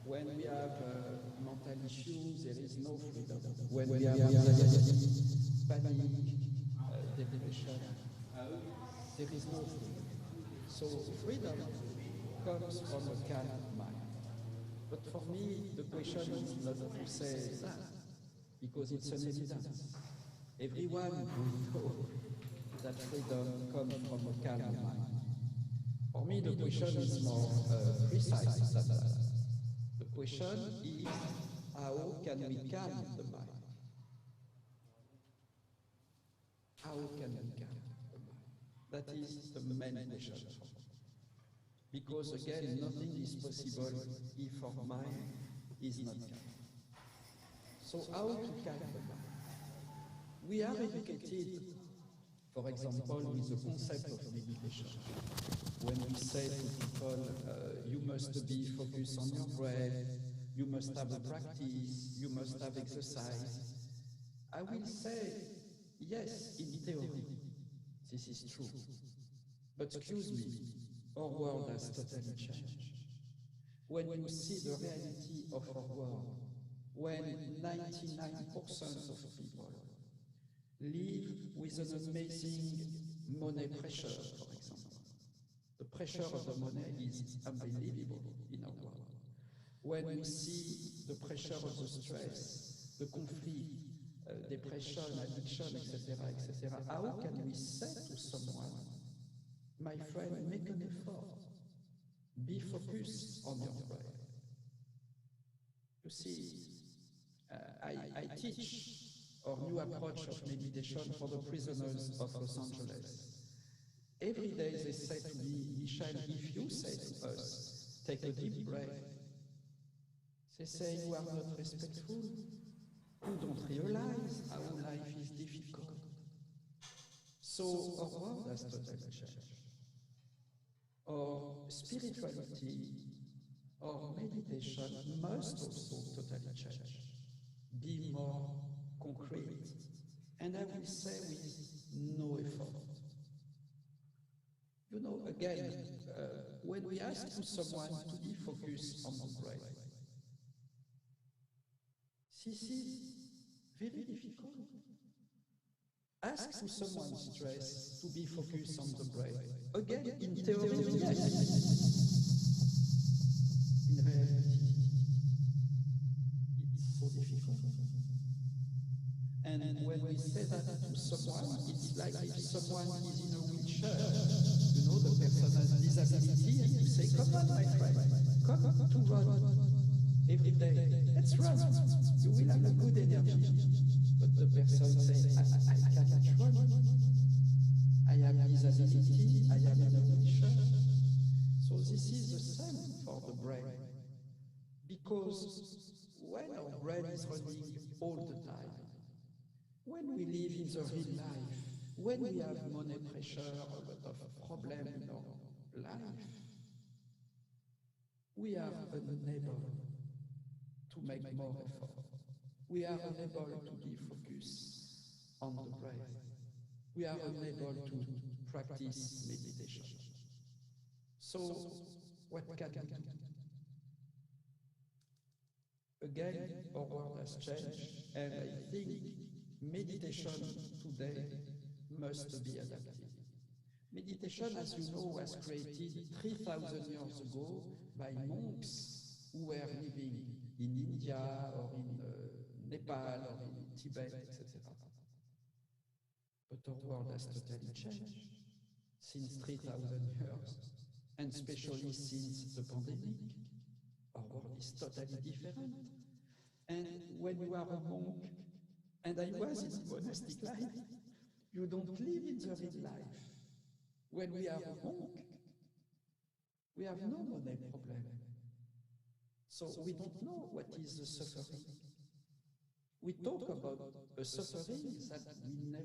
When we have mental issues, there is no freedom. When we have anxiety, panic, depression, there is no freedom. So freedom comes from a calm mind. But for me, the question is not to say that, because it's an evidence. Everyone will know that freedom comes from a calm mind. For me, the question is more precise than that. The question is, how can we calm the mind? How can we calm the mind? That is the main question for me. Because again, nothing is possible if our mind is not calm. So how to calm the mind? We are educated, for example, with the concept of meditation. When we say to people, you must be focused on your breath, you must have a practice, you must have exercise, I will say, yes, in theory, this is true. But excuse me, our world has totally changed. When you see the reality of our world, when 99% of people live with an amazing money pressure, for example. The pressure of the money is unbelievable in our world. When we see the pressure of the stress, the conflict, depression, addiction, etc., etc., how can we say to someone, my friend, make an effort, be focused on your prayer? You see, I teach our new approach of meditation for the prisoners of Los Angeles. Every day they say to me, Michel, if you say to us, take a deep breath, they say you are not respectful, you don't realize how life is difficult. So our world has totally changed. Our spirituality, our meditation must also totally change. Be more concrete, and I will say with no effort. You know, again, when we ask to someone to be focused on the breath, this is very difficult. Ask to someone stressed to be focused on the breath. Again, in theory, yes. In reality, it's so difficult. And when we say that to someone, it's like if someone is in a wheelchair, you know, the person has disability, and you say, come on, my friend, come to run. every day. Let's run. You will have a good energy. But the person says, I cannot run. I have disability, I have inhibition. So this is the same for the brain. Because when our brain is running all the time, when we live in the real life, when we have money pressure, a lot of problem in our life, we are unable to make more effort. We are unable to give focus on the breath. We are unable to practice meditation. So, what can we do? Again, our world has changed, and I think meditation today must be adapted. Meditation, as you know, was created 3,000 years ago by monks who were living in India or in Nepal or in Tibet, etc. But our world has totally changed since 3,000 years, and especially since the pandemic. Our world is totally different. And when you are a monk, and I was in a monastic life, you don't live in the real life. When we are a monk, we have no money problem. So we don't know what is the suffering. We talk about a suffering that we never